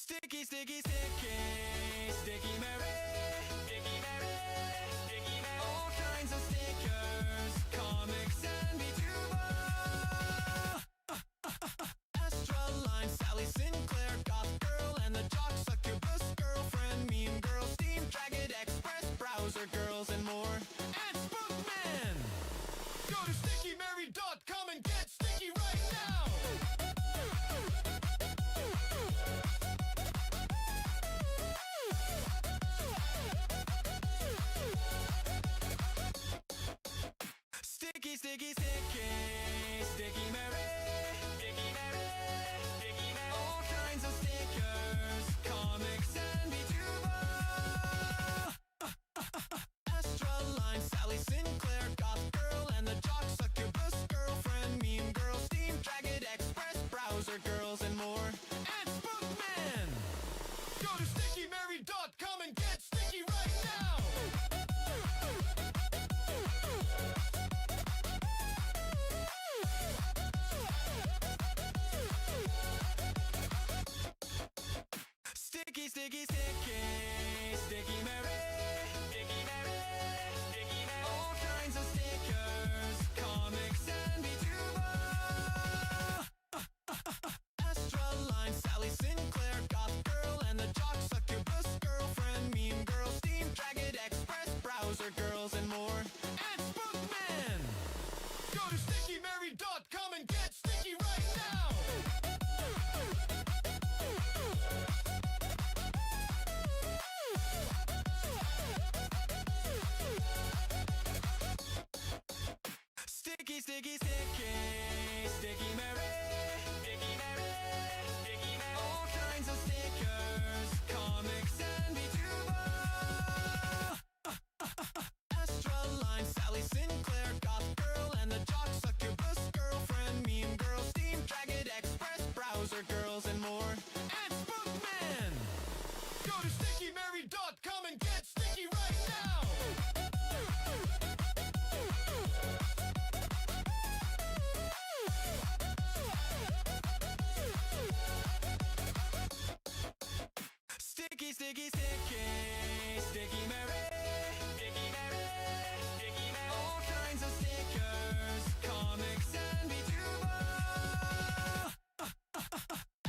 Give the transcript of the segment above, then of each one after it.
Sticky, sticky, sticky, sticky Mary, sticky Mary, sticky Mary. All kinds of stickers, comics and VTuber. ASTRALINE, Sally Sinclair, Goth Girl, and the Jock Succubus, Girlfriend, Meme Girl, Steam, Dragon Express, Browser Girls, and more. And Spookman! Go to stickymary.com and get sticky right now! Sticky, sticky, sticky, sticky Mary, sticky Mary, sticky Mary. All kinds of stickers, comics and VTuber. ASTRALINE, Sally Sinclair, Goth Girl, and the Jock Succubus, Girlfriend, Meme Girl, Steam, Dragon Express, Browser Girls, and more. And Spookman! Go to stickymary.com and get sticky right now! Sticky, sticky, sticky, sticky Mary, sticky Mary, sticky Mary. All kinds of stickers, comics and VTuber. ASTRALINE, Sally Sinclair, Goth Girl, and the Jock Succubus, Girlfriend, Meme Girl, Steam, Dragon Express, Browser Girls, and more. And Spookman! Go to stickymary.com and get sticky right now! Sticky, sticky, sticky, sticky Mary, sticky Mary, sticky Mary. All kinds of stickers, comics and VTuber. ASTRALINE, Sally Sinclair, Goth Girl, and the Jock Succubus, Girlfriend, Meme Girl, Steam, Dragon Express, Browser Girls, and more. And Spookman! Go to stickymary.com and get sticky right now! Sticky, sticky, sticky, sticky Mary, sticky Mary, sticky Mary. All kinds of stickers, comics and VTuber.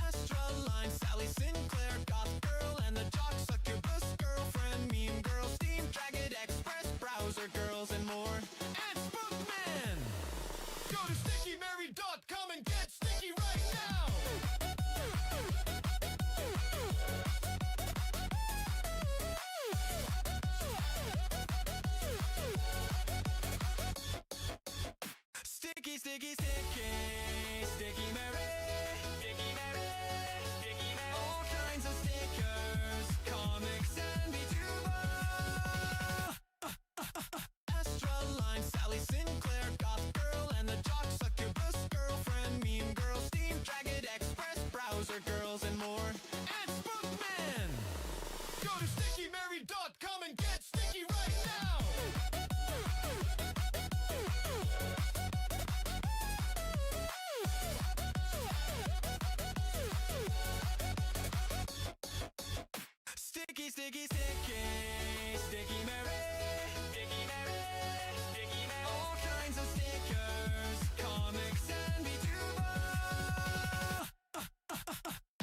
ASTRALINE, Sally Sinclair, Goth Girl, and the Jock Succubus, Girlfriend, Meme Girl, Steam, Dragon Express, Browser Girls, and more. And Spookman! Go to stickymary.com and get sticky right now! Sticky, sticky, sticky, sticky Mary, sticky Mary, sticky Mary. All kinds of stickers, comics and VTuber. ASTRALINE, Sally Sinclair, Goth Girl, and the Jock Succubus, Girlfriend, Meme Girl, Steam, Dragon Express, Browser Girls, and more. And Spookman! Go to stickymary.com and get sticky right now! Sticky, sticky, sticky, sticky Mary, sticky Mary, sticky Mary. All kinds of stickers, comics and VTuber.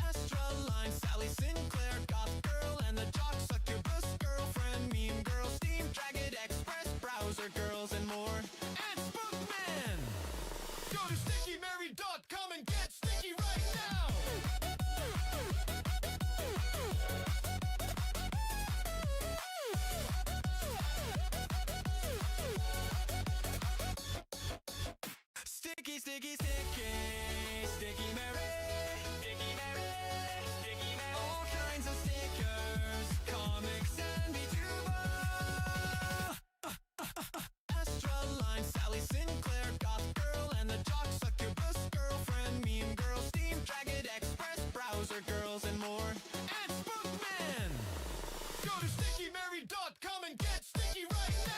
ASTRALINE, Sally Sinclair, Goth Girl, and the Jock Succubus, Girlfriend, Meme Girl, Steam, Dragon Express, Browser Girls, and more. And Spookman! Go to stickymary.com and get sticky right now! Sticky, sticky, sticky, sticky Mary, sticky Mary, sticky Mary. All kinds of stickers, comics and VTuber. ASTRALINE, Sally Sinclair, Goth Girl, and the Jock Succubus, Girlfriend, Meme Girl, Steam, Dragon Express, Browser Girls, and more. And Spookman! Go to stickymary.com and get sticky right now!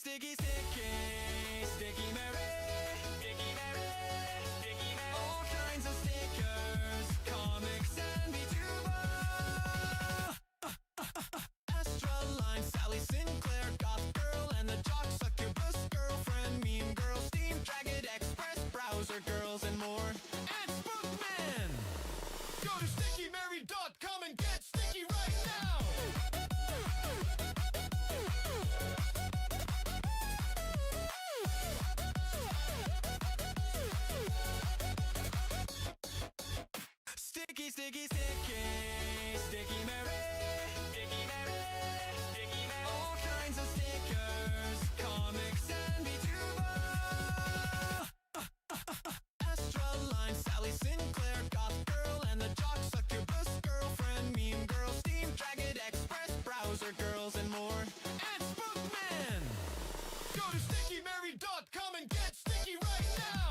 sticky, sticky, sticky Mary. All kinds of stickers, comics and VTuber. ASTRALINE, Sally Sinclair, Goth Girl, and the Jock Succubus girlfriend, Mean Girl, Steam, Dragon Express, Browser Girls, and more. It's Bookman! Go to stickymary.com and get sticky right now! Sticky, sticky, sticky, sticky Mary. All kinds of stickers, comics and VTuber. ASTRALINE, Sally Sinclair, Goth Girl, and the Jock Succubus girlfriend, Mean Girl, Steam, Dragon Express, Browser Girls, and more. It's Bookman! Go to stickymary.com and get sticky right now!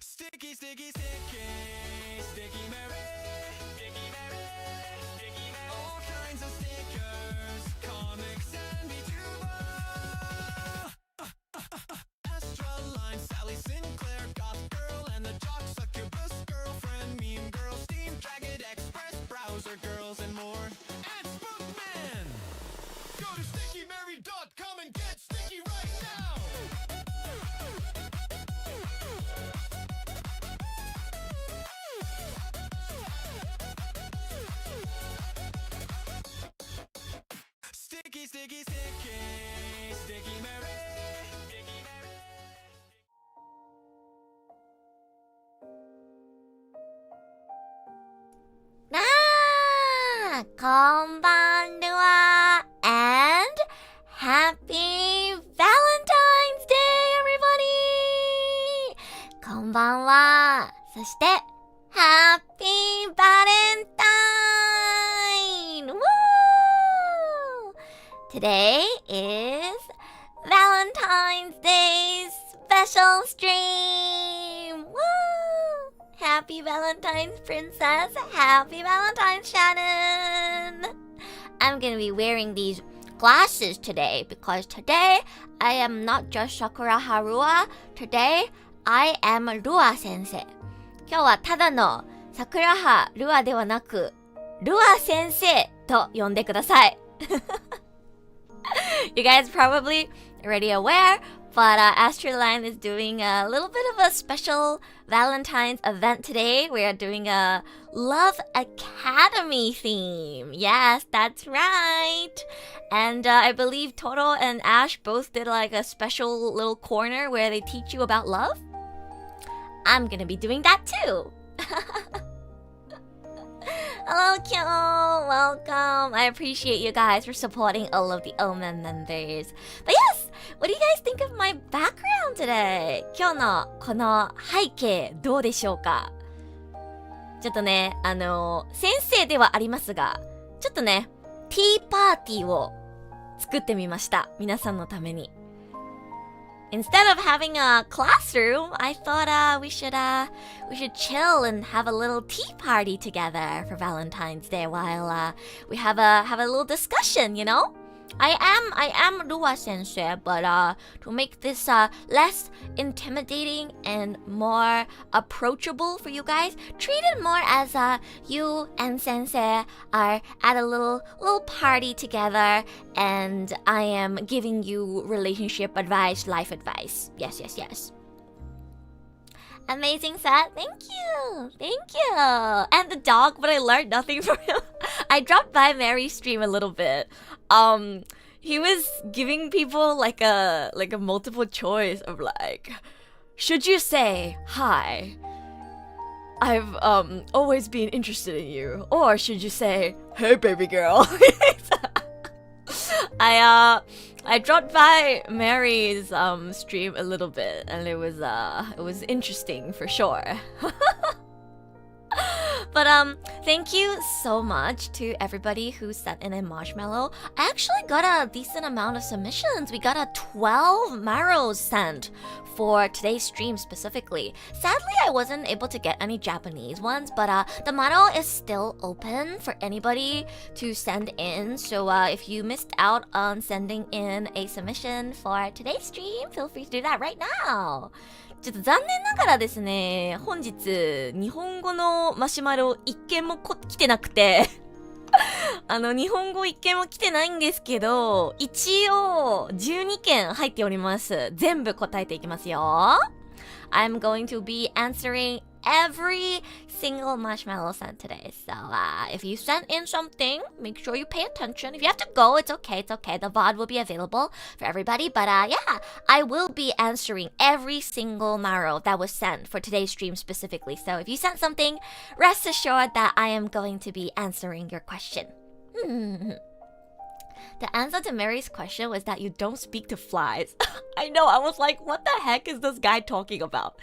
Sticky, sticky, sticky, sticky Mary. All kinds of stickers, comics and VTuber. ASTRALINE, Sally Sinclair, Goth Girl, and the Jock Succubus girlfriend, Mean Girl, Steam, Dragon Express, Browser Girls, and more. It's Bookman! Go to stickymary.com and get sticky right now! Sticky, sticky, sticky, sticky Mary. Konbanwa and happy Valentine's Day, everybody! Konbanwa. そして Happy Valentine! Woo! Today is Valentine's Day special stream! Woo! Happy Valentine's, Princess! Happy Valentine's, Shannon! I'm gonna be wearing these glasses today because today I am not just Sakuraha Rua. Today I am Rua 先生。今日はただのSakuraha Rua ではなく、Rua 先生と呼んでください。You guys probably already aware, but ASTRALINE is doing a little bit of a special Valentine's event today. We are doing a Love Academy theme. Yes, that's right. And I believe Toro and Ash both did like a special little corner where they teach you about love. I'm gonna be doing that too. Hello, Kyo. Welcome. I appreciate you guys for supporting all of the OMEN members. But yes, what do you guys think of my background today? 今日のこの背景どうでしょうか？ちょっとね、先生ではありますが、ちょっとね、ティーパーティーを作ってみました。皆さんのために。Instead of having a classroom, I thought we should chill and have a little tea party together for Valentine's Day while we have a little discussion, you know? I am Rua sensei, but to make this less intimidating and more approachable for you guys, treat it more as you and sensei are at a little party together, and I am giving you relationship advice, life advice. Yes. Amazing set. Thank you. And the dog, but I learned nothing from him. I dropped by Mary's stream a little bit. He was giving people like a multiple choice of like, should you say hi? I've always been interested in you, or should you say, hey baby girl? I dropped by Mary's stream a little bit, and it was interesting for sure. But thank you so much to everybody who sent in a marshmallow. I actually got a decent amount of submissions. We got a 12 marrows sent for today's stream specifically. Sadly, I wasn't able to get any Japanese ones, but the marrow is still open for anybody to send in. So if you missed out on sending in a submission for today's stream, feel free to do that right now. ちょっと残念ながらですね、本日日本語のマシュマロ一件も来てなくて日本語一件も来てないんですけど、一応12件入っております。全部答えていきますよ。I'm going to be answering every single marshmallow sent today. So if you sent in something, make sure you pay attention. If you have to go, it's okay. It's okay. The VOD will be available for everybody. But yeah, I will be answering every single marrow that was sent for today's stream specifically. So if you sent something, rest assured that I am going to be answering your question. The answer to Mary's question was that you don't speak to flies. I know, I was like, what the heck is this guy talking about?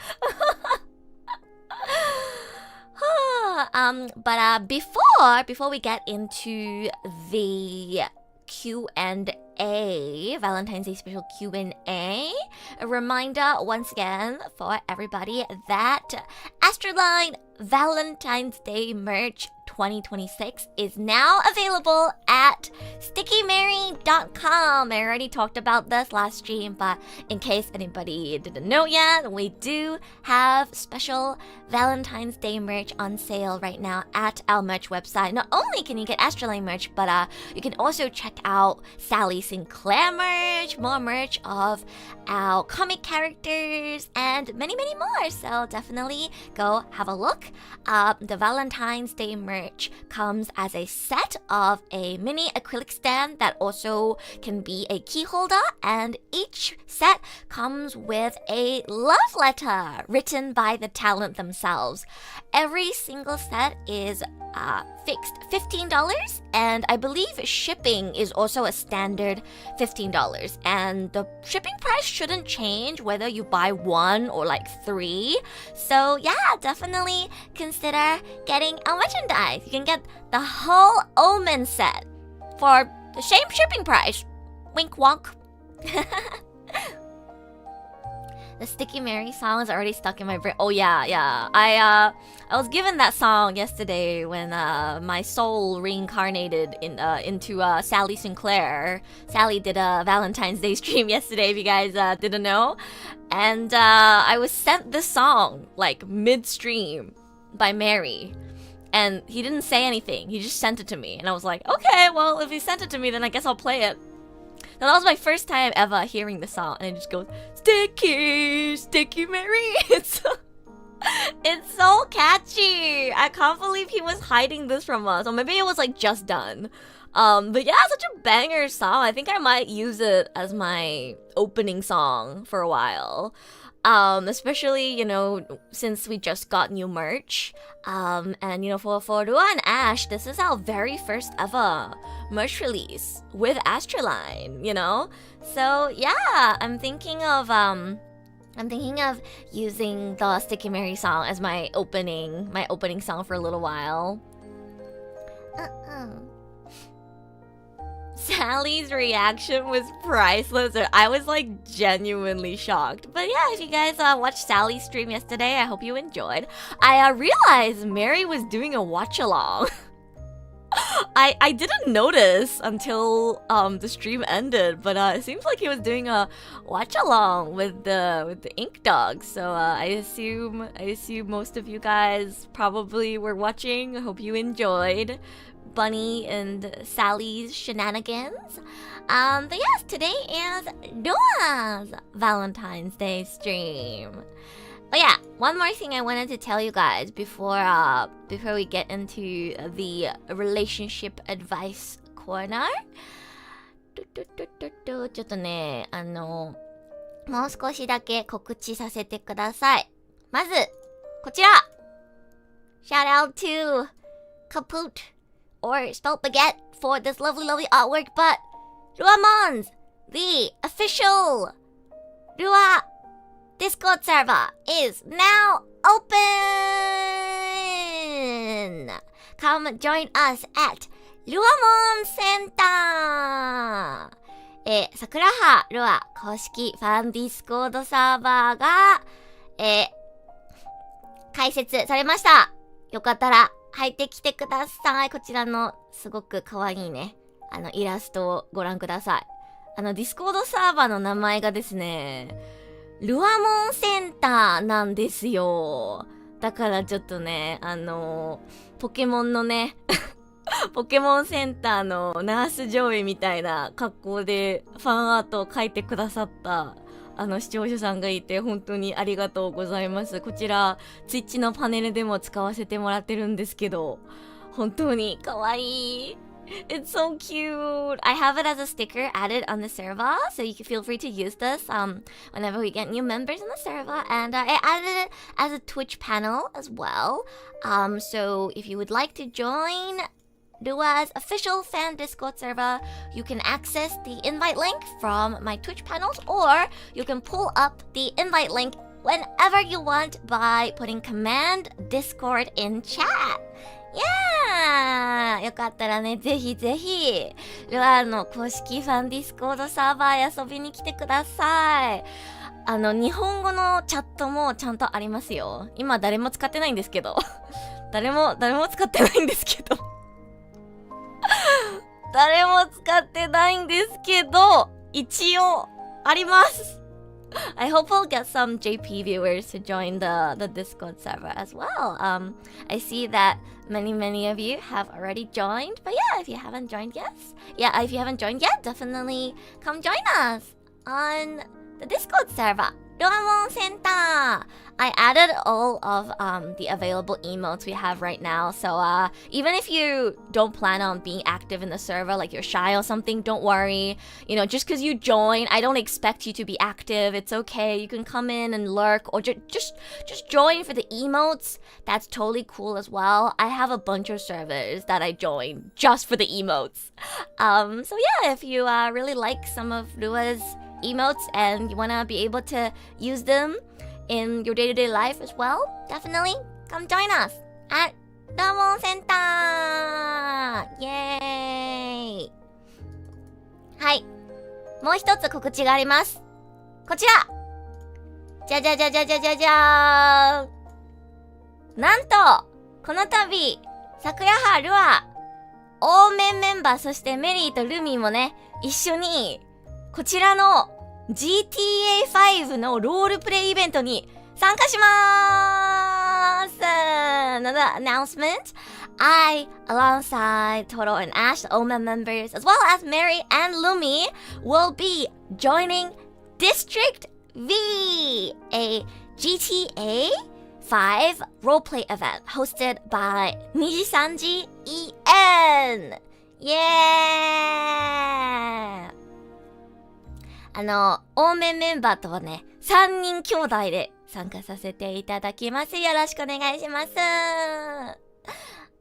But before we get into the Q&A, Valentine's Day special Q&A, a reminder once again for everybody that ASTRALINE Valentine's Day merch 2026 is now available at stickymary.com. I already talked about this last stream, but in case anybody didn't know yet, we do have special Valentine's Day merch on sale right now at our merch website. Not only can you get ASTRALINE merch, but you can also check out Sally Sinclair merch, more merch of our comic characters, and many, many more. So definitely go have a look. The Valentine's Day merch comes as a set of a mini acrylic stand that also can be a key holder, and each set comes with a love letter written by the talent themselves. Every single set is fixed $15, and I believe shipping is also a standard $15, and the shipping price shouldn't change whether you buy one or like three. So yeah, definitely consider getting our merchandise. You can get the whole OMEN set for the same shipping price. Wink wonk. The Sticky Mary song is already stuck in my brain. Oh yeah. I was given that song yesterday when my soul reincarnated into Sally Sinclair. Sally did a Valentine's Day stream yesterday, if you guys didn't know. And I was sent this song like midstream by Mary. And he didn't say anything. He just sent it to me. And I was like, okay, well, if he sent it to me, then I guess I'll play it. Now, that was my first time ever hearing the song, and it just goes, Sticky, Sticky Mary. It's so catchy. I can't believe he was hiding this from us. Or maybe it was like just done. But yeah, such a banger song. I think I might use it as my opening song for a while. Especially, you know, since we just got new merch. And, you know, for Rua and Ash, this is our very first ever merch release with ASTRALINE, you know? So, yeah, I'm thinking of using the Sticky Mary song as my opening song for a little while. Sally's reaction was priceless. I was like genuinely shocked. But yeah, if you guys watched Sally's stream yesterday, I hope you enjoyed. I realized Mary was doing a watch along. I didn't notice until the stream ended, but it seems like he was doing a watch along with the Ink Dog. So I assume most of you guys probably were watching. I hope you enjoyed Bunny and Sally's shenanigans. But yes, today is Noah's Valentine's Day stream. But yeah, one more thing I wanted to tell you guys before we get into the relationship advice corner. ちょっとね、もう少しだけ告知させてください。まず、こちら Shout out to Kaput or spelled baguette for this lovely artwork, but Ruamon's, the official Rua Discord server is now open! OMEN. Come join us at ルアモンセンター。桜葉ルア公式ファンディスコードサーバーが、開設されました。よかったら入ってきてください。こちらのすごく可愛いね、イラストをご覧ください。ディスコードサーバーの名前がですね、ルアモンセンターなんですよ。だからちょっとね、ポケモンのね、ポケモンセンターのナース上位みたいな格好でファンアートを描いてくださった視聴者さんがいて本当にありがとうございます。こちらツイッチのパネルでも使わせてもらってるんですけど、本当に可愛い。It's so cute. I have it as a sticker added on the server, so you can feel free to use this whenever we get new members on the server. And I added it as a Twitch panel as well. So if you would like to join Rua's official fan Discord server, you can access the invite link from my Twitch panels, or you can pull up the invite link whenever you want by putting command Discord in chat.Yeah! よかったらね、ぜひぜひ、ルアーの公式ファンディスコードサーバーへ遊びに来てください。日本語のチャットもちゃんとありますよ。今誰も使ってないんですけど。誰も使ってないんですけど。誰も使ってないんですけど、一応、あります。I hope we'll get some JP viewers to join the Discord server as well. I see that many of you have already joined, but yeah, if you haven't joined yet, definitely come join us on the Discord server. ルアモンセンター I added all of the available emotes we have right now. So even if you don't plan on being active in the server, like you're shy or something, don't worry. You know, just because you join, I don't expect you to be active. It's okay. You can come in and lurk or just join for the emotes. That's totally cool as well. I have a bunch of servers that I join just for the emotes. So yeah, if you really like some of Rua's emotes and you want to be able to use them in your day-to-day life as well, definitely come join us at ルアモンセンター。イエーイ。はい、もう一つ告知があります。こちら、じゃじゃじゃじゃじゃじゃじゃーん。なんとこの度桜葉ルアオーメンメンバー、そしてメリーとルミもね、一緒にこちらの GTA5 のロールプレイイベントに参加しまーす。Another announcement. I, alongside Toto and Ash, the OMEN members, as well as Mary and Lumi, will be joining District V, a GTA5 roleplay event hosted by Niji-sanji EN. Yeah! オーメンメンバーとはね、3人兄弟で参加させていただきます。よろしくお願いします。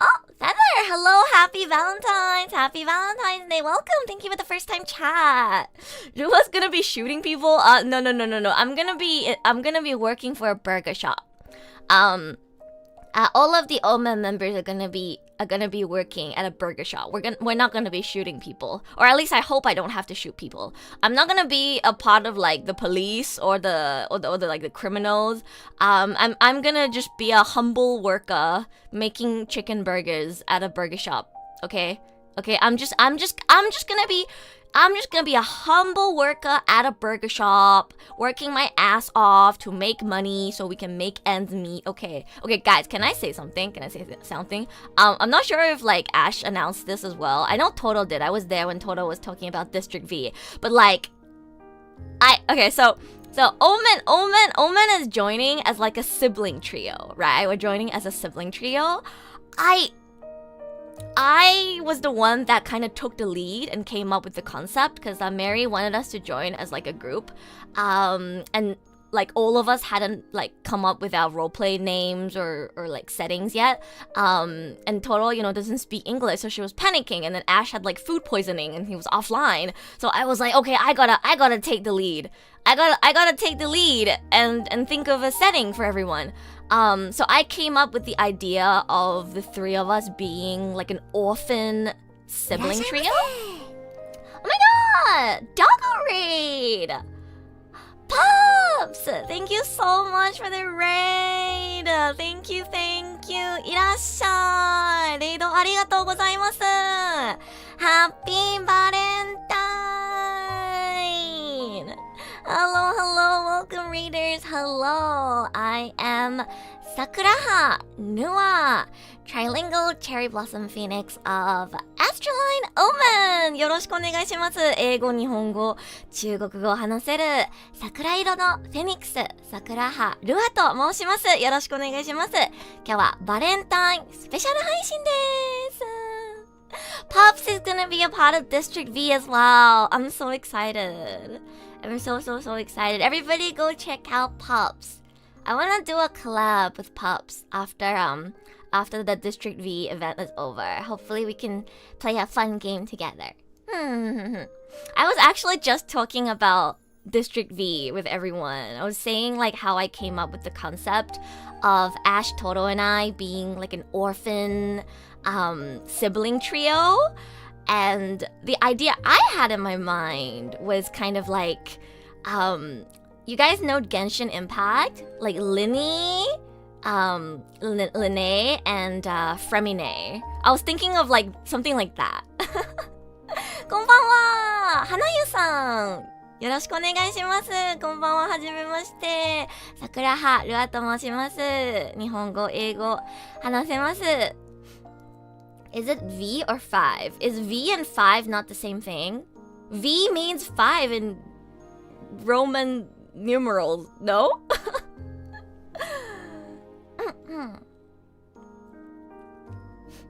Oh, Feather! Hello! Happy Valentine's! Happy Valentine's Day! Welcome! Thank you for the first time chat! Rua's gonna be shooting people? No. I'm gonna be working for a burger shop. All of the OMEN members are gonna be working at a burger shop. We're not gonna be shooting people, or at least I hope I don't have to shoot people. I'm not gonna be a part of like the police or the like the criminals. I'm gonna just be a humble worker making chicken burgers at a burger shop. Okay. I'm just gonna be a humble worker at a burger shop, working my ass off to make money so we can make ends meet. Okay, guys, can I say something? I'm not sure if like Ash announced this as well. I know Toto did. I was there when Toto was talking about District V. But like, so OMEN is joining as like a sibling trio, right? We're joining as a sibling trio. I was the one that kind of took the lead and came up with the concept because Mary wanted us to join as like a group, and like all of us hadn't like come up with our roleplay names or like settings yet, and Toto, you know, doesn't speak English, so she was panicking, and then Ash had like food poisoning and he was offline, so I was like, okay, I gotta take the lead. I gotta take the lead and think of a setting for everyone. So I came up with the idea of the three of us being like an orphan sibling trio. Oh my god! Doggo raid! Pops! Thank you so much for the raid! Thank you, thank you! いらっしゃい! レイドありがとうございます! Happy Valentine! Hello, hello, welcome readers! Hello! I am Sakuraha Rua, trilingual cherry blossom phoenix of ASTRALINE OMEN! よろしくお願いします。英語、日本語、中国語を話せる桜色のフェニックス、Sakuraha Rua と申します。よろしくお願いします。今日はバレンタインスペシャル配信です。Pops is gonna be a part of District V as well. I'm so excited. I'm so excited. Everybody go check out Pops. I wanna do a collab with Pops after the District V event is over. Hopefully we can play a fun game together. I was actually just talking about District V with everyone. I was saying like how I came up with the concept of Ash, Toro, and I being like an orphan sibling trio. And the idea I had in my mind was kind of like, you guys know Genshin Impact? Like Linny, Linne, and Fremine. I was thinking of like something like that. こんばんは、花湯さん。よろしくお願いします。こんばんは、はじめまして。桜葉ルアと申します。日本語、英語、話せます。Is it V or 5? Is V and 5 not the same thing? V means 5 in Roman numerals, no?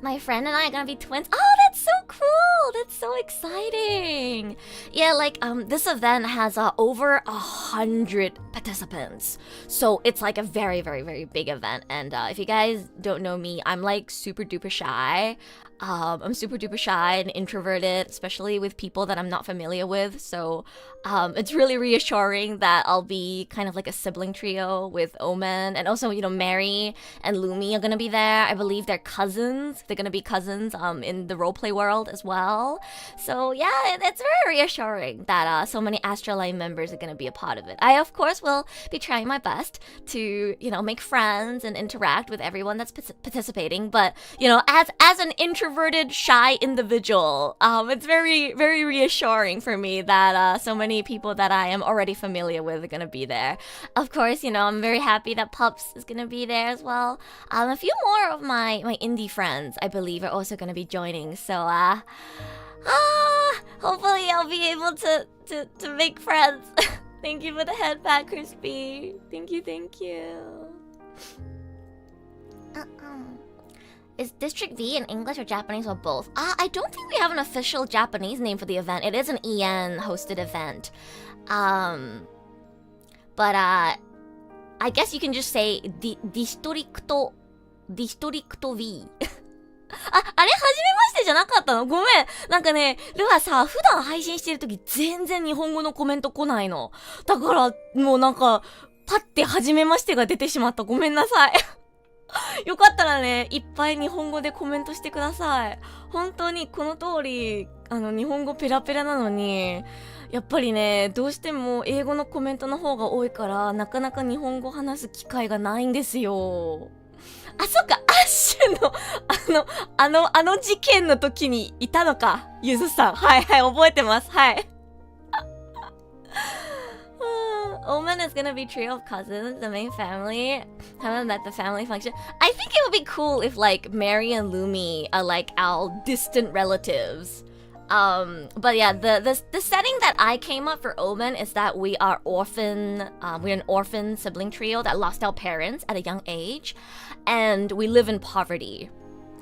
My friend and I are gonna be twins. Oh, that's so cool! That's so exciting! Yeah, like, this event has over 100 participants. So it's like a very, very, very big event. And if you guys don't know me, I'm like super duper shy. I'm super duper shy and introverted, especially with people that I'm not familiar with. So it's really reassuring that I'll be kind of like a sibling trio with OMEN. And also, you know, Mary and Lumi are gonna be there. I believe they're cousins. They're gonna be cousins in the roleplay world as well. So yeah, it's very reassuring that so many ASTRALINE members are gonna be a part of it. I, of course, will be trying my best to, you know, make friends and interact with everyone that's participating. But, you know, as an introverted, shy individual, it's very, very reassuring for me that so many people that I am already familiar with are gonna be there. Of course, you know, I'm very happy that Pups is gonna be there as well. A few more of my indie friends, I believe, are also gonna be joining. So, hopefully I'll be able to make friends. Thank you for the head back, Crispy. Thank you, thank you. Is District V in English or Japanese or both? I don't think we have an official Japanese name for the event. It is an EN hosted event. But I guess you can just say District V. あれ初めましてじゃなかったの？ごめん。なんかね、ルアさ、普段配信してるとき全然日本語のコメント来ないの。だから、もうなんか、パッて初めましてが出てしまった。ごめんなさい。よかったらね、いっぱい日本語でコメントしてください。本当にこの通り、日本語ペラペラなのに、やっぱりね、どうしても英語のコメントの方が多いから、なかなか日本語話す機会がないんですよ。あ、そっか、アッシュの、あの事件の時にいたのか、ゆずさん。はいはい、覚えてます。はい。OMEN is gonna be trio of cousins, the main family. Haven't met the family function. I think it would be cool if like Mary and Lumi are like our distant relatives. But yeah, the setting that I came up for OMEN is that we are we're an orphan sibling trio that lost our parents at a young age, and we live in poverty.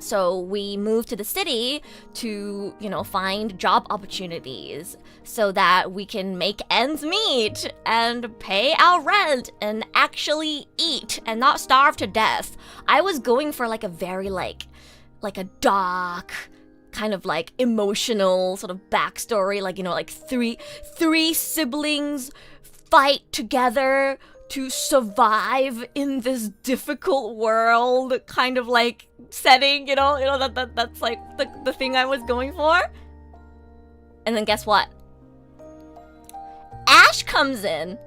So we moved to the city to, you know, find job opportunities so that we can make ends meet and pay our rent and actually eat and not starve to death. I was going for like a very like a dark kind of like emotional sort of backstory, like, you know, like three siblings fight together to survive in this difficult world kind of like setting, that's like the thing I was going for. And then guess what? Ash comes in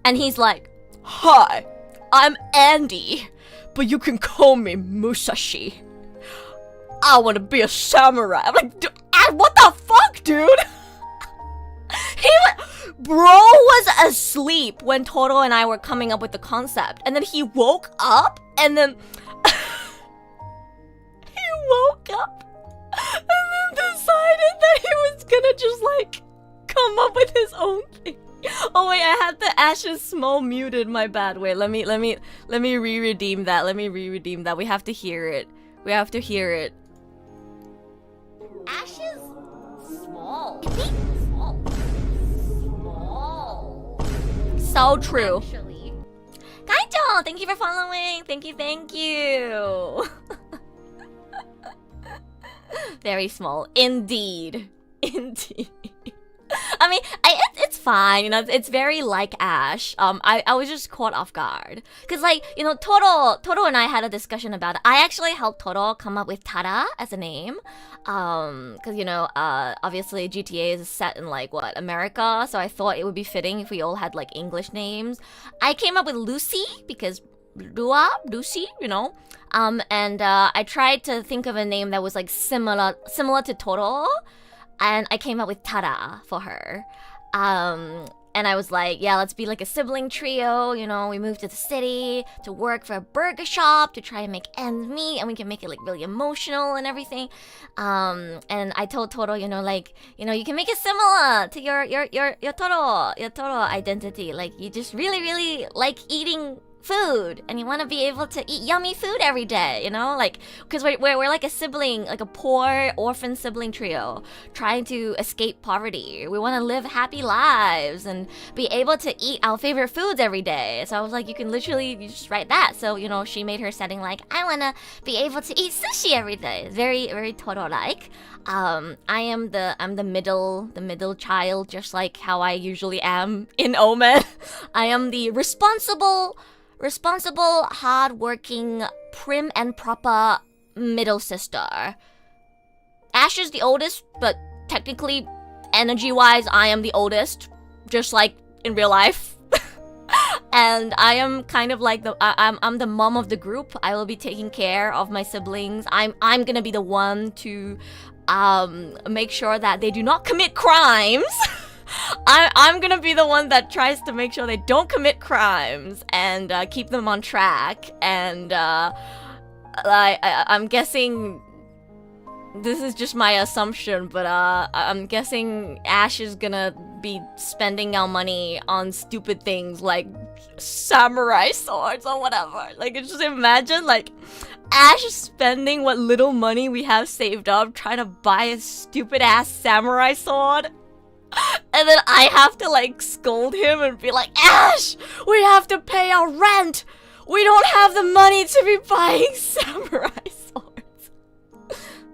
and he's like, "Hi, I'm Andy, but you can call me Musashi. I want to be a samurai." I'm like, what the fuck, dude? Bro was asleep when Toro and I were coming up with the concept, and then he woke up, and then and then decided that he was gonna just like come up with his own thing. Oh wait, I had the Ash's small muted. My bad. Wait, let me re-redeem that. We have to hear it. Ash's small. So true. Actually. Kaijo, thank you for following. Thank you. Very small. Indeed. I mean, it's fine, it's very like Ash. I was just caught off guard. Cause like, Toro and I had a discussion about it. I actually helped Toro come up with Tara as a name. Cause obviously GTA is set in like, America? So I thought it would be fitting if we all had like English names. I came up with Lucy because Lucy, and I tried to think of a name that was like similar to Toro. And I came up with Tara for her. And I was like, yeah, let's be like a sibling trio. We moved to the city to work for a burger shop to try and make ends meet, and we can make it like really emotional and everything. And I told Toro, you can make it similar to your Toro identity. Like you just really, really like eating food, and you want to be able to eat yummy food every day, because we're like a sibling, like a poor orphan sibling trio trying to escape poverty. We want to live happy lives and be able to eat our favorite foods every day. So I was like, you just write that. So she made her setting like, I want to be able to eat sushi every day. Very, very Toro-like. I'm the middle child, just like how I usually am in OMEN. I am the responsible, hard-working, prim and proper middle sister. Ash is the oldest, but technically, energy-wise, I am the oldest, just like in real life. And I am kind of like I'm the mom of the group. I will be taking care of my siblings. I'm gonna be the one to make sure that they do not commit crimes. I'm gonna be the one that tries to make sure they don't commit crimes and keep them on track. And I'm guessing this is just my assumption, but I'm guessing Ash is gonna be spending our money on stupid things like samurai swords or whatever. Like, just imagine like Ash spending what little money we have saved up trying to buy a stupid ass samurai sword. And then I have to like scold him and be like, Ash, we have to pay our rent. We don't have the money to be buying samurai swords.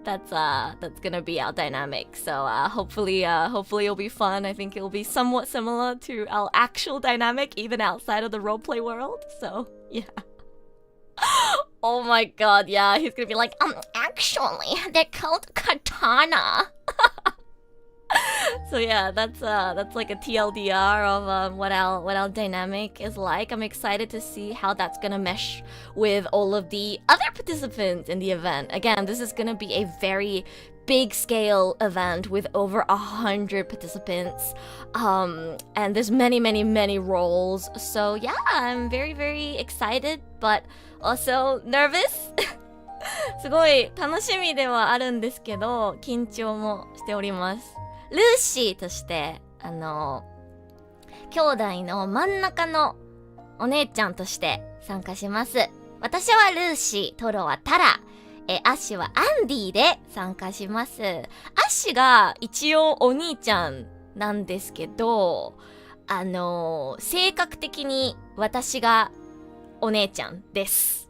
That's gonna be our dynamic. So hopefully it'll be fun. I think it'll be somewhat similar to our actual dynamic, even outside of the roleplay world. So yeah. Oh my god, yeah, he's gonna be like, actually, they're called katana. So yeah, that's like a TLDR of what our dynamic is like. I'm excited to see how that's gonna mesh with all of the other participants in the event. Again, this is gonna be a very big scale event with over 100 participants, and there's many roles. So yeah, I'm very, very excited, but also nervous. すごい楽しみではあるんですけど、緊張もしております。ルーシーとして兄弟の真ん中のお姉ちゃんとして参加します。私はルーシー、トロはタラ、アッシュはアンディで参加します。アッシュが一応お兄ちゃんなんですけど、性格的に私がお姉ちゃんです。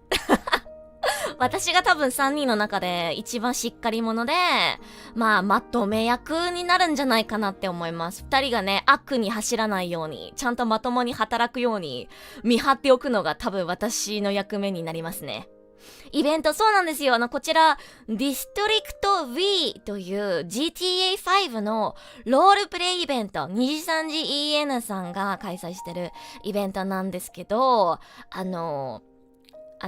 私が多分3人の中で一番しっかり者で、まとめ役になるんじゃないかなって思います。2人がね、悪に走らないように、ちゃんとまともに働くように見張っておくのが多分私の役目になりますね。イベント、そうなんですよ。こちら、disruptively という GTA5 のロールプレイイベント、2時3時 EN さんが開催してるイベントなんですけど、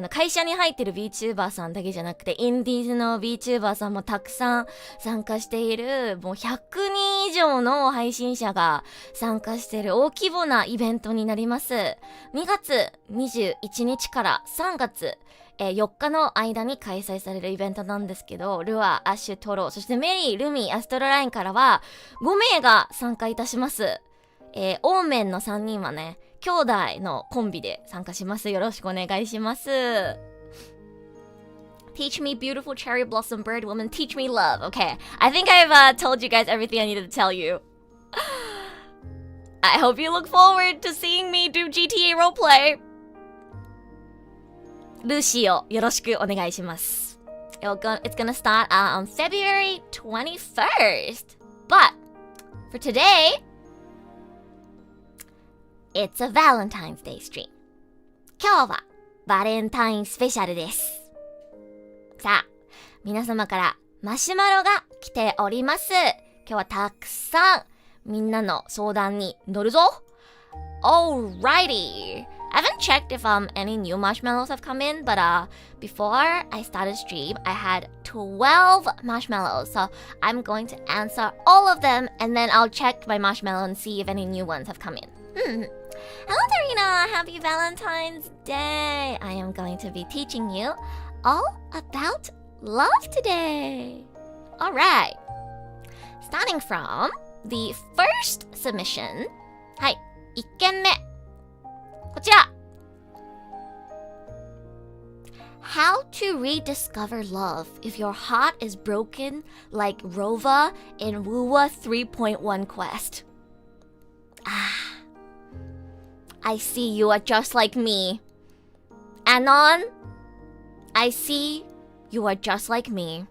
会社に入ってる VTuber さんだけじゃなくて、インディーズの VTuber さんもたくさん参加している、もう100人以上の配信者が参加している大規模なイベントになります。2月21日から3月4日の間に開催されるイベントなんですけど、ルア、アッシュ、トロ、そしてメリー、ルミ、アストララインからは5名が参加いたします。オーメンの3人はね、兄弟のコンビで参加します。よろしくお願いします。Teach me beautiful cherry blossom bird woman, teach me love. Okay, I think I've told you guys everything I needed to tell you. I hope you look forward to seeing me do GTA roleplay. ルーシーをよろしくお願いします。It's gonna start on February 21st. But for today, it's a Valentine's Day stream. 今日はバレンタインスペシャルです。さあ、皆様からマシュマロが来ております。今日はたくさんみんなの相談に乗るぞ。Alrighty. I haven't checked if any new marshmallows have come in, but before I started stream, I had 12 marshmallows. So I'm going to answer all of them, and then I'll check my marshmallow and see if any new ones have come in. Hello, Darina! Happy Valentine's Day! I am going to be teaching you all about love today. Alright. Starting from the first submission. はい、1件目。こちら。How to rediscover love if your heart is broken like Rova in Wua 3.1 quest. I see you are just like me. Anon, I see you are just like me.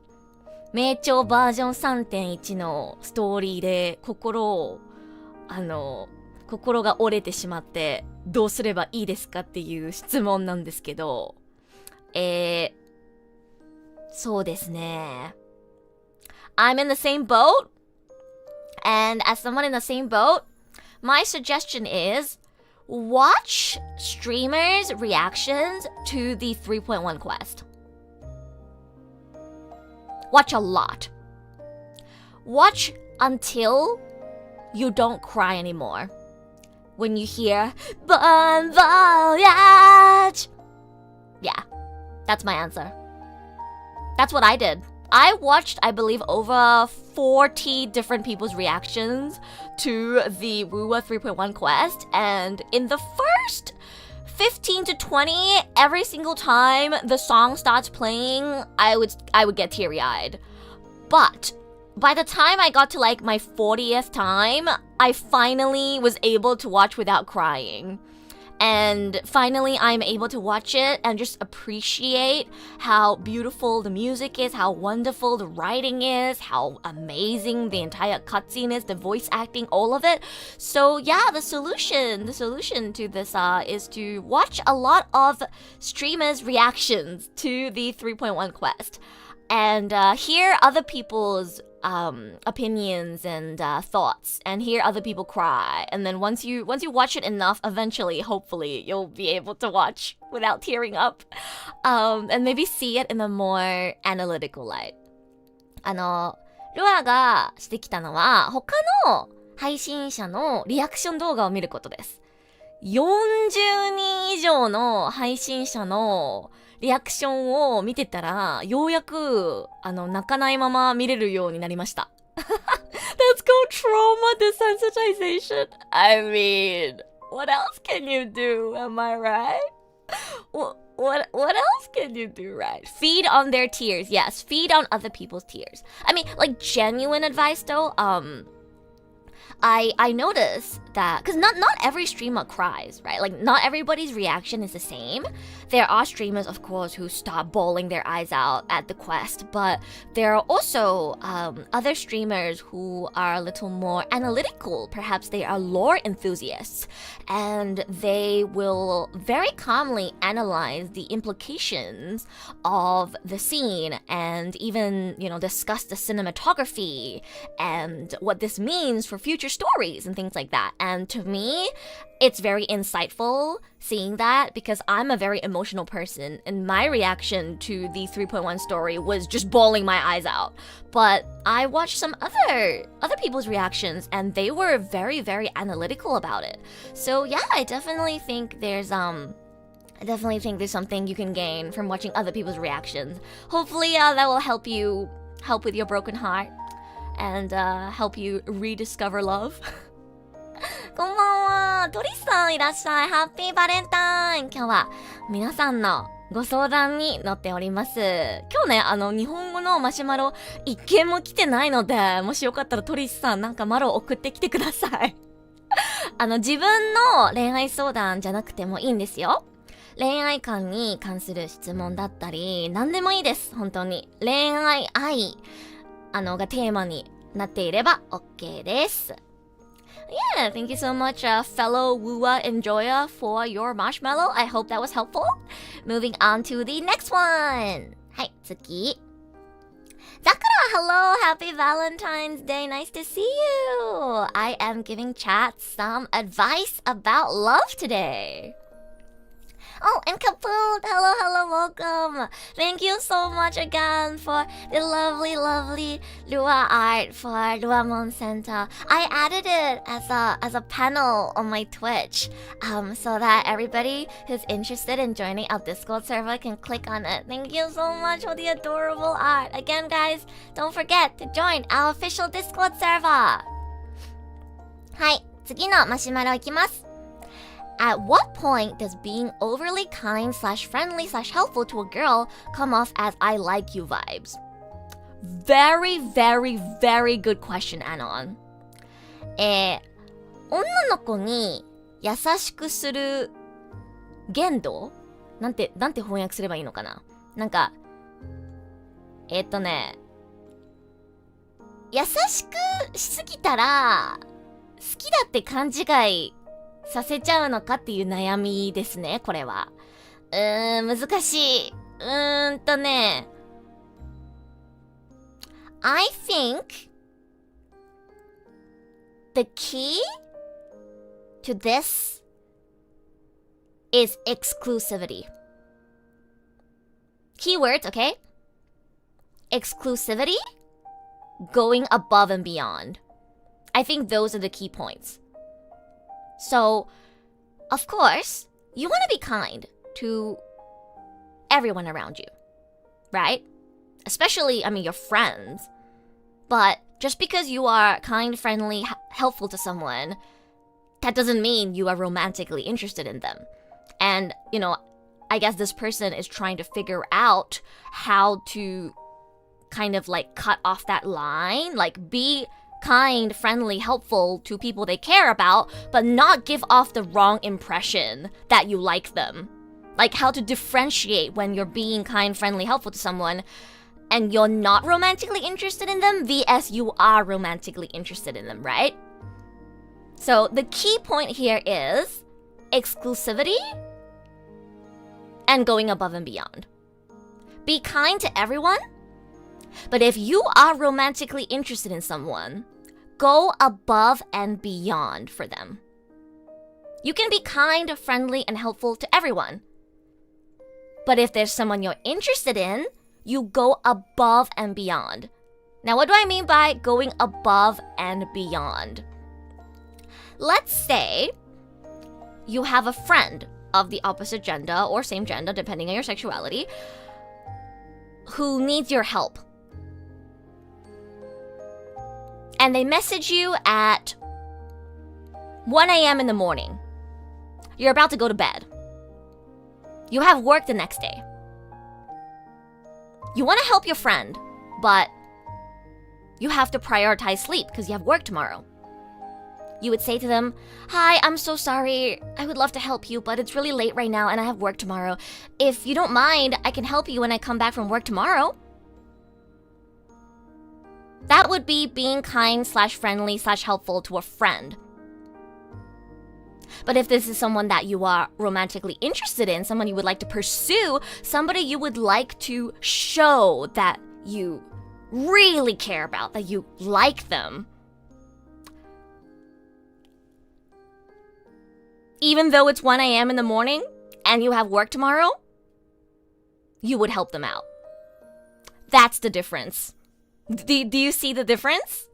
名調バージョン 3.1 のストーリーで心が折れてしまってどうすればいいですかっていう質問なんですけど、そうですね。I'm in the same boat, and as someone in the same boat, my suggestion is watch streamers' reactions to the 3.1 quest. Watch a lot. Watch until you don't cry anymore. When you hear Bon Voyage. Yeah, that's my answer. That's what I did. I watched, I believe, over 40 different people's reactions to the Rua 3.1 quest, and in the first 15 to 20, every single time the song starts playing, I would get teary-eyed. But by the time I got to like my 40th time, I finally was able to watch without crying. And finally, I'm able to watch it and just appreciate how beautiful the music is, how wonderful the writing is, how amazing the entire cutscene is, the voice acting, all of it. So yeah, the solution to this is to watch a lot of streamers' reactions to the 3.1 quest and hear other people's opinions and thoughts, and hear other people cry, and then once you watch it enough, eventually, hopefully, you'll be able to watch without tearing up, and maybe see it in a more analytical light. ルアがしてきたのは他の配信者のリアクション動画を見ることです。40人以上の配信者のリアクションを見てたら、ようやく泣かないまま見れるようになりました。That's called trauma desensitization. I mean, what else can you do? Am I right? What else can you do, right? Feed on their tears. Yes, feed on other people's tears. I mean, like genuine advice though. I noticed that, because not every streamer cries, right? Like, not everybody's reaction is the same. There are streamers, of course, who start bawling their eyes out at the quest, but there are also other streamers who are a little more analytical. Perhaps they are lore enthusiasts, and they will very calmly analyze the implications of the scene and even, discuss the cinematography and what this means for future stories and things like that. And to me, it's very insightful seeing that, because I'm a very emotional person, and my reaction to the 3.1 story was just bawling my eyes out. But I watched some other people's reactions, and they were very, very analytical about it. So yeah, I definitely think there's something you can gain from watching other people's reactions. Hopefully that will help with your broken heart and help you rediscover love. こんばんは、トリスさんいらっしゃい。ハッピーバレンタイン。今日は皆さんのご相談に乗っております。今日ね、日本語のマシュマロ一件も来てないので、もしよかったらトリスさんなんかマロ送ってきてください。自分の恋愛相談じゃなくてもいいんですよ。恋愛観に関する質問だったり、何でもいいです。本当に。恋愛愛、がテーマになっていれば OK です。Yeah, thank you so much, fellow Wua enjoyer, for your marshmallow. I hope that was helpful. Moving on to the next one. はい、次。Sakura, hello, happy Valentine's Day. Nice to see you. I am giving chat some advice about love today. Oh, and Kaput, hello, welcome. Thank you so much again for the lovely Rua art for Ruamon Center. I added it as a panel on my Twitch, so that everybody who's interested in joining our Discord server can click on it. Thank you so much for the adorable art. Again, guys, don't forget to join our official Discord server. はい、次のマシュマロいきます。At what point does being overly kind / friendly / helpful to a girl come off as I like you vibes? Very, very, very good question, Anon. 女の子に優しくする限度なんて翻訳すればいいのかな。なんか、優しくしすぎたら好きだって勘違いさせちゃうのかっていう悩みですね、これは。難しい。I think the key to this is exclusivity. Keywords, okay? Exclusivity, going above and beyond. I think those are the key points. So, of course, you want to be kind to everyone around you, right? Especially, your friends. But just because you are kind, friendly, helpful to someone, that doesn't mean you are romantically interested in them. And, I guess this person is trying to figure out how to kind of cut off that line, be kind, friendly, helpful to people they care about, but not give off the wrong impression that you like them. How to differentiate when you're being kind, friendly, helpful to someone and you're not romantically interested in them vs you are romantically interested in them, right? So the key point here is exclusivity and going above and beyond. Be kind to everyone, but if you are romantically interested in someone, go above and beyond for them. You can be kind, friendly, and helpful to everyone. But if there's someone you're interested in, you go above and beyond. Now, what do I mean by going above and beyond? Let's say you have a friend of the opposite gender or same gender, depending on your sexuality, who needs your help. And they message you at 1 a.m. in the morning. You're about to go to bed. You have work the next day. You want to help your friend, but you have to prioritize sleep because you have work tomorrow. You would say to them, "Hi, I'm so sorry. I would love to help you, but it's really late right now and I have work tomorrow. If you don't mind, I can help you when I come back from work tomorrow." That would be being kind / friendly / helpful to a friend. But if this is someone that you are romantically interested in, someone you would like to pursue, somebody you would like to show that you really care about, that you like them, even though it's 1 a.m. in the morning and you have work tomorrow, you would help them out. That's the difference. Do you see the difference?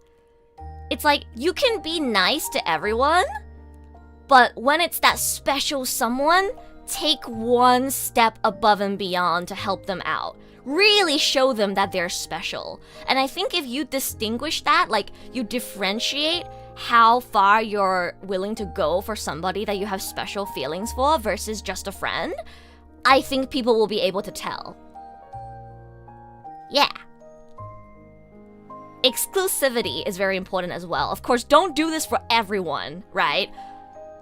It's like you can be nice to everyone, but when it's that special someone, take one step above and beyond to help them out. Really show them that they're special. And I think if you distinguish that, like you differentiate how far you're willing to go for somebody that you have special feelings for versus just a friend, I think people will be able to tell. Yeah. Exclusivity is very important as well. Of course, don't do this for everyone, right?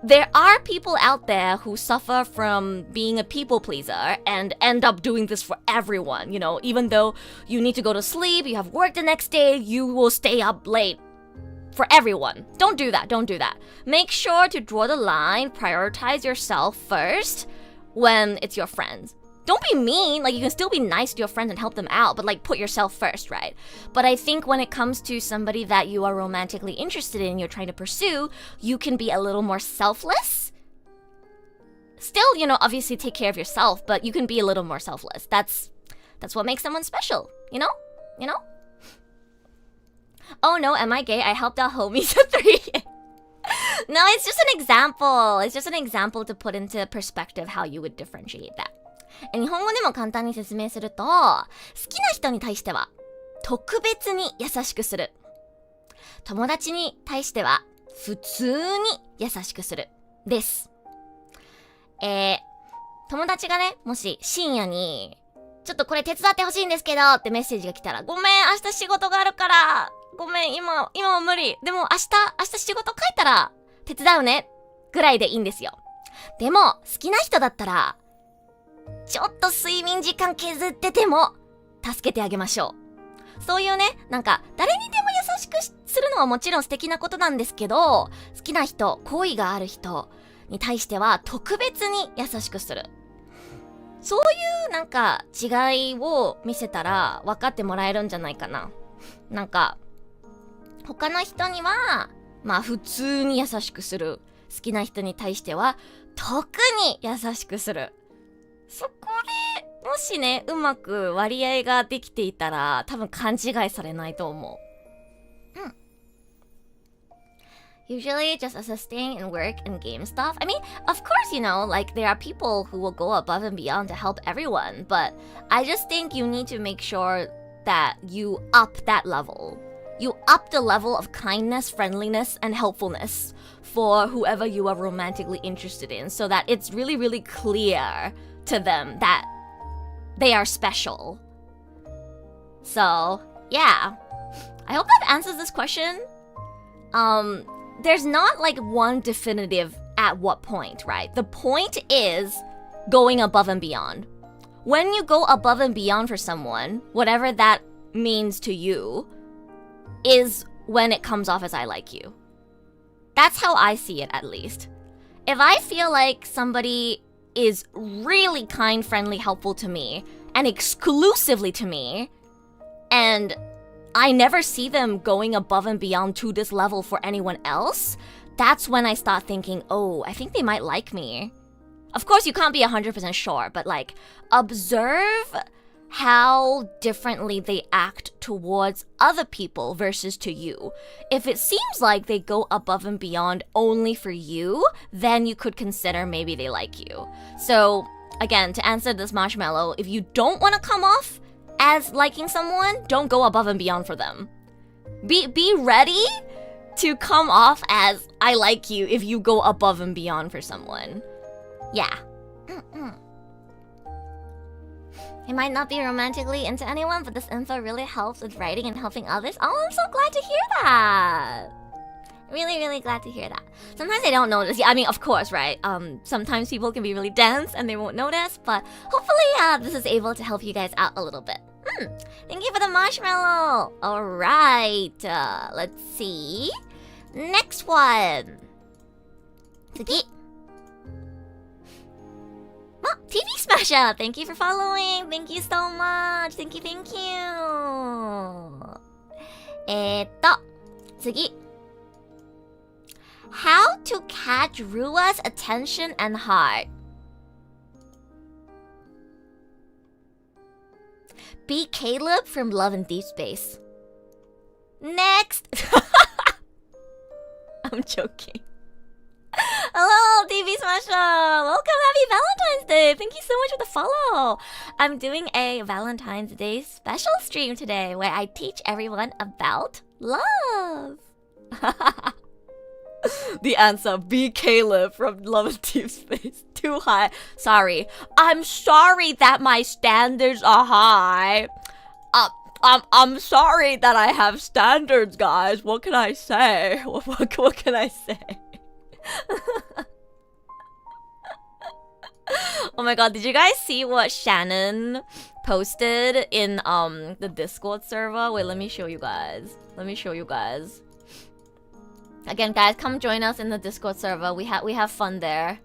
There are people out there who suffer from being a people pleaser and end up doing this for everyone. You know, even though you need to go to sleep, you have work the next day, you will stay up late for everyone. Don't do that. Don't do that. Make sure to draw the line, prioritize yourself first when it's your friends. Don't be mean, like you can still be nice to your friends and help them out, but like put yourself first, right? But I think when it comes to somebody that you are romantically interested in, you're trying to pursue, you can be a little more selfless. Still, you know, obviously take care of yourself, but you can be a little more selfless. That's what makes someone special, you know? You know? Oh no, am I gay? I helped out homies at 3. No, it's just an example. It's just an example to put into perspective how you would differentiate that. 日本語でも簡単に説明すると、好きな人に対しては特別に優しくする。友達に対しては普通に優しくする。です。友達がね、もし深夜に、ちょっとこれ手伝ってほしいんですけどってメッセージが来たら、ごめん、明日仕事があるから、ごめん、今は無理。でも明日仕事帰ったら手伝うね。ぐらいでいいんですよ。でも、好きな人だったら、ちょっと睡眠時間削ってても助けてあげましょう。そういうね、なんか誰にでも優しくするのはもちろん素敵なことなんですけど、好きな人、好意がある人に対しては特別に優しくする。そういうなんか違いを見せたら分かってもらえるんじゃないかな。なんか他の人にはまあ普通に優しくする。好きな人に対しては特に優しくする。そこでもしね、うまく割合ができていたら多分勘違いされないと思う。Usually just assisting in work and game stuff. I mean, of course, you know, like there are people who will go above and beyond to help everyone, but I just think you need to make sure that you up that level. You up the level of kindness, friendliness, and helpfulness for whoever you are romantically interested in so that it's really, really clear to them that they are special. So, yeah. I hope that answers this question. There's not like one definitive at what point, right? The point is going above and beyond. When you go above and beyond for someone, whatever that means to you, is when it comes off as I like you. That's how I see it, at least. If I feel like somebody is really kind, friendly, helpful to me, and exclusively to me, and I never see them going above and beyond to this level for anyone else, that's when I start thinking, oh, I think they might like me. Of course, you can't be 100% sure, but like, observe how differently they act towards other people versus to you. If it seems like they go above and beyond only for you, then you could consider maybe they like you. So, again, to answer this marshmallow, if you don't want to come off as liking someone, don't go above and beyond for them. Be ready to come off as I like you if you go above and beyond for someone. Yeah. I might not be romantically into anyone, but this info really helps with writing and helping others. Oh, I'm so glad to hear that. Really, really glad to hear that. Sometimes they don't notice. Yeah, I mean, of course, right? Sometimes people can be really dense and they won't notice, but hopefully this is able to help you guys out a little bit. Thank you for the marshmallow. All right, let's see. Next one. Tsugi. Oh, TV Smasher, thank you for following. Thank you so much. Thank you, thank you. 次. How to catch Rua's attention and heart. Be Caleb from Love and Deep Space. Next. I'm joking. Hello, TV Smasher! Welcome, happy Valentine's Day! Thank you so much for the follow! I'm doing a Valentine's Day special stream today where I teach everyone about love. The answer, be Caleb from Love and Deep Space. Too high. Sorry. I'm sorry that my standards are high. I'm sorry that I have standards, guys. What can I say? What can I say? Oh my god, did you guys see what Shannon posted in the Discord server? Wait, let me show you guys. Again, guys, come join us in the Discord server. We have fun there.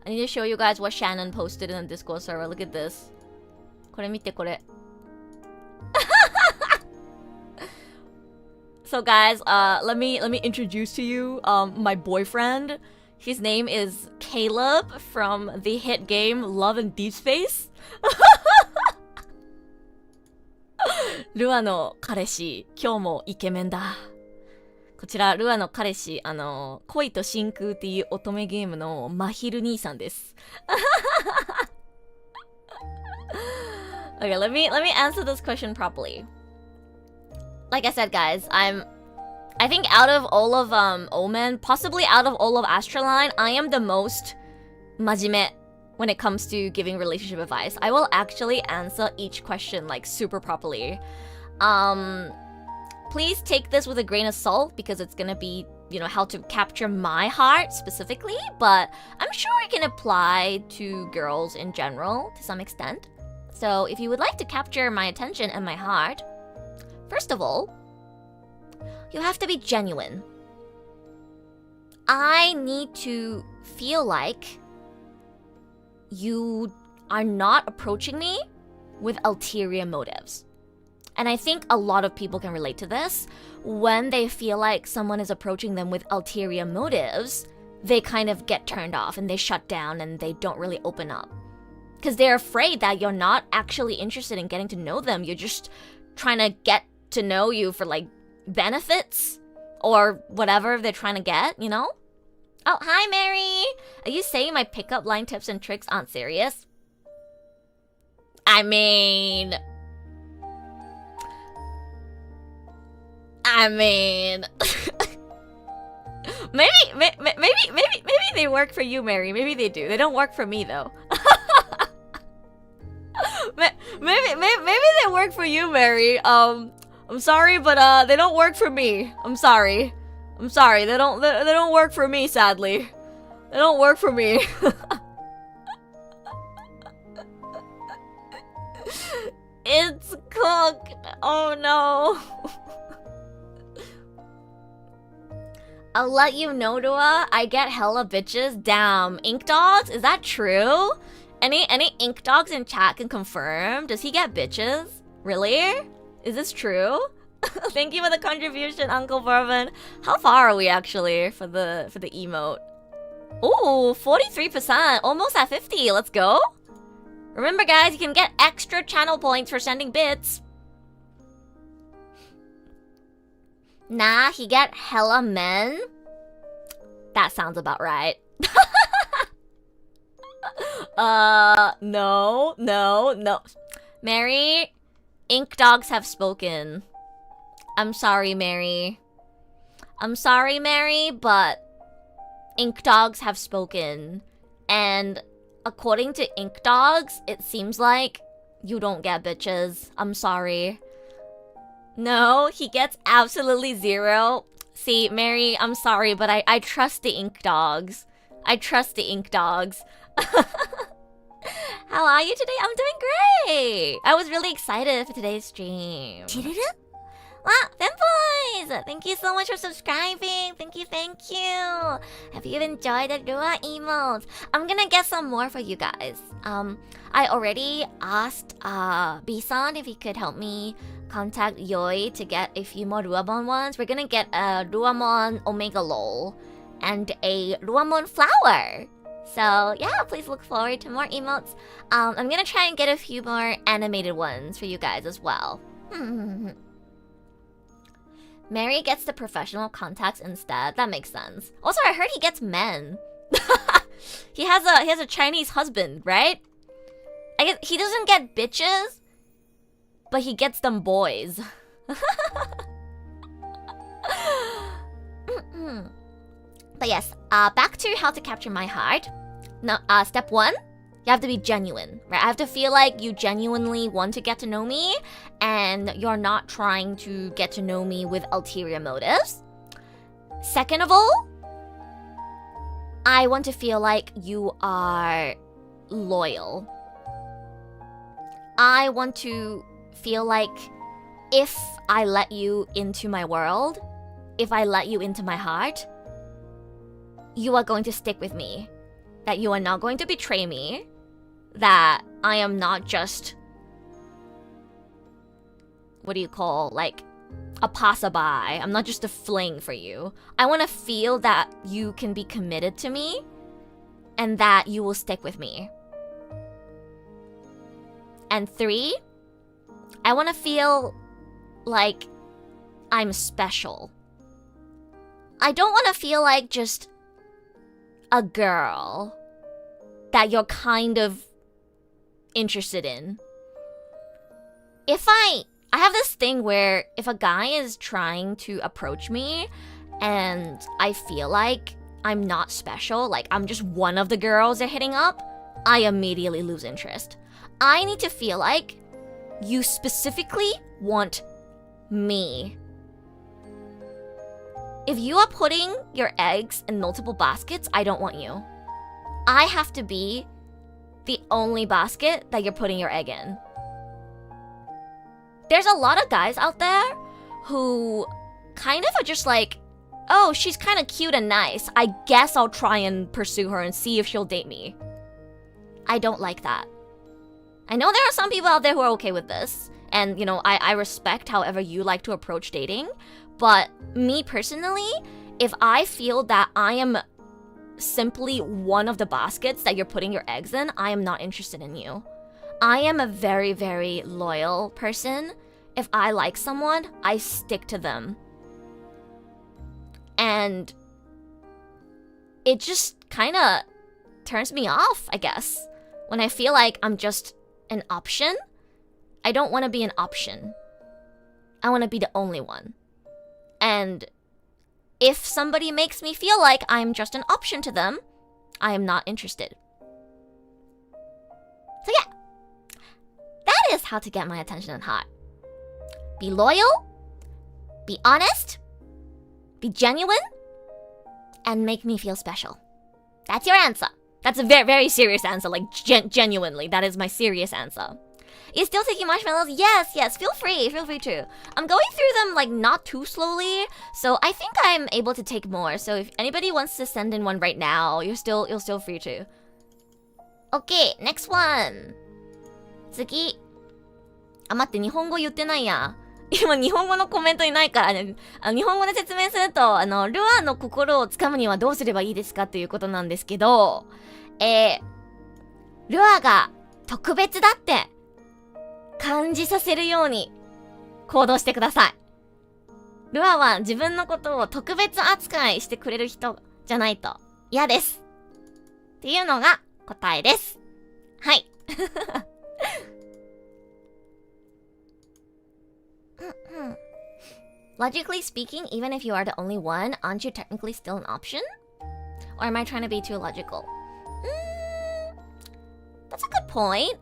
I need to show you guys what Shannon posted in the Discord server. Look at this. これ見てこれ. So guys, let me introduce to you my boyfriend. His name is Caleb from the hit game Love and Deep Space. ルアの彼氏、今日もイケメンだ。こちらルアの彼氏、恋と真空っていう乙女ゲームのマヒル兄さんです。Okay, let me answer this question properly. Like I said, guys, I think out of all of OMEN, possibly out of all of ASTRALINE, I am the most majime when it comes to giving relationship advice. I will actually answer each question like super properly. Please take this with a grain of salt because it's gonna be, you know, how to capture my heart specifically, but I'm sure it can apply to girls in general to some extent. So if you would like to capture my attention and my heart, first of all, you have to be genuine. I need to feel like you are not approaching me with ulterior motives. And I think a lot of people can relate to this. When they feel like someone is approaching them with ulterior motives, they kind of get turned off and they shut down and they don't really open up. Because they're afraid that you're not actually interested in getting to know them. You're just trying to get to know you for like benefits or whatever they're trying to get, you know? Oh, hi, Mary! Are you saying my pickup line tips and tricks aren't serious? I mean... maybe they work for you, Mary. Maybe they do. They don't work for me, though. maybe they work for you, Mary. I'm sorry, but they don't work for me. I'm sorry. They don't work for me, sadly. They don't work for me. It's cooked. Oh no. I'll let you know, Dua. I get hella bitches. Damn. Ink dogs? Is that true? Any ink dogs in chat can confirm. Does he get bitches? Really? Is this true? Thank you for the contribution, Uncle Bourbon. How far are we actually for the emote? Ooh, 43%. Almost at 50. Let's go. Remember, guys, you can get extra channel points for sending bits. Nah, he get hella men. That sounds about right. No. Mary, ink dogs have spoken. I'm sorry, Mary. But ink dogs have spoken. And according to ink dogs, it seems like you don't get bitches. I'm sorry. No, he gets absolutely zero. See, Mary, I'm sorry, but I trust the ink dogs. I trust the ink dogs. How are you today? I'm doing great. I was really excited for today's stream. Wow, fanboys! Thank you so much for subscribing. Thank you, thank you. Have you enjoyed the Rua emotes? I'm gonna get some more for you guys. I already asked B-san if he could help me contact Yoi to get a few more Ruamon ones. We're gonna get a Ruamon Omega Lol and a Ruamon Flower. So yeah, please look forward to more emotes. I'm gonna try and get a few more animated ones for you guys as well. Mary gets the professional contacts instead. That makes sense. Also, I heard he gets men. he has a Chinese husband, right? I guess he doesn't get bitches, but he gets them boys. But yes, back to how to capture my heart. Now, step 1, you have to be genuine, right? I have to feel like you genuinely want to get to know me and you're not trying to get to know me with ulterior motives. Second of all, I want to feel like you are loyal. I want to feel like if I let you into my world, if I let you into my heart, you are going to stick with me. That you are not going to betray me. That I am not just, what do you call, like, a passerby. I'm not just a fling for you. I want to feel that you can be committed to me and that you will stick with me. And 3, I want to feel like I'm special. I don't want to feel like just a girl that you're kind of interested in. I have this thing where if a guy is trying to approach me and I feel like I'm not special, like I'm just one of the girls they're hitting up, I immediately lose interest. I need to feel like you specifically want me. If you are putting your eggs in multiple baskets, I don't want you. I have to be the only basket that you're putting your egg in. There's a lot of guys out there who kind of are just like, oh, she's kind of cute and nice. I guess I'll try and pursue her and see if she'll date me. I don't like that. I know there are some people out there who are okay with this. And, you know, I respect however you like to approach dating. But me personally, if I feel that I am simply one of the baskets that you're putting your eggs in, I am not interested in you. I am a very, very loyal person. If I like someone, I stick to them. And it just kind of turns me off, I guess. When I feel like I'm just an option, I don't want to be an option. I want to be the only one. And if somebody makes me feel like I'm just an option to them, I am not interested. So yeah, that is how to get my attention and heart. Be loyal, be honest, be genuine, and make me feel special. That's your answer. That's a very, very serious answer, like genuinely. That is my serious answer. You still taking marshmallows? Yes, feel free to. I'm going through them like not too slowly, so I think I'm able to take more. So if anybody wants to send in one right now, you're still free to. Okay, next one. 次。あ、待って、日本語言ってないや。今日本語のコメントいないからね。日本語で説明すると、ルアーの心をつかむにはどうすればいいですかっていうことなんですけど、ルアーが特別だって感じさせるように行動してください。ルアーは自分のことを特別扱いしてくれる人じゃないと嫌です。っていうのが答えです。はい。Logically speaking, even if you are the only one, aren't you technically still an option? Or am I trying to be too logical? That's a good point.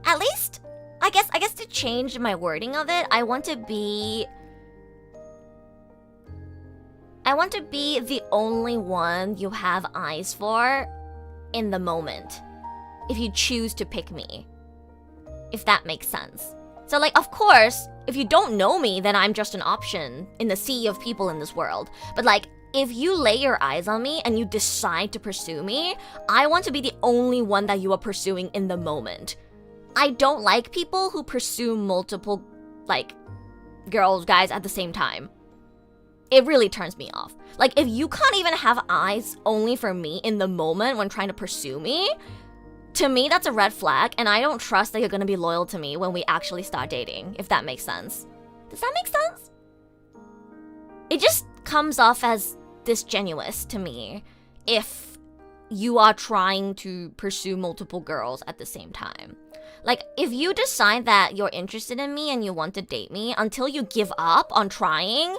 At least, I guess to change my wording of it, I want to be I want to be the only one you have eyes for in the moment. If you choose to pick me. If that makes sense. So like, of course, if you don't know me, then I'm just an option in the sea of people in this world. But like, if you lay your eyes on me and you decide to pursue me, I want to be the only one that you are pursuing in the moment. I don't like people who pursue multiple, like, girls, guys at the same time. It really turns me off. Like, if you can't even have eyes only for me in the moment when trying to pursue me, to me, that's a red flag, and I don't trust that you're gonna be loyal to me when we actually start dating, if that makes sense. Does that make sense? It just comes off as disingenuous to me if you are trying to pursue multiple girls at the same time. Like, if you decide that you're interested in me and you want to date me, until you give up on trying,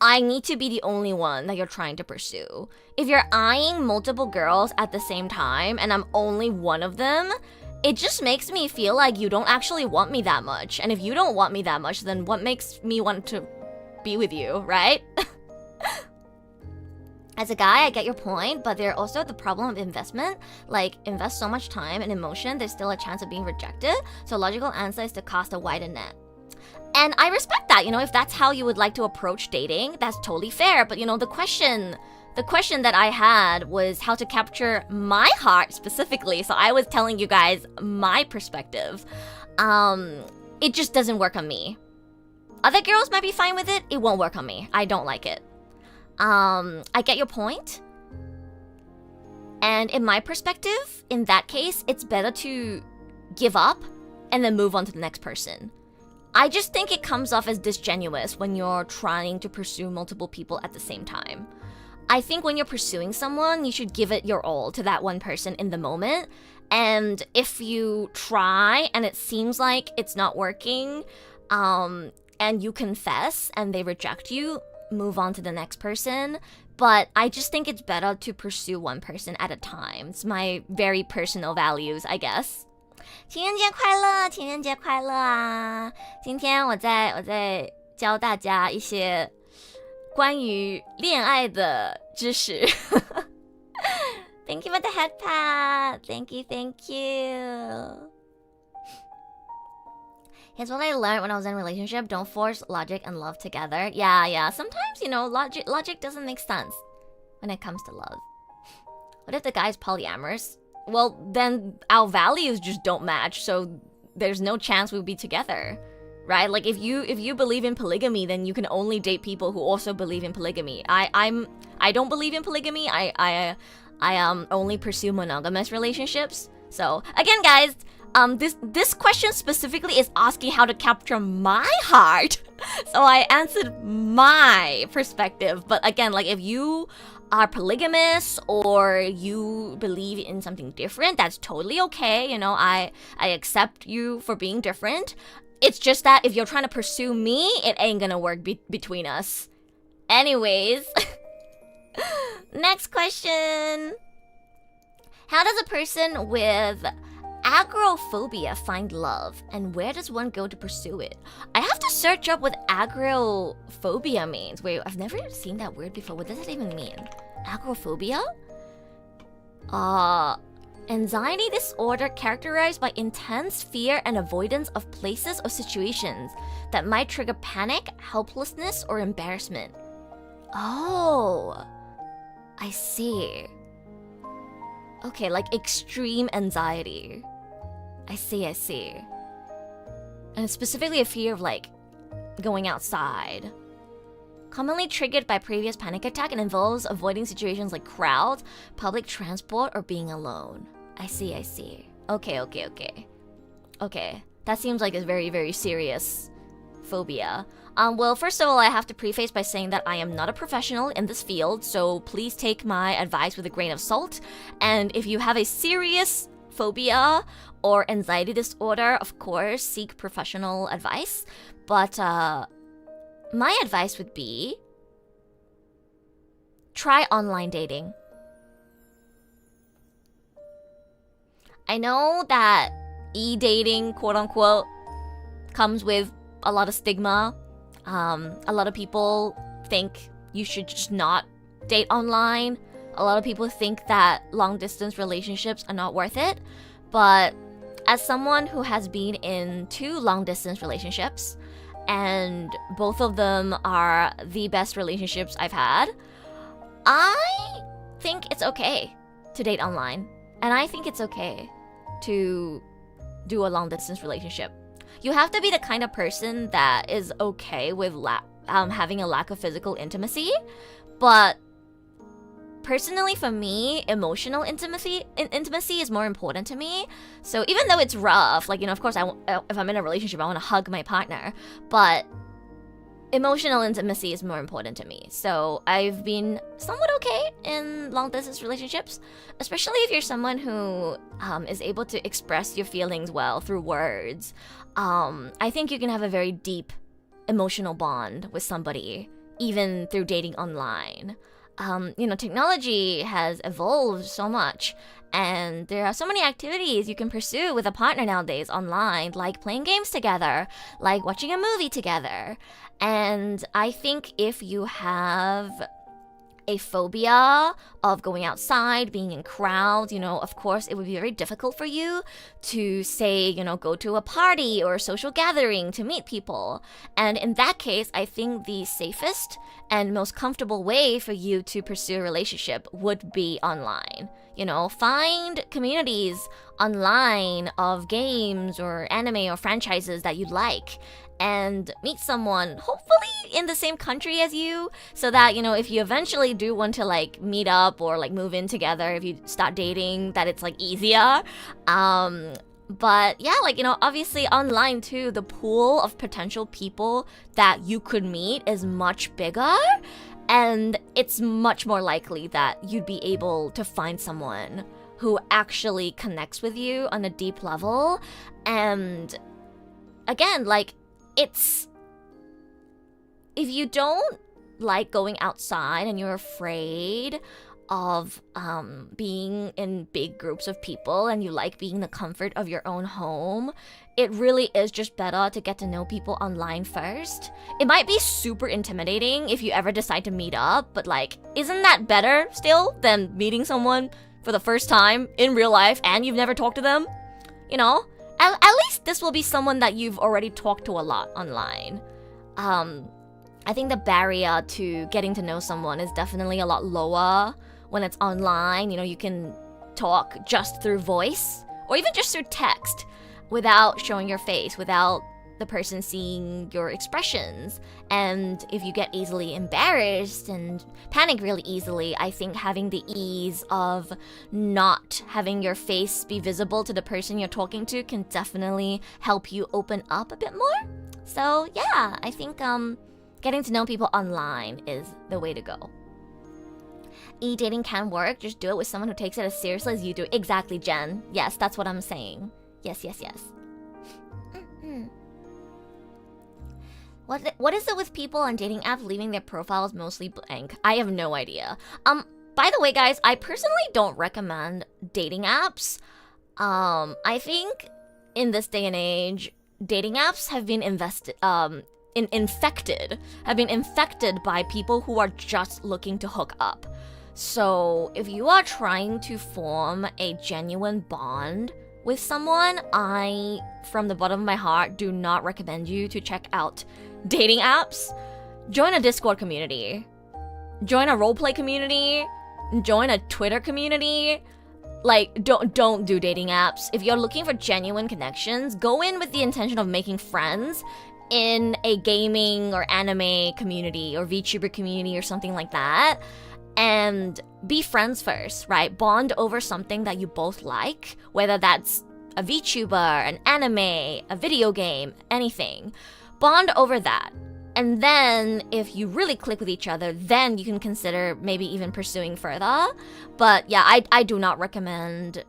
I need to be the only one that you're trying to pursue. If you're eyeing multiple girls at the same time and I'm only one of them, it just makes me feel like you don't actually want me that much. And if you don't want me that much, then what makes me want to be with you, right? As a guy, I get your point, but there's also the problem of investment. Like, invest so much time and emotion, there's still a chance of being rejected. So logical answer is to cast a wider net. And I respect that, you know, if that's how you would like to approach dating, that's totally fair. But, you know, the question that I had was how to capture my heart specifically. So I was telling you guys my perspective. It just doesn't work on me. Other girls might be fine with it. It won't work on me. I don't like it. I get your point. And in my perspective, in that case, it's better to give up and then move on to the next person. I just think it comes off as disingenuous when you're trying to pursue multiple people at the same time. I think when you're pursuing someone, you should give it your all to that one person in the moment. And if you try and it seems like it's not working, and you confess and they reject you, move on to the next person. But I just think it's better to pursue one person at a time. It's my very personal values, I guess. 情人节快乐，情人节快乐啊！今天我在教大家一些关于恋爱的知识。Thank you for the head pat. Thank you, thank you. Here's what I learned when I was in a relationship. Don't force logic and love together. Yeah. Sometimes, you know, logic doesn't make sense when it comes to love. What if the guy's polyamorous? Well, then our values just don't match, so there's no chance we'll be together, right? Like, if you believe in polygamy, then you can only date people who also believe in polygamy. I don't believe in polygamy. I only pursue monogamous relationships. So again, guys, this question specifically is asking how to capture my heart. So I answered my perspective. But again, like, if you are polygamous or you believe in something different, that's totally okay. You know, I accept you for being different. It's just that if you're trying to pursue me, it ain't gonna work between us. Anyways, next question. How does a person with agoraphobia find love, and where does one go to pursue it? I have to search up what agoraphobia means. Wait, I've never seen that word before. What does that even mean? Agoraphobia? Anxiety disorder characterized by intense fear and avoidance of places or situations that might trigger panic, helplessness, or embarrassment. Oh, I see. Okay, like extreme anxiety. I see. And specifically a fear of, like, going outside. Commonly triggered by previous panic attack and involves avoiding situations like crowds, public transport, or being alone. I see. Okay. That seems like a very, very serious phobia. Well, first of all, I have to preface by saying that I am not a professional in this field, so please take my advice with a grain of salt. And if you have a serious phobia or anxiety disorder, of course, seek professional advice. But my advice would be try online dating. I know that e-dating, quote unquote, comes with a lot of stigma. A lot of people think you should just not date online. A lot of people think that long distance relationships are not worth it, but as someone who has been in 2 long distance relationships, and both of them are the best relationships I've had, I think it's okay to date online. And I think it's okay to do a long distance relationship. You have to be the kind of person that is okay with having a lack of physical intimacy, but personally for me, emotional intimacy is more important to me. So even though it's rough, like, you know, of course, if I'm in a relationship, I want to hug my partner, but emotional intimacy is more important to me. So I've been somewhat okay in long distance relationships, especially if you're someone who is able to express your feelings well through words. I think you can have a very deep emotional bond with somebody, even through dating online. You know, technology has evolved so much, and there are so many activities you can pursue with a partner nowadays online, like playing games together, like watching a movie together. And I think if you have a phobia of going outside, being in crowds, you know, of course, it would be very difficult for you to say, you know, go to a party or a social gathering to meet people. And in that case, I think the safest and most comfortable way for you to pursue a relationship would be online. You know, find communities online of games or anime or franchises that you like, and meet someone hopefully in the same country as you, so that, you know, if you eventually do want to like meet up or like move in together, if you start dating, that it's like easier. But yeah, like, you know, obviously online too, the pool of potential people that you could meet is much bigger, and it's much more likely that you'd be able to find someone who actually connects with you on a deep level. And again, like, it's, if you don't like going outside and you're afraid of being in big groups of people, and you like being in the comfort of your own home, it really is just better to get to know people online first. It might be super intimidating if you ever decide to meet up, but like, isn't that better still than meeting someone for the first time in real life and you've never talked to them? You know? At least this will be someone that you've already talked to a lot online. I think the barrier to getting to know someone is definitely a lot lower when it's online. You know, you can talk just through voice or even just through text without showing your face, without the person seeing your expressions. And if you get easily embarrassed and panic really easily, I think having the ease of not having your face be visible to the person you're talking to can definitely help you open up a bit more. So yeah, I think getting to know people online is the way to go. E-dating can work, just do it with someone who takes it as seriously as you do. Exactly, Jen. Yes, that's what I'm saying. Yes. What is it with people on dating apps leaving their profiles mostly blank? I have no idea. By the way, guys, I personally don't recommend dating apps. I think in this day and age, dating apps have been infected by people who are just looking to hook up. So if you are trying to form a genuine bond with someone, I, from the bottom of my heart, do not recommend you to check out dating apps. Join a Discord community. Join a roleplay community. Join a Twitter community. Like, don't do dating apps. If you're looking for genuine connections, go in with the intention of making friends in a gaming or anime community or VTuber community or something like that. And be friends first, right? Bond over something that you both like, whether that's a VTuber, an anime, a video game, anything. Bond over that. And then if you really click with each other, then you can consider maybe even pursuing further. But yeah, I do not recommend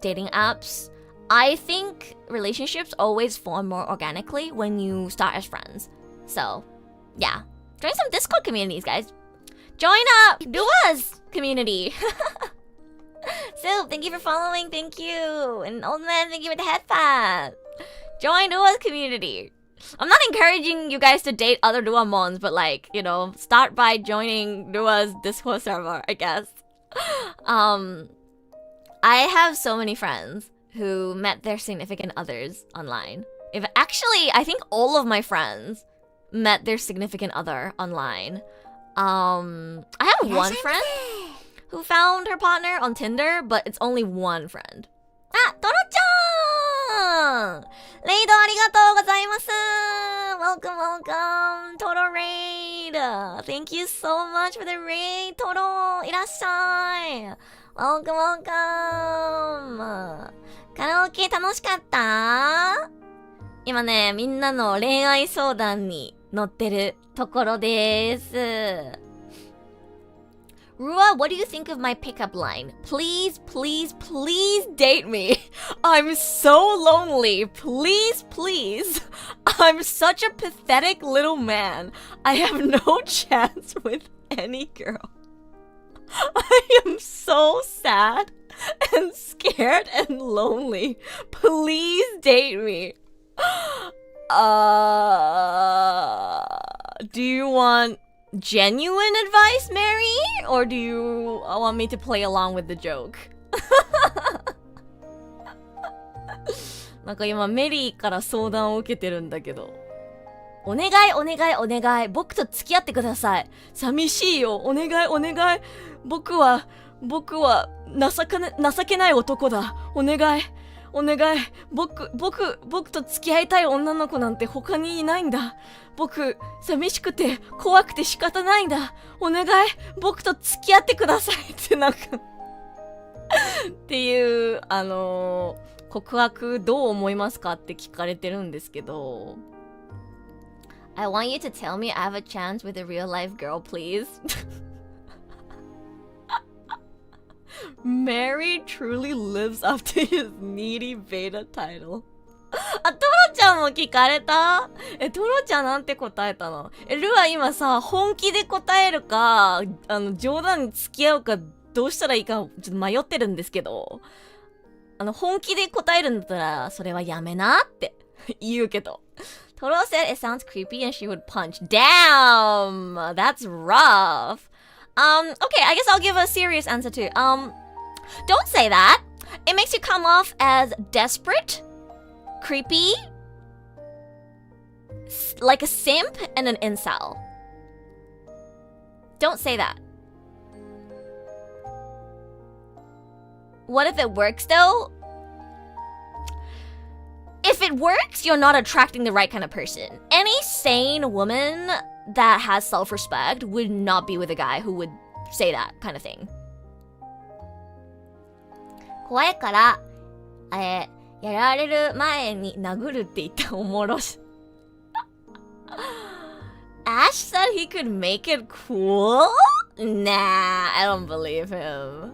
dating apps. I think relationships always form more organically when you start as friends. So yeah, join some Discord communities, guys. Join up! Do us! Community. So, thank you for following, thank you. And Old Man, thank you for the headband. Join Do us community. I'm not encouraging you guys to date other Ruamons, but like, you know, start by joining Rua's Discord server, I guess. I have so many friends who met their significant others online. I think all of my friends met their significant other online. I have one friend who found her partner on Tinder, but it's only one friend. Ah, Toro-chan! レイドありがとうございます。Welcome, welcome, Toro Raid. Thank you so much for the raid, Toro. いらっしゃい。Welcome, welcome. カラオケ楽しかった？今ね、みんなの恋愛相談に乗ってるところです。Rua, what do you think of my pickup line? Please, please, please date me. I'm so lonely. Please, please. I'm such a pathetic little man. I have no chance with any girl. I am so sad and scared and lonely. Please date me. Do you want genuine advice, Mary? Or do you want me to play along with the joke? なんか今メリーから相談を受けてるんだけど。お願いお願いお願い。僕と付き合ってください。寂しいよ。お願いお願い。僕は情けない男だ。お願い。お願い。僕と付き合いたい女の子なんて他にいないんだ。僕、寂しくて怖くて仕方ないんだ。お願い。僕と付き合ってくださいってなんかっていう、告白どう思いますかって聞かれてるんですけど。I want you to tell me I have a chance with a real life girl, please. Mary truly lives up to his needy beta title. あ、トロちゃんも聞かれた？トロちゃんなんて答えたの？ルア今さ、本気で答えるか、冗談に付き合うか、どうしたらいいか、ちょっと迷ってるんですけど、本気で答えるんだったら、それはやめなって言うけど。Toro said it sounds creepy and she would punch. Damn! That's rough. Okay, I guess I'll give a serious answer too. Don't say that. It makes you come off as desperate, creepy, like a simp and an incel. Don't say that. What if it works though? If it works, you're not attracting the right kind of person. Any sane woman that has self-respect would not be with a guy who would say that kind of thing. 怖いから、やられる前に殴るって言ったおもろし。Ash said he could make it cool? Nah, I don't believe him.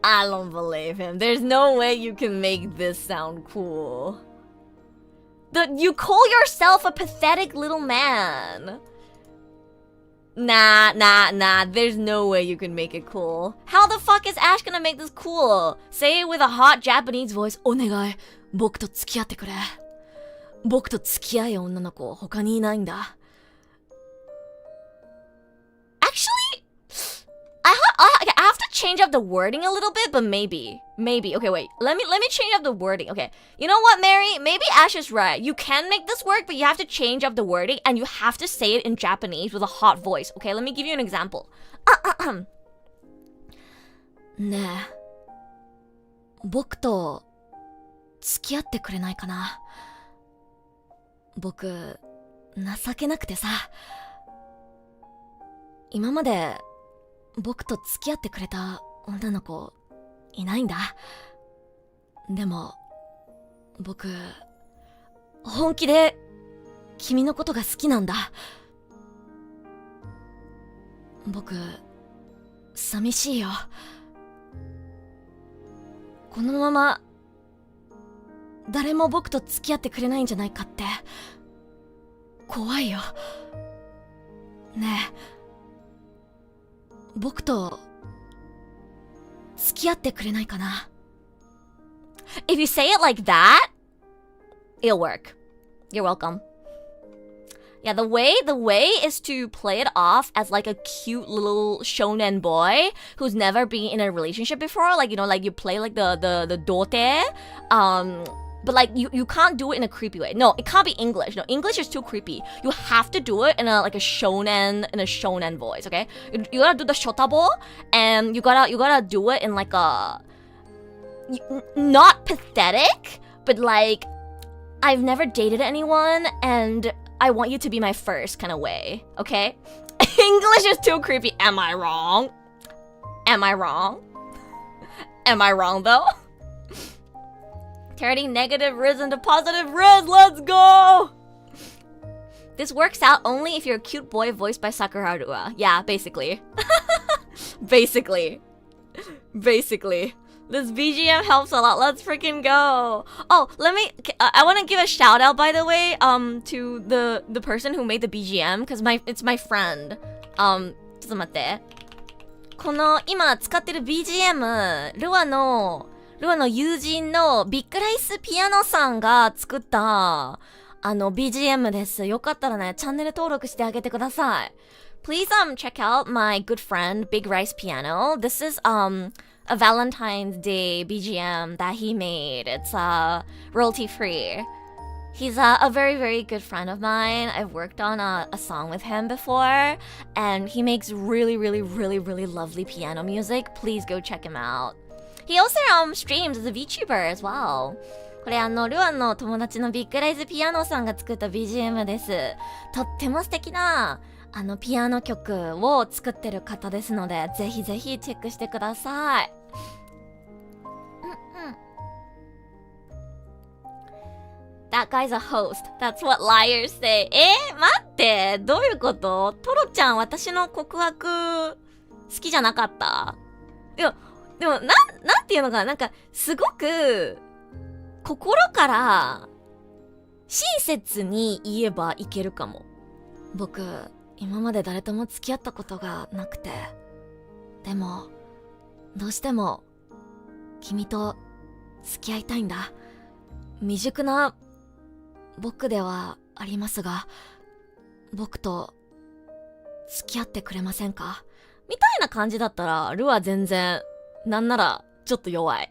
I don't believe him. There's no way you can make this sound cool. You call yourself a pathetic little man. Nah. There's no way you can make it cool. How the fuck is Ash gonna make this cool? Say it with a hot Japanese voice. お願い、僕と付き合ってくれ。僕と付き合い女の子、他にいないんだ。Actually, I have to change up the wording a little bit, but maybe. Okay, wait. Let me change up the wording. Okay. You know what, Mary? Maybe Ash is right. You can make this work, but you have to change up the wording and you have to say it in Japanese with a hot voice. Okay, let me give you an example. ねえ、僕と付き合ってくれないかな。僕、情けなくてさ。今まで僕と付き合ってくれた女の子いないんだ。でも僕本気で君のことが好きなんだ。僕寂しいよ。このまま誰も僕と付き合ってくれないんじゃないかって怖いよ。ねえ、僕と付き合ってくれないかな。If you say it like that, it'll work. You're welcome. Yeah, the way is to play it off as like a cute little shonen boy who's never been in a relationship before. Like, you know, like you play like the dote. But like you can't do it in a creepy way. No, it can't be English. No, English is too creepy. You have to do it in a shonen voice, okay? You gotta do the shotabo, and you gotta do it in like a not pathetic, but like I've never dated anyone and I want you to be my first kind of way, okay? English is too creepy. Am I wrong? Am I wrong? Am I wrong though? Turning negative riz into positive riz. Let's go! This works out only if you're a cute boy voiced by Sakuraha Rua. Yeah, basically. Basically. This BGM helps a lot. Let's freaking go. Oh, I want to give a shout out, by the way, to the person who made the BGM, because it's my friend. ちょっと待って。この今使ってる BGM、ルアの友人のビッグライスピアノさんが作ったBGM です。よかったらね、チャンネル登録してあげてください。Please check out my good friend Big Rice Piano. This is a Valentine's Day BGM that he made. It's royalty free. He's a very, very good friend of mine. I've worked on a song with him before, and he makes really, really, really, really lovely piano music. Please go check him out. He also streams as a VTuber as well. これルアンの友達のビッグライズピアノさんが作った BGM です。とっても素敵なピアノ曲を作ってる方ですので、ぜひぜひチェックしてください。That guy's a host. That's what liars say. 待って、どういうこと？トロちゃん、私の告白好きじゃなかった？でもなんていうのかな、なんかすごく心から親切に言えばいけるかも。僕今まで誰とも付き合ったことがなくて、でもどうしても君と付き合いたいんだ。未熟な僕ではありますが、僕と付き合ってくれませんか？みたいな感じだったらルは全然なんならちょっと弱い。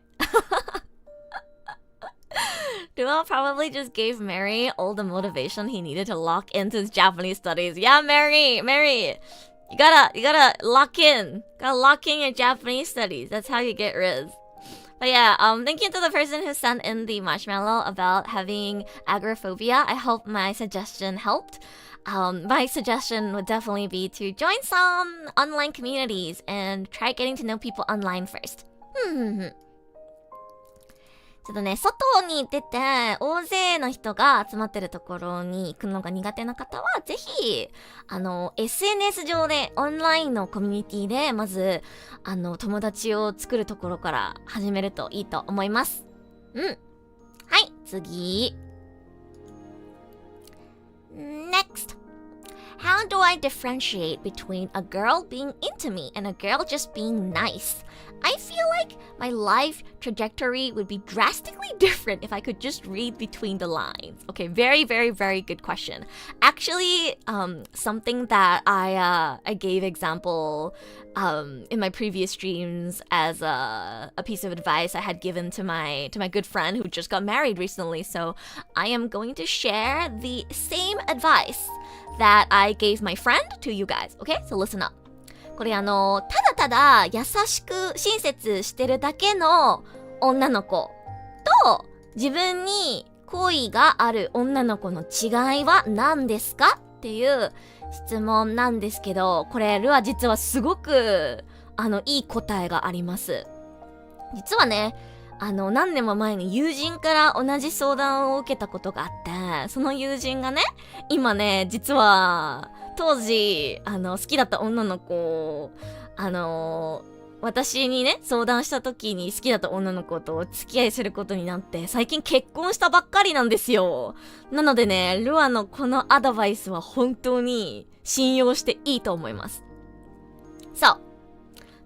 Rua probably just gave Mary all the motivation he needed to lock into his Japanese studies. Yeah, Mary, you gotta lock in. Gotta lock in your Japanese studies. That's how you get Riz. But yeah, thank you to the person who sent in the marshmallow about having agoraphobia. I hope my suggestion helped. My suggestion would definitely be to join some online communities and try getting to know people online first. ちょっとね、外に出て大勢の人が集まってるところに行くのが苦手な方は、ぜひSNS 上でオンラインのコミュニティでまず友達を作るところから始めるといいと思います。はい、次。Next. How do I differentiate between a girl being into me and a girl just being nice? I feel like my life trajectory would be drastically different if I could just read between the lines. Okay, very, very, very good question. Actually, something that I gave example in my previous streams as a piece of advice I had given to my good friend who just got married recently. So I am going to share the same advice that I gave my friend to you guys. Okay, so listen up. これただただ優しく親切してるだけの女の子と自分に好意がある女の子の違いは何ですかっていう質問なんですけど、これルア実はすごくいい答えがあります。実はね、何年も前に友人から同じ相談を受けたことがあって、その友人がね、今ね、実は当時好きだった女の子私にね相談した時に好きだった女の子とお付き合いすることになって、最近結婚したばっかりなんですよ。なのでね、ルアのこのアドバイスは本当に信用していいと思います。So,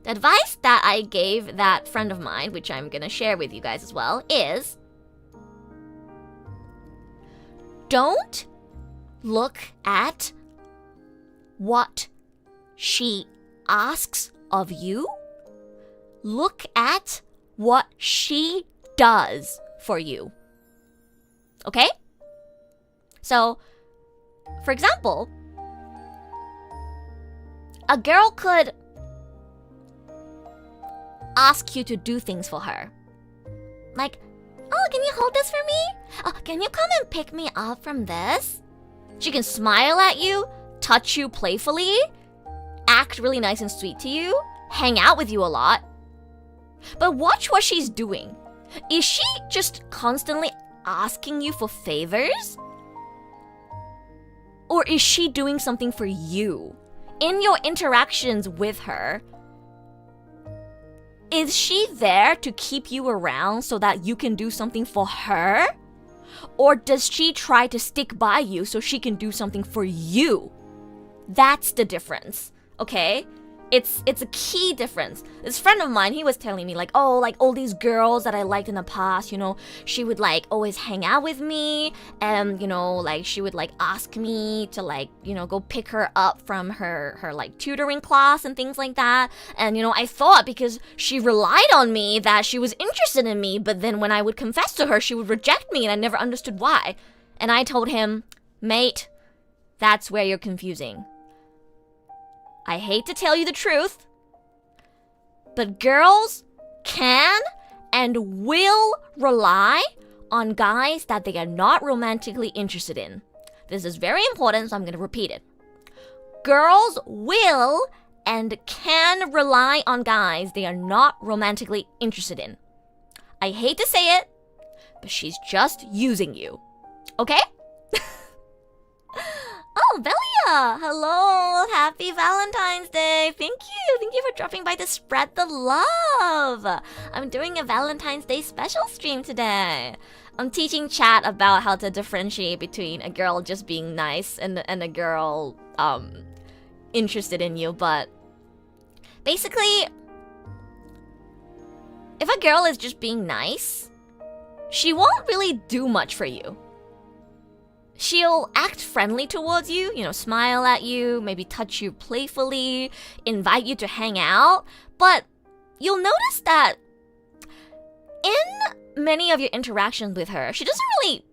the advice that I gave that friend of mine, which I'm gonna share with you guys as well, is don't look at what she asks of you. Look at what she does for you. Okay? So, for example, a girl could ask you to do things for her. Like, oh, can you hold this for me? Oh, can you come and pick me up from this? She can smile at you, touch you playfully, act really nice and sweet to you, hang out with you a lot. But watch what she's doing. Is she just constantly asking you for favors? Or is she doing something for you? In your interactions with her, is she there to keep you around so that you can do something for her? Or does she try to stick by you so she can do something for you? That's the difference, okay? It's a key difference. This friend of mine, he was telling me like, oh, like all these girls that I liked in the past, you know, she would like always hang out with me and, you know, like she would like ask me to like, you know, go pick her up from her like tutoring class and things like that. And, you know, I thought because she relied on me that she was interested in me, but then when I would confess to her, she would reject me and I never understood why. And I told him, mate, that's where you're confusing. I hate to tell you the truth, but girls can and will rely on guys that they are not romantically interested in. This is very important, so I'm going to repeat it. Girls will and can rely on guys they are not romantically interested in. I hate to say it, but she's just using you. Okay? Oh, Belia! Hello! Happy Valentine's Day! Thank you! Thank you for dropping by to spread the love! I'm doing a Valentine's Day special stream today. I'm teaching chat about how to differentiate between a girl just being nice and a girl, interested in you, but basically, if a girl is just being nice, she won't really do much for you. She'll act friendly towards you, you know, smile at you, maybe touch you playfully, invite you to hang out, but you'll notice that in many of your interactions with her, she doesn't really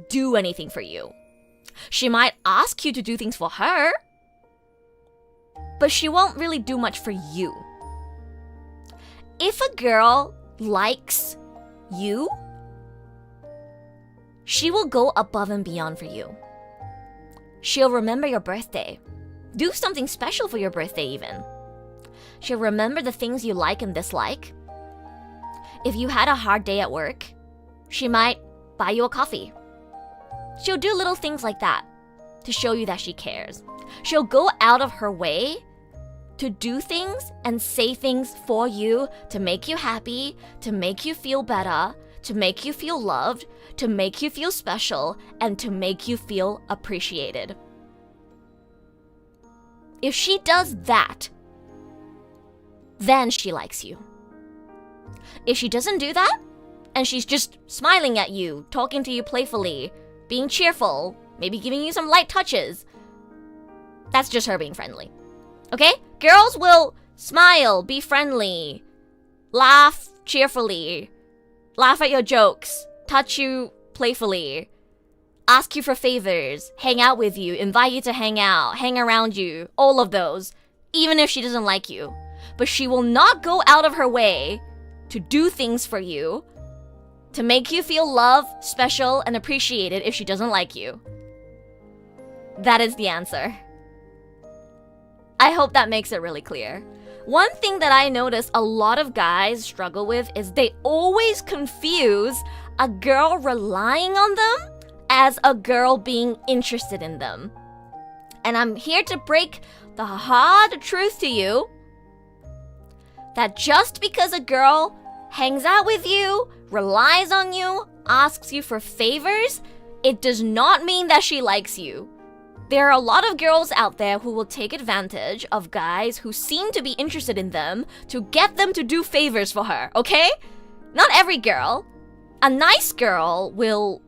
do anything for you. She might ask you to do things for her, but she won't really do much for you. If a girl likes you, she will go above and beyond for you. She'll remember your birthday. Do something special for your birthday even. She'll remember the things you like and dislike. If you had a hard day at work, she might buy you a coffee. She'll do little things like that to show you that she cares. She'll go out of her way to do things and say things for you to make you happy, to make you feel better, to make you feel loved, to make you feel special, and to make you feel appreciated. If she does that, then she likes you. If she doesn't do that, and she's just smiling at you, talking to you playfully, being cheerful, maybe giving you some light touches, that's just her being friendly. Okay? Girls will smile, be friendly, laugh cheerfully, laugh at your jokes, touch you playfully, ask you for favors, hang out with you, invite you to hang out, hang around you, all of those, even if she doesn't like you. But she will not go out of her way to do things for you, to make you feel loved, special, and appreciated if she doesn't like you. That is the answer. I hope that makes it really clear. One thing that I notice a lot of guys struggle with is they always confuse a girl relying on them as a girl being interested in them. And I'm here to break the hard truth to you that just because a girl hangs out with you, relies on you, asks you for favors, it does not mean that she likes you. There are a lot of girls out there who will take advantage of guys who seem to be interested in them to get them to do favors for her, okay? Not every girl. A nice girl will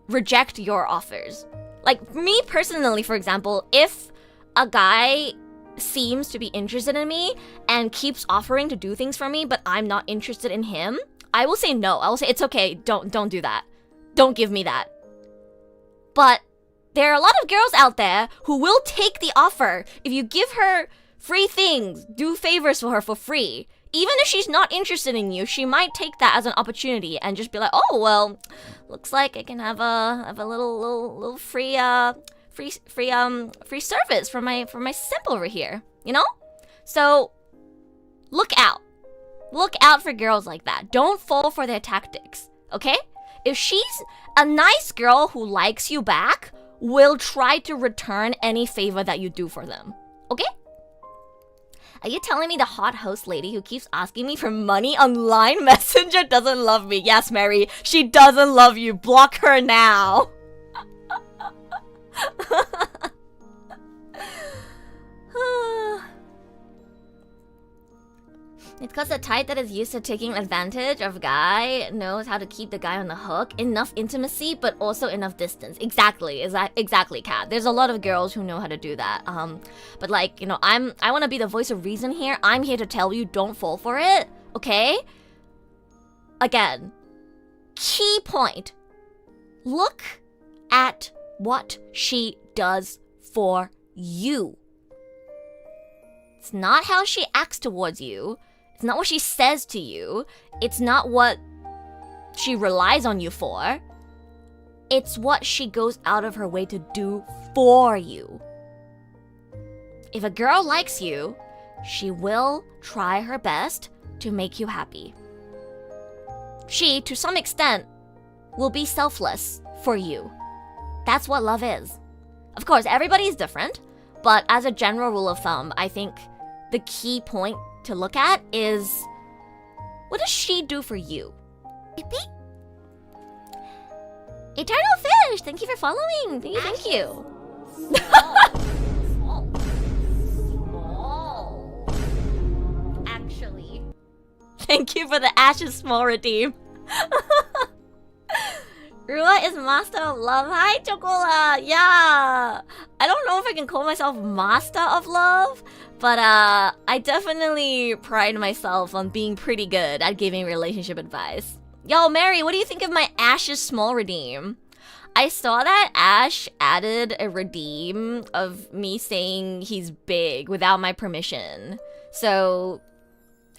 reject your offers. Like, me personally, for example, if a guy seems to be interested in me and keeps offering to do things for me, but I'm not interested in him, I will say no. I will say, it's okay, don't do that. Don't give me that. But there are a lot of girls out there who will take the offer. If you give her free things, do favors for her for free, even if she's not interested in you, she might take that as an opportunity and just be like, oh, well, looks like I can have a little free service for my simp over here, you know? So look out. Look out for girls like that. Don't fall for their tactics, okay? If she's a nice girl who likes you back, will try to return any favor that you do for them, okay? Are you telling me the hot host lady who keeps asking me for money on Line Messenger doesn't love me? Yes, Mary, she doesn't love you. Block her now. It's because the type that is used to taking advantage of a guy knows how to keep the guy on the hook. Enough intimacy, but also enough distance. Exactly, Kat. There's a lot of girls who know how to do that. But like, you know, I want to be the voice of reason here. I'm here to tell you, don't fall for it, okay? Again, key point. Look at what she does for you. It's not how she acts towards you. It's not what she says to you. It's not what she relies on you for. It's what she goes out of her way to do for you. If a girl likes you, she will try her best to make you happy. She, to some extent, will be selfless for you. That's what love is. Of course, everybody is different, but as a general rule of thumb, I think the key point to look at is, what does she do for you? Eternal Fish, thank you for following. Thank you. Actually. Thank you for the Ashes Small redeem. Rua is master of love. Hi, Chocola. Yeah. I don't know if I can call myself master of love, but I definitely pride myself on being pretty good at giving relationship advice. Yo, Mary, what do you think of my Ash's small redeem? I saw that Ash added a redeem of me saying he's big without my permission. So,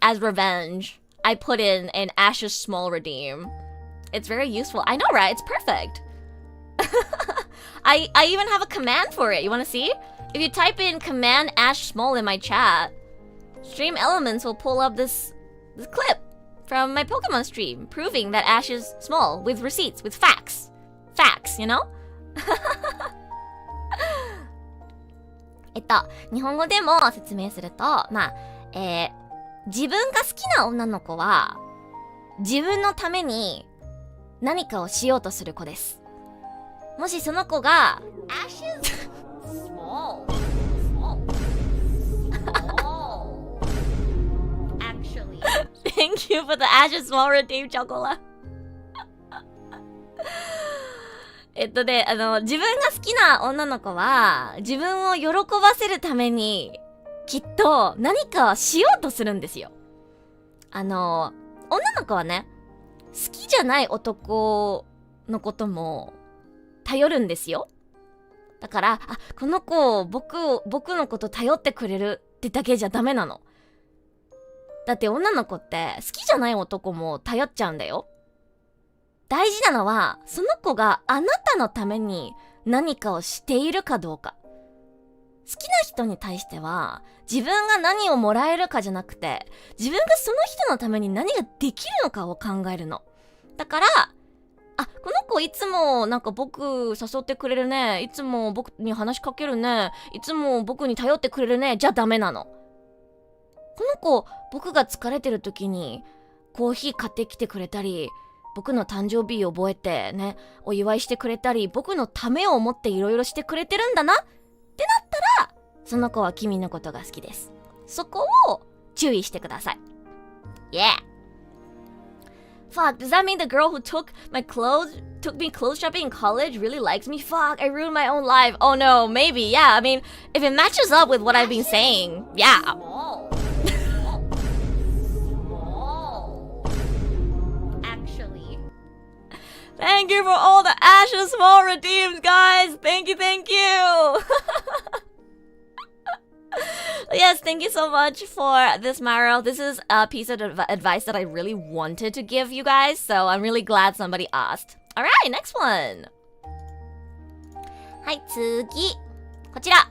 as revenge, I put in an Ash's small redeem. It's very useful. I know, right? It's perfect. I even have a command for it. You want to see? If you type in command Ash Small in my chat, Stream Elements will pull up this clip from my Pokemon stream, proving that Ash is small, with receipts, with facts. Facts, you know? 日本語でも説明すると、自分が好きな女の子は、自分のために何かをしようとする子です。もしその子が Ashes small actually thank you for the Ashes small redeem chocolate 自分が好きな女の子は自分を喜ばせるためにきっと何かをしようとするんですよ。女の子はね、好きじゃない男のことも頼るんですよ。だから、この子僕のこと頼ってくれるってだけじゃダメなの。だって女の子って好きじゃない男も頼っちゃうんだよ。大事なのは、その子があなたのために何かをしているかどうか。好きな人に対しては、自分が何をもらえるかじゃなくて、自分がその人のために何ができるのかを考えるの。だから、この子いつもなんか僕誘ってくれるね。いつも僕に話しかけるね。いつも僕に頼ってくれるね。じゃダメなの。この子、僕が疲れてる時にコーヒー買ってきてくれたり、僕の誕生日を覚えてね、お祝いしてくれたり、僕のためを思っていろいろしてくれてるんだなってなったら、その子は君のことが好きです。そこを注意してください。Yeah! Fuck, does that mean the girl who took me clothes shopping in college really likes me? Fuck, I ruined my own life. Oh no, maybe, yeah. I mean, if it matches up with what I've been saying, yeah. Actually. Thank you for all the Ashes Small redeems, guys. Thank you. Yes, thank you so much for this, Maro. This is a piece of advice that I really wanted to give you guys, so I'm really glad somebody asked. Alright, next one. はい、次。こちら。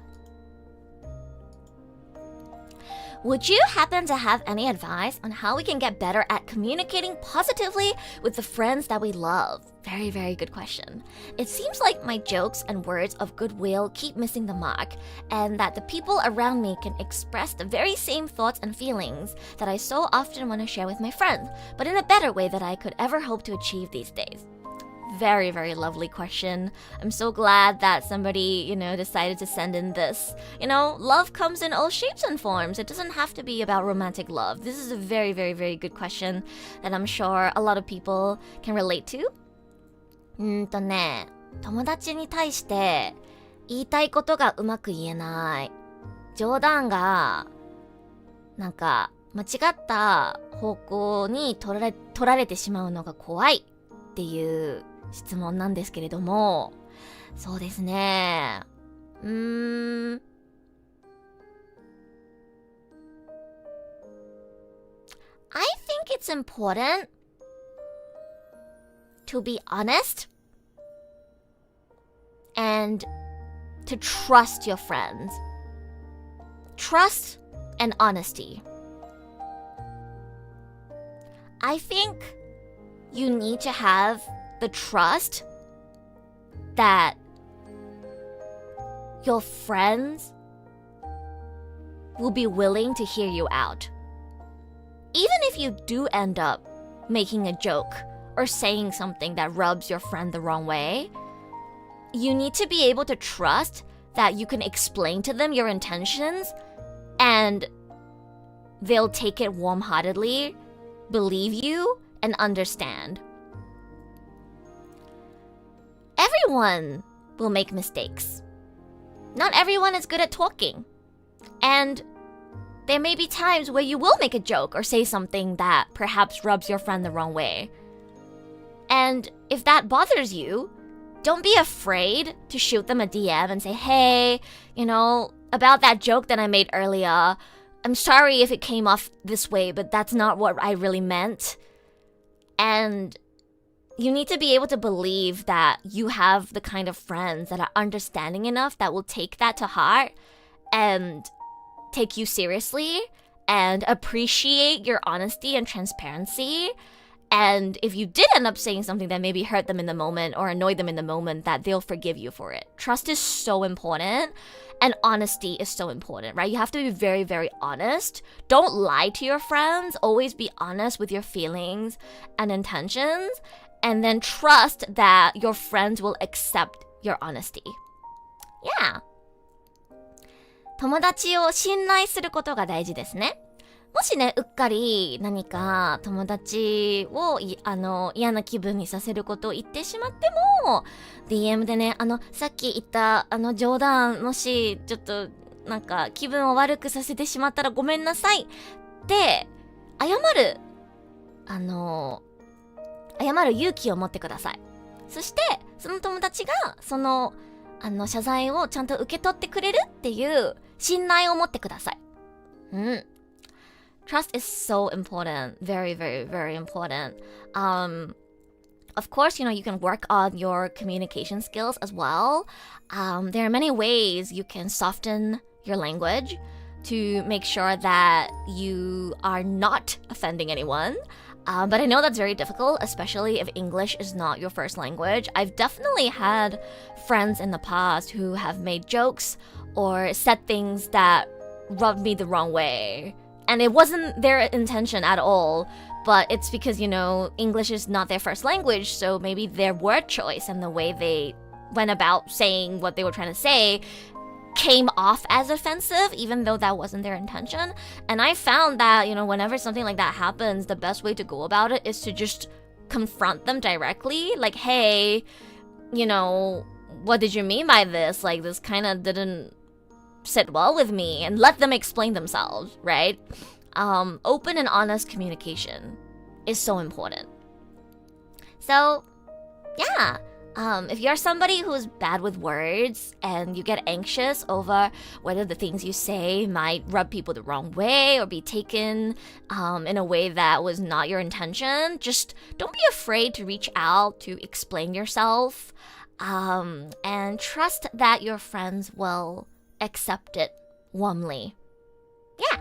Would you happen to have any advice on how we can get better at communicating positively with the friends that we love? Very, very good question. It seems like my jokes and words of goodwill keep missing the mark, and that the people around me can express the very same thoughts and feelings that I so often want to share with my friends, but in a better way than I could ever hope to achieve these days. Very, very lovely question. I'm so glad that somebody, decided to send in this. Love comes in all shapes and forms. It doesn't have to be about romantic love. This is a very, very, very good question that I'm sure a lot of people can relate to. 友達に対して言いたいことがうまく言えない。冗談が間違った方向に取られてしまうのが怖いっていう質問なんですけれども、そうですね。I think it's important to be honest and to trust your friends. Trust and honesty. I think you need to have the trust that your friends will be willing to hear you out. Even if you do end up making a joke or saying something that rubs your friend the wrong way, you need to be able to trust that you can explain to them your intentions and they'll take it warm-heartedly, believe you, and understand. Everyone will make mistakes. Not everyone is good at talking. And there may be times where you will make a joke or say something that perhaps rubs your friend the wrong way. And if that bothers you, don't be afraid to shoot them a DM and say, hey, about that joke that I made earlier, I'm sorry if it came off this way, but that's not what I really meant. And you need to be able to believe that you have the kind of friends that are understanding enough that will take that to heart and take you seriously and appreciate your honesty and transparency. And if you did end up saying something that maybe hurt them in the moment or annoyed them in the moment, that they'll forgive you for it. Trust is so important, and honesty is so important, right? You have to be very, very honest. Don't lie to your friends. Always be honest with your feelings and intentions, and then trust that your friends will accept your honesty. Yeah. 友達を信頼することが大事ですね。もしね、うっかり何か友達を嫌な気分にさせることを言ってしまっても、DM でね、さっき言った冗談、もしちょっと気分を悪くさせてしまったらごめんなさいって謝る勇気を持ってください。そしてその友達が謝罪をちゃんと受け取ってくれるっていう信頼を持ってください。Trust is so important. Very, very, very important. Of course, you can work on your communication skills as well. There are many ways you can soften your language to make sure that you are not offending anyone. But I know that's very difficult, especially if English is not your first language. I've definitely had friends in the past who have made jokes or said things that rubbed me the wrong way. And it wasn't their intention at all, but it's because, English is not their first language, so maybe their word choice and the way they went about saying what they were trying to say came off as offensive, even though that wasn't their intention. And I found that, whenever something like that happens, the best way to go about it is to just confront them directly, like, hey, you know, what did you mean by this? Like, this kind of didn't sit well with me, and let them explain themselves, right? Open and honest communication is so important. So, yeah. If you're somebody who's bad with words and you get anxious over whether the things you say might rub people the wrong way or be taken in a way that was not your intention, just don't be afraid to reach out to explain yourself, and trust that your friends will accept it warmly. Yeah.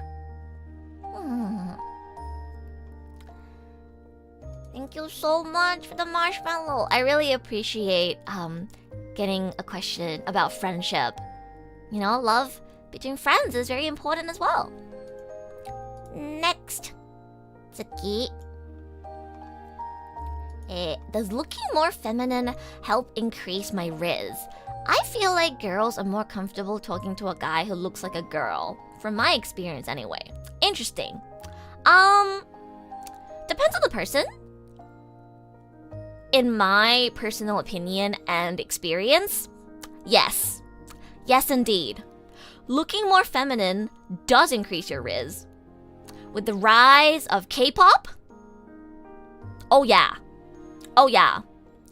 Thank you so much for the marshmallow. I really appreciate getting a question about friendship. You know, love between friends is very important as well. Next. Tsuki. Does looking more feminine help increase my riz? I feel like girls are more comfortable talking to a guy who looks like a girl. From my experience anyway. Interesting. Depends on the person. In my personal opinion and experience, yes. Yes, indeed. Looking more feminine does increase your riz. With the rise of K-pop? Oh yeah. Oh yeah.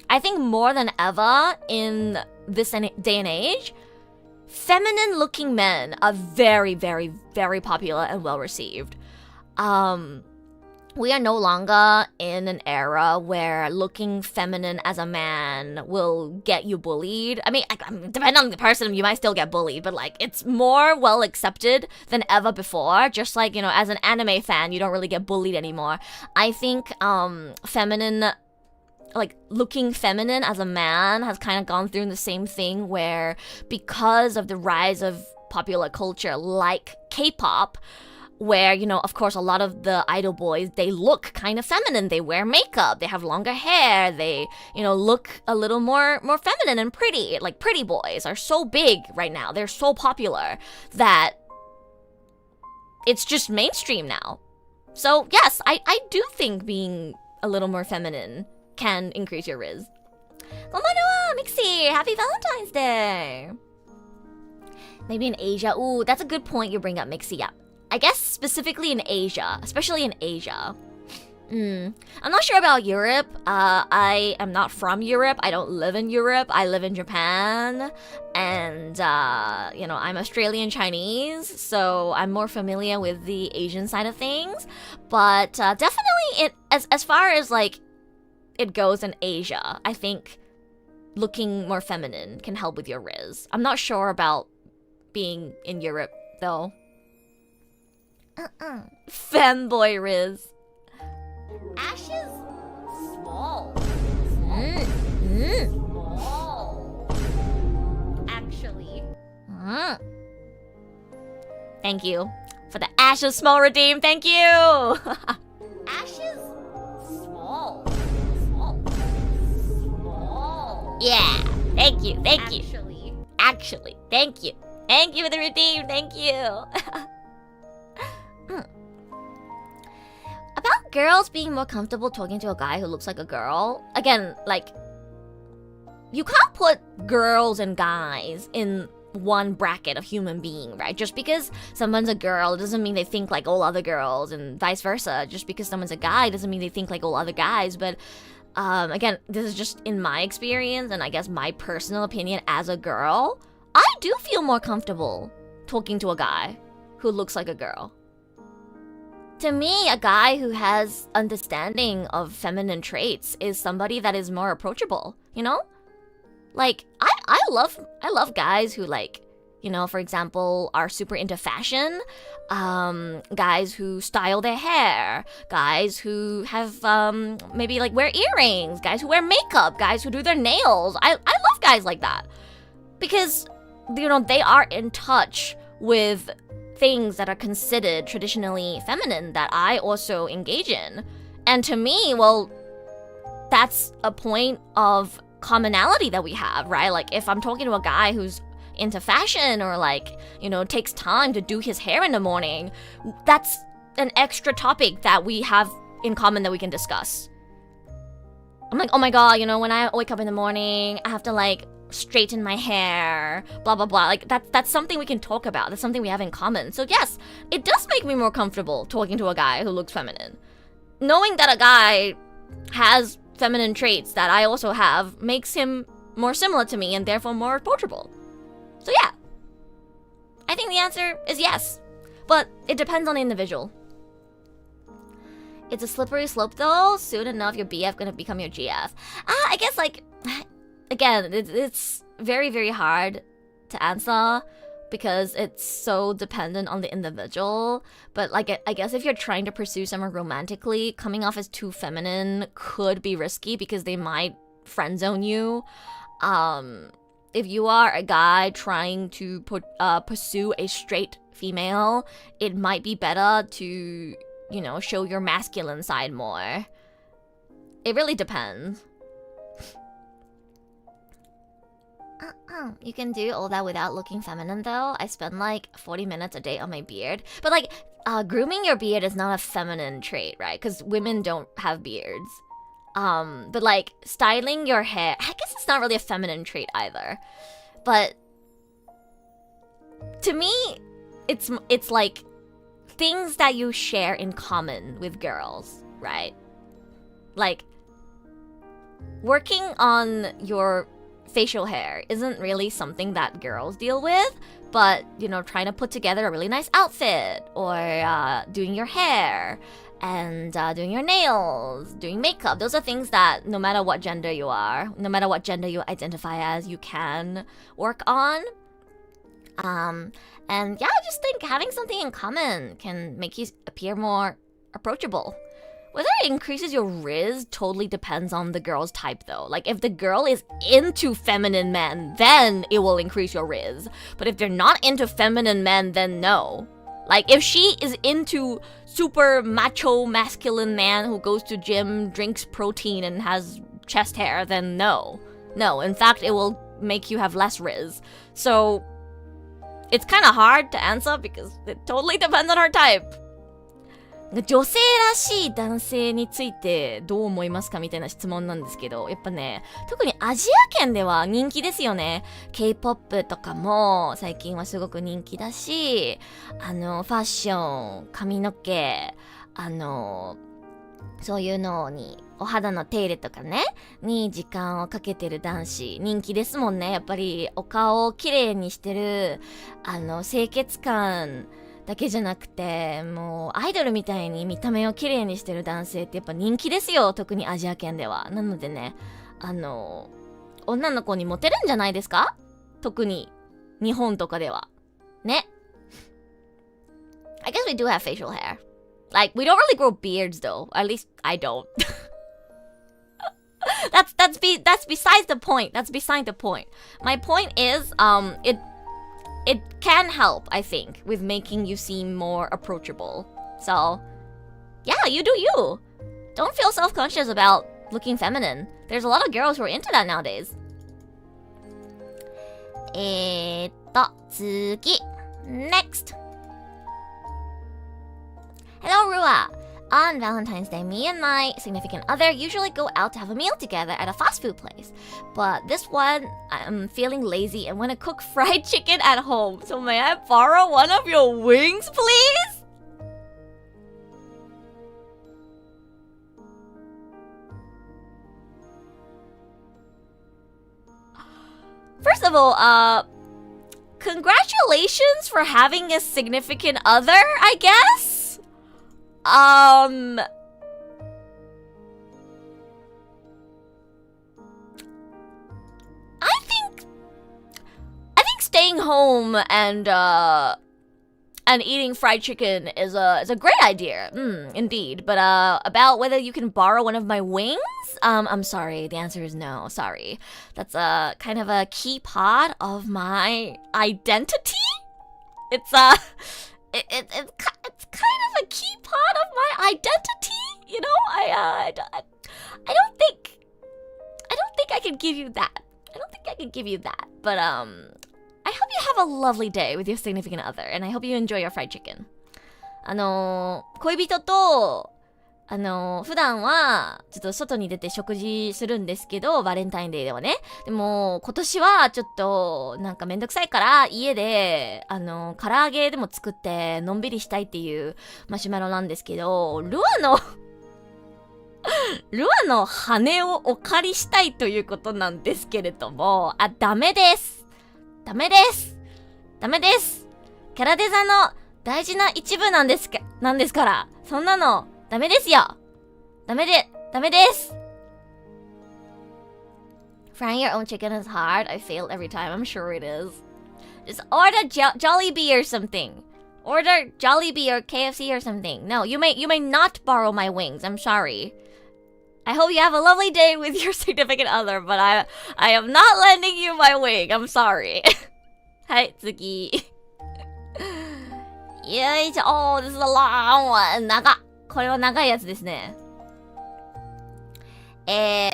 I think more than ever in this day and age, feminine-looking men are very, very, very popular and well-received. We are no longer in an era where looking feminine as a man will get you bullied. I mean, depending on the person, you might still get bullied, but like, it's more well accepted than ever before. Just like, you know, as an anime fan, you don't really get bullied anymore. I think looking feminine as a man has kind of gone through the same thing, where because of the rise of popular culture like K-pop, where, you know, of course, a lot of the idol boys, they look kind of feminine. They wear makeup, they have longer hair, they, you know, look a little more feminine and pretty. Like, pretty boys are so big right now. They're so popular that it's just mainstream now. So, yes, I do think being a little more feminine can increase your riz. Konbanwa, Mixie! Happy Valentine's Day! Maybe in Asia. Ooh, that's a good point you bring up, Mixie. Yeah. I guess specifically in Asia, especially in Asia. I'm not sure about Europe. I am not from Europe. I don't live in Europe. I live in Japan. And, you know, I'm Australian Chinese, so I'm more familiar with the Asian side of things. But definitely, as far as, like, it goes in Asia, I think looking more feminine can help with your riz. I'm not sure about being in Europe, though. Femboy riz. Ashes small. Small. Actually. Thank you for the Ashes small redeem. Thank you. Ashes small. Yeah. Thank you. Thank you. Actually. Thank you. Thank you for the redeem. Thank you. About girls being more comfortable talking to a guy who looks like a girl. Again, like, you can't put girls and guys in one bracket of human being, right? Just because someone's a girl doesn't mean they think like all other girls, and vice versa. Just because someone's a guy doesn't mean they think like all other guys. But again, this is just in my experience and I guess my personal opinion as a girl. I do feel more comfortable talking to a guy who looks like a girl. To me, a guy who has understanding of feminine traits is somebody that is more approachable, you know? Like, I love guys who, like, you know, for example, are super into fashion, guys who style their hair, guys who have, maybe, like, wear earrings, guys who wear makeup, guys who do their nails. I love guys like that. Because, you know, they are in touch with things that are considered traditionally feminine that I also engage in. And to me, well, that's a point of commonality that we have, right? Like, if I'm talking to a guy who's into fashion or, like, you know, takes time to do his hair in the morning, that's an extra topic that we have in common that we can discuss. I'm like, oh my god, you know, when I wake up in the morning, I have to like straighten my hair, blah blah blah. Like that's something we can talk about. That's something we have in common. So yes, it does make me more comfortable talking to a guy who looks feminine. Knowing that a guy has feminine traits that I also have makes him more similar to me and therefore more approachable. So yeah, I think the answer is yes, but it depends on the individual. It's a slippery slope though. Soon enough, your BF gonna become your GF. I guess like, again, it's very, very hard to answer because it's so dependent on the individual. But like, I guess if you're trying to pursue someone romantically, coming off as too feminine could be risky because they might friend zone you. If you are a guy trying to pursue a straight female, it might be better to, you know, show your masculine side more. It really depends. You can do all that without looking feminine though. I spend like 40 minutes a day on my beard. But like, grooming your beard is not a feminine trait, right? Because women don't have beards. But like, styling your hair, I guess it's not really a feminine trait either. But to me, it's like things that you share in common with girls, right? Like, working on your facial hair isn't really something that girls deal with, but, you know, trying to put together a really nice outfit, or doing your hair, and doing your nails, doing makeup, those are things that no matter what gender you are, no matter what gender you identify as, you can work on. And yeah, I just think having something in common can make you appear more approachable. Whether it increases your riz totally depends on the girl's type though. Like, if the girl is into feminine men, then it will increase your riz. But if they're not into feminine men, then no. Like, if she is into super macho masculine man who goes to gym, drinks protein, and has chest hair, then no. No, in fact, it will make you have less riz. So, it's kind of hard to answer because it totally depends on her type. 女性らしい男性についてどう思いますかみたいな質問なんですけど、やっぱね、特にアジア圏では人気ですよね。K-POP とかも最近はすごく人気だし、ファッション、髪の毛、そういうのに、お肌の手入れとかね、に時間をかけてる男子、人気ですもんね。やっぱりお顔をきれいにしてる、清潔感、だけじゃなくて、もうアイドルみたいに見た目を綺麗にしてる男性ってやっぱ人気ですよ、特にアジア圏では。なのでね、女の子にモテるんじゃないですか？特に日本とかでは。ね。I guess we do have facial hair. Like, we don't really grow beards though. At least I don't. That's besides the point. That's beside the point. My point is, it can help, I think, with making you seem more approachable. So, yeah, you do you. Don't feel self-conscious about looking feminine. There's a lot of girls who are into that nowadays. 次. Next. Hello, Rua. On Valentine's Day, me and my significant other usually go out to have a meal together at a fast food place. But this one, I'm feeling lazy and want to cook fried chicken at home. So may I borrow one of your wings, please? First of all, congratulations for having a significant other, I guess? I think staying home and eating fried chicken is a great idea. Indeed. But about whether you can borrow one of my wings? I'm sorry. The answer is no. Sorry. That's kind of a key part of my identity. It's kind of a key part of my identity, you know. I don't think I can give you that. But I hope you have a lovely day with your significant other, and I hope you enjoy your fried chicken. 恋人と普段はちょっと外に出て食事するんですけど、バレンタインデーではね。でも今年はちょっとなんかめんどくさいから家で唐揚げでも作ってのんびりしたいっていうマシュマロなんですけど、ルアの羽をお借りしたいということなんですけれども、ダメです。キャラデザの大事な一部なんですから、そんなのダメですよ。ダメです。Frying your own chicken is hard. I fail every time. I'm sure it is. Just order Jollibee or something. Order Jollibee or KFC or something. No, you may not borrow my wings. I'm sorry. I hope you have a lovely day with your significant other, but I am not lending you my wing. I'm sorry. はい、次。よいしょ。Oh, this is a long one. これは長いやつですね。I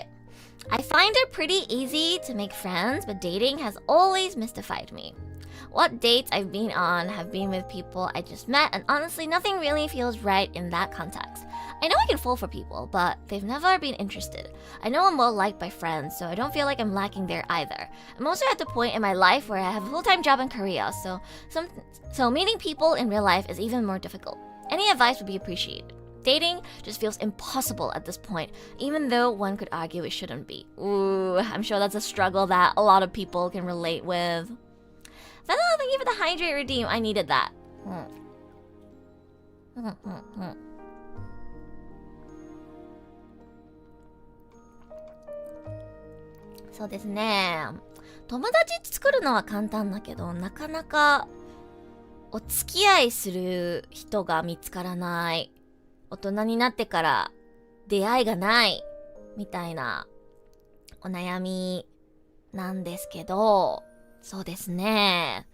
find it pretty easy to make friends, but dating has always mystified me. What dates I've been on have been with people I just met, and honestly, nothing really feels right in that context. I know I can fall for people, but they've never been interested. I know I'm well liked by friends, so I don't feel like I'm lacking there either. I'm also at the point in my life where I have a full-time job in Korea, so meeting people in real life is even more difficult. Any advice would be appreciated. Dating just feels impossible at this point, even though one could argue it shouldn't be. Ooh, I'm sure that's a struggle that a lot of people can relate with. Fella, thank you for the hydrate redeem. I needed that. そうですね。友達作るのは簡単だけど、なかなかお付き合いする人が見つからない。大人になってから出会いがないみたいなお悩みなんですけど、そうですね。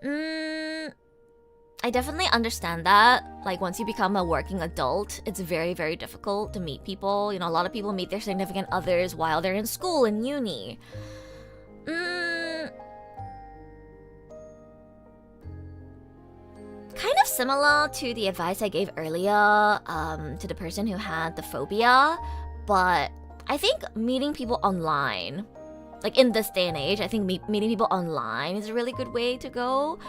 I definitely understand that. Like, once you become a working adult, it's very, very difficult to meet people. You know, a lot of people meet their significant others while they're in school and uni. Kind of similar to the advice I gave earlier to the person who had the phobia. But I think meeting people online, like in this day and age, I think meeting people online is a really good way to go.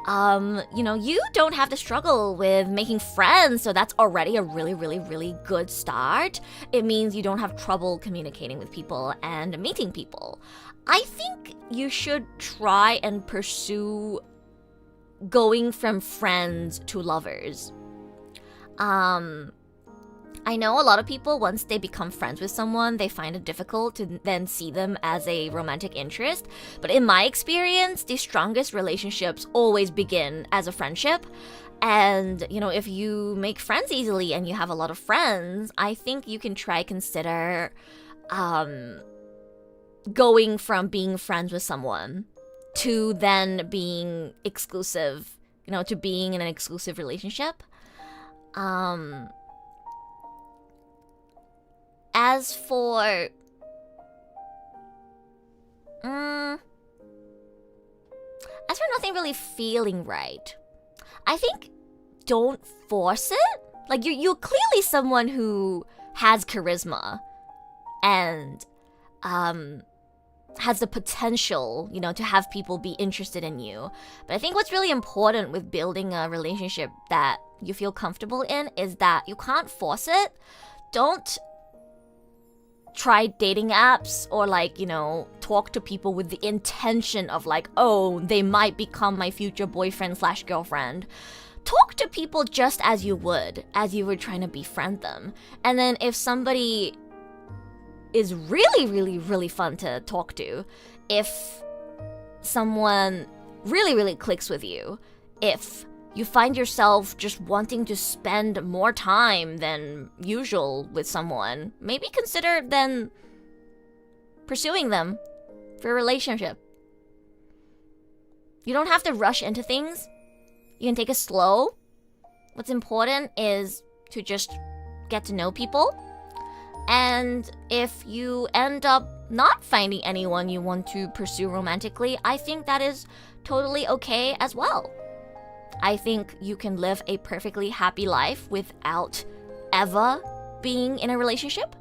You know, you don't have to struggle with making friends, so that's already a really, really, really good start. It means you don't have trouble communicating with people and meeting people. I think you should try and pursue going from friends to lovers. I know a lot of people, once they become friends with someone, they find it difficult to then see them as a romantic interest. But in my experience, the strongest relationships always begin as a friendship. And, you know, if you make friends easily and you have a lot of friends, I think you can consider going from being friends with someone to then being exclusive, you know, to being in an exclusive relationship. As for nothing really feeling right, I think don't force it. Like, you're clearly someone who has charisma and has the potential, you know, to have people be interested in you. But I think what's really important with building a relationship that you feel comfortable in is that you can't force it. Don't try dating apps or, like, you know, talk to people with the intention of, like, oh, they might become my future boyfriend / girlfriend. Talk to people just as you were trying to befriend them. And then if somebody is really, really, really fun to talk to, if someone really, really clicks with you, if you find yourself just wanting to spend more time than usual with someone, maybe consider then pursuing them for a relationship. You don't have to rush into things. You can take it slow. What's important is to just get to know people. And if you end up not finding anyone you want to pursue romantically, I think that is totally okay as well. I think you can live a perfectly happy life without ever being in a relationship.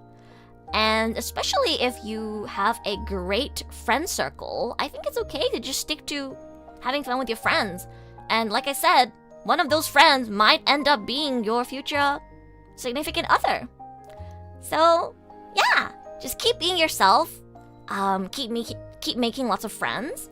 And especially if you have a great friend circle, I think it's okay to just stick to having fun with your friends. And like I said, one of those friends might end up being your future significant other. So, yeah, just keep being yourself, keep making lots of friends,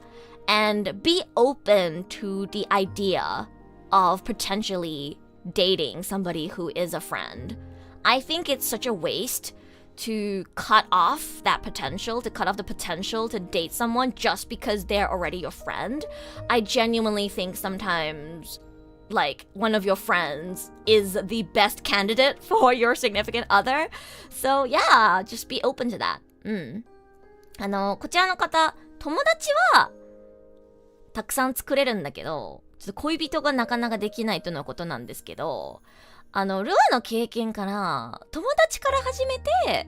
and be open to the idea of potentially dating somebody who is a friend. I think it's such a waste to cut off the potential to date someone just because they're already your friend. I genuinely think sometimes like one of your friends is the best candidate for your significant other. So yeah, just be open to that. こちらの方、友達はたくさん作れるんだけど、ちょっと恋人がなかなかできないとのことなんですけど、ルアの経験から友達から始めて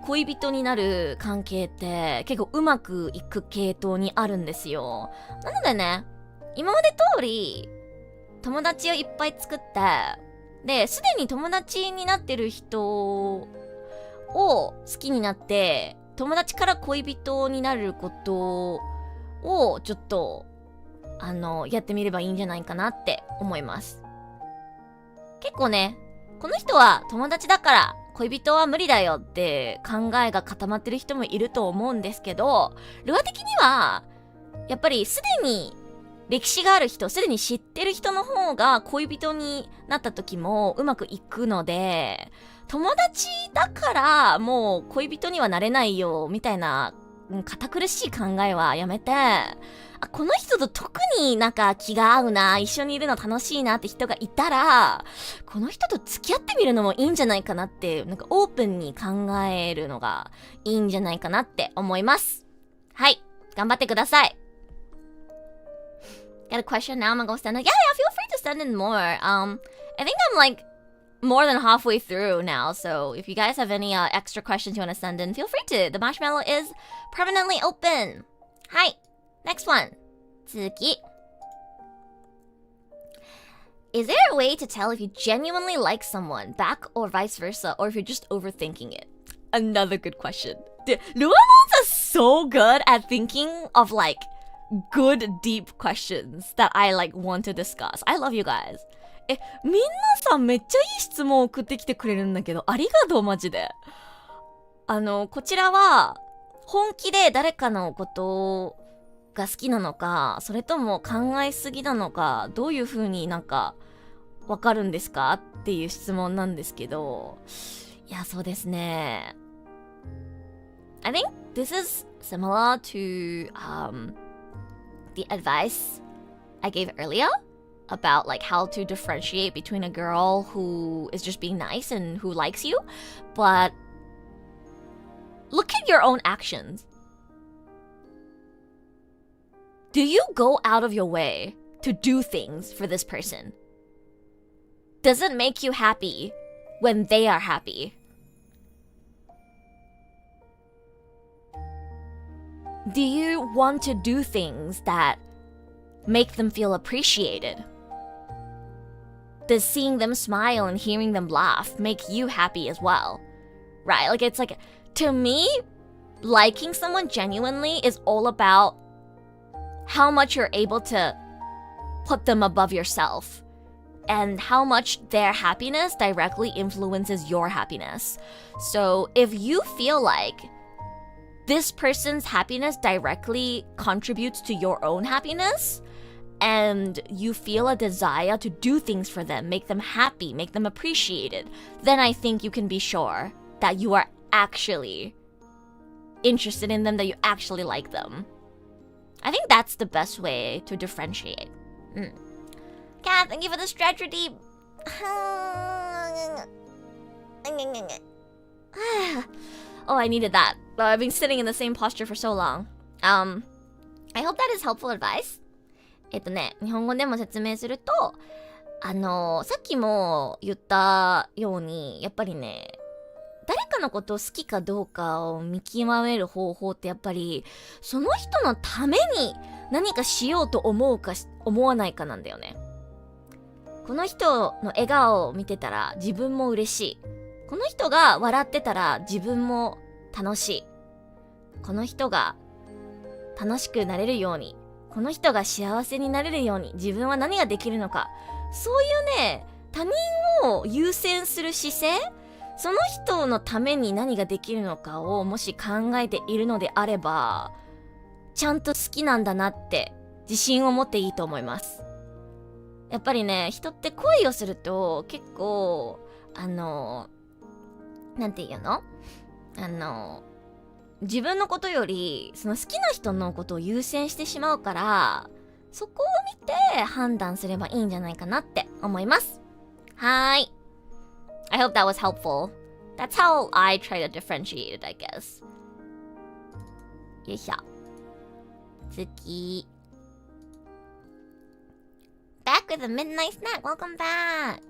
恋人になる関係って結構うまくいく系統にあるんですよ。なのでね、今まで通り友達をいっぱい作って、で、すでに友達になってる人を好きになって、友達から恋人になることをちょっとやってみればいいんじゃないかなって思います。結構ね、この人は友達だから恋人は無理だよって考えが固まってる人もいると思うんですけど、ルア的にはやっぱりすでに歴史がある人、すでに知ってる人の方が恋人になった時もうまくいくので、友達だからもう恋人にはなれないよみたいな堅苦しい考えはやめて、この人と特になんか気が合うな、一緒にいるの楽しいなって人がいたら、この人と付き合ってみるのもいいんじゃないかなって、なんかオープンに考えるのがいいんじゃないかなって思います。はい、頑張ってください。Got a question now, I'm gonna go send it. Yeah, feel free to send in more. I think I'm like more than halfway through now, so if you guys have any extra questions you want to send in, feel free to. The marshmallow is permanently open. はい。Next one. 次. Is there a way to tell if you genuinely like someone, back or vice versa, or if you're just overthinking it? Another good question. Dude, Luamons are so good at thinking of like good deep questions that I like want to discuss. I love you guys. みんなさ、めっちゃいい質問を送ってきてくれるんだけど、ありがとうマジで。こちらは本気で誰かのことが好きなのか、それとも考えすぎなのか、どういう風になんかわかるんですかっていう質問なんですけど、いや、そうですね。I think this is similar to the advice I gave earlier about like how to differentiate between a girl who is just being nice and who likes you, but look at your own actions. Do you go out of your way to do things for this person? Does it make you happy when they are happy? Do you want to do things that make them feel appreciated? Does seeing them smile and hearing them laugh make you happy as well? Right? Like, it's like, to me, liking someone genuinely is all about how much you're able to put them above yourself and how much their happiness directly influences your happiness. So if you feel like this person's happiness directly contributes to your own happiness, and you feel a desire to do things for them, make them happy, make them appreciated, then I think you can be sure that you are actually interested in them, that you actually like them. I think that's the best way to differentiate. Kat, thank you for the strategy. Oh, I needed that. I've been sitting in the same posture for so long. I hope that is helpful advice. 日本語でも説明すると、さっきも言ったように、やっぱりね、誰かのことを好きかどうかを見極める方法ってやっぱり、その人のために何かしようと思うか思わないかなんだよね。この人の笑顔を見てたら自分も嬉しい。この人が笑ってたら自分も楽しい。この人が楽しくなれるように、この人が幸せになれるように自分は何ができるのか、そういうね、他人を優先する姿勢、その人のために何ができるのかをもし考えているのであれば、ちゃんと好きなんだなって自信を持っていいと思います。やっぱりね、人って恋をすると結構なんていうの、自分のことよりその好きな人のことを優先してしまうから、そこを見て判断すればいいんじゃないかなって思います。はーい。I hope that was helpful. That's how I try to differentiate it, I guess. よいしょ。次。Back with a midnight snack. Welcome back.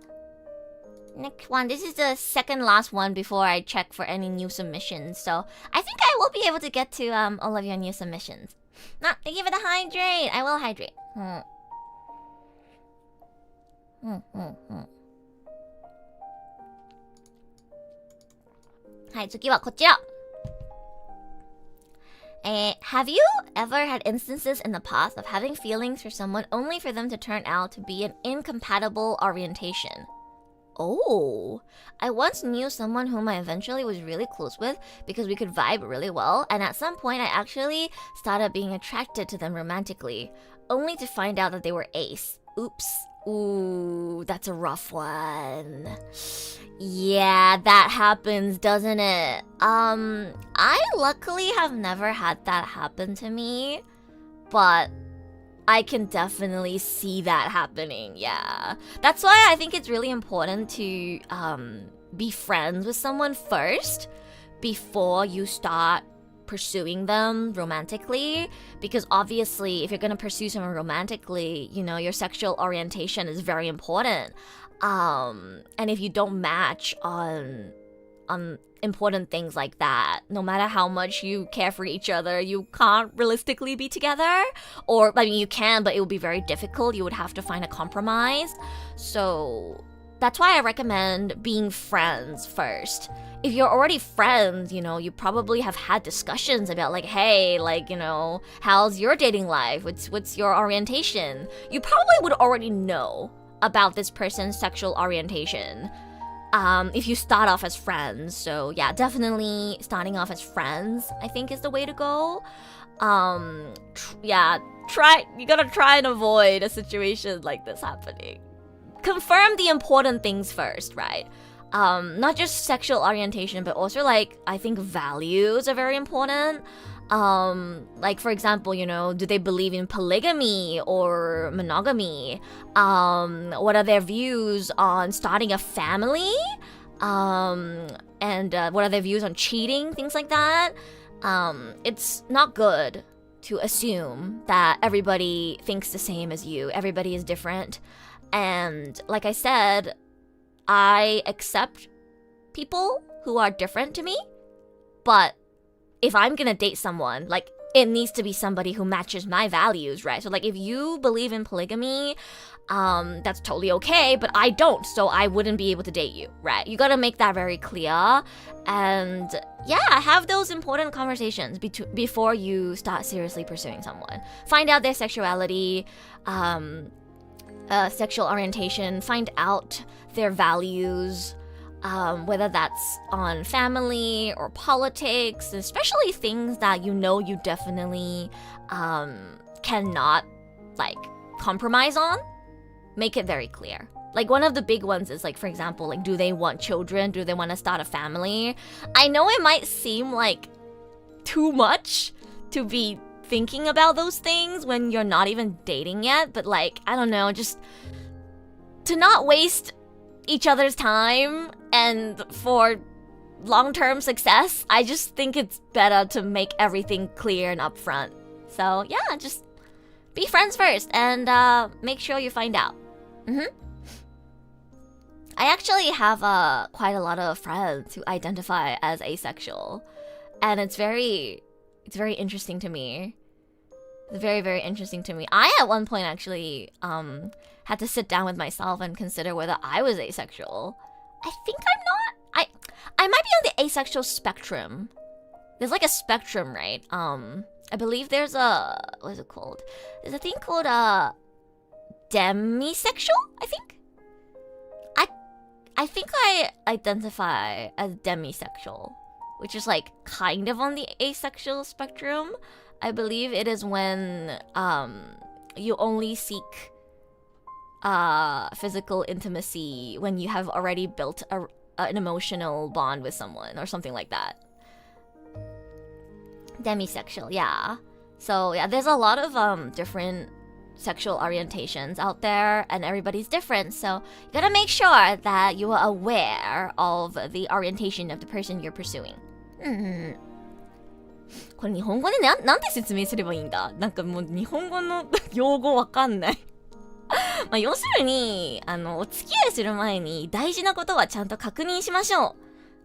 Next one. This is the second last one before I check for any new submissions. So I think I will be able to get to all of your new submissions. Thank you for the hydrate. I will hydrate. はい、次はこちら。Have you ever had instances in the past of having feelings for someone only for them to turn out to be an incompatible orientation? Oh, I once knew someone whom I eventually was really close with because we could vibe really well, and at some point I actually started being attracted to them romantically, only to find out that they were ace. Oops. Ooh, that's a rough one. Yeah, that happens, doesn't it? I luckily have never had that happen to me, but I can definitely see that happening, yeah. That's why I think it's really important to be friends with someone first before you start pursuing them romantically, because obviously if you're going to pursue someone romantically, you know, your sexual orientation is very important. And if you don't match on important things like that, no matter how much you care for each other, you can't realistically be together. Or, I mean, you can, but it would be very difficult. You would have to find a compromise. So that's why I recommend being friends first. If you're already friends, you know, you probably have had discussions about like, hey, like, you know, how's your dating life? What's your orientation? You probably would already know about this person's sexual orientation if you start off as friends. So yeah, definitely starting off as friends, I think, is the way to go. You gotta try and avoid a situation like this happening. Confirm the important things first, right? Not just sexual orientation, but also, like, I think values are very important. Like, for example, you know, do they believe in polygamy or monogamy? What are their views on starting a family? And what are their views on cheating? Things like that. It's not good to assume that everybody thinks the same as you. Everybody is different. And like I said, I accept people who are different to me, but if I'm gonna date someone, like, it needs to be somebody who matches my values, right? So, like, if you believe in polygamy, that's totally okay, but I don't, so I wouldn't be able to date you, right? You gotta make that very clear, and yeah, have those important conversations before you start seriously pursuing someone. Find out their sexuality, sexual orientation, find out their values, whether that's on family or politics, especially things that you know you definitely cannot, like, compromise on. Make it very clear. Like, one of the big ones is, like, for example, like, do they want children? Do they want to start a family? I know it might seem like too much to be thinking about those things when you're not even dating yet, but, like, I don't know, just to not waste each other's time and for long-term success, I just think it's better to make everything clear and upfront. So yeah, just be friends first and make sure you find out. I actually have quite a lot of friends who identify as asexual, and it's very interesting to me. It's very, very interesting to me. I at one point actually had to sit down with myself and consider whether I was asexual. I think I'm not. I might be on the asexual spectrum. There's like a spectrum, right? I believe there's a, what is it called? There's a thing called demisexual, I think. I think I identify as demisexual, which is like kind of on the asexual spectrum. I believe it is when you only seek physical intimacy when you have already built an emotional bond with someone or something like that. Demisexual, yeah. So yeah, there's a lot of different sexual orientations out there, and everybody's different, so you gotta make sure that you are aware of the orientation of the person you're pursuing. これ日本語でなんて説明すればいいんだ？なんかもう日本語の用語わかんない。まあ要するにお付き合いする前に大事なことはちゃんと確認しましょ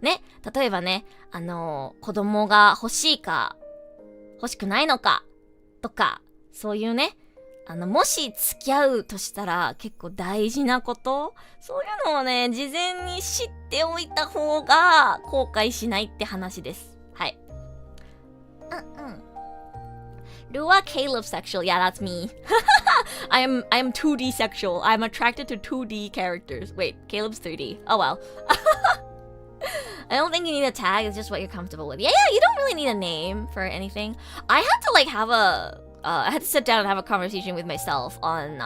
う。ね、例えばね、子供が欲しいか欲しくないのかとか、そういうね、もし付き合うとしたら結構大事なこと、そういうのをね、事前に知っておいた方が後悔しないって話です。はい。Rua Caleb sexual. Yeah, that's me. I am 2D sexual. I'm attracted to 2D characters. Wait, Caleb's 3D. Oh well. I don't think you need a tag. It's just what you're comfortable with. Yeah, you don't really need a name for anything. I had to like have I had to sit down and have a conversation with myself on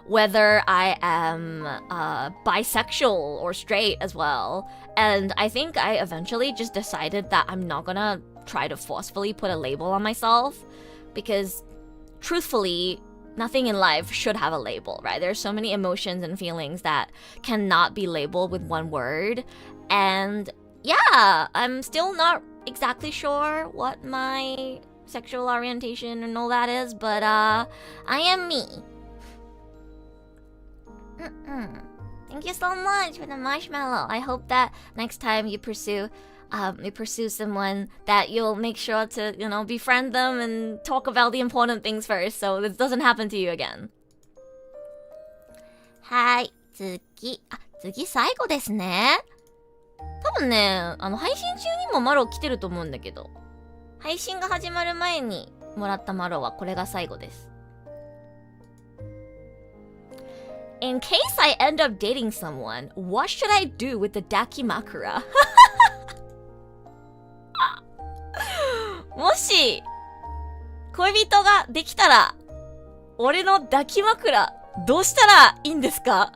whether I am bisexual or straight as well. And I think I eventually just decided that I'm not gonna try to forcefully put a label on myself, because truthfully, nothing in life should have a label, right? There's so many emotions and feelings that cannot be labeled with one word. And yeah, I'm still not exactly sure what my sexual orientation and all that is, but I am me. Thank you so much for the marshmallow. I hope that next time you pursue someone, that you'll make sure to, befriend them and talk about the important things first, so this doesn't happen to you again. はい、次最後ですね。多分ね、配信中にもマロ来てると思うんだけど、配信が始まる前にもらったマロはこれが最後です。In case I end up dating someone, what should I do with the dakimakura? もし恋人ができたら、俺の抱き枕どうしたらいいんですか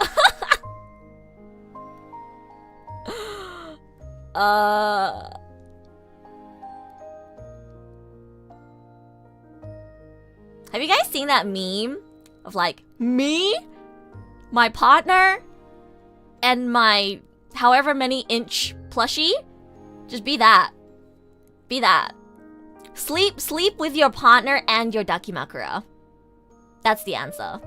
？Have you guys seen that meme of like me, my partner, and my however many inch plushie? Just be that. Be that. Sleep with your partner and your dakimakura. That's the answer.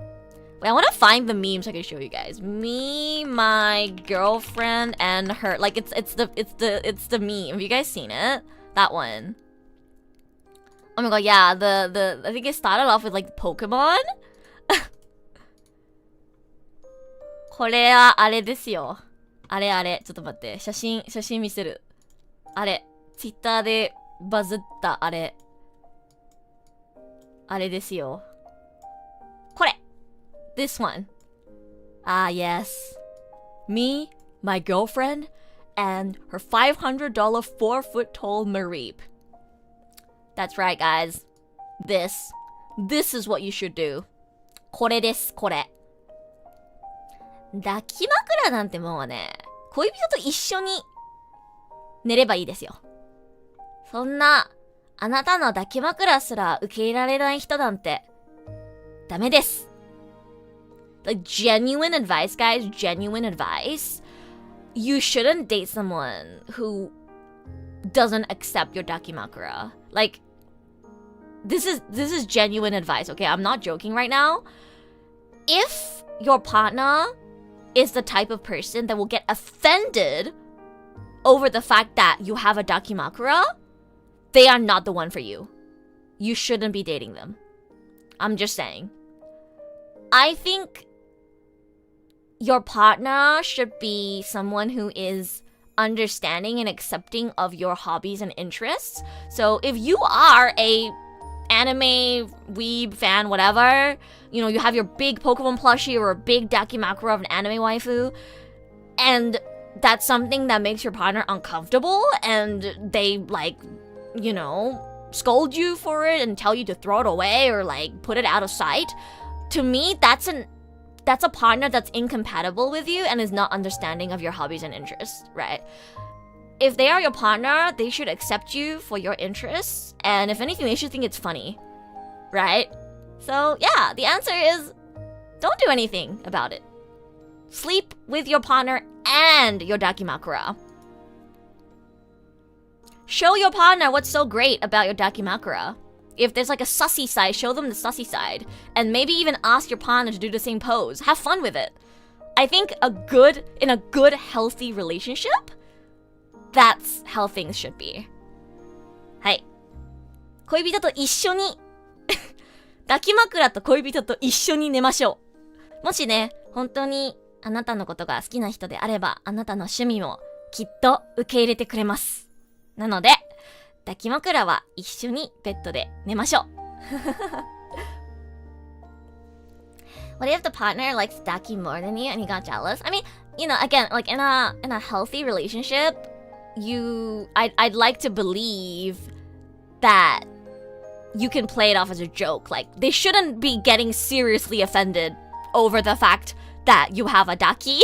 Wait, I want to find the meme so I can show you guys. Me, my girlfriend, and her. Like it's the meme. Have you guys seen it? That one. Oh my god, yeah. I think it started off with like Pokemon. これはあれですよ。あれ。ちょっと待って。写真見せる。あれ。Twitter でバズったあれ。あれですよ。これ。This one. Ah, yes. Me, my girlfriend, and her $500 4-foot-tall Mareep. That's right, guys. This is what you should do. これです、これ。抱き枕なんてもうね、恋人と一緒に寝ればいいですよ。そんな、あなたの抱き枕すら受け入れられない人なんて、ダメです。Like, genuine advice, guys, genuine advice. You shouldn't date someone who doesn't accept your dakimakura. Like, this is genuine advice, okay? I'm not joking right now. If your partner is the type of person that will get offended over the fact that you have a dakimakura, they are not the one for you. You shouldn't be dating them. I'm just saying. I think your partner should be someone who is understanding and accepting of your hobbies and interests. So if you are a anime weeb fan, whatever, you know, you have your big Pokemon plushie or a big Dakimakura of an anime waifu, and that's something that makes your partner uncomfortable, and they, like, you know, scold you for it and tell you to throw it away or, like, put it out of sight. To me, that's a partner that's incompatible with you and is not understanding of your hobbies and interests, right? If they are your partner, they should accept you for your interests, and if anything, they should think it's funny, right? So yeah, the answer is don't do anything about it. Sleep with your partner and your Dakimakura. Show your partner what's so great about your Dakimakura. If there's like a sussy side, show them the sussy side. And maybe even ask your partner to do the same pose. Have fun with it. I think in a good, healthy relationship, that's how things should be. はい。恋人と一緒に抱き枕と恋人と一緒に寝ましょう。もしね、本当にあなたのことが好きな人であれば、あなたの趣味もきっと受け入れてくれます。なので、抱き枕は一緒にベッドで寝ましょう。What if the partner likes Daki more than you and he got jealous? I mean, you know, again, like in a healthy relationship, I'd like to believe that you can play it off as a joke. Like, they shouldn't be getting seriously offended over the fact that you have a Daki.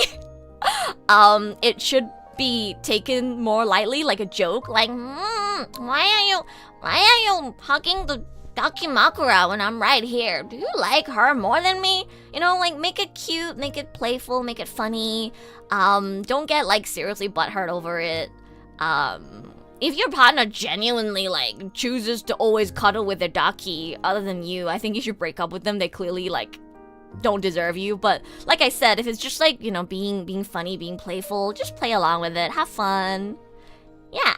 It should be taken more lightly, like a joke. Like, why are you hugging the Dakimakura when I'm right here? Do you like her more than me? You know, like, make it cute, make it playful, make it funny. Don't get, like, seriously butthurt over it. If your partner genuinely, like, chooses to always cuddle with their Daki other than you, I think you should break up with them. They clearly, like, don't deserve you. But like I said, if it's just, like, you know, being funny, being playful, just play along with it. Have fun. Yeah.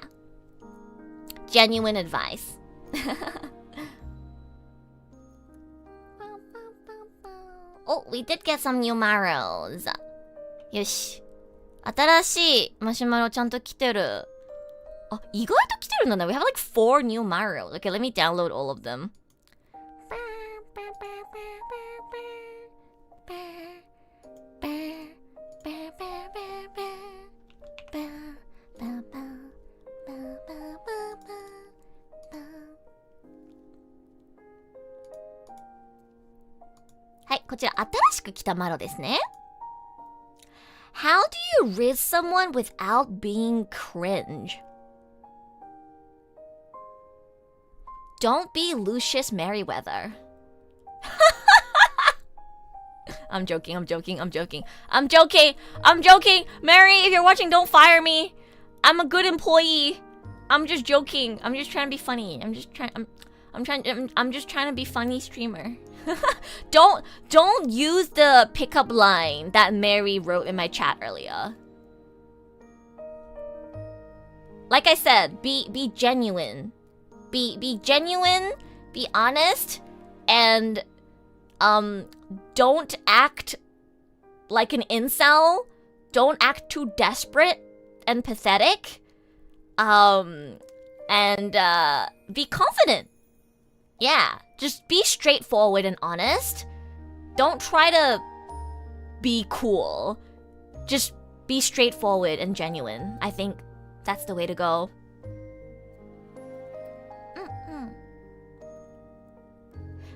Genuine advice. Oh, we did get some new marrows. よし。新しいマシュマロちゃんと来てる。あ、意外と来てるんだね。We have like 4 new marrows. Okay, let me download all of them. Hi, こちら新しく来たマロですね。How do you riz someone without being cringe? Don't be Lucius Merriweather. I'm joking. Mary, if you're watching, don't fire me. I'm a good employee. I'm just joking. I'm just trying to be funny. I'm just trying to be funny streamer. Don't use the pickup line that Mary wrote in my chat earlier. Like I said, be genuine. Be genuine, be honest, and don't act like an incel. Don't act too desperate and pathetic. And be confident. Yeah, just be straightforward and honest. Don't try to be cool. Just be straightforward and genuine. I think that's the way to go.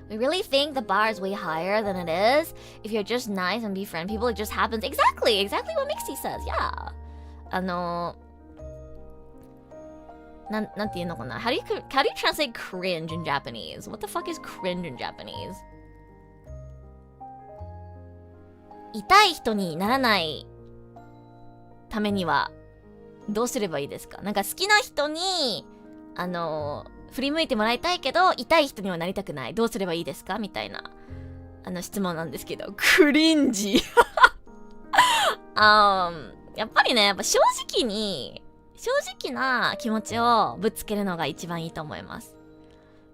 We really think the bar is way higher than it is. If you're just nice and befriend people, it just happens. Exactly what Mixie says. Yeah. なんていうのかな? How do you translate cringe in Japanese? What the fuck is cringe in Japanese? 痛い人にならないためにはどうすればいいですか? なんか好きな人に振り向いてもらいたいけど痛い人にはなりたくない。どうすればいいですかみたいな質問なんですけど、クリンジやっぱりね、やっぱ正直な気持ちをぶつけるのが一番いいと思います。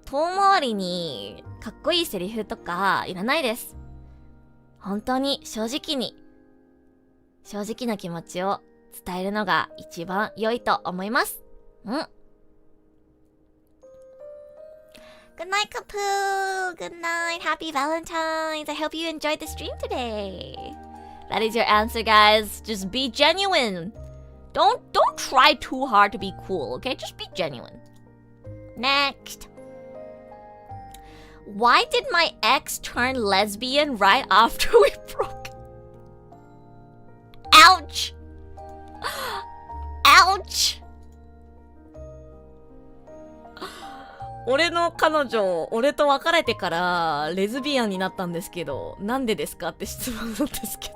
遠回りにかっこいいセリフとかいらないです。本当に正直な気持ちを伝えるのが一番良いと思います。Good night, Kapoo. Good night. Happy Valentines. I hope you enjoyed the stream today. That is your answer, guys. Just be genuine. Don't try too hard to be cool, okay? Just be genuine. Next. Why did my ex turn lesbian right after we broke? Ouch. Ouch. 俺の彼女、俺と別れてからレズビアンになったんですけど、なんでですかって質問なんですけど。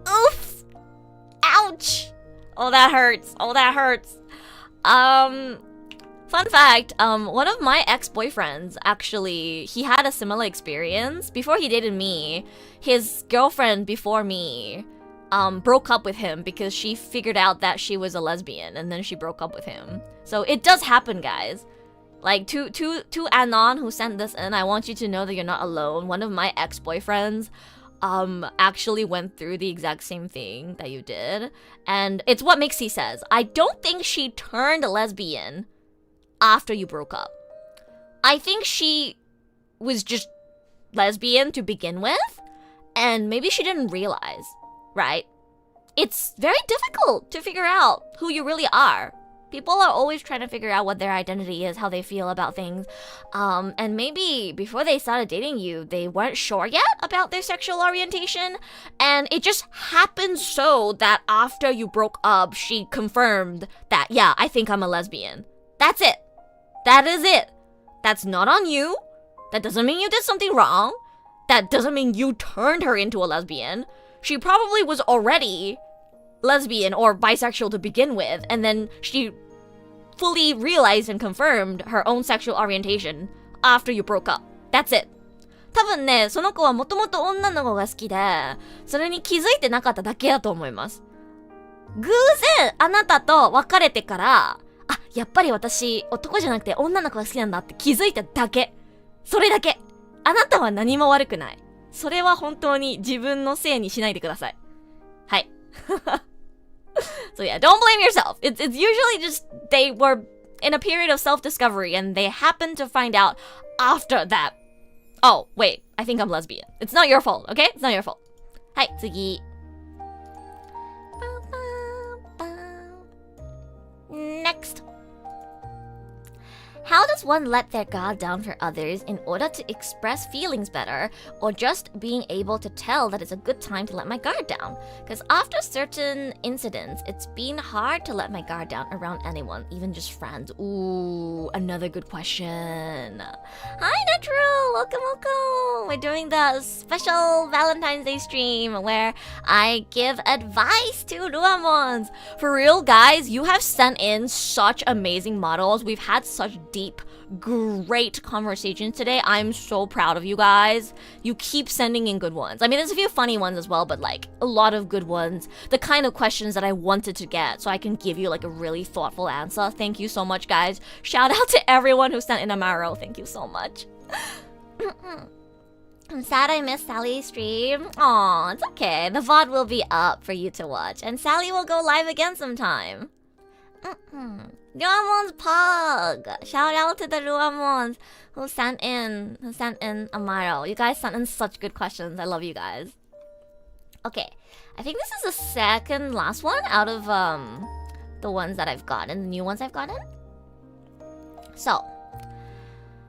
Oof! Ouch! Oh, that hurts. Oh, that hurts. Fun fact, one of my ex-boyfriends, actually, he had a similar experience. Before he dated me, his girlfriend before me, broke up with him because she figured out that she was a lesbian, and then she broke up with him. So it does happen, guys. Like, to Anon who sent this in, I want you to know that you're not alone. One of my ex-boyfriends, actually went through the exact same thing that you did. And it's what Mixie says. I don't think she turned lesbian after you broke up. I think she was just lesbian to begin with, and maybe she didn't realize, right? It's very difficult to figure out who you really are. People are always trying to figure out what their identity is, how they feel about things. And maybe before they started dating you, they weren't sure yet about their sexual orientation. And it just happened so that after you broke up, she confirmed that, yeah, I think I'm a lesbian. That's it. That is it. That's not on you. That doesn't mean you did something wrong. That doesn't mean you turned her into a lesbian. She probably was already lesbian or bisexual to begin with, and then she fully realized and confirmed her own sexual orientation after you broke up. That's it. 多分ね、その子はもともと女の子が好きで、それに気づいてなかっただけだと思います。偶然あなたと別れてから、あ、やっぱり私男じゃなくて女の子が好きなんだって気づいただけ。それだけ。あなたは何も悪くない。それは本当に自分のせいにしないでください。はい。So yeah, don't blame yourself. It's usually just they were in a period of self-discovery and they happened to find out after that. Oh, wait, I think I'm lesbian. It's not your fault, okay? It's not your fault. はい、次。Next. How does one let their guard down for others in order to express feelings better, or just being able to tell that it's a good time to let my guard down? Because after certain incidents, it's been hard to let my guard down around anyone, even just friends. Ooh, another good question. Hi, Natural! Welcome, welcome! We're doing the special Valentine's Day stream where I give advice to Ruamons. For real, guys, you have sent in such amazing models. We've had such deep, great conversations today. I'm so proud of you guys. You keep sending in good ones. I mean, there's a few funny ones as well, but like a lot of good ones. The kind of questions that I wanted to get so I can give you like a really thoughtful answer. Thank you so much, guys. Shout out to everyone who sent in Amaro. Thank you so much. I'm sad I missed Sally's stream. Aw, it's okay. The VOD will be up for you to watch, and Sally will go live again sometime. Ruamon's Pug! Shout out to the Ruamons who sent in Amaro. You guys sent in such good questions. I love you guys. Okay, I think this is the second last one out of the ones that I've gotten, the new ones I've gotten. So,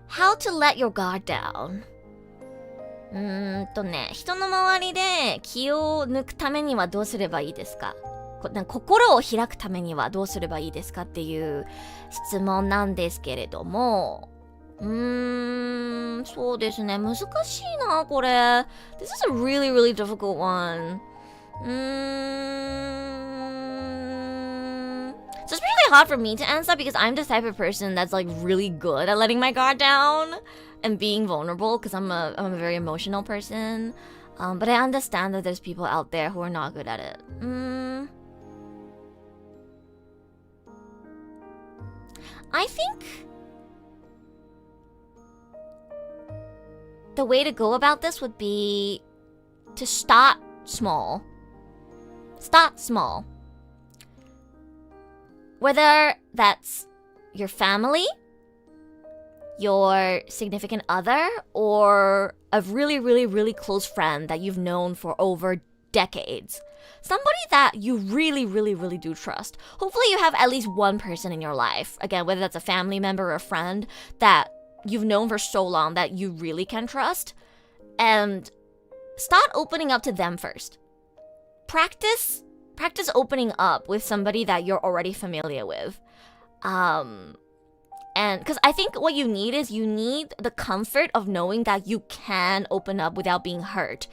how to let your guard down. 人の周りで気を抜くためにはどうすればいいですか？心を開くためにはどうすればいいですかっていう質問なんですけれども、そうですね、難しいなこれ。This is a really, really difficult one. So it's really hard for me to answer because I'm the type of person that's like really good at letting my guard down and being vulnerable because I'm a very emotional person. But I understand that there's people out there who are not good at it. I think the way to go about this would be to start small Start small. Whether that's your family, your significant other, or a really, really, really close friend that you've known for over decades. Somebody that you really, really, really do trust. Hopefully you have at least one person in your life, again, whether that's a family member or a friend that you've known for so long that you really can trust, and start opening up to them first. Practice opening up with somebody that you're already familiar with. And because I think what you need is you need the comfort of knowing that you can open up without being hurt.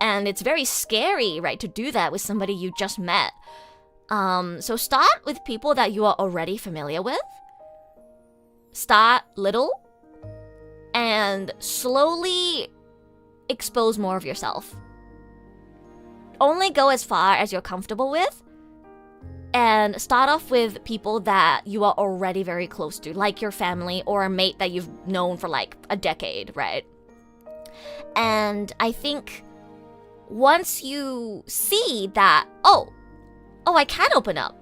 And it's very scary, right, to do that with somebody you just met. So start with people that you are already familiar with. Start little and slowly expose more of yourself. Only go as far as you're comfortable with. And start off with people that you are already very close to, like your family or a mate that you've known for like a decade, right? And I think once you see that, oh, I can open up.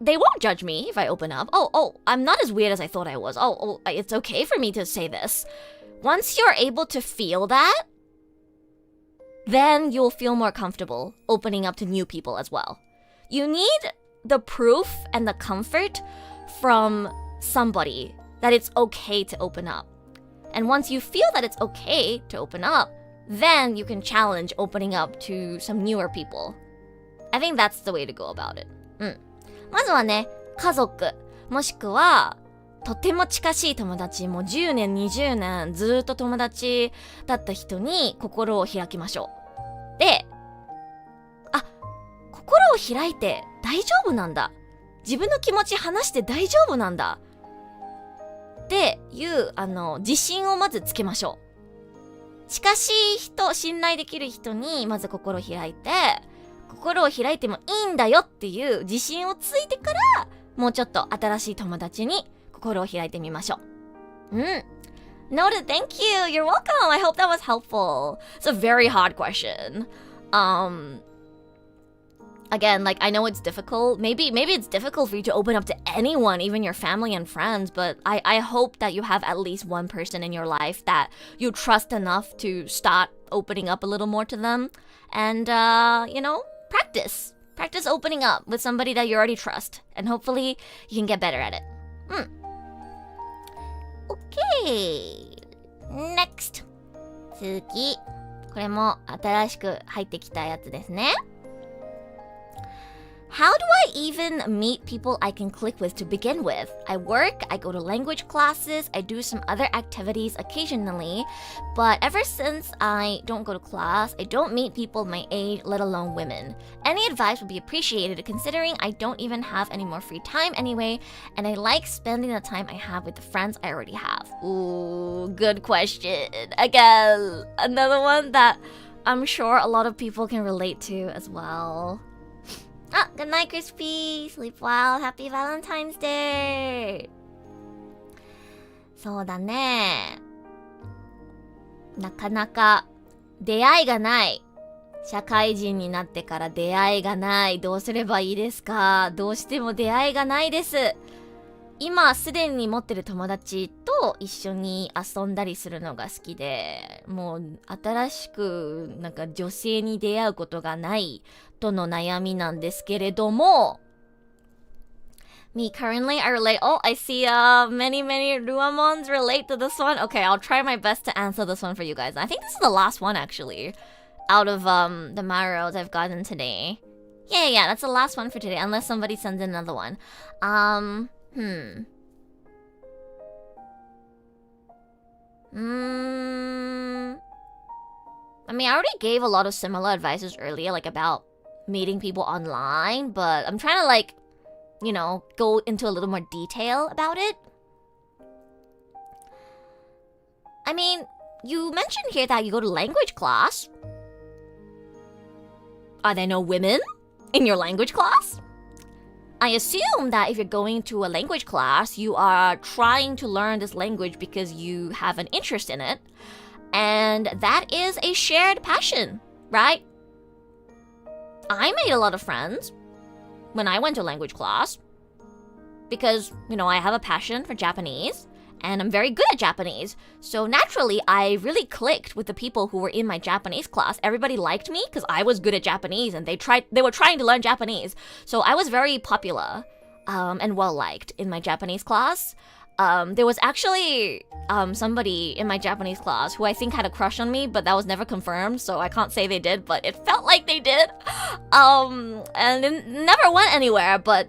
They won't judge me if I open up. I'm not as weird as I thought I was. It's okay for me to say this. Once you're able to feel that, then you'll feel more comfortable opening up to new people as well. You need the proof and the comfort from somebody that it's okay to open up. And once you feel that it's okay to open up, then you can challenge opening up to some newer people. I think that's the way to go about it. まずはね、家族、もしくはとても近しい友達、もう10年、20年ずっと友達だった人に心を開きましょう。で、心を開いて大丈夫なんだ。自分の気持ち話して大丈夫なんだ。っていう自信をまずつけましょう。近しい人、信頼できる人にまず心を開いて、心を開いてもいいんだよっていう自信をついてから、もうちょっと新しい友達に心を開いてみましょう。Noted, thank you. You're welcome. I hope that was helpful. It's a very hard question. Again, like I know it's difficult. Maybe it's difficult for you to open up to anyone, even your family and friends, but I hope that you have at least one person in your life that you trust enough to start opening up a little more to them. And practice opening up with somebody that you already trust, and hopefully you can get better at it. Okay. Next. 次。これも新しく入ってきたやつですね。How do I even meet people I can click with to begin with? I work, I go to language classes, I do some other activities occasionally, but ever since I don't go to class, I don't meet people my age, let alone women. Any advice would be appreciated considering I don't even have any more free time anyway, and I like spending the time I have with the friends I already have. Ooh, good question. Again, another one that I'm sure a lot of people can relate to as well. Good night, Crispy. Sleep well. Happy Valentine's Day. そうだね。なかなか出会いがない。社会人になってから出会いがない。どうすればいいですか？どうしても出会いがないです。今すでに持ってる友達と一緒に遊んだりするのが好きで、もう新しくなんか女性に出会うことがないとの悩みなんですけれども、Me currently, I relate. Oh, I see many Ruamons relate to this one. Okay, I'll try my best to answer this one for you guys. I think this is the last one actually, out of the Maros I've gotten today. Yeah, that's the last one for today, unless somebody sends in another one. I mean, I already gave a lot of similar advices earlier, like about meeting people online, but I'm trying to like, go into a little more detail about it. I mean, you mentioned here that you go to language class. Are there no women in your language class? I assume that if you're going to a language class, you are trying to learn this language because you have an interest in it. And that is a shared passion, right? I made a lot of friends when I went to language class because, I have a passion for Japanese and I'm very good at Japanese. So naturally, I really clicked with the people who were in my Japanese class. Everybody liked me because I was good at Japanese and they were trying to learn Japanese. So I was very popular and well-liked in my Japanese class. There was actually somebody in my Japanese class who I think had a crush on me, but that was never confirmed, so I can't say they did, but it felt like they did. And it never went anywhere, but,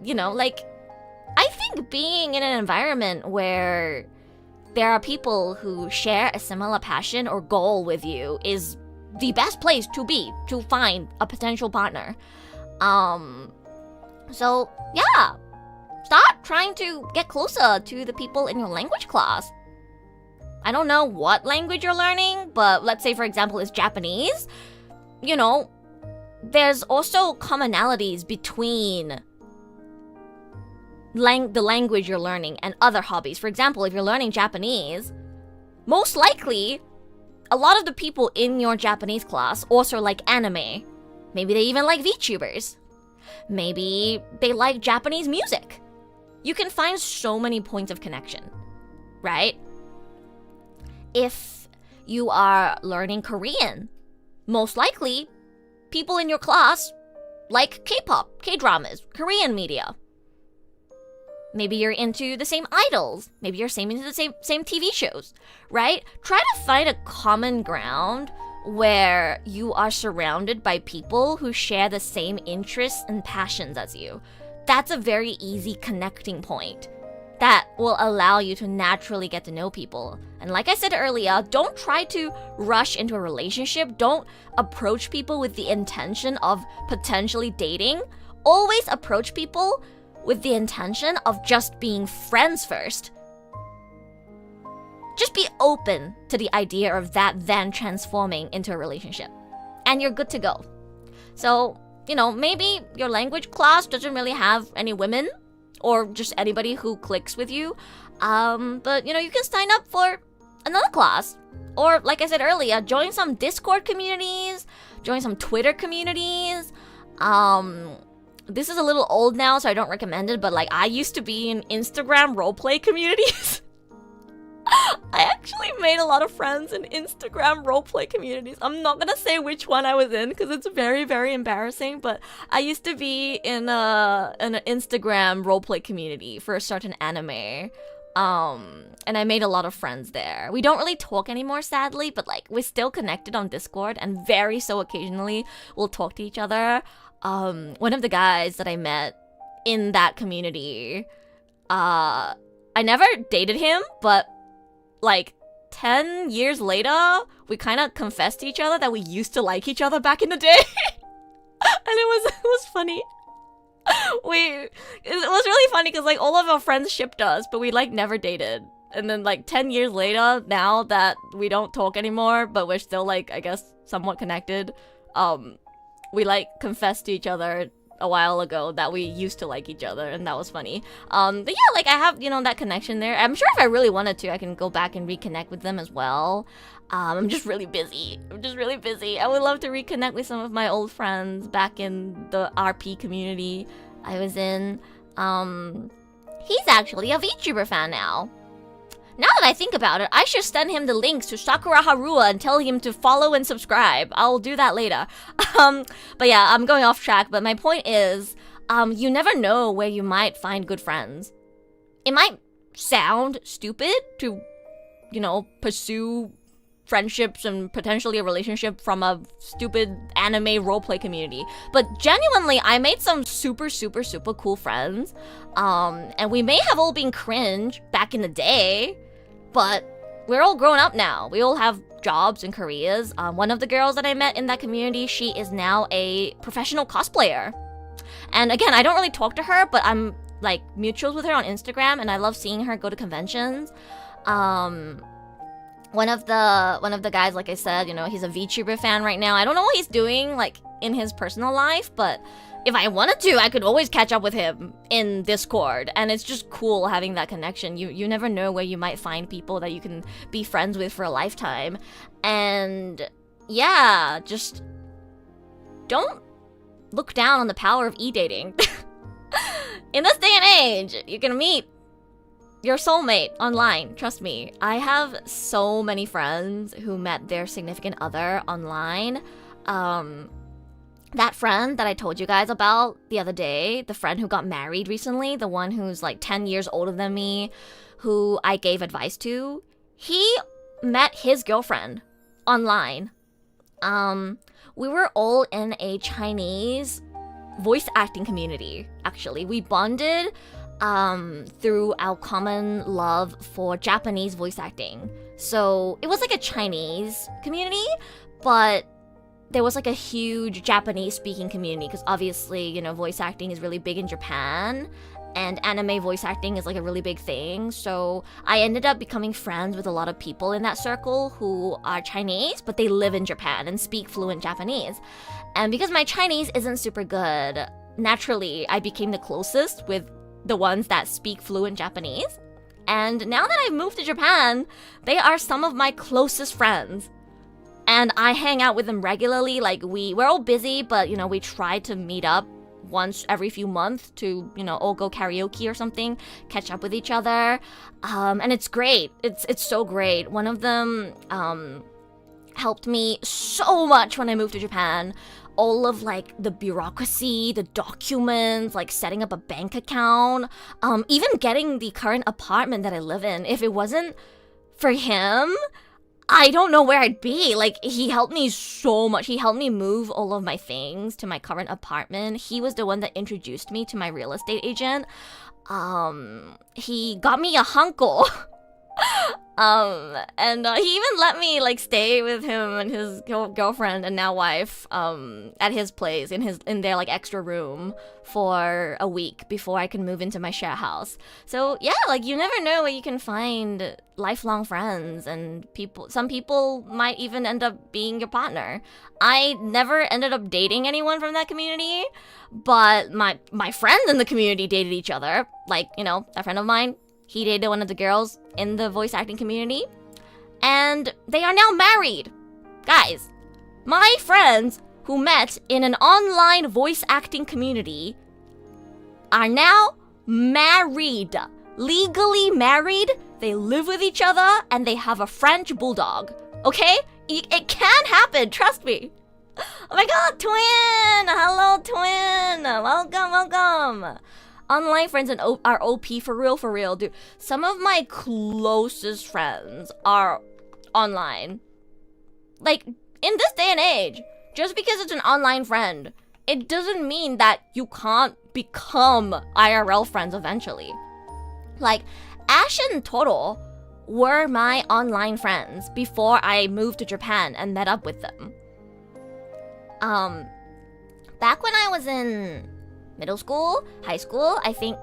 I think being in an environment where there are people who share a similar passion or goal with you is the best place to be, to find a potential partner. So, yeah. Start trying to get closer to the people in your language class. I don't know what language you're learning, but let's say, for example, it's Japanese. There's also commonalities between the language you're learning and other hobbies. For example, if you're learning Japanese, most likely, a lot of the people in your Japanese class also like anime. Maybe they even like VTubers. Maybe they like Japanese music. You can find so many points of connection, right? If you are learning Korean, most likely, people in your class like K-pop, K-dramas, Korean media. Maybe you're into the same idols. Maybe you're into the same TV shows, right? Try to find a common ground where you are surrounded by people who share the same interests and passions as you. That's a very easy connecting point that will allow you to naturally get to know people. And like I said earlier, don't try to rush into a relationship. Don't approach people with the intention of potentially dating. Always approach people with the intention of just being friends first. Just be open to the idea of that then transforming into a relationship. And you're good to go. So, maybe your language class doesn't really have any women or just anybody who clicks with you. But, you can sign up for another class. Or, like I said earlier, join some Discord communities, join some Twitter communities. This is a little old now, so I don't recommend it, but I used to be in Instagram roleplay communities. I actually made a lot of friends in Instagram roleplay communities. I'm not gonna say which one I was in because it's very, very embarrassing, but I used to be in an Instagram roleplay community for a certain anime. And I made a lot of friends there. We don't really talk anymore, sadly, but we're still connected on Discord and very so occasionally we'll talk to each other. One of the guys that I met in that community, I never dated him, but 10 years later, we kind of confessed to each other that we used to like each other back in the day. And it was funny. It was really funny because all of our friends shipped us, but we never dated. And then 10 years later, now that we don't talk anymore, but we're still I guess somewhat connected, we confessed to each other a while ago that we used to like each other, and that was funny. But yeah, I have, that connection there. I'm sure if I really wanted to, I can go back and reconnect with them as well. I'm just really busy. I would love to reconnect with some of my old friends back in the RP community I was in. He's actually a VTuber fan now. Now that I think about it, I should send him the links to Sakuraha Rua and tell him to follow and subscribe. I'll do that later. But yeah, I'm going off track, but my point is, you never know where you might find good friends. It might sound stupid to, pursue friendships and potentially a relationship from a stupid anime roleplay community. But genuinely, I made some super, super, super cool friends. And we may have all been cringe back in the day, but we're all grown up now. We all have jobs and careers. One of the girls that I met in that community, she is now a professional cosplayer. And again, I don't really talk to her, but I'm mutuals with her on Instagram, and I love seeing her go to conventions. One of the guys, like I said, he's a VTuber fan right now. I don't know what he's doing, in his personal life, but if I wanted to, I could always catch up with him in Discord, and it's just cool having that connection. You never know where you might find people that you can be friends with for a lifetime. And yeah, just don't look down on the power of e-dating. In this day and age, you're gonna meet your soulmate online. Trust me. I have so many friends who met their significant other online. That friend that I told you guys about the other day, the friend who got married recently, the one who's like 10 years older than me, who I gave advice to, he met his girlfriend online. We were all in a Chinese voice acting community, actually. We bonded through our common love for Japanese voice acting. So it was like a Chinese community, but there was like a huge Japanese speaking community because obviously, you know, voice acting is really big in Japan. And anime voice acting is like a really big thing. So I ended up becoming friends with a lot of people in that circle who are Chinese, but they live in Japan and speak fluent Japanese. And because my Chinese isn't super good, naturally I became the closest with the ones that speak fluent Japanese. And now that I've moved to Japan, they are some of my closest friends. And I hang out with them regularly. Like we're all busy, but you know, we try to meet up once every few months to, you know, all go karaoke or something, catch up with each other. And it's great. It's so great. One of them helped me so much when I moved to Japan. All of like the bureaucracy, the documents, like setting up a bank account, even getting the current apartment that I live in. If it wasn't for him, I don't know where I'd be. Like, he helped me so much. He helped me move all of my things to my current apartment. He was the one that introduced me to my real estate agent. He got me a hanko. And he even let me like stay with him and his girlfriend and now wife at his place in their like extra room for a week before I can move into my share house. So yeah, like you never know where you can find lifelong friends, and some people might even end up being your partner. I never ended up dating anyone from that community, but my friends in the community dated each other. Like, you know, a friend of mine, he dated one of the girls in the voice acting community, and they are now married. Guys, my friends who met in an online voice acting community are now married. Legally married. They live with each other, and they have a French bulldog. Okay? It can happen, trust me. Oh my god, twin! Hello, twin! Welcome. Online friends are OP for real, dude. Some of my closest friends are online. Like, in this day and age, just because it's an online friend, it doesn't mean that you can't become IRL friends eventually. Like, Ash and Toro were my online friends before I moved to Japan and met up with them. Back when I was in middle school, high school, I think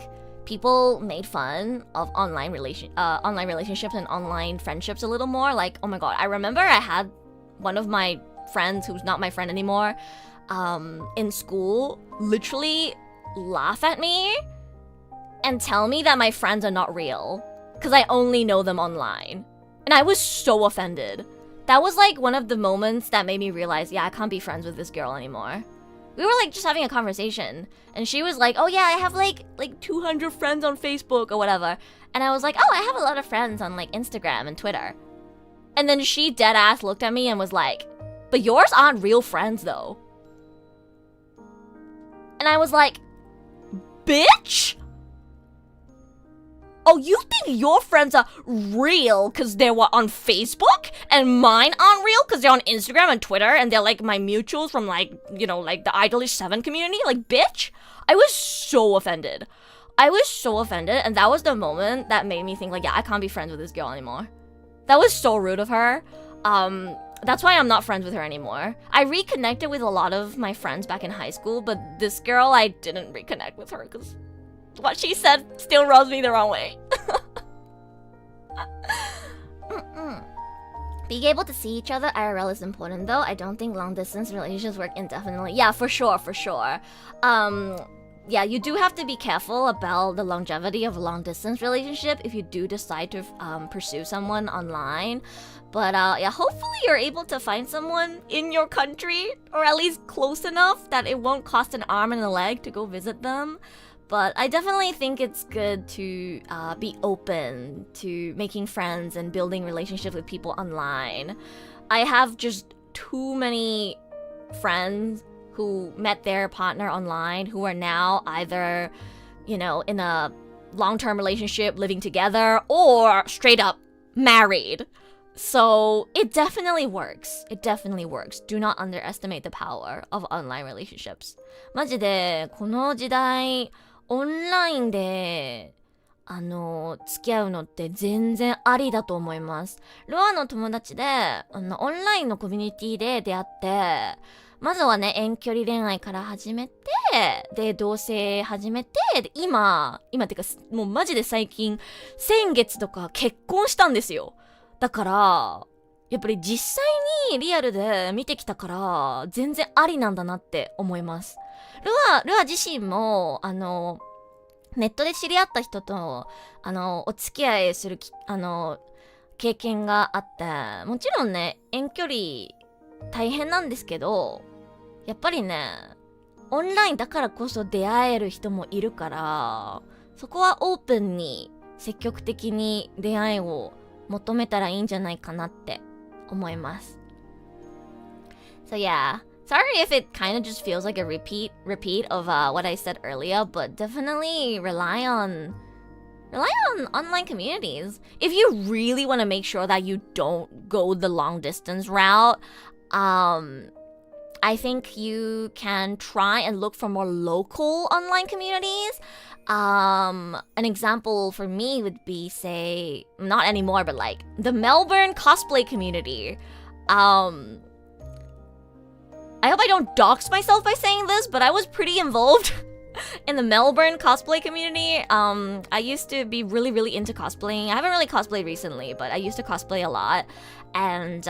people made fun of online relationships and online friendships a little more. Like, oh my god, I remember I had one of my friends who's not my friend anymore in school literally laugh at me and tell me that my friends are not real because I only know them online. And I was so offended. That was like one of the moments that made me realize, yeah, I can't be friends with this girl anymore. We were like just having a conversation, and she was like, oh yeah, I have like 200 friends on Facebook or whatever. And I was like, oh, I have a lot of friends on like Instagram and Twitter. And then she dead ass looked at me and was like, but yours aren't real friends though. And I was like, bitch? Oh, you think your friends are real because they were on Facebook, and mine aren't real because they're on Instagram and Twitter, and they're like my mutuals from like, you know, like the Idolish 7 community? Like, bitch? I was so offended. And that was the moment that made me think like, yeah, I can't be friends with this girl anymore. That was so rude of her. That's why I'm not friends with her anymore. I reconnected with a lot of my friends back in high school, but this girl, I didn't reconnect with her because what she said still rubs me the wrong way. Being able to see each other IRL is important though. I don't think long distance relationships work indefinitely. Yeah, for sure. yeah, you do have to be careful about the longevity of a long distance relationship if you do decide to pursue someone online. But yeah, hopefully you're able to find someone in your country, or at least close enough that it won't cost an arm and a leg to go visit them. But I definitely think it's good to be open to making friends and building relationships with people online. I have just too many friends who met their partner online who are now either, you know, in a long-term relationship living together or straight up married. So it definitely works. It definitely works. Do not underestimate the power of online relationships. マジでこの時代オンラインで付き合うのって全然ありだと思います。ルアの友達でオンラインのコミュニティで出会って、まずはね遠距離恋愛から始めて、で同棲始めて、で今ってかもうマジで最近先月とか結婚したんですよ。だからやっぱり実際にリアルで見てきたから全然ありなんだなって思います。ルア自身もネットで知り合った人とお付き合いする経験があって、もちろんね遠距離大変なんですけど、やっぱりねオンラインだからこそ出会える人もいるから、そこはオープンに積極的に出会いを求めたらいいんじゃないかなって思います。So yeah, sorry if it kind of just feels like a repeat of what I said earlier, but definitely rely on online communities. If you really want to make sure that you don't go the long distance route, I think you can try and look for more local online communities. An example for me would be, say, not anymore, but like the Melbourne cosplay community. I hope I don't dox myself by saying this, but I was pretty involved in the Melbourne cosplay community. I used to be really, really into cosplaying. I haven't really cosplayed recently, but I used to cosplay a lot. And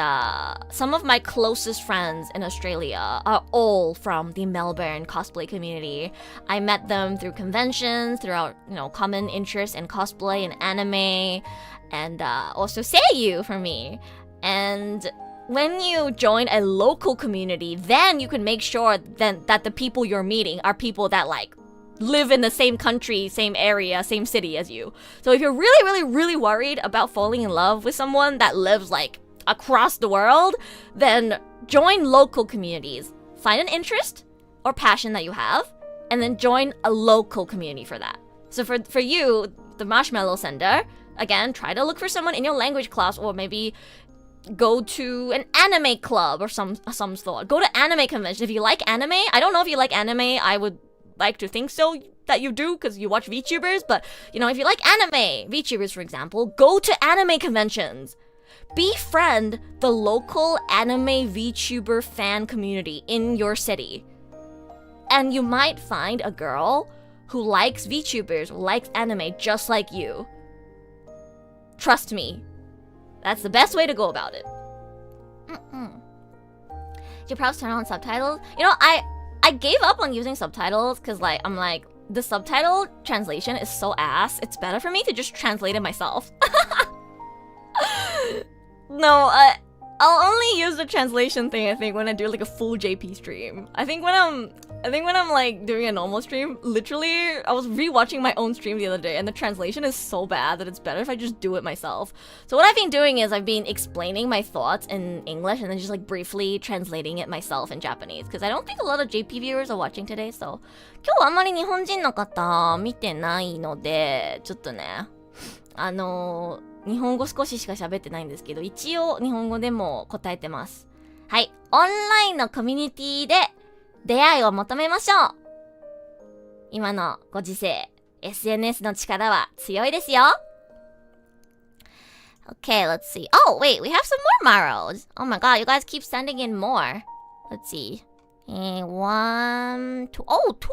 some of my closest friends in Australia are all from the Melbourne cosplay community. I met them through conventions, through our, common interests in cosplay and anime, and also Seiyu for me. And when you join a local community, then you can make sure that the people you're meeting are people that like live in the same country, same area, same city as you. So if you're really, really, really worried about falling in love with someone that lives like across the world, then join local communities. Find an interest or passion that you have, and then join a local community for that. So for you, the marshmallow sender, again, try to look for someone in your language class, or maybe go to an anime club or some sort. Go to anime convention. If you like anime, I don't know if you like anime, I would like to think so that you do because you watch VTubers, but if you like anime, VTubers for example, go to anime conventions. Befriend the local anime VTuber fan community in your city. And you might find a girl who likes VTubers, who likes anime just like you. Trust me. That's the best way to go about it. Did you perhaps turn on subtitles? I gave up on using subtitles because I'm like, the subtitle translation is so ass. It's better for me to just translate it myself. No, I'll only use the translation thing, I think, when I do like a full JP stream. I think when I'm like doing a normal stream, literally, I was rewatching my own stream the other day and the translation is so bad that it's better if I just do it myself. So what I've been doing is I've been explaining my thoughts in English and then just like briefly translating it myself in Japanese, because I don't think a lot of JP viewers are watching today, so 今日はあんまり日本人の方見てないので、ちょっとね、日本語少ししか喋ってないんですけど、一応日本語でも答えてます。はい。オンラインのコミュニティで出会いを求めましょう。今のご時世、SNS の力は強いですよ。Okay, let's see. Oh, wait, we have some more marrows. Oh my god, you guys keep sending in more. Let's see. One, two. Oh, two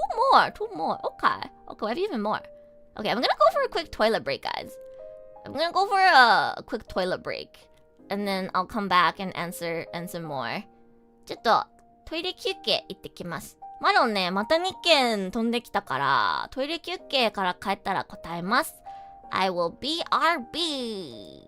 more. Okay, we have even more. Okay, I'm gonna go for a quick toilet break, guys. I'm gonna go for a quick toilet break. And then I'll come back and answer more. ちょっとトイレ休憩行ってきます。マロンね、また2件飛んできたから、トイレ休憩から帰ったら答えます。I will BRB!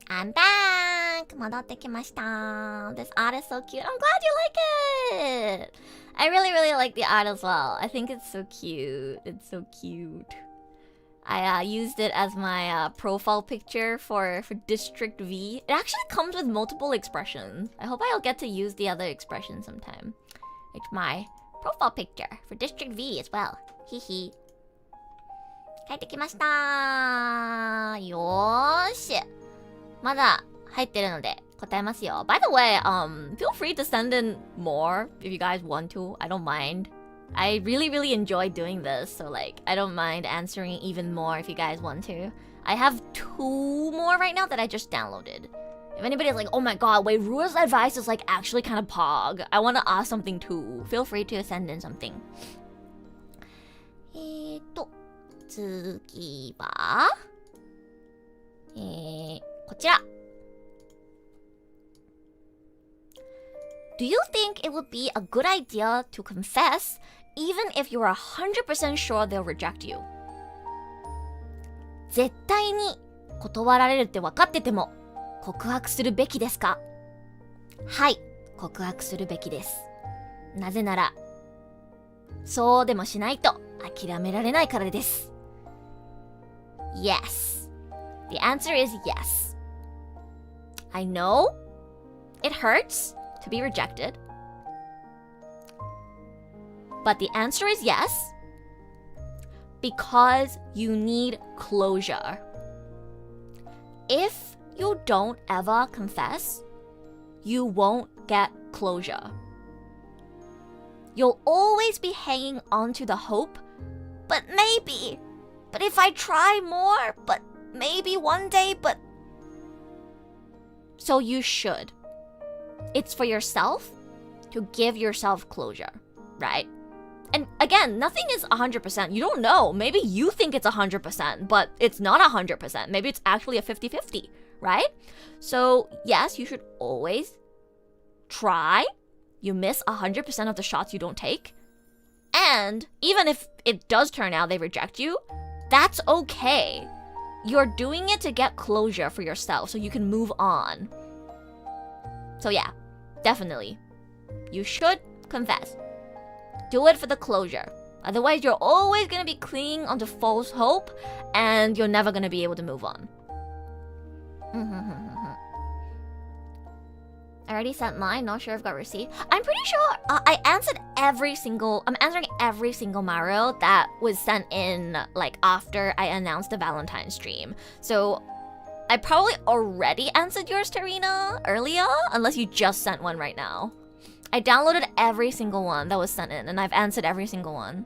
I'm back! 戻ってきました. This art is so cute. I'm glad you like it! I really, really like the art as well. I think it's so cute. It's so cute. I used it as my profile picture for District V. It actually comes with multiple expressions. I hope I'll get to use the other expressions sometime. It's my profile picture for District V as well. Hehe. 帰ってきました。よーし。まだ入ってるので答えますよ。By the way, feel free to send in more if you guys want to. I don't mind. I really, really enjoy doing this, so like, I don't mind answering even more if you guys want to. I have 2 more right now that I just downloaded. If anybody's like, oh my god, wait, Rua's advice is like actually kind of pog. I want to ask something too. Feel free to send in something. 次は、こちら。Do you think it would be a good idea to confess even if you are 100% sure they'll reject you? 絶対に断られるって分かってても告白するべきですか？はい、告白するべきです。なぜなら、そうでもしないと諦められないからです。Yes. The answer is yes. I know it hurts to be rejected. But the answer is yes. Because you need closure. If you don't ever confess, you won't get closure. You'll always be hanging on to the hope, but if I try more, but maybe one day, but... So you should. It's for yourself to give yourself closure, right? And again, nothing is 100%. You don't know. Maybe you think it's 100%, but it's not 100%. Maybe it's actually a 50-50, right? So yes, you should always try. You miss 100% of the shots you don't take. And even if it does turn out they reject you, that's okay. you're doing it to get closure for yourself so you can move on. So yeah, definitely. You should confess. Do it for the closure. Otherwise, you're always going to be clinging onto false hope and you're never going to be able to move on. I already sent mine, not sure if got received. I'm pretty sure I'm answering every single Mario that was sent in like after I announced the Valentine stream. So I probably already answered yours, Tarina, earlier, unless you just sent one right now. I downloaded every single one that was sent in and I've answered every single one.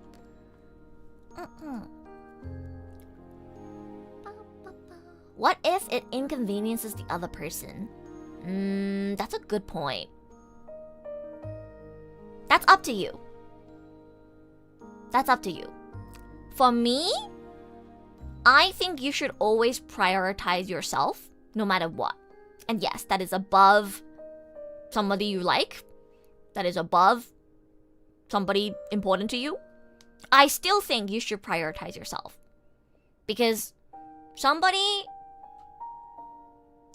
What if it inconveniences the other person? That's a good point. That's up to you. That's up to you. For me, I think you should always prioritize yourself, no matter what. And yes, that is above somebody you like. That is above somebody important to you. I still think you should prioritize yourself. Because somebody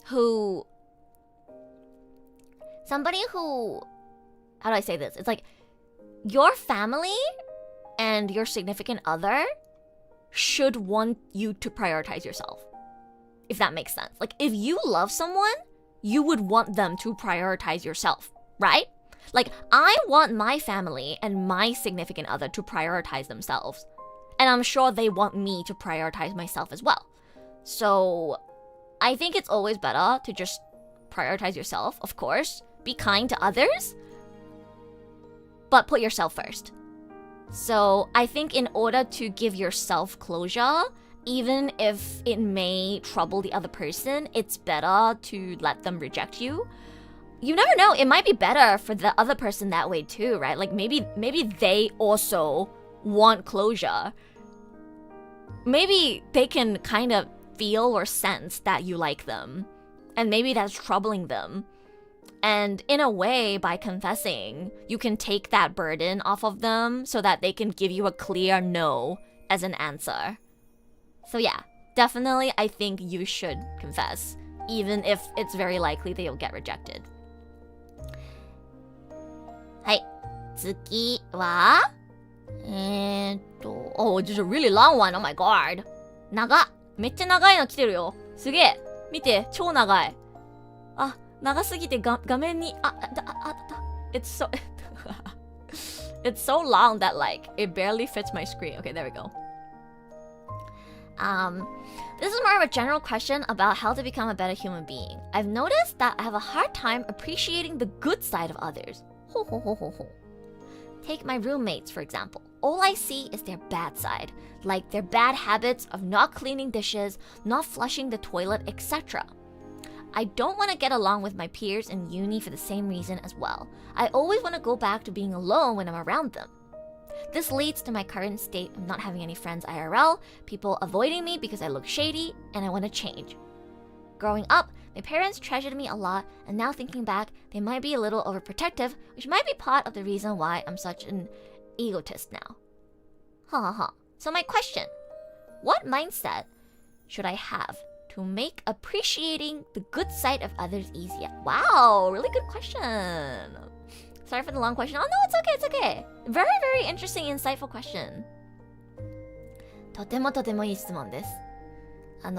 who, how do I say this? It's like your family and your significant other should want you to prioritize yourself. If that makes sense. Like if you love someone, you would want them to prioritize yourself, right? Like I want my family and my significant other to prioritize themselves. And I'm sure they want me to prioritize myself as well. So I think it's always better to just prioritize yourself, of course. Be kind to others, but put yourself first. So I think in order to give yourself closure, even if it may trouble the other person, it's better to let them reject you. You never know, it might be better for the other person that way too, right? Like maybe they also want closure. Maybe they can kind of feel or sense that you like them, and maybe that's troubling them. And in a way, by confessing, you can take that burden off of them so that they can give you a clear no as an answer. So yeah, definitely I think you should confess, even if it's very likely that you'll get rejected. はい、次はOh, just a really long one. Oh my god. 長っ。めっちゃ長いの来てるよ。すげえ。見て、超長い。あ、長すぎて画面に、It's so It's so long that like it barely fits my screen. Okay, there we go. This is more of a general question about how to become a better human being. I've noticed that I have a hard time appreciating the good side of others. Ho ho ho ho ho. Take my roommates, for example. All I see is their bad side, like their bad habits of not cleaning dishes, not flushing the toilet, etc. I don't want to get along with my peers in uni for the same reason as well. I always want to go back to being alone when I'm around them. This leads to my current state of not having any friends IRL, people avoiding me because I look shady, and I want to change. Growing up, my parents treasured me a lot, and now thinking back, they might be a little overprotective, which might be part of the reason why I'm such an egotist now. So my question, what mindset should I have to make appreciating the good side of others easier? Wow, really good question. Sorry for the long question. Oh no, it's okay. Very, very interesting, insightful question. とてもとてもいい質問です。人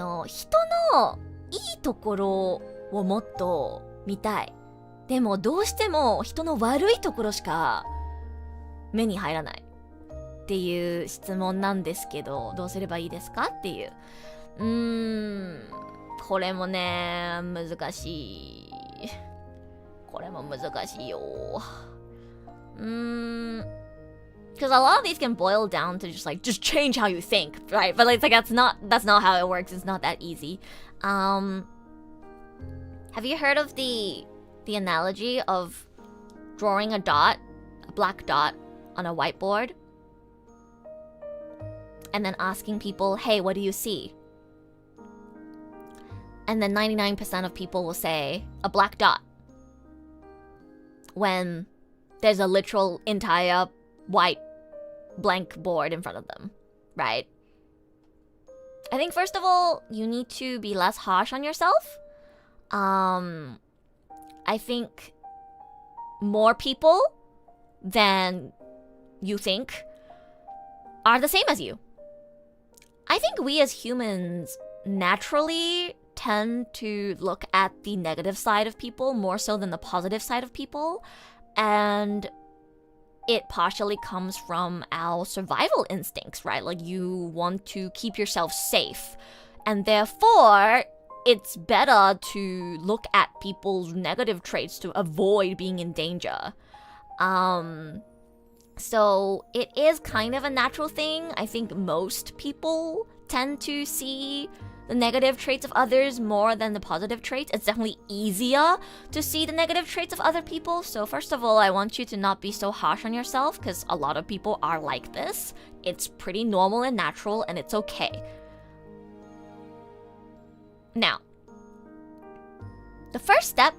のいいところをもっと見たい。でもどうしても人の悪いところしか目に入らないっていう質問なんですけど、どうすればいいですかっていう。これもね、難しい。これも難しいよ。Because a lot of these can boil down to just change how you think, right? But it's like that's not how it works. It's not that easy. Have you heard of the analogy of drawing a black dot on a whiteboard, and then asking people, "Hey, what do you see?" And then 99% of people will say a black dot when there's a literal entire white blank board in front of them, right? I think first of all, you need to be less harsh on yourself. I think more people than you think are the same as you. I think we as humans naturally tend to look at the negative side of people more so than the positive side of people. And it partially comes from our survival instincts, right? Like you want to keep yourself safe. And therefore, it's better to look at people's negative traits to avoid being in danger. So it is kind of a natural thing. I think most people tend to see the negative traits of others more than the positive traits. It's definitely easier to see the negative traits of other people. So first of all, I want you to not be so harsh on yourself because a lot of people are like this. It's pretty normal and natural and it's okay. Now, the first step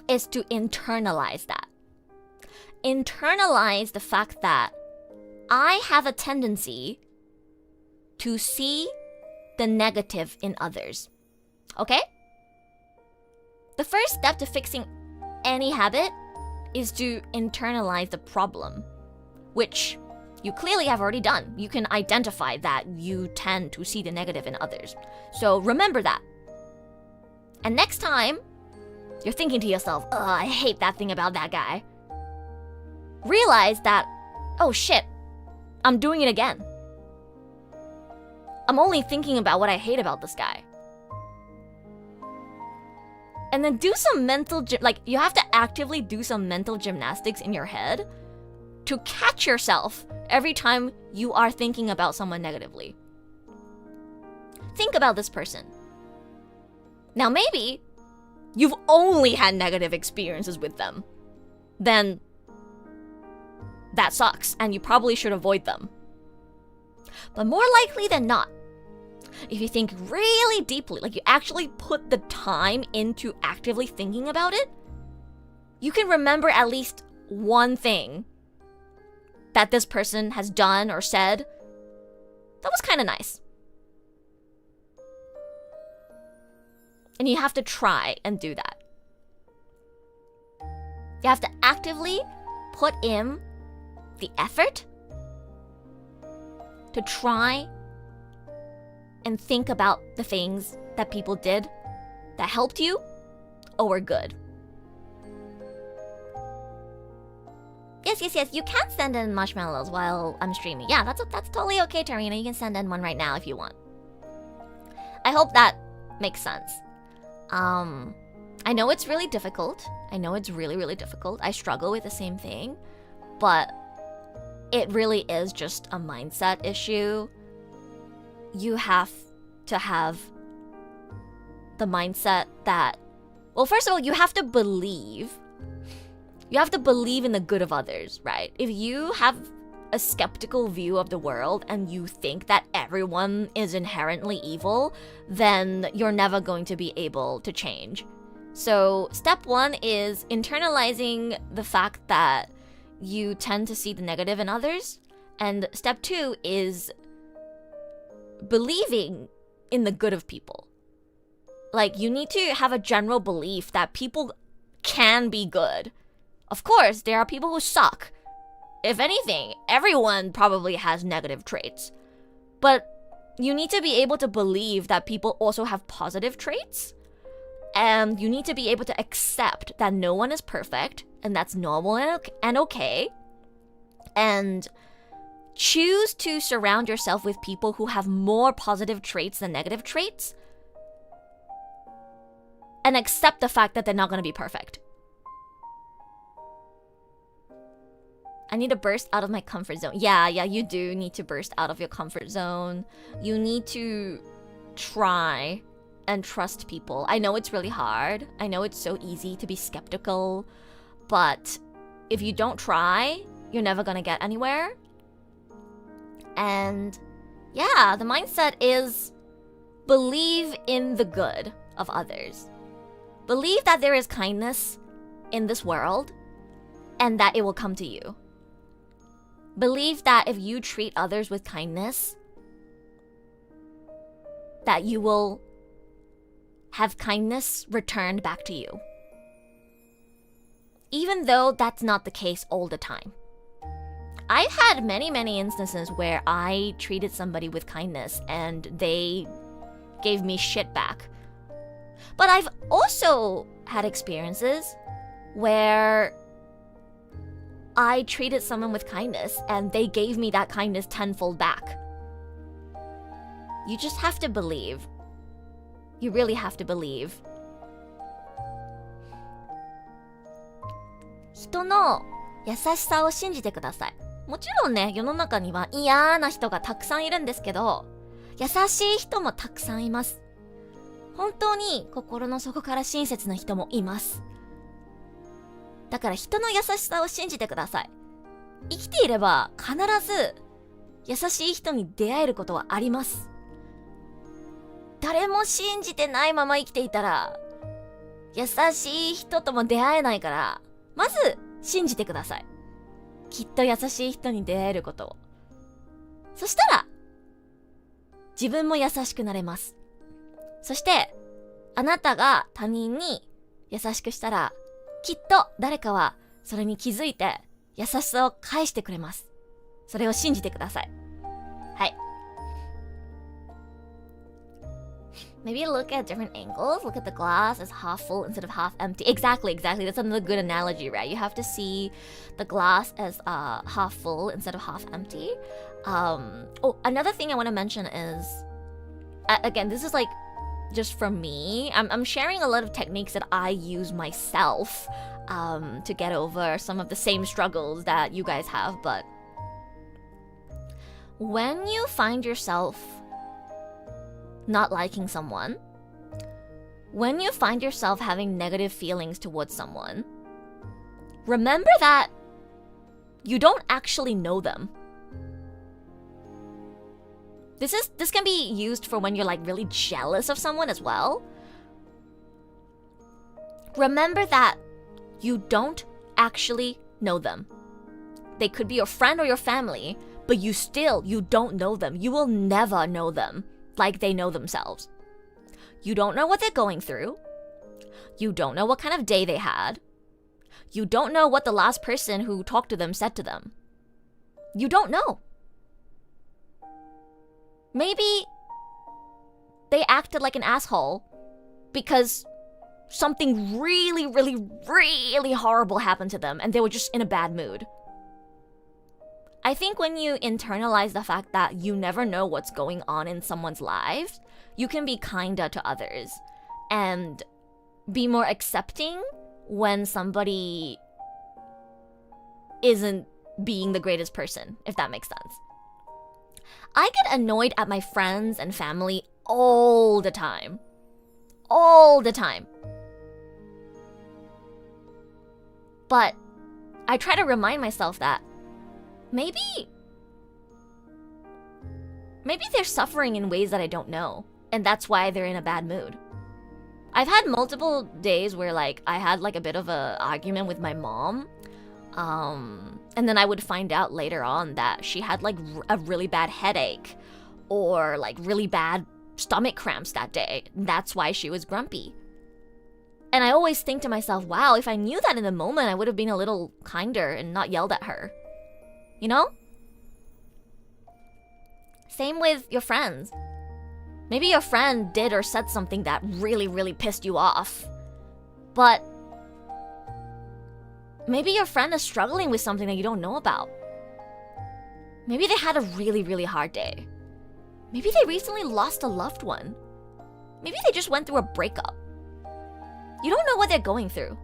is to internalize that. Internalize the fact that I have a tendency to see the negative in others. Okay? The first step to fixing any habit is to internalize the problem, which you clearly have already done. You can identify that you tend to see the negative in others. So remember that. And next time, you're thinking to yourself, "Ugh, I hate that thing about that guy." Realize that, oh shit, I'm doing it again. I'm only thinking about what I hate about this guy. And then do some mental, you have to actively do some mental gymnastics in your head to catch yourself every time you are thinking about someone negatively. Think about this person. Now maybe you've only had negative experiences with them. Then that sucks and you probably should avoid them. But more likely than not, if you think really deeply, like you actually put the time into actively thinking about it, you can remember at least one thing that this person has done or said that was kind of nice. And you have to try and do that. You have to actively put in the effort to try and think about the things that people did that helped you or were good. Yes, you can send in marshmallows while I'm streaming. Yeah, that's totally okay, Tarina. You can send in one right now if you want. I hope that makes sense. I know it's really difficult. I know it's really, really difficult. I struggle with the same thing. But it really is just a mindset issue. You have to have the mindset that, well, first of all, you have to believe. You have to believe in the good of others, right? If you have a skeptical view of the world and you think that everyone is inherently evil, then you're never going to be able to change. So step one is internalizing the fact that you tend to see the negative in others. And step two is believing in the good of people. Like, you need to have a general belief that people can be good. Of course, there are people who suck. If anything, everyone probably has negative traits. But you need to be able to believe that people also have positive traits. And you need to be able to accept that no one is perfect, and that's normal and okay. And choose to surround yourself with people who have more positive traits than negative traits. And accept the fact that they're not going to be perfect. I need to burst out of my comfort zone. Yeah, you do need to burst out of your comfort zone. You need to try and trust people. I know it's really hard. I know it's so easy to be skeptical. But if you don't try, you're never gonna get anywhere. And yeah, the mindset is believe in the good of others. Believe that there is kindness in this world and that it will come to you. Believe that if you treat others with kindness, that you will have kindness returned back to you. Even though that's not the case all the time. I've had many instances where I treated somebody with kindness and they gave me shit back. But I've also had experiences where I treated someone with kindness and they gave me that kindness tenfold back. You just have to believe. You really have to believe. 人の優しさを信じてください。もちろんね、世の中には嫌な人がたくさんいるんですけど、優しい人もたくさんいます。本当に心の底から親切な人もいます。だから人の優しさを信じてください。生きていれば必ず優しい人に出会えることはあります。誰も信じてないまま生きていたら優しい人とも出会えないから、まず信じてください。きっと優しい人に出会えることを。そしたら自分も優しくなれます。そしてあなたが他人に優しくしたら、きっと誰かはそれに気づいて優しさを返してくれます。それを信じてください。はい。Maybe look at different angles. Look at the glass as half full instead of half empty. Exactly. That's another good analogy, right? You have to see the glass as half full instead of half empty. Another thing I want to mention is, again, this is like just from me. I'm sharing a lot of techniques that I use myself to get over some of the same struggles that you guys have. But when you find yourself not liking someone, when you find yourself having negative feelings towards someone, remember that you don't actually know them. This can be used for when you're like really jealous of someone as well. Remember that you don't actually know them. They could be your friend or your family, but you don't know them. You will never know them like they know themselves. You don't know what they're going through. You don't know what kind of day they had. You don't know what the last person who talked to them said to them. You don't know. Maybe they acted like an asshole because something really horrible happened to them and they were just in a bad mood. I think when you internalize the fact that you never know what's going on in someone's lives, you can be kinder to others and be more accepting when somebody isn't being the greatest person, if that makes sense. I get annoyed at my friends and family all the time. All the time. But I try to remind myself that maybe they're suffering in ways that I don't know, and that's why they're in a bad mood. I've had multiple days where like I had like a bit of a argument with my mom, and then I would find out later on that she had like a really bad headache or like really bad stomach cramps that day. That's why she was grumpy. And I always think to myself, wow, if I knew that in the moment, I would have been a little kinder and not yelled at her. You know? Same with your friends. Maybe your friend did or said something that really pissed you off. But maybe your friend is struggling with something that you don't know about. Maybe they had a really hard day. Maybe they recently lost a loved one. Maybe they just went through a breakup. You don't know what they're going through.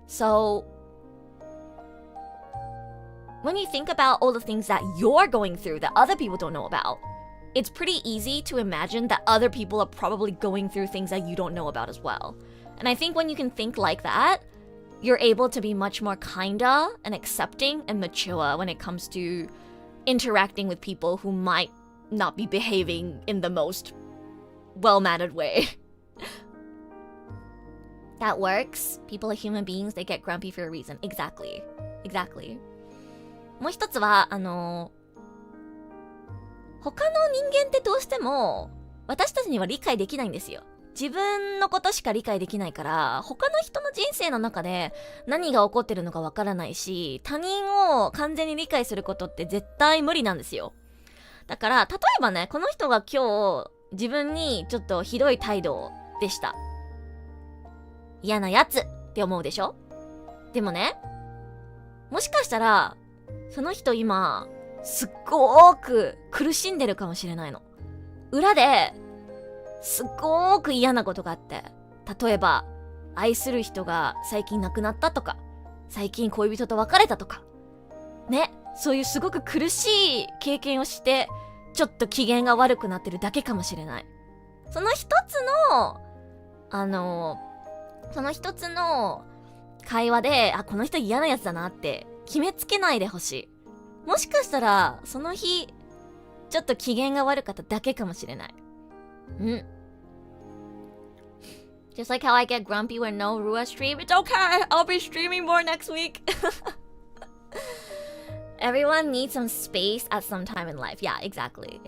So when you think about all the things that you're going through that other people don't know about, it's pretty easy to imagine that other people are probably going through things that you don't know about as well. And I think when you can think like that, you're able to be much more kinder and accepting and mature when it comes to interacting with people who might not be behaving in the most well-mannered way. That works. People are human beings. They get grumpy for a reason. Exactly. もう一つは他の人間ってどうしても私たちには理解できないんですよ。自分のことしか理解できないから、他の人の人生の中で何が起こってるのかわからないし、他人を完全に理解することって絶対無理なんですよ。だから、例えばね、この人が今日自分にちょっとひどい態度でした。嫌なやつって思うでしょ？でもね、もしかしたら、その人今、すっごーく苦しんでるかもしれないの。裏で、すっごーく嫌なことがあって、例えば、愛する人が最近亡くなったとか、最近恋人と別れたとか、ね、そういうすごく苦しい経験をして、ちょっと機嫌が悪くなってるだけかもしれない。その一つの会話で、この人嫌なやつだなって決めつけないでほしい。もしかしたら、その日、ちょっと機嫌が悪かっただけかもしれない。Just like how I get grumpy when no Rua stream, it's okay, I'll be streaming more next week. Everyone needs some space at some time in life. Yeah, exactly.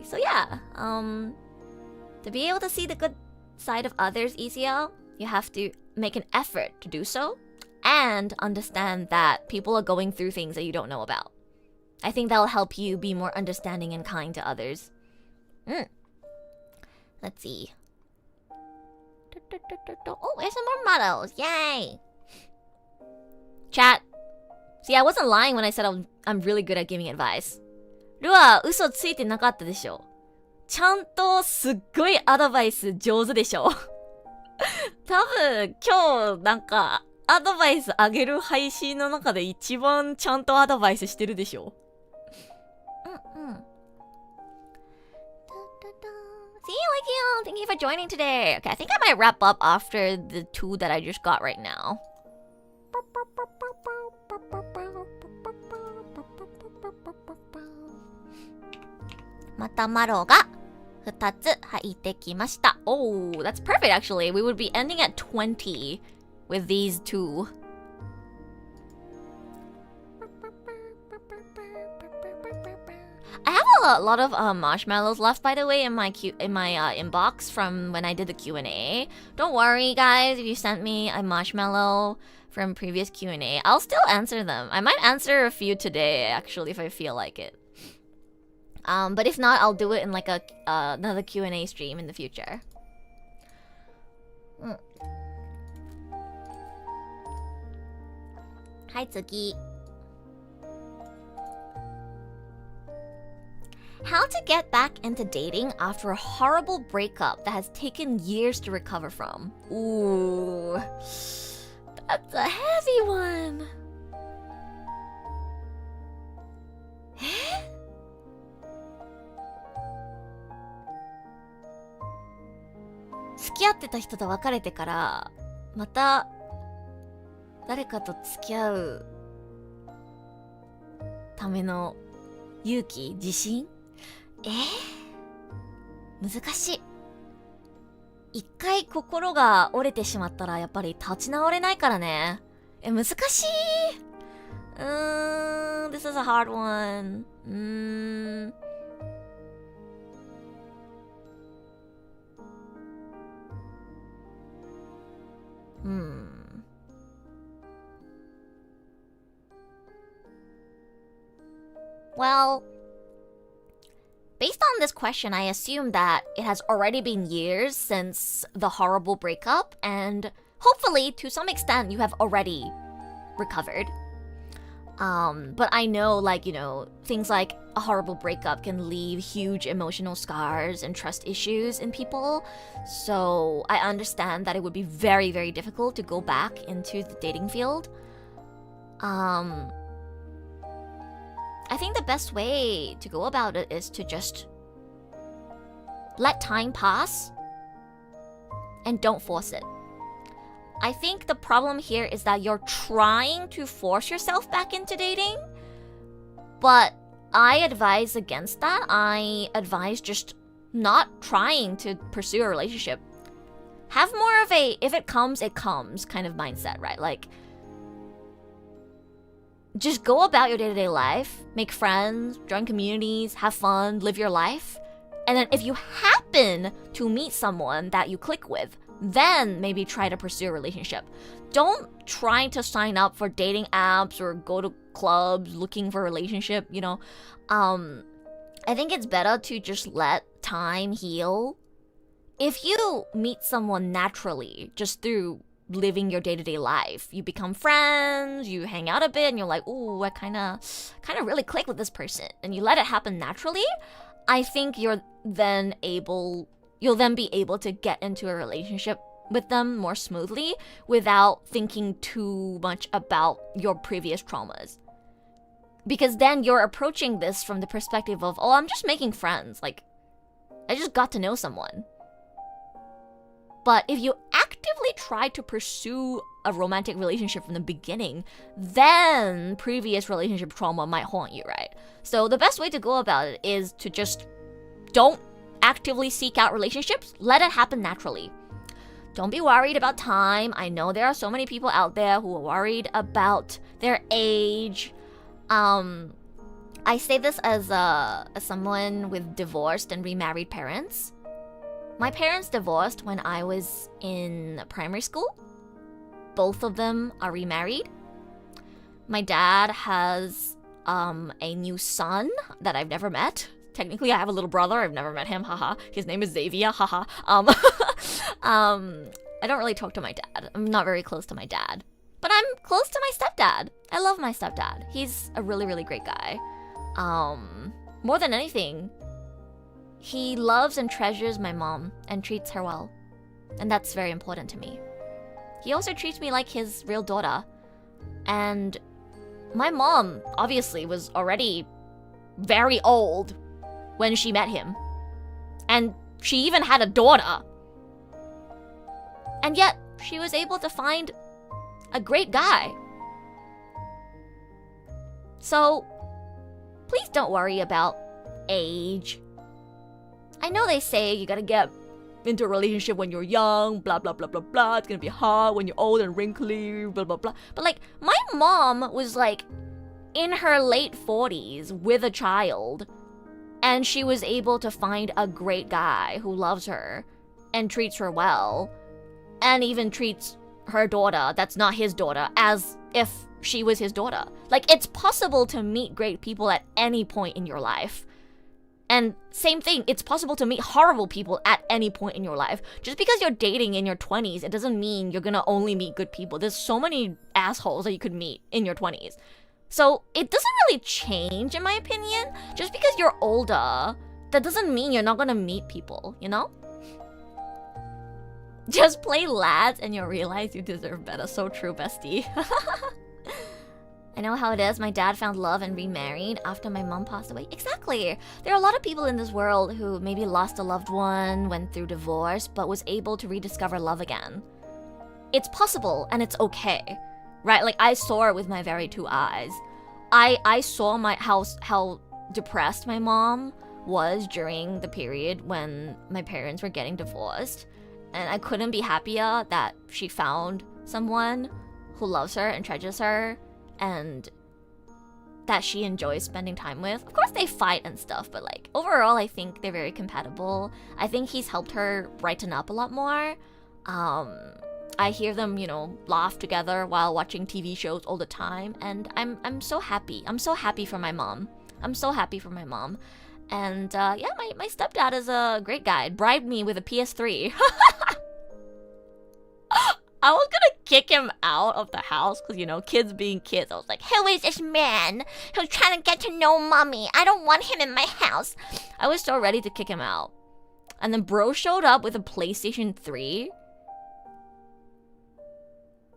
So yeah, to be able to see the good side of others easier, you have to make an effort to do so and understand that people are going through things that you don't know about. I think that'll help you be more understanding and kind to others. Let's see. Oh, there's some more models. Yay! Chat. See, I wasn't lying when I said I'm really good at giving advice. ルア、嘘ついてなかったでしょ。ちゃんとすっごいアドバイス上手でしょ。多分今日なんかアドバイスあげる配信の中で一番ちゃんとアドバイスしてるでしょ。See, like you. Thank you for joining today. Okay, I think I might wrap up after the two that I just got right now. またマロが2つ入ってきました。Oh, that's perfect actually. We would be ending at 20 with these two. I have a lot of marshmallows left, by the way, in my inbox from when I did the Q&A. Don't worry, guys, if you sent me a marshmallow from previous Q&A, I'll still answer them. I might answer a few today, actually, if I feel like it. But if not, I'll do it in like another Q&A stream in the future. Hi, Tsuki. How to get back into dating after a horrible breakup that has taken years to recover from. Ooh, that's a heavy one. 付き合ってた人と別れてからまた誰かと付き合うための勇気、自信？難しい。一回心が折れてしまったらやっぱり立ち直れないからね。難しい。This is a hard one. Well, based on this question, I assume that it has already been years since the horrible breakup, and hopefully, to some extent, you have already recovered. But I know, like, you know, things like a horrible breakup can leave huge emotional scars and trust issues in people. So I understand that it would be very, very difficult to go back into the dating field. I think the best way to go about it is to just let time pass and don't force it. I think the problem here is that you're trying to force yourself back into dating, but I advise against that. I advise just not trying to pursue a relationship. Have more of a if it comes kind of mindset, right? Like, just go about your day-to-day life, make friends, join communities, have fun, live your life, And then if you happen to meet someone that you click with, then maybe try to pursue a relationship. Don't try to sign up for dating apps or go to clubs looking for a relationship, you know. I think it's better to just let time heal. If you meet someone naturally, just through living your day-to-day life, you become friends, you hang out a bit, and you're like, ooh, I kind of really click with this person, and you let it happen naturally, I think you'll then be able to get into a relationship with them more smoothly without thinking too much about your previous traumas. Because then you're approaching this from the perspective of, oh, I'm just making friends. Like, I just got to know someone. But if you actively try to pursue a romantic relationship from the beginning, then previous relationship trauma might haunt you, right? So the best way to go about it is to just don't actively seek out relationships. Let it happen naturally. Don't be worried about time. I know there are so many people out there who are worried about their age. I say this as someone with divorced and remarried parents. My parents divorced when I was in primary school. Both of them are remarried. My dad has a new son that I've never met. Technically, I have a little brother. I've never met him. Haha. His name is Xavier. Haha. I don't really talk to my dad. I'm not very close to my dad. But I'm close to my stepdad. I love my stepdad. He's a really, really great guy. More than anything, he loves and treasures my mom and treats her well. And that's very important to me. He also treats me like his real daughter. And my mom, obviously, was already very old when she met him. And she even had a daughter. And yet, she was able to find a great guy. So, please don't worry about age. I know they say you gotta get into a relationship when you're young, blah blah blah blah blah. It's gonna be hard when you're old and wrinkly, blah blah blah. But like, my mom was like in her late 40s with a child, and she was able to find a great guy who loves her and treats her well, and even treats her daughter, that's not his daughter, as if she was his daughter. Like, it's possible to meet great people at any point in your life. And same thing, it's possible to meet horrible people at any point in your life. Just because you're dating in your 20s, it doesn't mean you're gonna only meet good people. There's so many assholes that you could meet in your 20s. So it doesn't really change, in my opinion. Just because you're older, that doesn't mean you're not gonna meet people, you know? Just play lads and you'll realize you deserve better. So true, bestie. I know how it is. My dad found love and remarried after my mom passed away. Exactly. There are a lot of people in this world who maybe lost a loved one, went through divorce, but was able to rediscover love again. It's possible and it's okay, right? Like, I saw it with my very two eyes. I saw how depressed my mom was during the period when my parents were getting divorced. And I couldn't be happier that she found someone who loves her and treasures her and that she enjoys spending time with. Of course they fight and stuff, but like overall I think they're very compatible. I think he's helped her brighten up a lot more. I hear them, you know, laugh together while watching TV shows all the time, and I'm so happy. I'm so happy for my mom. I'm so happy for my mom. And yeah, my stepdad is a great guy. Bribed me with a PS3. I was gonna kick him out of the house because, you know, kids being kids. I was like, who is this man who's trying to get to know mommy? I don't want him in my house. I was so ready to kick him out. And then bro showed up with a PlayStation 3.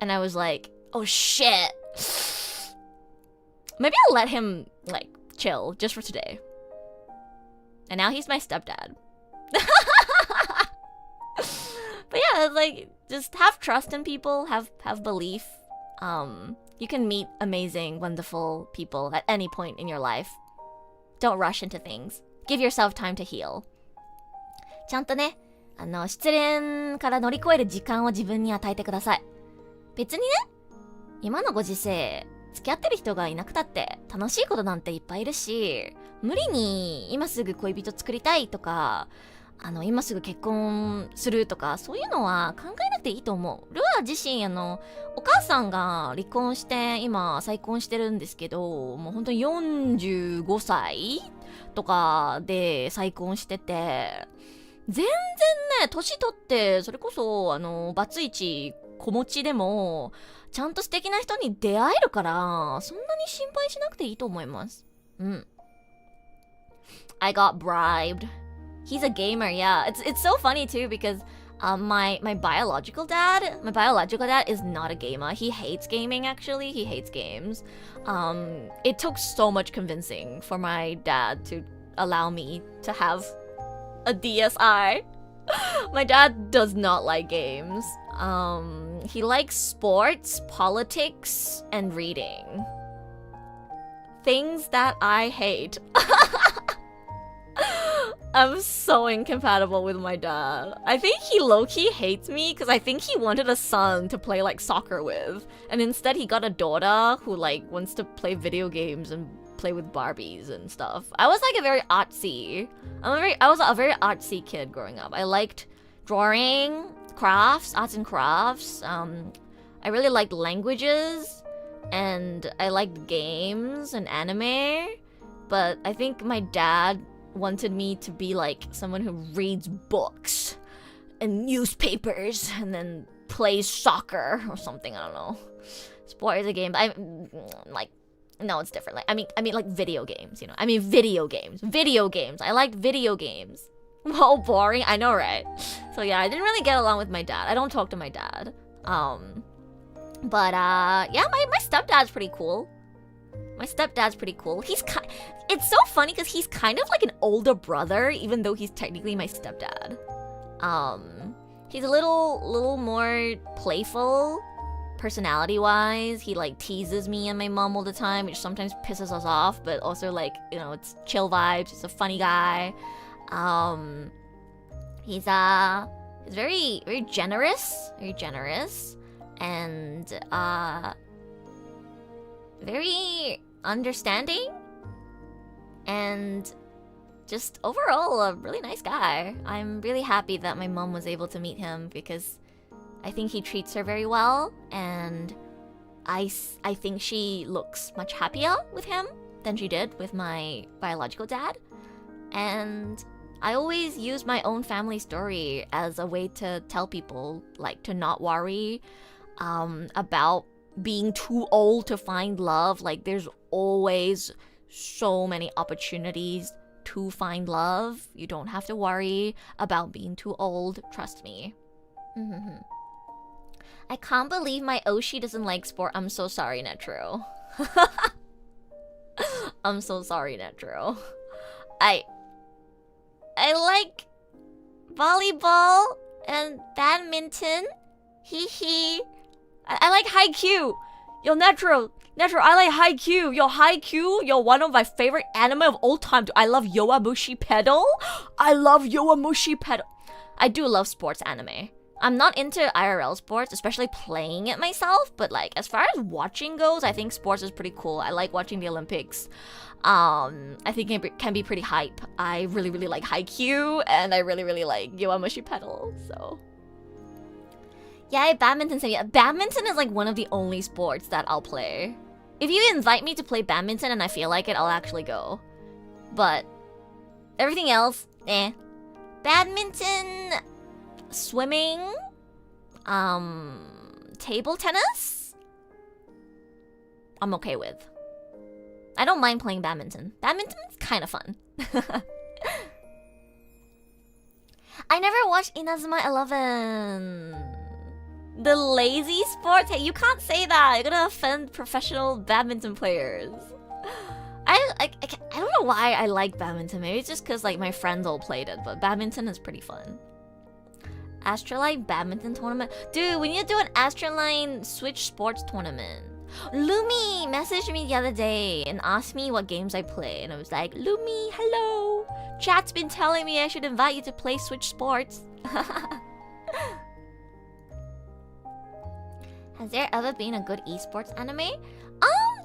And I was like, oh shit. Maybe I'll let him, like, chill just for today. And now he's my stepdad. But yeah, like, just have trust in people, have belief. You can meet amazing, wonderful people at any point in your life. Don't rush into things. Give yourself time to heal. ちゃんとね、失恋から乗り越える時間を自分に与えてください。別にね、今のご時世、付き合ってる人がいなくたって楽しいことなんていっぱいいるし、無理に今すぐ恋人作りたいとか、今すぐ結婚するとか、そういうのは考えなくていいと思う。ルア自身、お母さんが離婚して、今再婚してるんですけど、もう本当に45歳とかで再婚してて、全然ね、年取って、それこそ、バツイチ子持ちでも、ちゃんと素敵な人に出会えるから、そんなに心配しなくていいと思います。うん。I got bribed. He's a gamer, yeah. It's so funny too because my biological dad is not a gamer. He hates gaming actually. He hates games. It took so much convincing for my dad to allow me to have a DSi. My dad does not like games. He likes sports, politics, and reading. Things that I hate. I'm so incompatible with my dad. I think he low-key hates me because I think he wanted a son to play like soccer with. And instead he got a daughter who like wants to play video games and play with Barbies and stuff. I was like a very artsy kid growing up. I liked drawing, crafts, arts and crafts. I really liked languages and I liked games and anime. But I think my dad wanted me to be like someone who reads books and newspapers and then plays soccer or something. I don't know. Sport is a game, but I'm like, no, it's different. Like, I mean, like video games, you know. I mean, video games. I liked video games. Well, boring. I know, right? So yeah, I didn't really get along with my dad. I don't talk to my dad. But yeah, my stepdad's pretty cool. It's so funny because he's kind of like an older brother, even though he's technically my stepdad. He's a little more playful, personality-wise. He like teases me and my mom all the time, which sometimes pisses us off, but also like, you know, it's chill vibes. He's a funny guy. He's very generous, and very understanding, and just overall a really nice guy. I'm really happy that my mom was able to meet him because I think he treats her very well, and I think she looks much happier with him than she did with my biological dad. And I always use my own family story as a way to tell people, like, to not worry about being too old to find love. Like, there's always so many opportunities to find love. You don't have to worry about being too old. Trust me. I can't believe my Oshi doesn't like sport. I'm so sorry, Netro. I'm so sorry, Netro. I like volleyball and badminton. Hee hee. I like Haikyuu. Yo, Netro, I like Haikyuu. Yo, one of my favorite anime of all time. I love Yowamushi Pedal. I do love sports anime. I'm not into IRL sports, especially playing it myself, but like as far as watching goes, I think sports is pretty cool. I like watching the Olympics. I think it can be pretty hype. I really like Haikyuu, and I really like Yowamushi Pedal, so... Yeah, badminton is like one of the only sports that I'll play. If you invite me to play badminton and I feel like it, I'll actually go. But everything else, eh. Badminton, swimming, table tennis, I'm okay with. I don't mind playing badminton. Badminton's kind of fun. I never watched Inazuma 11. The lazy sports? Hey, you can't say that. You're gonna offend professional badminton players. I don't know why I like badminton. Maybe it's just because like my friends all played it, but badminton is pretty fun. Astraline badminton tournament? Dude, we need to do an Astraline Switch sports tournament. Lumi messaged me the other day and asked me what games I play, and I was like, Lumi, hello. Chat's been telling me I should invite you to play Switch sports. Has there ever been a good esports anime?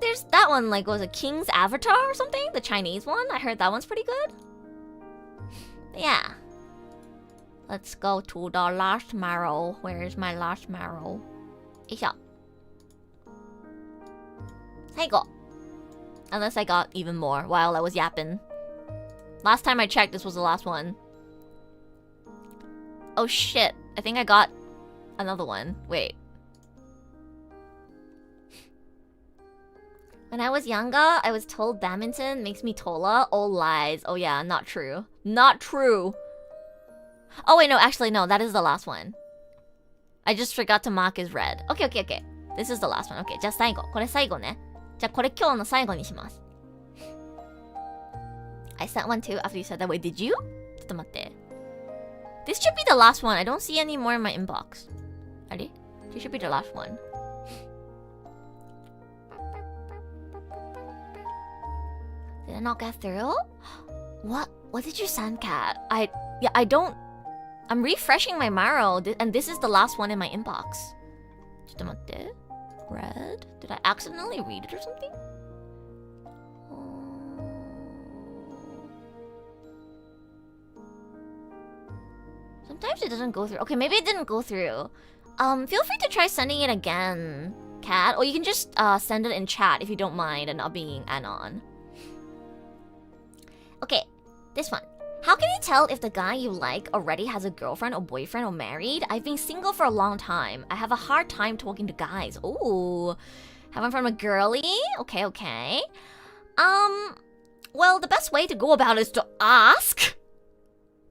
there's that one, like, was it King's Avatar or something? The Chinese one? I heard that one's pretty good. Yeah. Let's go to the last marrow. Where is my last marrow? よいしょ。最後。Unless I got even more while I was yapping. Last time I checked, this was the last one. Oh shit. I think I got another one. Wait. When I was younger, I was told badminton makes me taller. All lies. Oh yeah, not true. Not true. Oh wait, no, actually no, that is the last one. I just forgot to mark as red. Okay, okay, okay. This is the last one. Okay, じゃあ最後。これ最後ね。じゃあこれ今日の最後にします。I sent one too after you said that. Wait, did you? ちょっと待って。This should be the last one. I don't see any more in my inbox. あれ? This should be the last one. Did I not get through? What did you send, Kat? I don't... I'm refreshing my Marrow, and this is the last one in my inbox. ちょっと待って。Red? Did I accidentally read it or something? Sometimes it doesn't go through. Okay, maybe it didn't go through. Feel free to try sending it again, Kat. Or you can just send it in chat if you don't mind and not being anon. Okay, this one. How can you tell if the guy you like already has a girlfriend or boyfriend or married? I've been single for a long time. I have a hard time talking to guys. Ooh. Have one from a girly? Okay, okay. Well, the best way to go about it is to ask.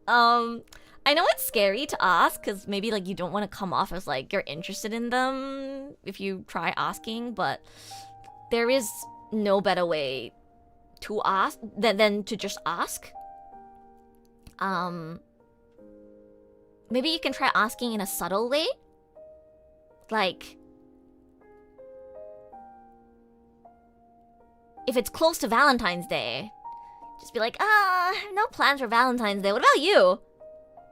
I know it's scary to ask because maybe like you don't want to come off as like you're interested in them if you try asking, but there is no better way to ask than to just ask. Maybe you can try asking in a subtle way. Like, if it's close to Valentine's Day, just be like, no plans for Valentine's Day. What about you?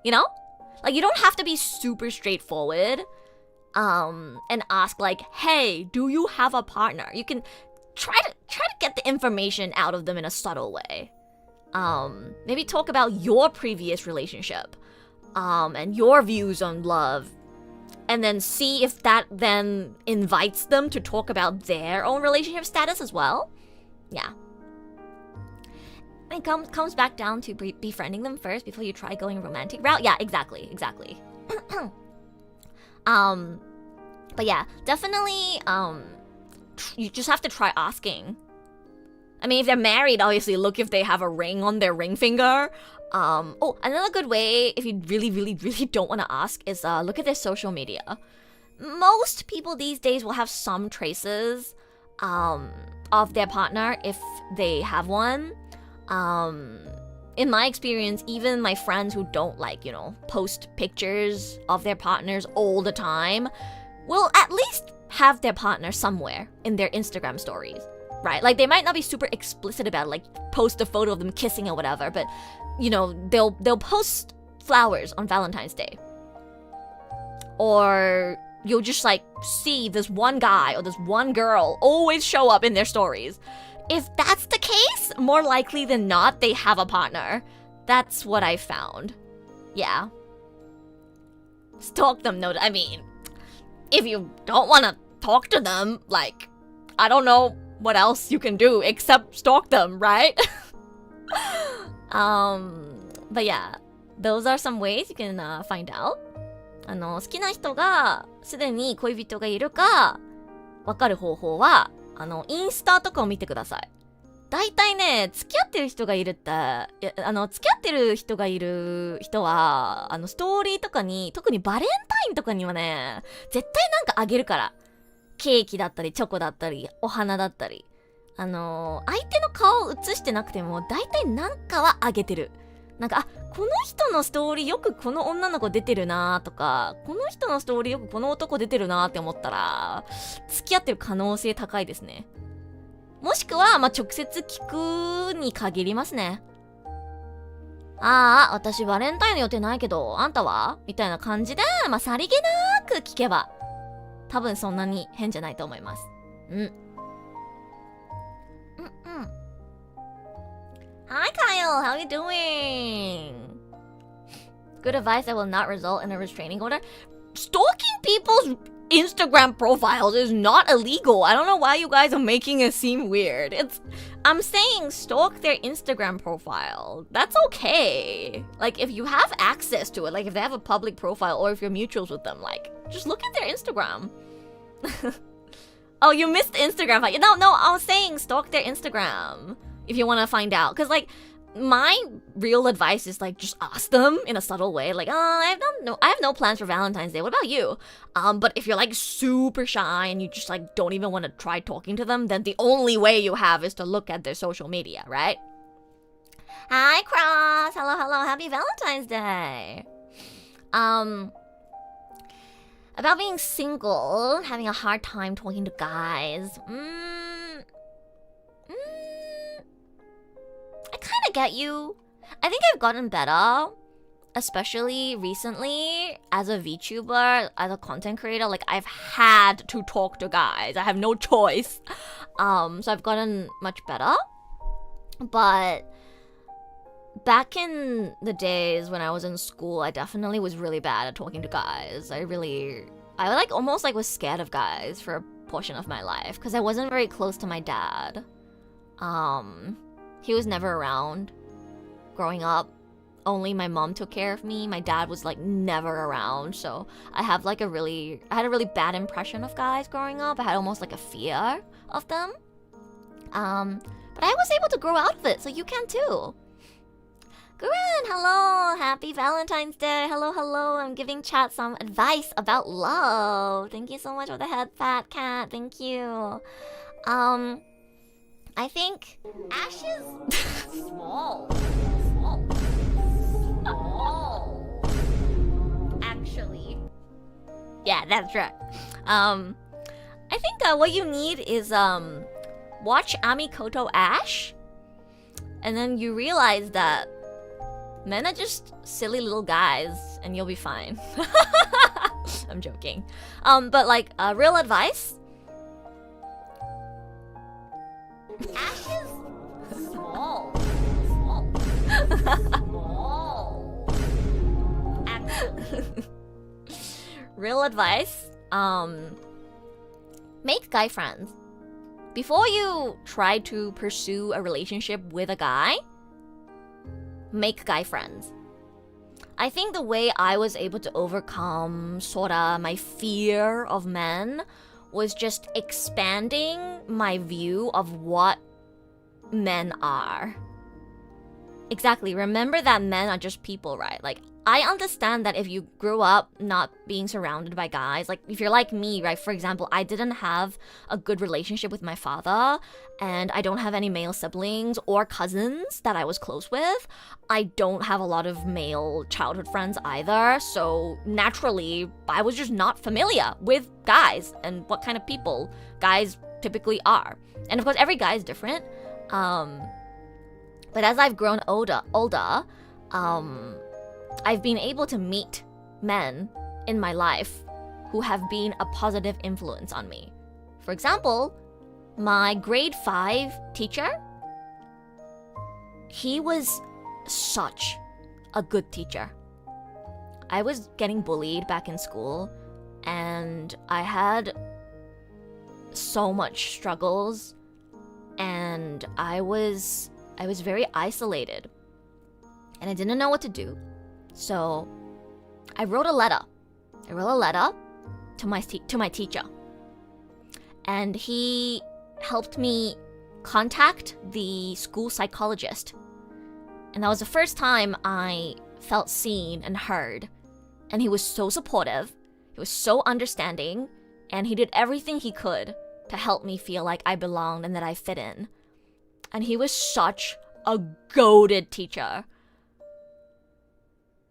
You know? Like, you don't have to be super straightforward, and ask like, hey, do you have a partner? You can try to get the information out of them in a subtle way. Maybe talk about your previous relationship, and your views on love, and then see if that then invites them to talk about their own relationship status as well. Yeah. It comes back down to befriending them first before you try going romantic route. Yeah, exactly. But yeah, definitely, you just have to try asking. I mean, if they're married, obviously look if they have a ring on their ring finger. Oh, another good way, if you really don't want to ask, is look at their social media. Most people these days will have some traces of their partner if they have one. In my experience, even my friends who don't like, post pictures of their partners all the time will at least have their partner somewhere in their Instagram stories. Right, like they might not be super explicit about it, like post a photo of them kissing or whatever, but they'll post flowers on Valentine's Day, or you'll just like see this one guy or this one girl always show up in their stories. If that's the case, more likely than not, they have a partner. That's what I found. Yeah. Stalk them, no, I mean, if you don't want to talk to them, like, I don't know what else you can do except stalk them, right? But yeah, those are some ways you can find out. 好きな人がすでに恋人がいるかわかる方法はインスタとかを見てください。だいたいね、付き合ってる人がいるって、付き合ってる人がいる人はストーリーとかに、特にバレンタインとかにはね、絶対なんかあげるから。ケーキだったりチョコだったりお花だったり相手の顔を映してなくても大体なんかはあげてる。なんかこの人のストーリーよくこの女の子出てるなとか、この人のストーリーよくこの男出てるなって思ったら付き合ってる可能性高いですね。もしくは直接聞くに限りますね。私バレンタインの予定ないけどあんたはみたいな感じでさりげなく聞けば多分そんなに変じゃないと思います。How you doing? Good advice that will not result in a restraining order. Stalking people's Instagram profiles is not illegal. I don't know why you guys are making it seem weird. I'm saying stalk their Instagram profile. That's okay. Like, if you have access to it, like if they have a public profile or if you're mutuals with them, like, just look at their Instagram. Oh, you missed the Instagram. No, I was saying stalk their Instagram if you want to find out. Because, like, my real advice is, like, just ask them in a subtle way. Like, I have no plans for Valentine's Day. What about you? But if you're, like, super shy and you just, like, don't even want to try talking to them, then the only way you have is to look at their social media, right? Hi, Cross. Hello. Happy Valentine's Day. About being single, having a hard time talking to guys. I kind of get you. I think I've gotten better, especially recently as a VTuber, as a content creator. Like, I've had to talk to guys. I have no choice. So I've gotten much better. But back in the days when I was in school, I definitely was really bad at talking to guys. I like almost like was scared of guys for a portion of my life because I wasn't very close to my dad. He was never around growing up. Only my mom took care of me. My dad was like never around. So I had a really bad impression of guys growing up. I had almost like a fear of them. But I was able to grow out of it, so you can too. Guren, hello. Happy Valentine's Day. Hello. I'm giving chat some advice about love. Thank you so much for the head, fat cat. Thank you. I think Ash's small. Actually. Yeah, that's right. I think what you need is watch Amikoto Ash, and then you realize that men are just silly little guys, and you'll be fine. I'm joking. But like real advice. Ash is small. Real advice. Make guy friends. Before you try to pursue a relationship with a guy, make guy friends. I think the way I was able to overcome sorta my fear of men was just expanding my view of what men are. Exactly. Remember that men are just people, right? Like, I understand that if you grew up not being surrounded by guys, like if you're like me, right? For example, I didn't have a good relationship with my father, and I don't have any male siblings or cousins that I was close with. I don't have a lot of male childhood friends either, so naturally, I was just not familiar with guys and what kind of people guys typically are. And of course, every guy is different. But as I've grown older, I've been able to meet men in my life who have been a positive influence on me. For example, my grade 5 teacher, he was such a good teacher. I was getting bullied back in school, and I had so much struggles, and I was very isolated, and I didn't know what to do. So I wrote a letter. To my teacher, and he helped me contact the school psychologist. And that was the first time I felt seen and heard. And he was so supportive, he was so understanding, and he did everything he could to help me feel like I belonged and that I fit in. And he was such a goated teacher.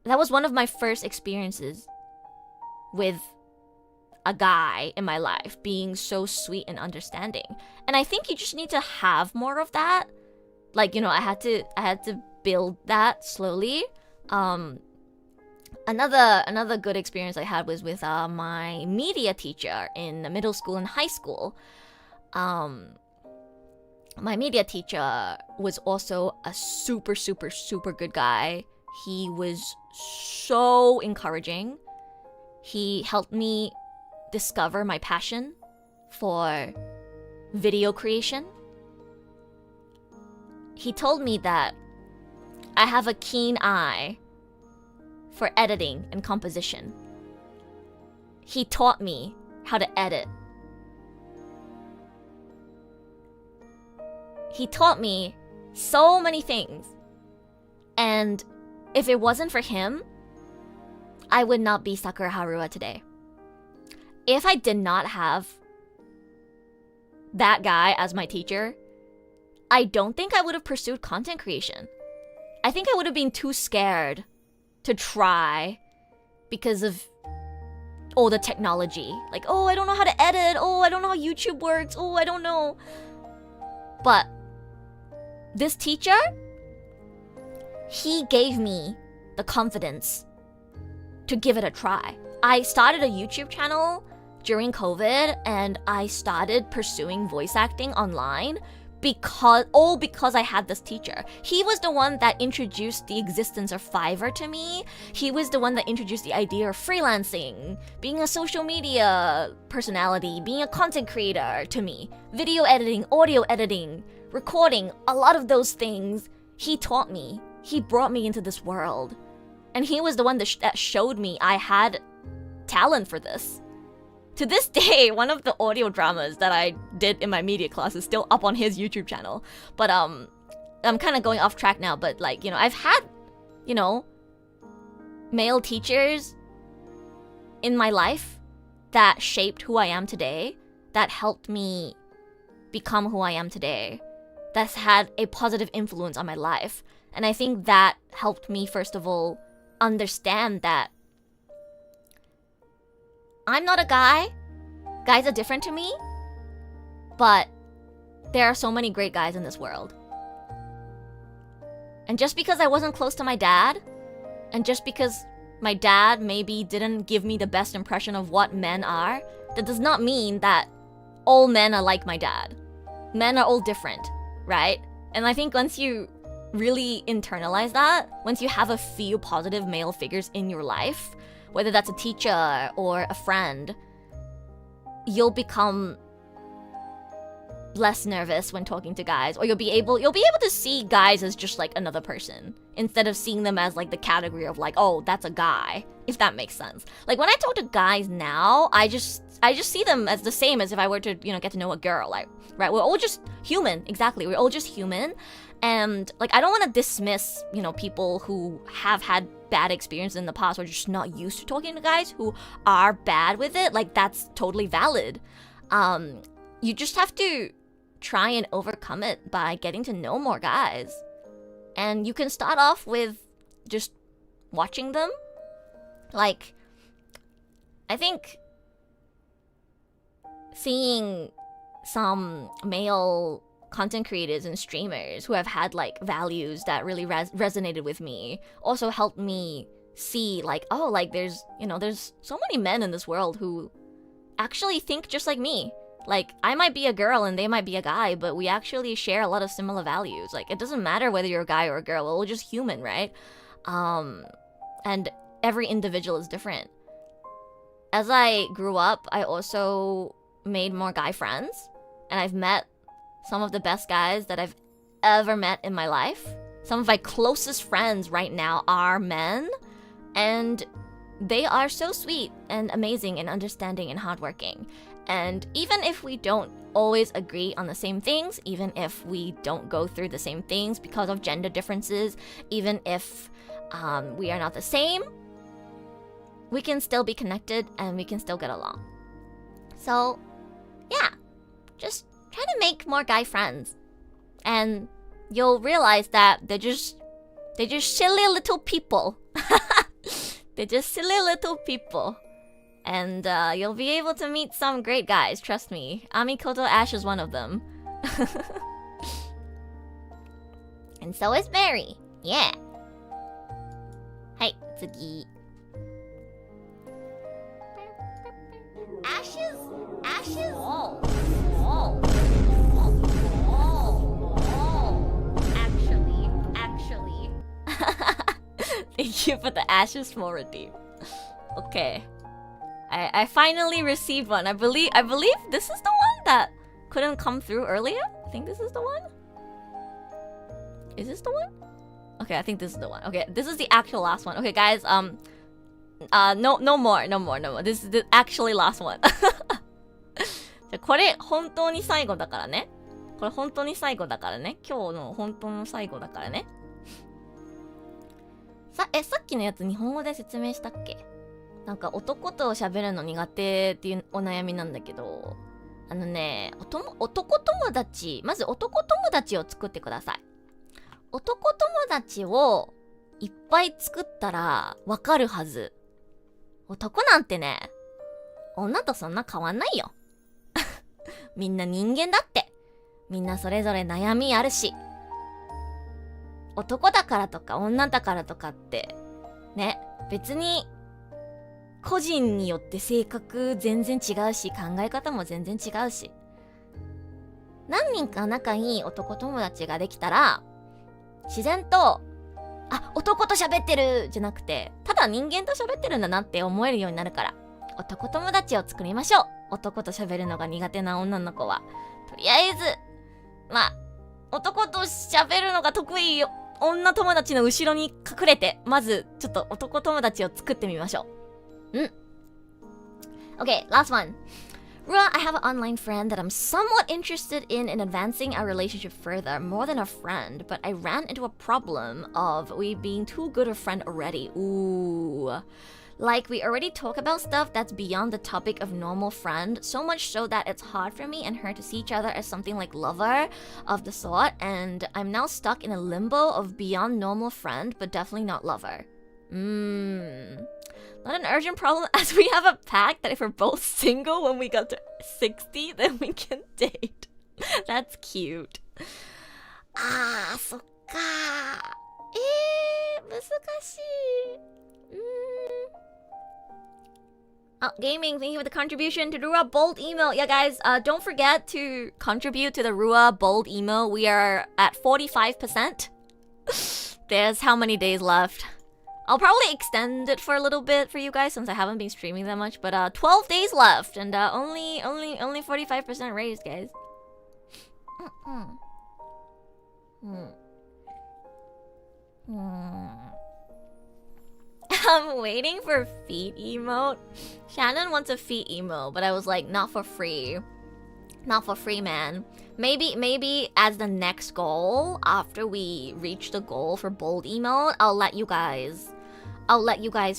That was one of my first experiences with a guy in my life being so sweet and understanding. And I think you just need to have more of that. Like, you know, I had to build that slowly. Another good experience I had was with my media teacher in middle school and high school. my media teacher was also a super, super, super good guy. He was so encouraging. He helped me discover my passion for video creation. He told me that I have a keen eye for editing and composition. He taught me how to edit. He taught me so many things. And if it wasn't for him, I would not be Sakuraha Rua today. If I did not have that guy as my teacher, I don't think I would have pursued content creation. I think I would have been too scared to try because of all the technology. Like, oh, I don't know how to edit. Oh, I don't know how YouTube works. Oh, I don't know. But this teacher, he gave me the confidence to give it a try. I started a YouTube channel during COVID and I started pursuing voice acting online because I had this teacher. He was the one that introduced the existence of Fiverr to me. He was the one that introduced the idea of freelancing, being a social media personality, being a content creator to me. Video editing, audio editing, recording, a lot of those things he taught me. He brought me into this world. And he was the one that showed me I had talent for this. To this day, one of the audio dramas that I did in my media class is still up on his YouTube channel. But I'm kind of going off track now, but like, I've had, male teachers in my life that shaped who I am today, that helped me become who I am today, that's had a positive influence on my life. And I think that helped me, first of all, understand that I'm not a guy. Guys are different to me. But there are so many great guys in this world. And just because I wasn't close to my dad, and just because my dad maybe didn't give me the best impression of what men are, that does not mean that all men are like my dad. Men are all different, right? And I think once you really internalize that, once you have a few positive male figures in your life, whether that's a teacher or a friend, you'll become less nervous when talking to guys, or you'll be able to see guys as just like another person instead of seeing them as like the category of like, oh, that's a guy, if that makes sense. Like when I talk to guys now, I just see them as the same as if I were to, get to know a girl. Like, right, we're all just human. Exactly, we're all just human. And like I don't want to dismiss, people who have had bad experiences in the past or just not used to talking to guys who are bad with it. Like that's totally valid. You just have to try and overcome it by getting to know more guys. And you can start off with just watching them. Like, I think seeing some male content creators and streamers who have had like values that really resonated with me also helped me see like, oh, like there's so many men in this world who actually think just like me. Like I might be a girl and they might be a guy, but we actually share a lot of similar values. Like it doesn't matter whether you're a guy or a girl, we're all just human, right? And every individual is different. As I grew up, I also made more guy friends, and I've met some of the best guys that I've ever met in my life. Some of my closest friends right now are men, and they are so sweet and amazing and understanding and hardworking. And even if we don't always agree on the same things, even if we don't go through the same things because of gender differences, even if we are not the same, we can still be connected and we can still get along. So, yeah, just try to make more guy friends, and you'll realize that they're just silly little people. They're just silly little people. And you'll be able to meet some great guys, trust me. Amikoto Ash is one of them. And so is Mary. Yeah. Hi, tsugi. Ashes. Oh. Thank you for the ashes small redeem. Okay. I finally received one. I believe this is the one that couldn't come through earlier. I think this is the one. Is this the one? Okay, I think this is the one. Okay, this is the actual last one. Okay, guys, no more. This is the actually last one. これ本当に最後だからね。これ本当に最後だからね。今日の本当の最後だからね。さっきのやつ日本語で説明したっけ？なんか男と喋るの苦手っていうお悩みなんだけど、男友達、まず男友達を作ってください。男友達をいっぱい作ったらわかるはず。男なんてね、女とそんな変わんないよ。みんな人間だって。みんなそれぞれ悩みあるし。男だからとか女だからとかって、ね、別に個人によって性格全然違うし、考え方も全然違うし。何人か仲いい男友達ができたら、自然と、あ、男と喋ってるじゃなくて、ただ人間と喋ってるんだなって思えるようになるから、男友達を作りましょう。男と喋るのが苦手な女の子は。とりあえず、まあ、男と喋るのが得意女友達の後ろに隠れて、まずちょっと男友達を作ってみましょう。Okay, last one. Rua, I have an online friend that I'm somewhat interested in advancing our relationship further, more than a friend, but I ran into a problem of we being too good a friend already. Ooh. Like, we already talk about stuff that's beyond the topic of normal friend, so much so that it's hard for me and her to see each other as something like lover of the sort, and I'm now stuck in a limbo of beyond normal friend, but definitely not lover. Not an urgent problem, as we have a pact that if we're both single when we get to 60, then we can date. That's cute. あー、そっかー。難しい。Oh, gaming, thank you for the contribution to the Rua Bold email. Yeah, guys, don't forget to contribute to the Rua Bold email. We are at 45%. There's how many days left? I'll probably extend it for a little bit for you guys since I haven't been streaming that much. But 12 days left and only 45% raised, guys. I'm waiting for feet emote. Shannon wants a feet emote, but I was like, not for free. Not for free, man. Maybe as the next goal, after we reach the goal for bold emote, I'll let you guys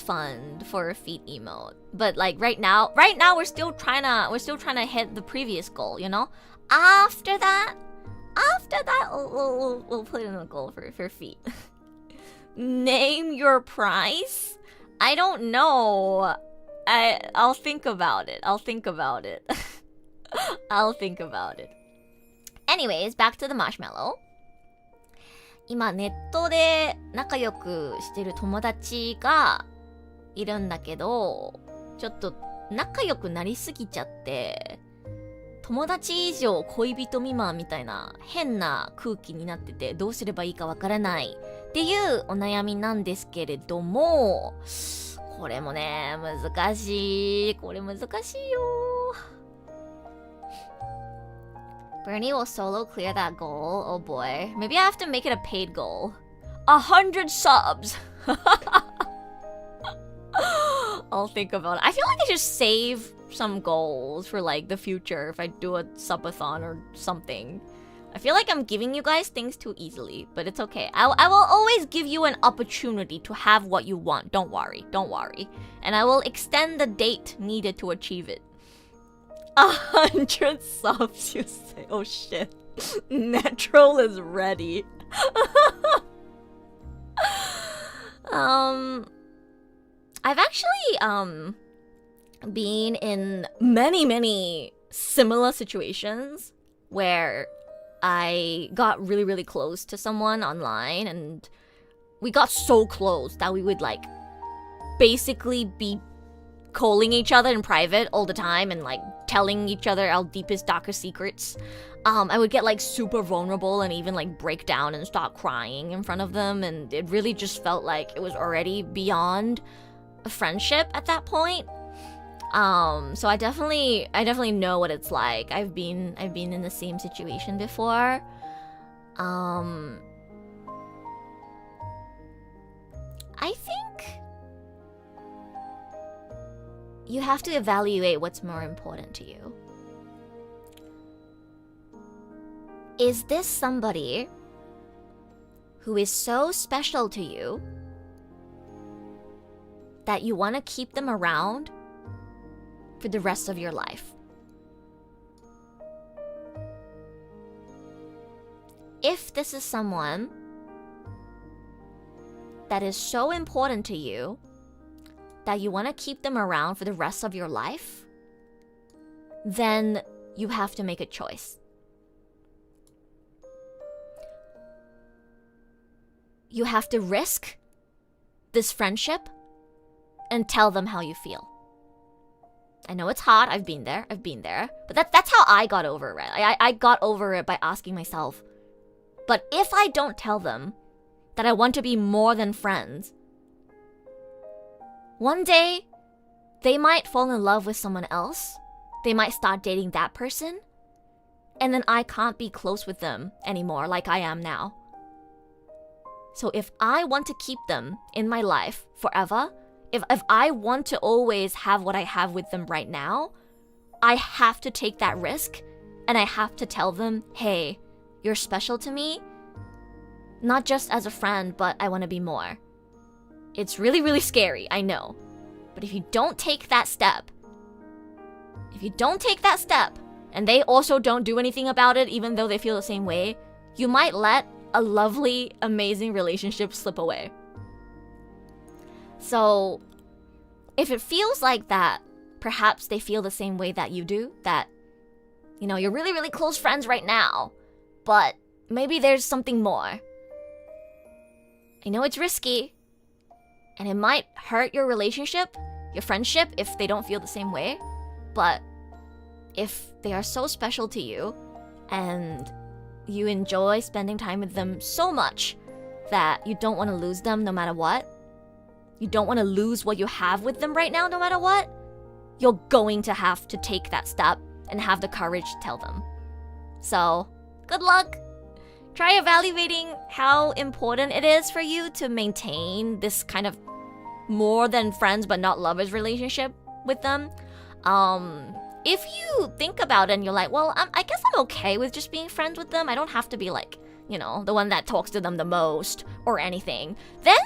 fund for a feet emote. But like right now we're still trying to hit the previous goal, you know? After that, we'll put in a goal for feet. Name your price? I don't know. I'll think about it. I'll think about it. Anyways, back to the marshmallow. 今ネットで仲良くしてる友達がいるんだけど、ちょっと仲良くなりすぎちゃって、友達以上恋人未満みたいな変な空気になってて、どうすればいいかわからないっていうお悩みなんですけれども、これもね、難しいよ。Bernie will solo clear that goal. Oh boy. Maybe I have to make it a paid goal. 100 subs! I'll think about it. I feel like I should save some goals for like the future if I do a subathon or something. I feel like I'm giving you guys things too easily, but it's okay. I will always give you an opportunity to have what you want. Don't worry. And I will extend the date needed to achieve it. 100 subs, you say. Oh shit. Natural is ready. I've actually been in many similar situations where I got really close to someone online, and we got so close that we would like basically be calling each other in private all the time and like telling each other our deepest, darkest secrets. I would get like super vulnerable and even like break down and start crying in front of them, and it really just felt like it was already beyond a friendship at that point. So I definitely know what it's like. I've been in the same situation before. I think you have to evaluate what's more important to you. Is this somebody who is so special to you that you want to keep them around for the rest of your life? If this is someone that is so important to you that you want to keep them around for the rest of your life, then you have to make a choice. You have to risk this friendship and tell them how you feel. I know it's hard. I've been there. But that's how I got over it. I got over it by asking myself, but if I don't tell them that I want to be more than friends, one day they might fall in love with someone else. They might start dating that person. And then I can't be close with them anymore like I am now. So if I want to keep them in my life forever, if I want to always have what I have with them right now, I have to take that risk and I have to tell them, hey, you're special to me. Not just as a friend, but I want to be more. It's really, really scary, I know. But if you don't take that step, and they also don't do anything about it even though they feel the same way, you might let a lovely, amazing relationship slip away. So, if it feels like that, perhaps they feel the same way that you do, that, you know, you're really, really close friends right now, but maybe there's something more. I know it's risky, and it might hurt your relationship, your friendship, if they don't feel the same way, but if they are so special to you, and you enjoy spending time with them so much that you don't want to lose them no matter what, you don't want to lose what you have with them right now no matter what, you're going to have to take that step and have the courage to tell them. So, good luck! Try evaluating how important it is for you to maintain this kind of more than friends but not lovers relationship with them. If you think about it and you're like, well, I guess I'm okay with just being friends with them. I don't have to be like, you know, the one that talks to them the most or anything. Then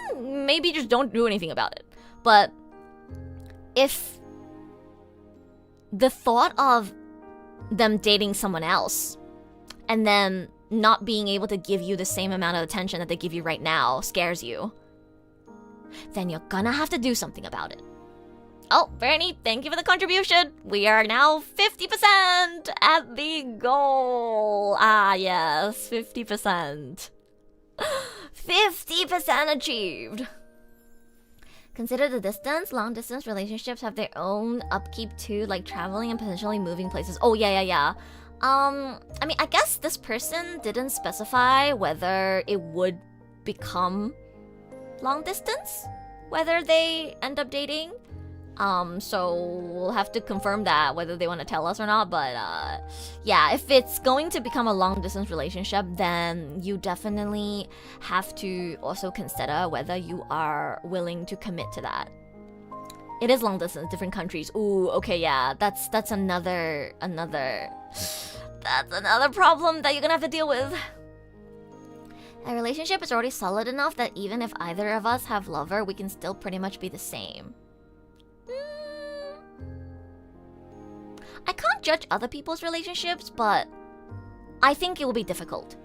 maybe just don't do anything about it. But if the thought of them dating someone else and then not being able to give you the same amount of attention that they give you right now scares you, then you're gonna have to do something about it. Oh, Bernie, thank you for the contribution. We are now 50% at the goal. Ah, yes, 50%. 50% achieved. Consider the distance. Long-distance relationships have their own upkeep too, like traveling and potentially moving places. Oh, yeah. I mean, I guess this person didn't specify whether it would become long-distance, whether they end up dating. So we'll have to confirm that, whether they want to tell us or not. But yeah, if it's going to become a long-distance relationship, then you definitely have to also consider whether you are willing to commit to that. It is long distance, different countries. Ooh, okay, yeah, that's another problem that you're gonna have to deal with. A relationship is already solid enough that even if either of us have lover, we can still pretty much be the same. I can't judge other people's relationships, but I think it will be difficult.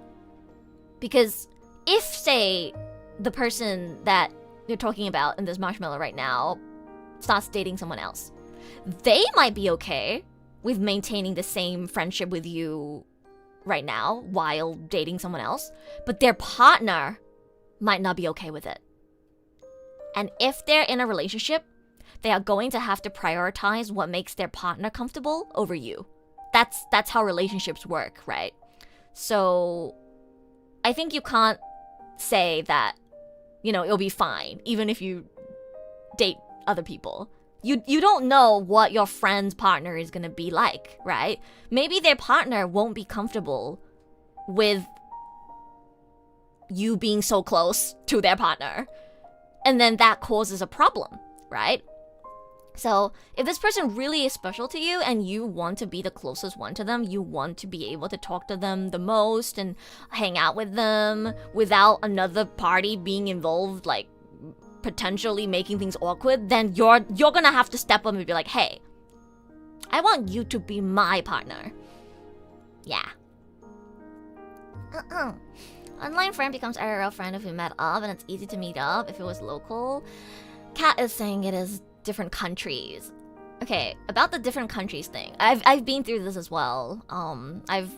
Because if, say, the person that you're talking about in this marshmallow right now starts dating someone else, they might be okay with maintaining the same friendship with you right now while dating someone else, but their partner might not be okay with it. And if they're in a relationship they are going to have to prioritize what makes their partner comfortable over you. That's how relationships work, right? So I think you can't say that, it'll be fine even if you date other people. You don't know what your friend's partner is gonna be like, right? Maybe their partner won't be comfortable with you being so close to their partner. And then that causes a problem, right? So if this person really is special to you and you want to be the closest one to them, you want to be able to talk to them the most and hang out with them without another party being involved, like potentially making things awkward, then you're gonna have to step up and be like, hey, I want you to be my partner. Yeah. Online friend becomes IRL friend if we met up, and it's easy to meet up if it was local. Kat is saying it is different countries. Okay, about the different countries thing. I've been through this as well. I've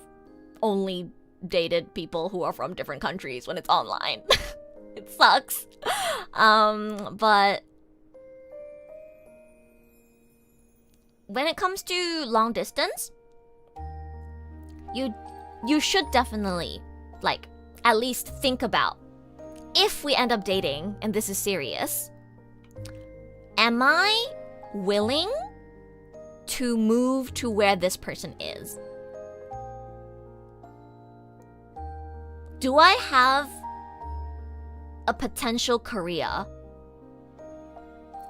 only dated people who are from different countries when it's online. It sucks. But when it comes to long distance, you should definitely, like, at least think about, if we end up dating and this is serious, am I willing to move to where this person is? Do I have a potential career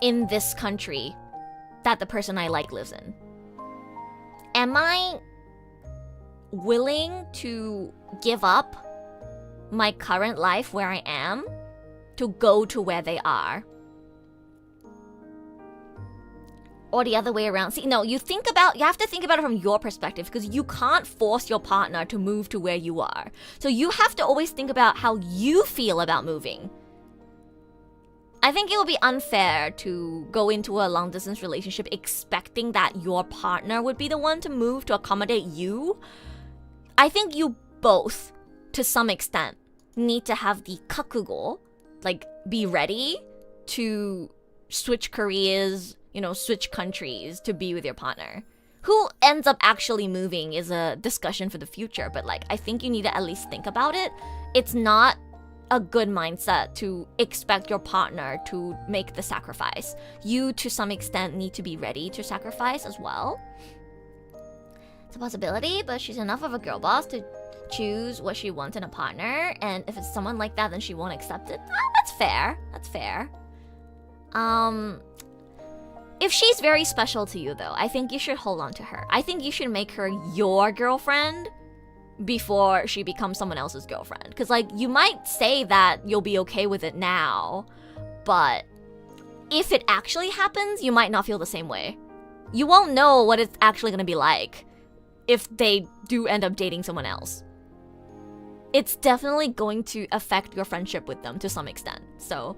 in this country that the person I like lives in? Am I willing to give up my current life where I am to go to where they are? Or the other way around. See, no, you have to think about it from your perspective, because you can't force your partner to move to where you are. So you have to always think about how you feel about moving. I think it would be unfair to go into a long distance relationship expecting that your partner would be the one to move to accommodate you. I think you both, to some extent, need to have the kakugo, like be ready to switch careers, switch countries to be with your partner. Who ends up actually moving is a discussion for the future, but like, I think you need to at least think about it. It's not a good mindset to expect your partner to make the sacrifice. You, to some extent, need to be ready to sacrifice as well. It's a possibility, but she's enough of a girl boss to choose what she wants in a partner, and if it's someone like that, then she won't accept it. That's fair. That's fair. If she's very special to you, though, I think you should hold on to her. I think you should make her your girlfriend before she becomes someone else's girlfriend. Because, like, you might say that you'll be okay with it now, but if it actually happens, you might not feel the same way. You won't know what it's actually going to be like if they do end up dating someone else. It's definitely going to affect your friendship with them to some extent. So,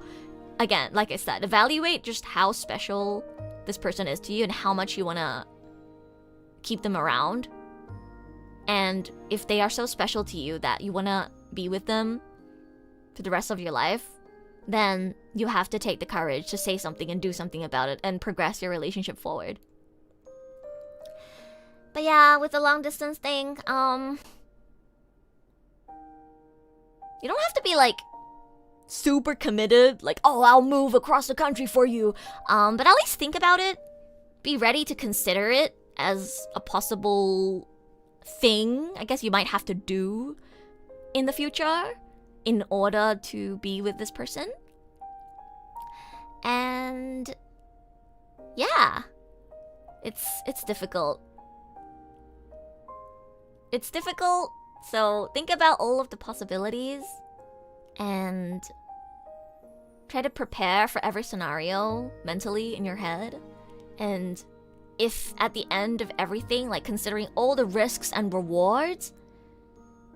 again, like I said, evaluate just how special this person is to you and how much you want to keep them around. And if they are so special to you that you want to be with them for the rest of your life, then you have to take the courage to say something and do something about it and progress your relationship forward. But yeah, with the long distance thing, you don't have to be like super committed, like, oh, I'll move across the country for you. But at least think about it. Be ready to consider it as a possible thing I guess you might have to do in the future in order to be with this person. And yeah, it's difficult. It's difficult, so think about all of the possibilities and try to prepare for every scenario mentally in your head. And if at the end of everything, like considering all the risks and rewards,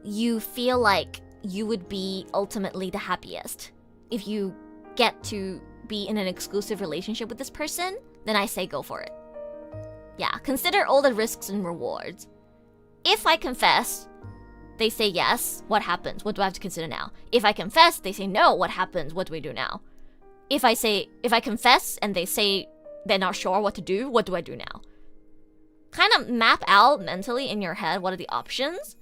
you feel like you would be ultimately the happiest if you get to be in an exclusive relationship with this person, then I say go for it. Yeah, consider all the risks and rewards. If I confess, they say yes, what happens? What do I have to consider now? If I confess, they say no, what happens? What do we do now? If I confess and they say they're not sure what to do. What do I do now? Kind of map out mentally in your head what are the options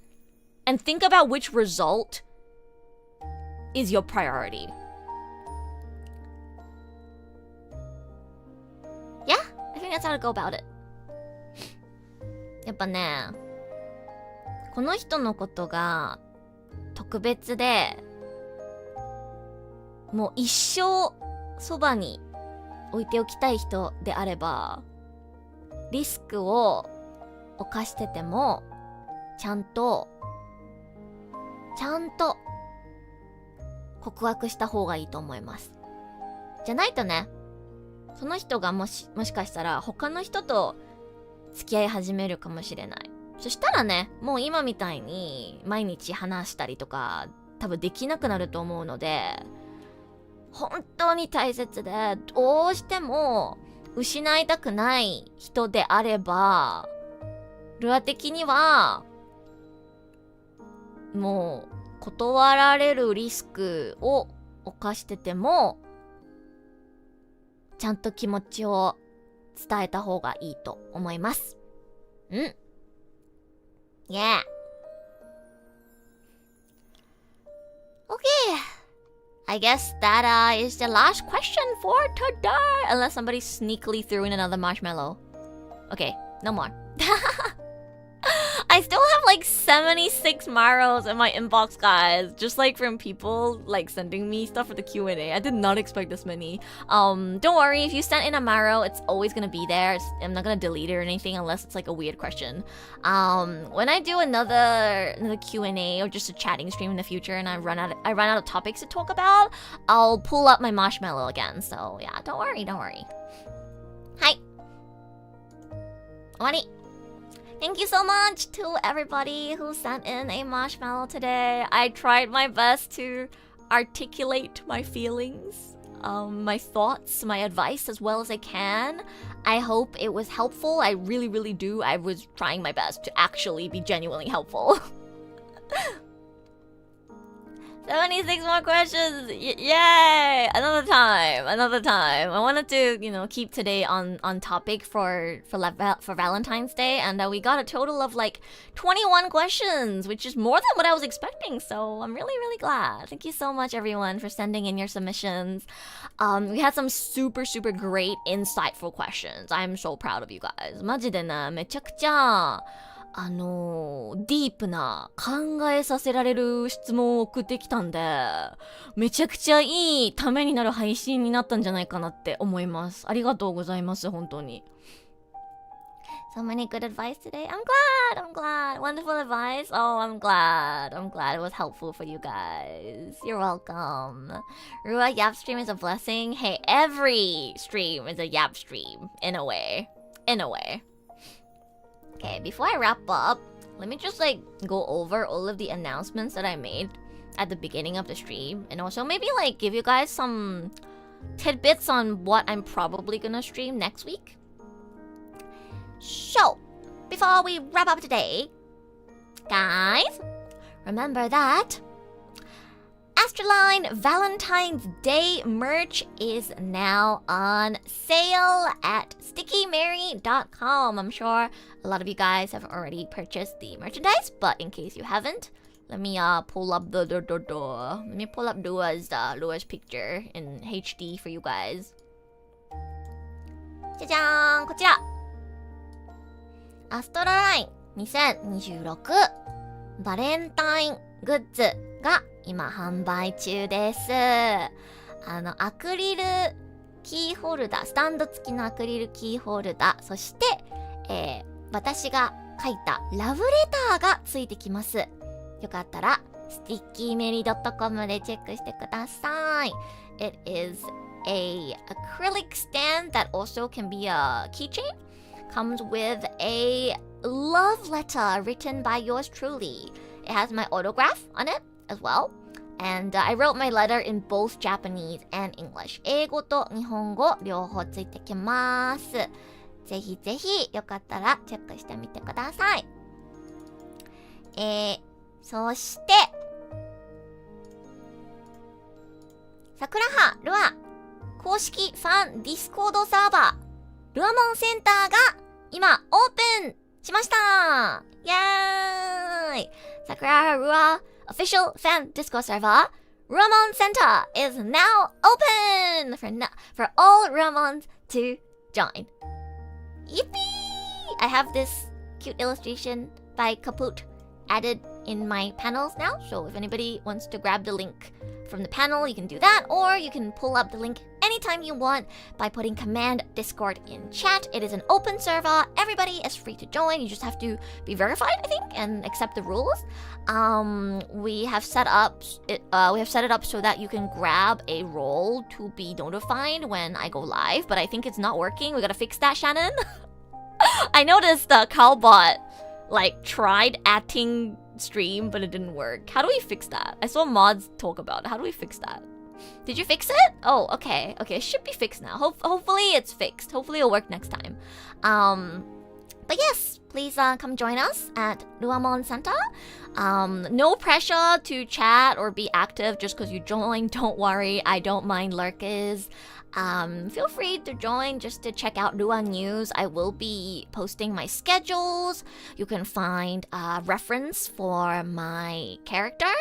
and think about which result is your priority. Yeah, I think that's how to go about it. やっぱね、この人のことが特別で、もう一生そばに置いておきたい人であれば、リスクを冒しててもちゃんと告白した方がいいと思います。じゃないとね、その人がもしかしたら他の人と付き合い始めるかもしれない。そしたらね、もう今みたいに毎日話したりとか多分できなくなると思うので、本当に大切で、どうしても失いたくない人であれば、ルア的にはもう断られるリスクを冒しててもちゃんと気持ちを伝えた方がいいと思います。うん。Yeah. Okay. I guess that is the last question for today. Unless somebody sneakily threw in another marshmallow. Okay, no more. I still have like 76 Maros in my inbox, guys. Just like from people like sending me stuff for the Q&A. I did not expect this many. Don't worry, if you sent in a Maro, it's always gonna be there. I'm not gonna delete it or anything unless it's like a weird question. When I do another Q&A or just a chatting stream in the future and I run out of topics to talk about, I'll pull up my marshmallow again. So yeah, don't worry. Hi.終わり. Thank you so much to everybody who sent in a marshmallow today. I tried my best to articulate my feelings, my thoughts, my advice as well as I can. I hope it was helpful. I really, really do. I was trying my best to actually be genuinely helpful. 76 more questions. Yay! Another time. I wanted to, keep today on topic for Valentine's Day, and we got a total of like 21 questions, which is more than what I was expecting. So I'm really, really glad. Thank you so much, everyone, for sending in your submissions. We had some super, super great, insightful questions. I'm so proud of you guys. マジでね、めちゃくちゃディープな考えさせられる質問を送ってきたんで、めちゃくちゃいいためになる配信になったんじゃないかなって思います。ありがとうございます、本当に。So many good advice today. I'm glad. Wonderful advice. Oh, I'm glad it was helpful for you guys. You're welcome. Rua, Yap stream is a blessing. Hey, every stream is a Yap stream, in a way. Okay, before I wrap up, let me just go over all of the announcements that I made at the beginning of the stream, and also maybe give you guys some tidbits on what I'm probably gonna stream next week. So, before we wrap up today, guys, remember that ASTRALINE Valentine's Day merch is now on sale at stickymary.com. I'm sure a lot of you guys have already purchased the merchandise, but in case you haven't, let me pull up Lua's picture in HD for you guys. じゃじゃーん、こちらアストラライン2026バレンタイングッズが今販売中です。アクリルキーホルダー、スタンド付きのアクリルキーホルダー、そして、私が書いたラブレターがついてきます。よかったらstickymerry.com でチェックしてください。It is a acrylic stand that also can be a keychain. Comes with a love letter written by yours truly. It has my autograph on it as well. And I wrote my letter in both Japanese and English. 英語と日本語両方ついてきます。ぜひぜひよかったらチェックしてみてください。そして桜葉ルア公式ファンディスコードサーバールアモンセンターが今オープンしましたイエーイ Sakuraha Rua official fan Discord server Ruamon Center is now open for all Ruamons to join. Yippee! I have this cute illustration by Kaput added in my panels now, so if anybody wants to grab the link from the panel, you can do that, or you can pull up the link anytime you want by putting command Discord in chat. It is an open server. Everybody is free to join. You just have to be verified, I think, and accept the rules. We have set it up so that you can grab a role to be notified when I go live, but I think it's not working. We gotta fix that, Shannon. I noticed the Cowbot tried acting stream, but it didn't work. How do we fix that? I saw mods talk about it. How do we fix that? Did you fix it? Oh, okay. Okay, it should be fixed now. Hopefully it's fixed. Hopefully it'll work next time. But yes, please come join us at Ruamon Center. No pressure to chat or be active just because you joined. Don't worry, I don't mind lurkers. Feel free to join just to check out Rua news. I will be posting my schedules. You can find a reference for my character.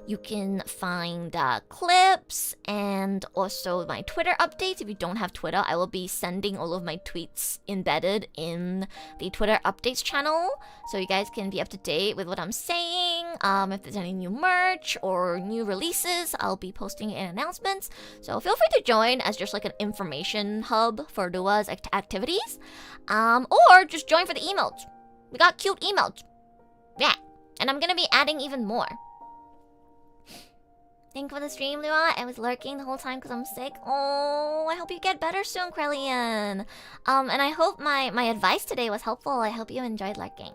You can find clips and also my Twitter updates. If you don't have Twitter, I will be sending all of my tweets embedded in the Twitter updates channel, so you guys can be up to date with what I'm saying. If there's any new merch or new releases, I'll be posting it in announcements. So feel free to join as just an information hub for Rua's activities, or just join for the emotes. We got cute emotes. Yeah, and I'm gonna be adding even more. Thank you for the stream, Lua. I was lurking the whole time because I'm sick. Oh, I hope you get better soon, Krellian. And I hope my advice today was helpful. I hope you enjoyed lurking.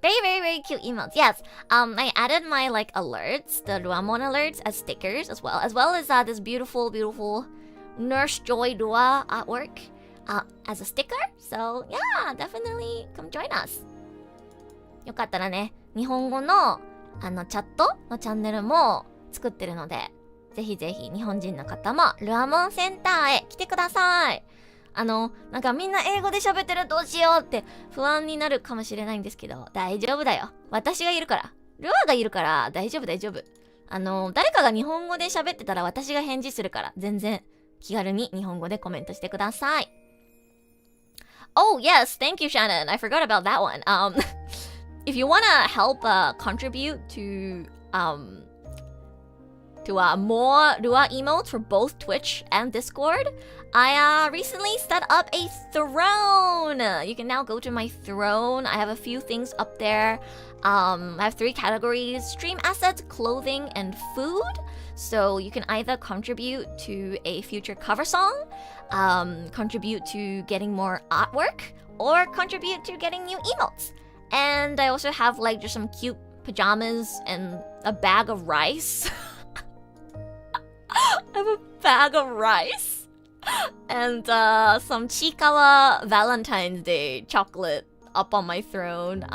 Very, very, very cute emotes. Yes, I added my alerts, the Ruamon alerts, as stickers as well as this beautiful, beautiful Nurse Joy Rua artwork as a sticker. So yeah, definitely come join us. よかったらね、日本語のチャットのチャンネルも作ってるので、ぜひぜひ日本人の方もルアモンセンターへ来てください。みんな英語で喋ってるどうしようって不安になるかもしれないんですけど、大丈夫だよ。私がいるから。ルアがいるから大丈夫大丈夫。誰かが日本語で喋ってたら私が返事するから、全然気軽に日本語でコメントしてください。Oh, yes, thank you, Shannon. I forgot about that one. If you wanna help contribute to more Rua emotes for both Twitch and Discord, I recently set up a throne. You can now go to my throne. I have a few things up there. I have 3 categories: stream assets, clothing, and food. So you can either contribute to a future cover song, contribute to getting more artwork, or contribute to getting new emotes. And I also have just some cute pajamas and a bag of rice. I have a bag of rice and some Chikawa Valentine's Day chocolate up on my throne.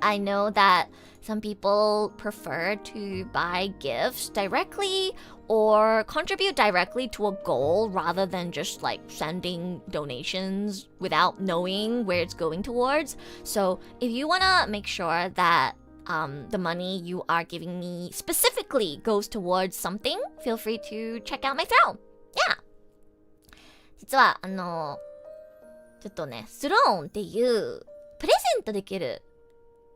I know that some people prefer to buy gifts directly or contribute directly to a goal rather than just sending donations without knowing where it's going towards. So if you want to make sure that the money you are giving me specifically goes towards something, feel free to check out my throne. Yeah. 実はちょっとね、スローンっていうプレゼントできる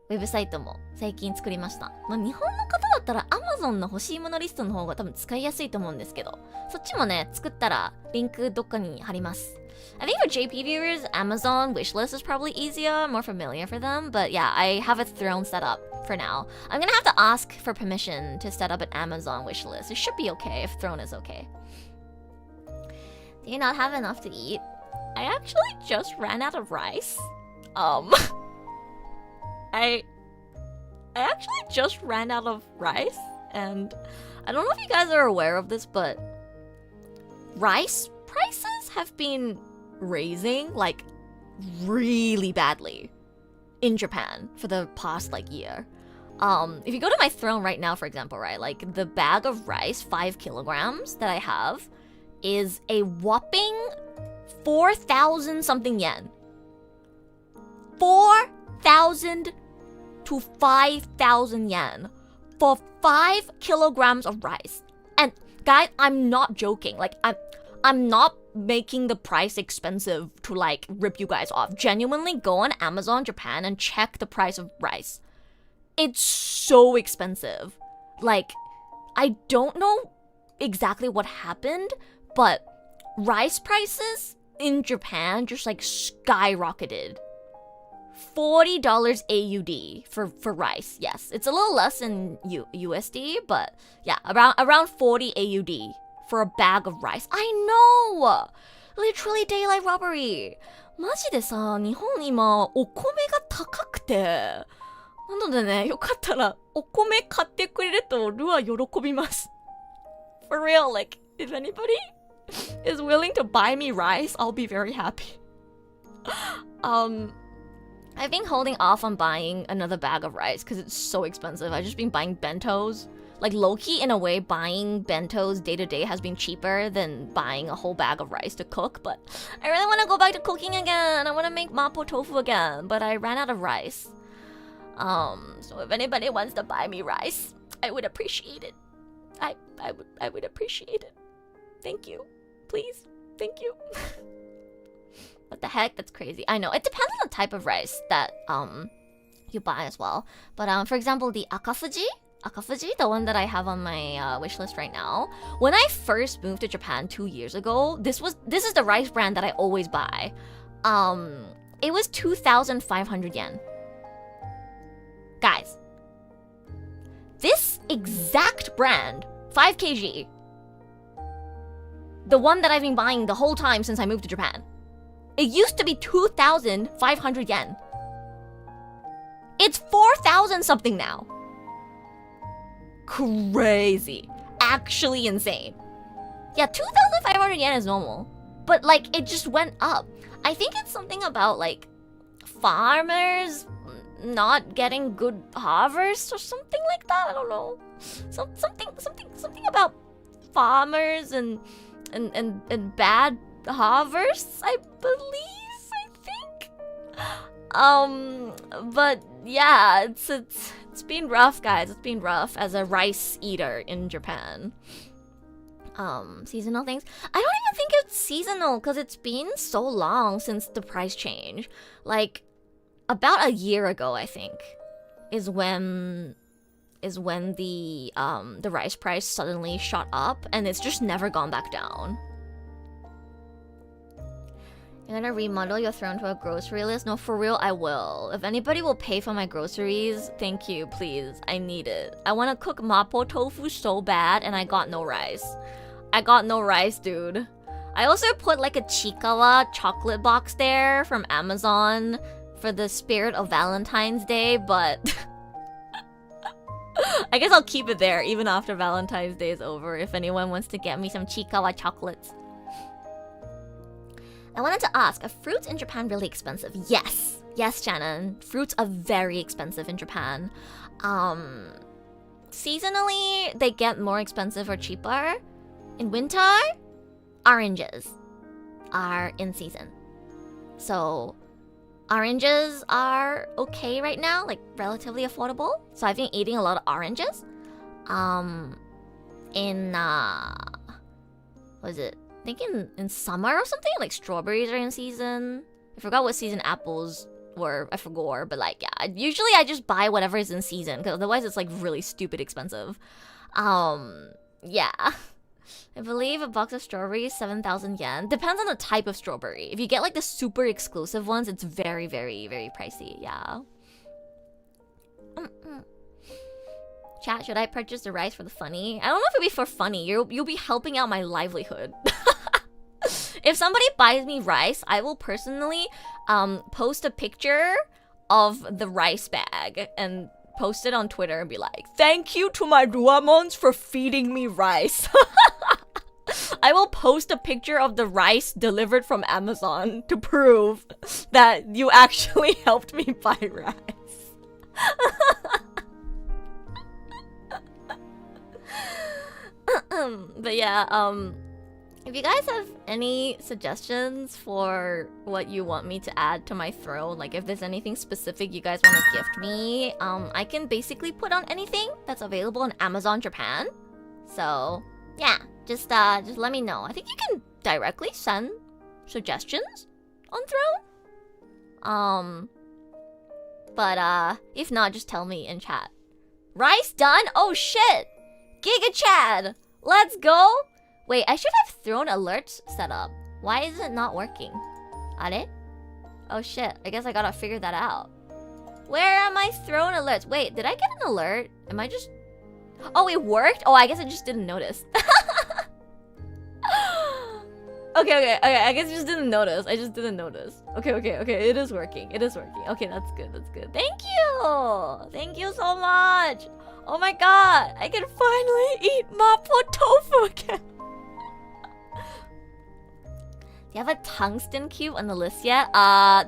ウェブサイトも最近作りました。日本の方だったら Amazon の欲しいものリストの方が多分使いやすいと思うんですけど、そっちもね、作ったらリンクどっかに貼ります。I think for JP viewers, Amazon wishlist is probably easier, more familiar for them. But yeah, I have a throne set up for now. I'm gonna have to ask for permission to set up an Amazon wishlist. It should be okay if throne is okay. Do you not have enough to eat? I actually just ran out of rice. I actually just ran out of rice, and I don't know if you guys are aware of this, but rice prices have been raising really badly in Japan for the past year. If you go to my throne right now, for example, right, the bag of rice, 5 kilograms that I have, is a whopping 4,000 something yen. 4,000 to 5,000 yen for 5 kilograms of rice. And guys, I'm not joking. Like, I'm not making the price expensive to like rip you guys off. Genuinely, go on Amazon Japan and check the price of rice. It's so expensive. Like, I don't know exactly what happened, but rice prices in Japan just like skyrocketed. $40 AUD for rice. Yes, it's a little less in USD, but yeah, around 40 AUD for a bag of rice. I know! Literally daylight robbery. マジでさ、日本今お米が高くて、なのでね、よかったらお米買ってくれるとルア喜びます。For real, like, if anybody is willing to buy me rice, I'll be very happy. I've been holding off on buying another bag of rice because it's so expensive. I've just been buying bentos. Like, low-key, in a way, buying bentos day-to-day has been cheaper than buying a whole bag of rice to cook. But I really want to go back to cooking again. I want to make mapo tofu again. But I ran out of rice. So if anybody wants to buy me rice, I would appreciate it. I would appreciate it. Thank you. Please. Thank you. What the heck? That's crazy. I know. It depends on the type of rice that you buy as well. But for example, the akafuji, the one that I have on my wish list right now. When I first moved to Japan 2 years ago, this is the rice brand that I always buy. It was 2,500 yen. Guys, this exact brand, 5 kg, the one that I've been buying the whole time since I moved to Japan, it used to be 2,500 yen. It's 4,000 something now. Crazy. Actually insane. Yeah, 2,500 yen is normal. But like, it just went up. I think it's something about like farmers not getting good harvests or something like that. I don't know. Something about farmers and bad harvests, I believe, I think. But yeah, it's been rough, guys. It's been rough as a rice eater in Japan. Seasonal things. I don't even think it's seasonal because it's been so long since the price change. Like, about a year ago, I think, is when the rice price suddenly shot up, and it's just never gone back down. You're gonna remodel your throne to a grocery list? No, for real, I will. If anybody will pay for my groceries, thank you, please. I need it. I want to cook mapo tofu so bad, and I got no rice. I got no rice, dude. I also put like a Chikawa chocolate box there from Amazon for the spirit of Valentine's Day, but I guess I'll keep it there even after Valentine's Day is over if anyone wants to get me some Chikawa chocolates. I wanted to ask, are fruits in Japan really expensive? Yes. Yes, Shannon. Fruits are very expensive in Japan. Seasonally, they get more expensive or cheaper. In winter, oranges are in season. So, oranges are okay right now, like relatively affordable. So I've been eating a lot of oranges. What is it? I think in summer or something, like strawberries are in season. I forgot what season apples were. I forgot, but like, yeah. Usually I just buy whatever is in season because otherwise it's like really stupid expensive. Yeah. I believe a box of strawberries, 7,000 yen. Depends on the type of strawberry. If you get like the super exclusive ones, it's very, very, very pricey. Yeah. Chat, should I purchase the rice for the funny? I don't know if it'll be for funny. You'll be helping out my livelihood. If somebody buys me rice, I will personally post a picture of the rice bag and post it on Twitter and be like, thank you to my Ruamons for feeding me rice. I will post a picture of the rice delivered from Amazon to prove that you actually helped me buy rice. But yeah, If you guys have any suggestions for what you want me to add to my throne, like if there's anything specific you guys want to gift me, I can basically put on anything that's available on Amazon Japan. So yeah, just let me know. I think you can directly send suggestions on throne. But if not, just tell me in chat. Rice done? Oh shit! Giga Chad! Let's go! Wait, I should have throne alerts set up. Why is it not working? Are? Oh shit, I guess I gotta figure that out. Where are my throne alerts? Wait, did I get an alert? Am I just... Oh, it worked? Oh, I guess I just didn't notice. Okay, I guess I just didn't notice. I just didn't notice. Okay, it is working. It is working. Okay, that's good, that's good. Thank you! Thank you so much! Oh my god, I can finally eat mapo tofu again! Do you have a tungsten cube on the list yet?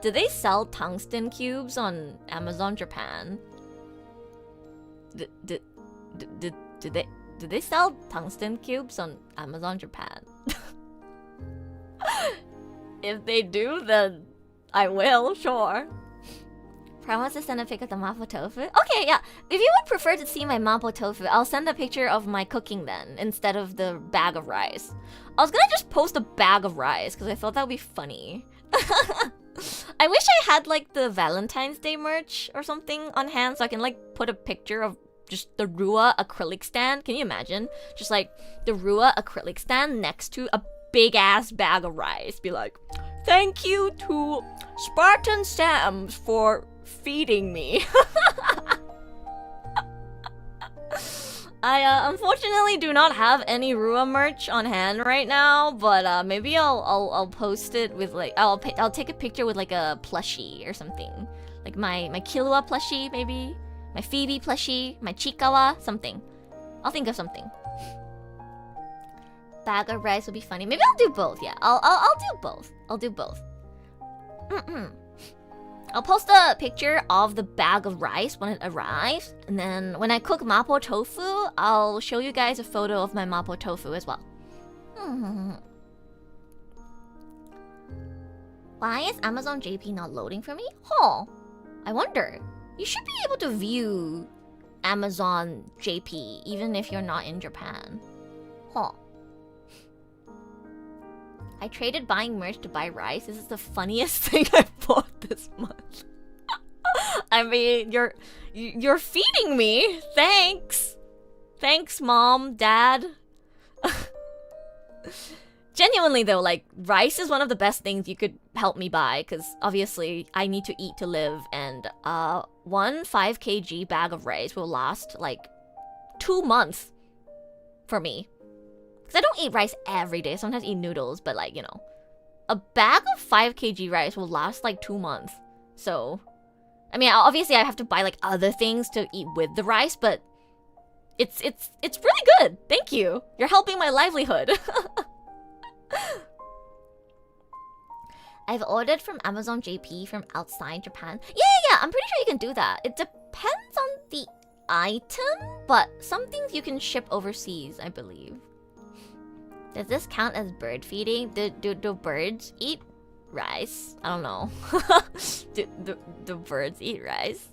Do they sell tungsten cubes on Amazon Japan? Do they sell tungsten cubes on Amazon Japan? If they do, then I will, sure. Promise to send a pic of the mapo tofu? Okay, yeah. If you would prefer to see my mapo tofu, I'll send a picture of my cooking then, instead of the bag of rice. I was gonna just post a bag of rice, because I thought that would be funny. I wish I had, like, the Valentine's Day merch or something on hand, so I can, like, put a picture of just the Rua acrylic stand. Can you imagine? Just, like, the Rua acrylic stand next to a big-ass bag of rice. Be like, thank you to Spartan Sam's for feeding me. I unfortunately do not have any Rua merch on hand right now, but maybe I'll post it with like I'll take a picture with like a plushie or something, like my Killua plushie, maybe my Phoebe plushie, my Chikawa, something. I'll think of something. Bag of rice will be funny. Maybe I'll do both. Yeah, I'll do both. I'll do both. I'll post a picture of the bag of rice when it arrives, and then when I cook mapo tofu, I'll show you guys a photo of my mapo tofu as well. Why is Amazon JP not loading for me? Huh. I wonder. You should be able to view Amazon JP even if you're not in Japan. Huh. I traded buying merch to buy rice. This is the funniest thing I bought this month. I mean, you're feeding me. Thanks. Thanks, Mom, Dad. Genuinely though, like, rice is one of the best things you could help me buy, because obviously I need to eat to live, and one 5 kg bag of rice will last like 2 months for me. Because I don't eat rice every day. Sometimes I eat noodles, but like, you know, a bag of 5 kg rice will last like 2 months. So, I mean, obviously I have to buy like other things to eat with the rice, but it's really good. Thank you. You're helping my livelihood. I've ordered from Amazon JP from outside Japan. Yeah, I'm pretty sure you can do that. It depends on the item, but some things you can ship overseas, I believe. Does this count as bird feeding? Do birds eat rice? I don't know. do birds eat rice?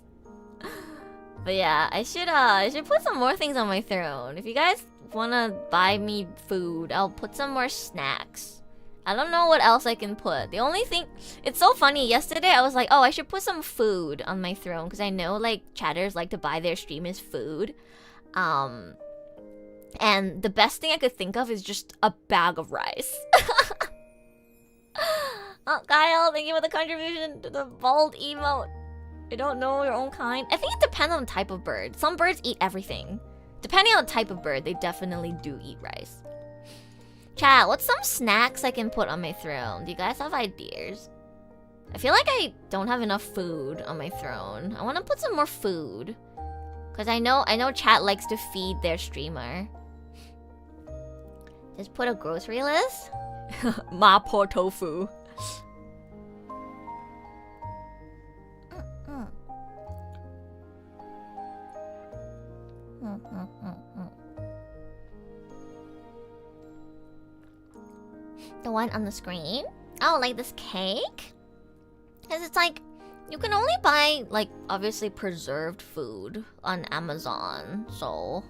But yeah, I should put some more things on my throne. If you guys wanna buy me food, I'll put some more snacks. I don't know what else I can put. The only thing... It's so funny. Yesterday, I was like, oh, I should put some food on my throne. Because I know, like, chatters like to buy their streamers food. And the best thing I could think of is just a bag of rice. Oh, Kyle, thank you for the contribution to the bald emote. I don't know your own kind. I think it depends on the type of bird. Some birds eat everything. Depending on the type of bird, they definitely do eat rice. Chat, what's some snacks I can put on my throne? Do you guys have ideas? I feel like I don't have enough food on my throne. I want to put some more food. Because I know chat likes to feed their streamer. Just put a grocery list? Mapo tofu. The one on the screen? Oh, like this cake? Because it's like, you can only buy, like, obviously preserved food on Amazon. So,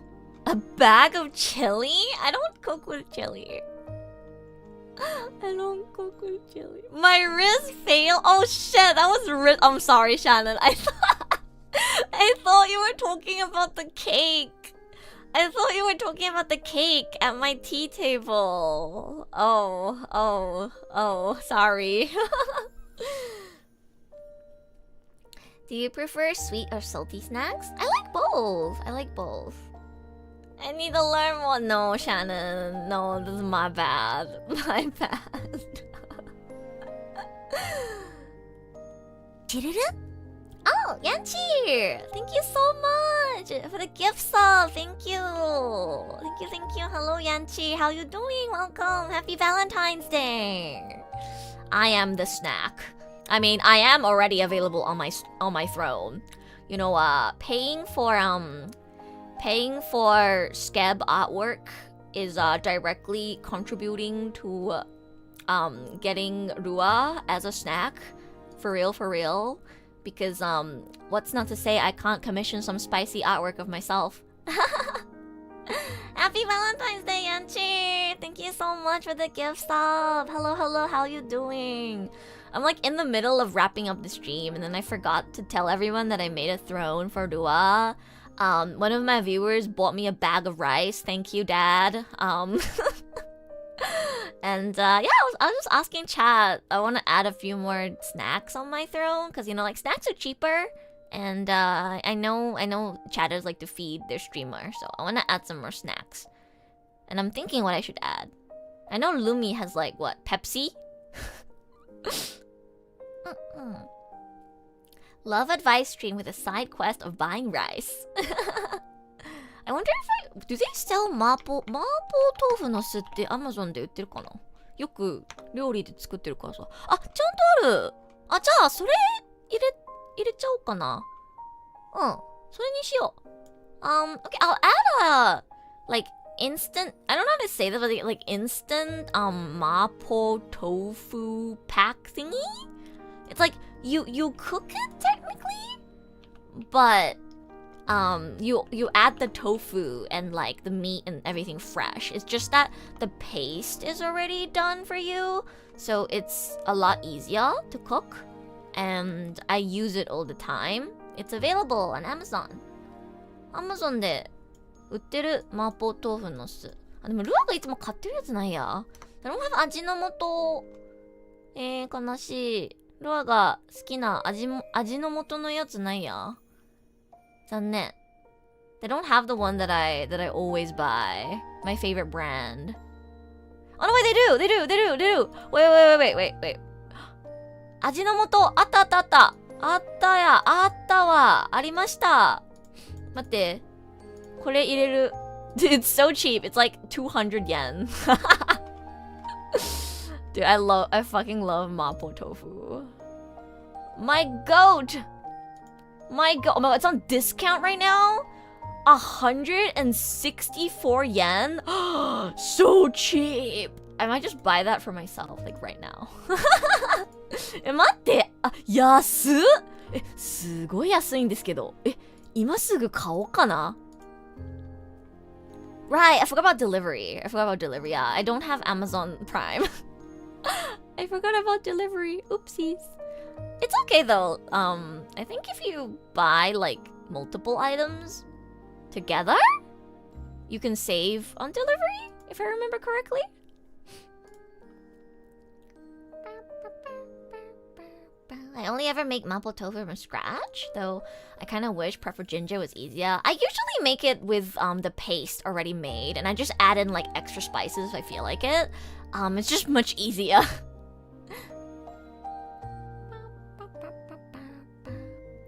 a bag of chili? I don't cook with chili. I don't cook with chili. My wrist failed. Oh shit, that was wrist. I'm sorry, Shannon. I thought you were talking about the cake. I thought you were talking about the cake at my tea table. Oh, sorry. Do you prefer sweet or salty snacks? I like both. I need to learn more. No, Shannon. No, this is my bad. My bad. Oh, Yanchi! Thank you so much for the gift sub. Thank you. Hello, Yanchi. How you doing? Welcome. Happy Valentine's Day. I am the snack. I mean, I am already available on my throne. You know, paying for scab artwork is directly contributing to getting Rua as a snack. For real. Because what's not to say I can't commission some spicy artwork of myself. Happy Valentine's Day, Yanchi! Thank you so much for the gift sub. Hello, how you doing? I'm like in the middle of wrapping up the stream, and then I forgot to tell everyone that I made a throne for Rua. One of my viewers bought me a bag of rice. Thank you, Dad. And yeah, I was just asking chat. I want to add a few more snacks on my throne, because, you know, like, snacks are cheaper. And I know chatters like to feed their streamer, so I want to add some more snacks. And I'm thinking what I should add. I know Lumi has, like, what, Pepsi? Love advice stream with a side quest of buying rice. I wonder if do they sell 麻婆豆腐の巣って Amazon で売ってるかな？よく料理で作ってるからさ。あ、ちゃんとある。あ、じゃあそれ入れちゃおうかな。うん、それにしよう。Okay, I'll add a like instant. I don't know how to say that, but like instant mapo tofu pack thingy. It's like you cook it technically, but you add the tofu and like the meat and everything fresh. It's just that the paste is already done for you, so it's a lot easier to cook, and I use it all the time. It's available on Amazon. Amazon で売ってる麻婆豆腐の巣。あ、でもルアがいつも買ってるやつないや。I don't have 味の素。悲しい。ルアが好きな味の素のやつないや。残念。They don't have the one that I always buy. My favorite brand. Oh no, wait, they do. Wait. 味の素あったわ。ありました。待って。これ入れる。Dude, it's so cheap. It's like 200 yen. Dude, I fucking love mapo tofu. My goat! Oh my god, it's on discount right now? 164 yen? So cheap! I might just buy that for myself, like right now. 待って、安っ！すごい安いんですけど。今すぐ買おうかな。Right, I forgot about delivery. Yeah, I don't have Amazon Prime. I forgot about delivery. Oopsies. It's okay though. I think if you buy like multiple items together, you can save on delivery, if I remember correctly. I only ever make mapo tofu from scratch, though I kind of wish Prep for Ginger was easier. I usually make it with the paste already made, and I just add in like extra spices if I feel like it. It's just much easier.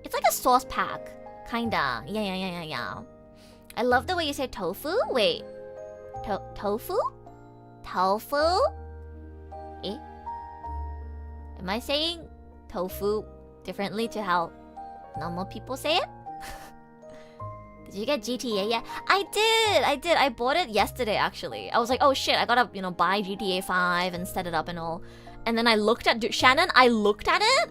It's like a sauce pack, kinda. Yeah. I love the way you say tofu. Wait, tofu? Tofu? Am I saying tofu differently to how normal people say it? Did you get GTA yet? I did. I bought it yesterday, actually. I was like, oh shit, I gotta, buy GTA 5 and set it up and all. And then I looked at, Shannon, I looked at it.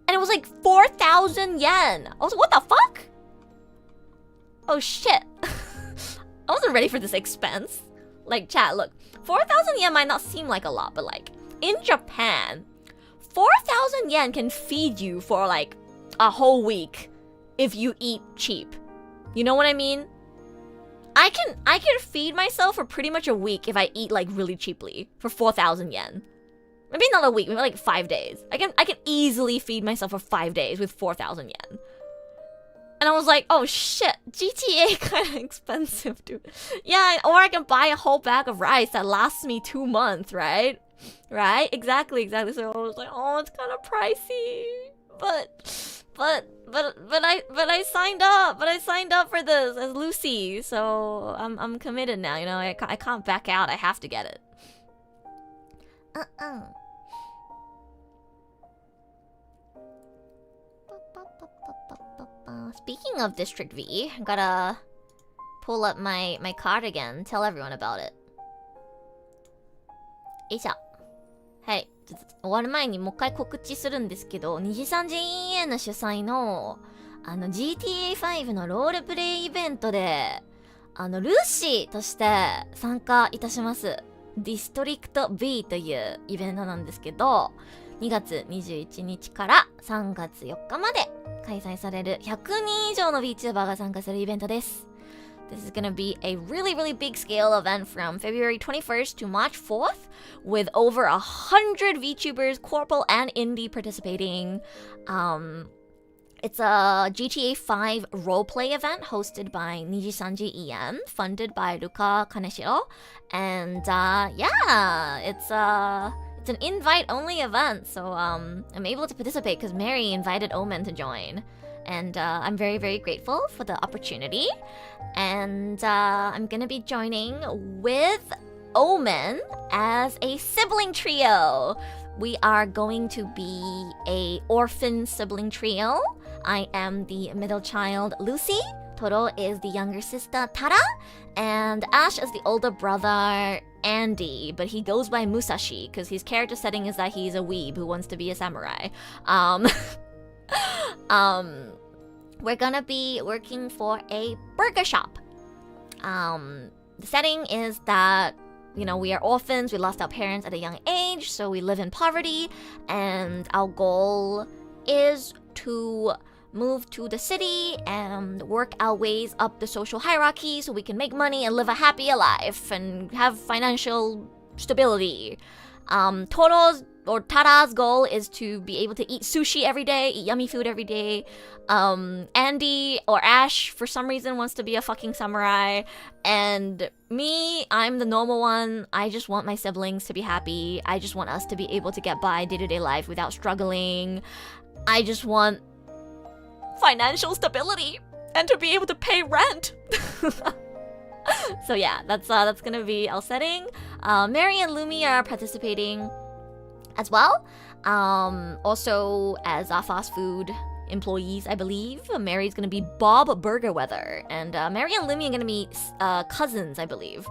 And it was like 4,000 yen. I was like, what the fuck? Oh shit. I wasn't ready for this expense. Like, chat, look. 4,000 yen might not seem like a lot, but like, in Japan, 4,000 yen can feed you for like a whole week if you eat cheap. You know what I mean? I can feed myself for pretty much a week if I eat like really cheaply for 4,000 yen. Maybe not a week, maybe like 5 days. I can easily feed myself for 5 days with 4,000 yen. And I was like, oh shit, GTA kind of expensive, dude. Yeah, or I can buy a whole bag of rice that lasts me 2 months, right? Right? Exactly. So I was like, oh, it's kind of pricey. But I signed up. But I signed up for this as Lucy, so I'm committed now. I can't back out. I have to get it. Speaking of District V, gotta pull up my card again. Tell everyone about it. よいしょ。はい。終わる前にもう一回告知するんですけど、2時3時 EN 主催のGTA5 のロールプレイイベントでルーシーとして参加いたします。District V というイベントなんですけど、2月21日から3月4日まで開催される100人以上の Vtuber が参加するイベントです。This is gonna be a really, really big scale event from February 21st to March 4th, with over 100 VTubers, corporal and indie participating. It's a GTA 5 roleplay event hosted by Nijisanji EM, funded by Ruka Kaneshiro. And yeah, it's an invite-only event, so I'm able to participate because Mary invited OMEN to join. And I'm very, very grateful for the opportunity. And I'm gonna be joining with OMEN as a sibling trio. We are going to be a orphan sibling trio. I am the middle child, Lucy. Toro is the younger sister, Tara. And Ash is the older brother, Andy. But he goes by Musashi because his character setting is that he's a weeb who wants to be a samurai. We're gonna be working for a burger shop. The setting is that, we are orphans, we lost our parents at a young age, so we live in poverty, and our goal is to move to the city and work our ways up the social hierarchy so we can make money and live a happier life and have financial stability. Tara's goal is to be able to eat sushi every day, eat yummy food every day. Andy or Ash, for some reason, wants to be a fucking samurai. And me, I'm the normal one. I just want my siblings to be happy. I just want us to be able to get by day-to-day life without struggling. I just want financial stability and to be able to pay rent. So yeah, that's gonna be our setting. Mary and Lumi are participating as well. Also as our fast food employees, I believe. Mary's gonna be Bob Burgerweather, and Mary and Lumi are gonna be cousins, I believe.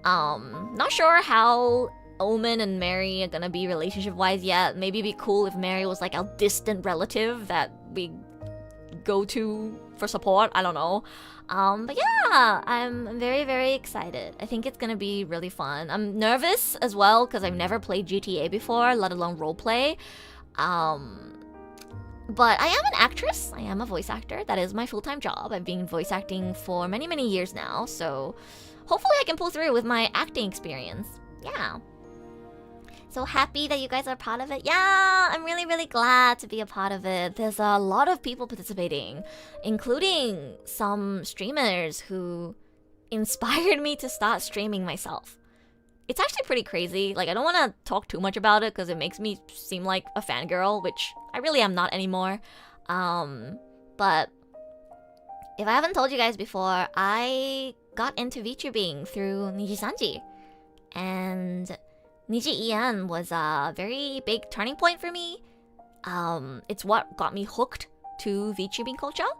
Not sure how OMEN and Mary are gonna be relationship-wise yet. Maybe it'd be cool if Mary was like our distant relative that we go to for support. I don't know. But yeah, I'm very, very excited. I think it's gonna be really fun. I'm nervous as well because I've never played GTA before, let alone roleplay. But I am an actress. I am a voice actor. That is my full-time job. I've been voice acting for many, many years now. So hopefully I can pull through with my acting experience. Yeah. So happy that you guys are part of it. Yeah, I'm really, really glad to be a part of it. There's a lot of people participating, including some streamers who inspired me to start streaming myself. It's actually pretty crazy. Like, I don't want to talk too much about it because it makes me seem like a fangirl, which I really am not anymore. But if I haven't told you guys before, I got into VTubing through Nijisanji. And Niji En was a very big turning point for me. It's what got me hooked to VTubing culture.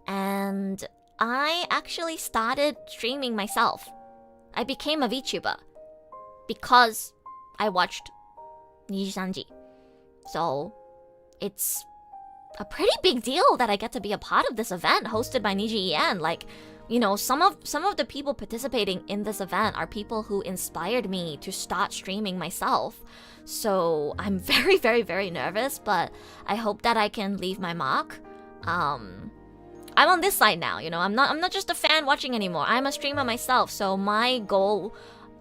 and I actually started streaming myself. I became a VTuber because I watched Nijisanji. So it's a pretty big deal that I get to be a part of this event hosted by Niji En. Like, you know, some of the people participating in this event are people who inspired me to start streaming myself. So I'm very, very, very nervous, but I hope that I can leave my mark. I'm on this side now, you know. I'm not just a fan watching anymore. I'm a streamer myself. So my goal,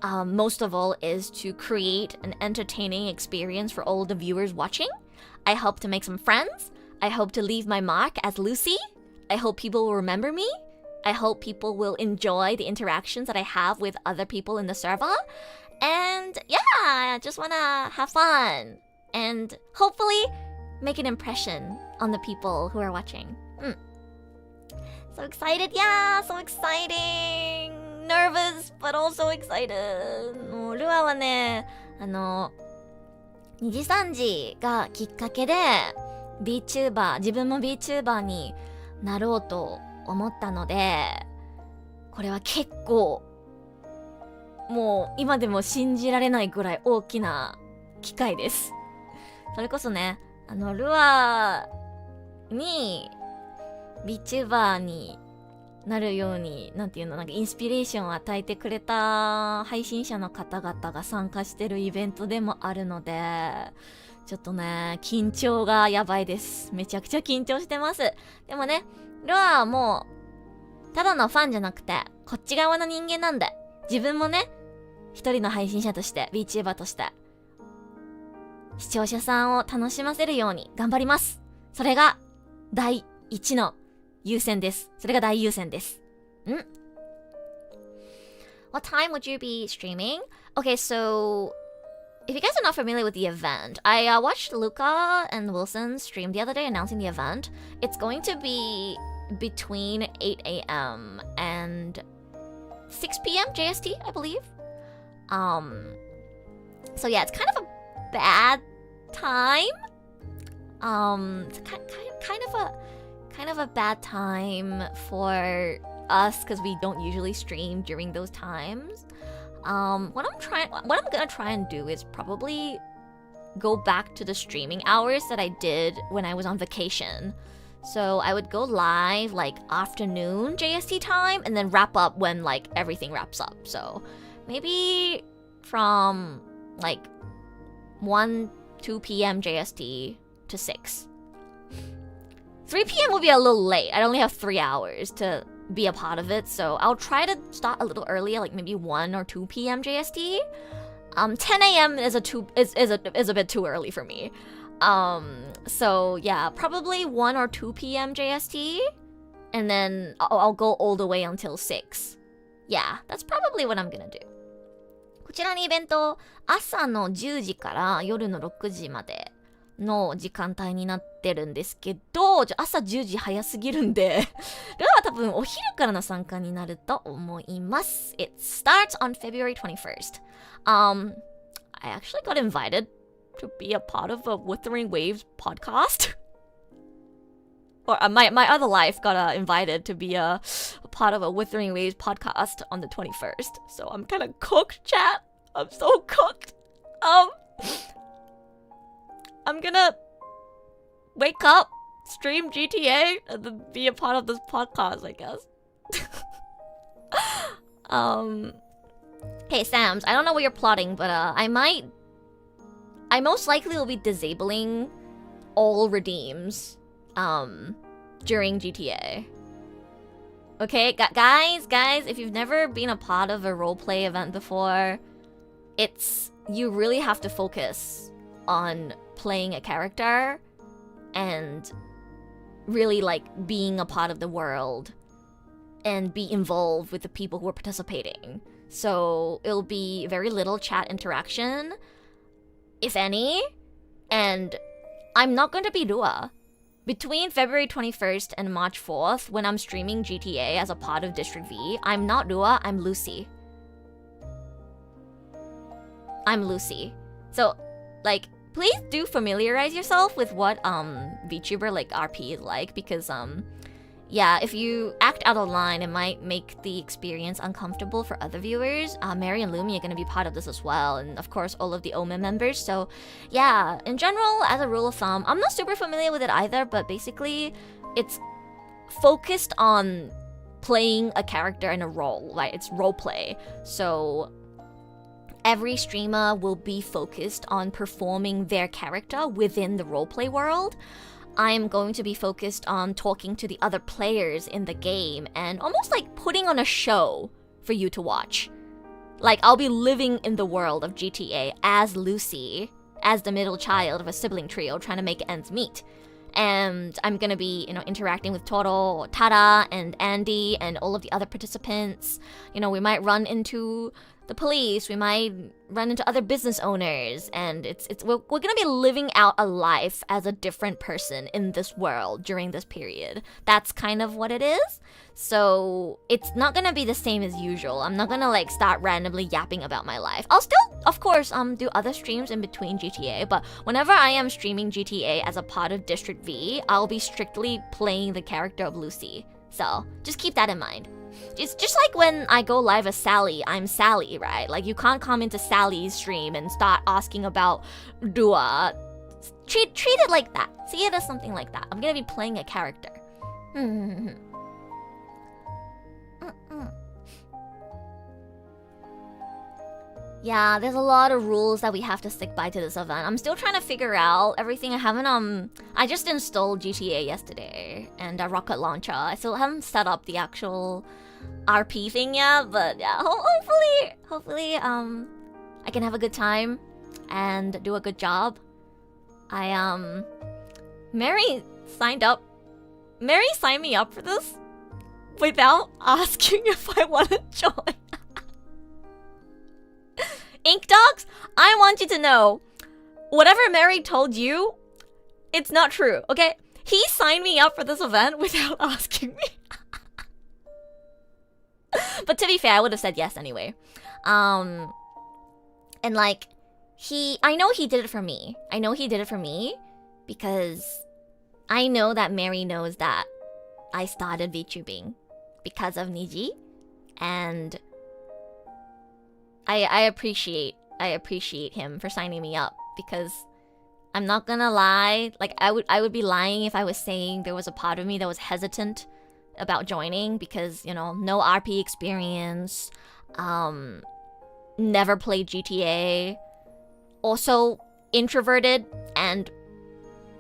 most of all, is to create an entertaining experience for all the viewers watching. I hope to make some friends. I hope to leave my mark as Lucy. I hope people will remember me. I hope people will enjoy the interactions that I have with other people in the server. And yeah, I just wanna have fun and hopefully make an impression on the people who are watching. So excited, yeah, so exciting. Nervous, but also excited. もうルアはね、2時3時がきっかけで VTuber、自分も VTuber になろうと思ったので、これは結構もう今でも信じられないぐらい大きな機会です。それこそね、ルアに VTuber になるように、なんていうの、なんかインスピレーションを与えてくれた配信者の方々が参加してるイベントでもあるので、ちょっとね、緊張がやばいです。めちゃくちゃ緊張してます。でもね、ルアはもうただのファンじゃなくてこっち側の人間なんで、自分もね、一人の配信者として VTuber として視聴者さんを楽しませるように頑張ります。それが第一の優先です。それが大優先です。What time would you be streaming? Okay, so if you guys are not familiar with the event, I watched Luca and Wilson stream the other day announcing the event. It's going to be between 8 a.m. and 6 p.m. JST, I believe. So yeah, it's kind of a bad time. It's kind of a bad time for us because we don't usually stream during those times. What I'm gonna try and do is probably go back to the streaming hours that I did when I was on vacation. So I would go live like afternoon JST time and then wrap up when like everything wraps up. So maybe from like 2 p.m. JST to 6. 3 p.m. will be a little late. I only have 3 hours to be a part of it, so I'll try to start a little earlier, like maybe 1 or 2 p.m. JST. 10 a.m. is a bit too early for me. So yeah, probably 1 or 2 p.m. JST, and then I'll go all the way until 6. Yeah, that's probably what I'm gonna do. こちらのイベント、朝の10時から夜の6時までの時間帯になってるんですけど、朝10時早すぎるんで、ルアは多分お昼からの参加になると思います。It starts on February 21st. I actually got invited to be a part of a Wuthering Waves podcast. Or my other life got invited to be a part of a Wuthering Waves podcast on the 21st. So I'm kind of cooked, chat. I'm so cooked. I'm gonna wake up, stream GTA, and then be a part of this podcast, I guess. Hey, Sams, I don't know what you're plotting, but I most likely will be disabling all redeems during GTA. Okay, guys, if you've never been a part of a roleplay event before, you really have to focus on playing a character and really like being a part of the world and be involved with the people who are participating. So it'll be very little chat interaction, if any, and I'm not going to be Rua. Between February 21st and March 4th, when I'm streaming GTA as a part of District V, I'm not Rua, I'm Lucy. I'm Lucy. So, like, please do familiarize yourself with what VTuber like RP is like, because yeah, if you act out of line, it might make the experience uncomfortable for other viewers. Mary and Lumi are going to be part of this as well, and of course all of the OMEN members. So yeah, in general, as a rule of thumb, I'm not super familiar with it either, but basically it's focused on playing a character in a role, right? It's role play. So every streamer will be focused on performing their character within the roleplay world. I'm going to be focused on talking to the other players in the game and almost like putting on a show for you to watch. Like, I'll be living in the world of GTA as Lucy, as the middle child of a sibling trio trying to make ends meet. And I'm gonna be, interacting with Toro, Tara, and Andy, and all of the other participants. We might run into the police, we might run into other business owners, and we're gonna be living out a life as a different person in this world during this period. That's kind of what it is. So it's not gonna be the same as usual. I'm not gonna start randomly yapping about my life. I'll still, of course, do other streams in between GTA, but whenever I am streaming GTA as a part of District V, I'll be strictly playing the character of Lucy. So just keep that in mind. It's just like when I go live as Sally, I'm Sally, right? Like, you can't come into Sally's stream and start asking about Rua. Treat it like that. See it as something like that. I'm gonna be playing a character. Yeah, there's a lot of rules that we have to stick by to this event. I'm still trying to figure out everything. I just installed GTA yesterday and a rocket launcher. I still haven't set up the actual RP thing yet, but yeah, hopefully I can have a good time and do a good job. Mary signed me up for this without asking if I want to join. Ink Dogs, I want you to know, whatever Mary told you, it's not true, okay? He signed me up for this event without asking me. But to be fair, I would have said yes anyway. And I know he did it for me. I know he did it for me because I know that Mary knows that I started VTubing because of Niji, and I appreciate him for signing me up, because I'm not gonna lie, I would be lying if I was saying there was a part of me that was hesitant about joining because, no RP experience, never played GTA, also introverted and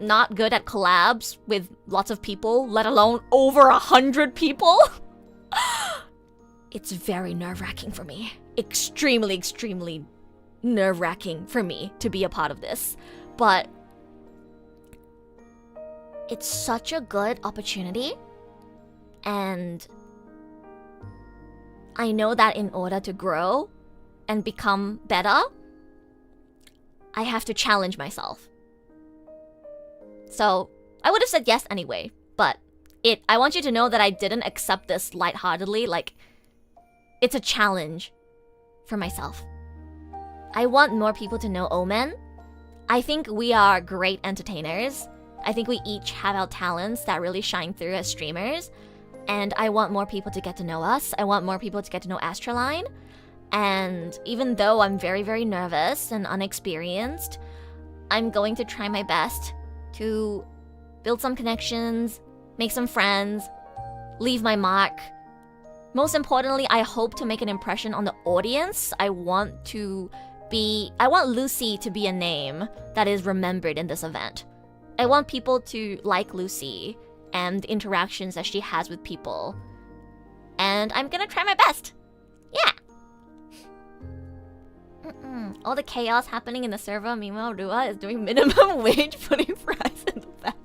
not good at collabs with lots of people, let alone over 100 people. It's very nerve-wracking for me. Extremely nerve-wracking for me to be a part of this. But it's such a good opportunity. And I know that in order to grow and become better, I have to challenge myself. So I would have said yes anyway, but I want you to know that I didn't accept this lightheartedly. It's a challenge for myself. I want more people to know OMEN. I think we are great entertainers. I think we each have our talents that really shine through as streamers. And I want more people to get to know us. I want more people to get to know ASTRALINE. And even though I'm very nervous and unexperienced, I'm going to try my best to build some connections, make some friends, leave my mark. Most importantly, I hope to make an impression on the audience. I want Lucy to be a name that is remembered in this event. I want people to like Lucy and the interactions that she has with people. And I'm gonna try my best. Yeah. All the chaos happening in the server, meanwhile Rua is doing minimum wage, putting fries in the back.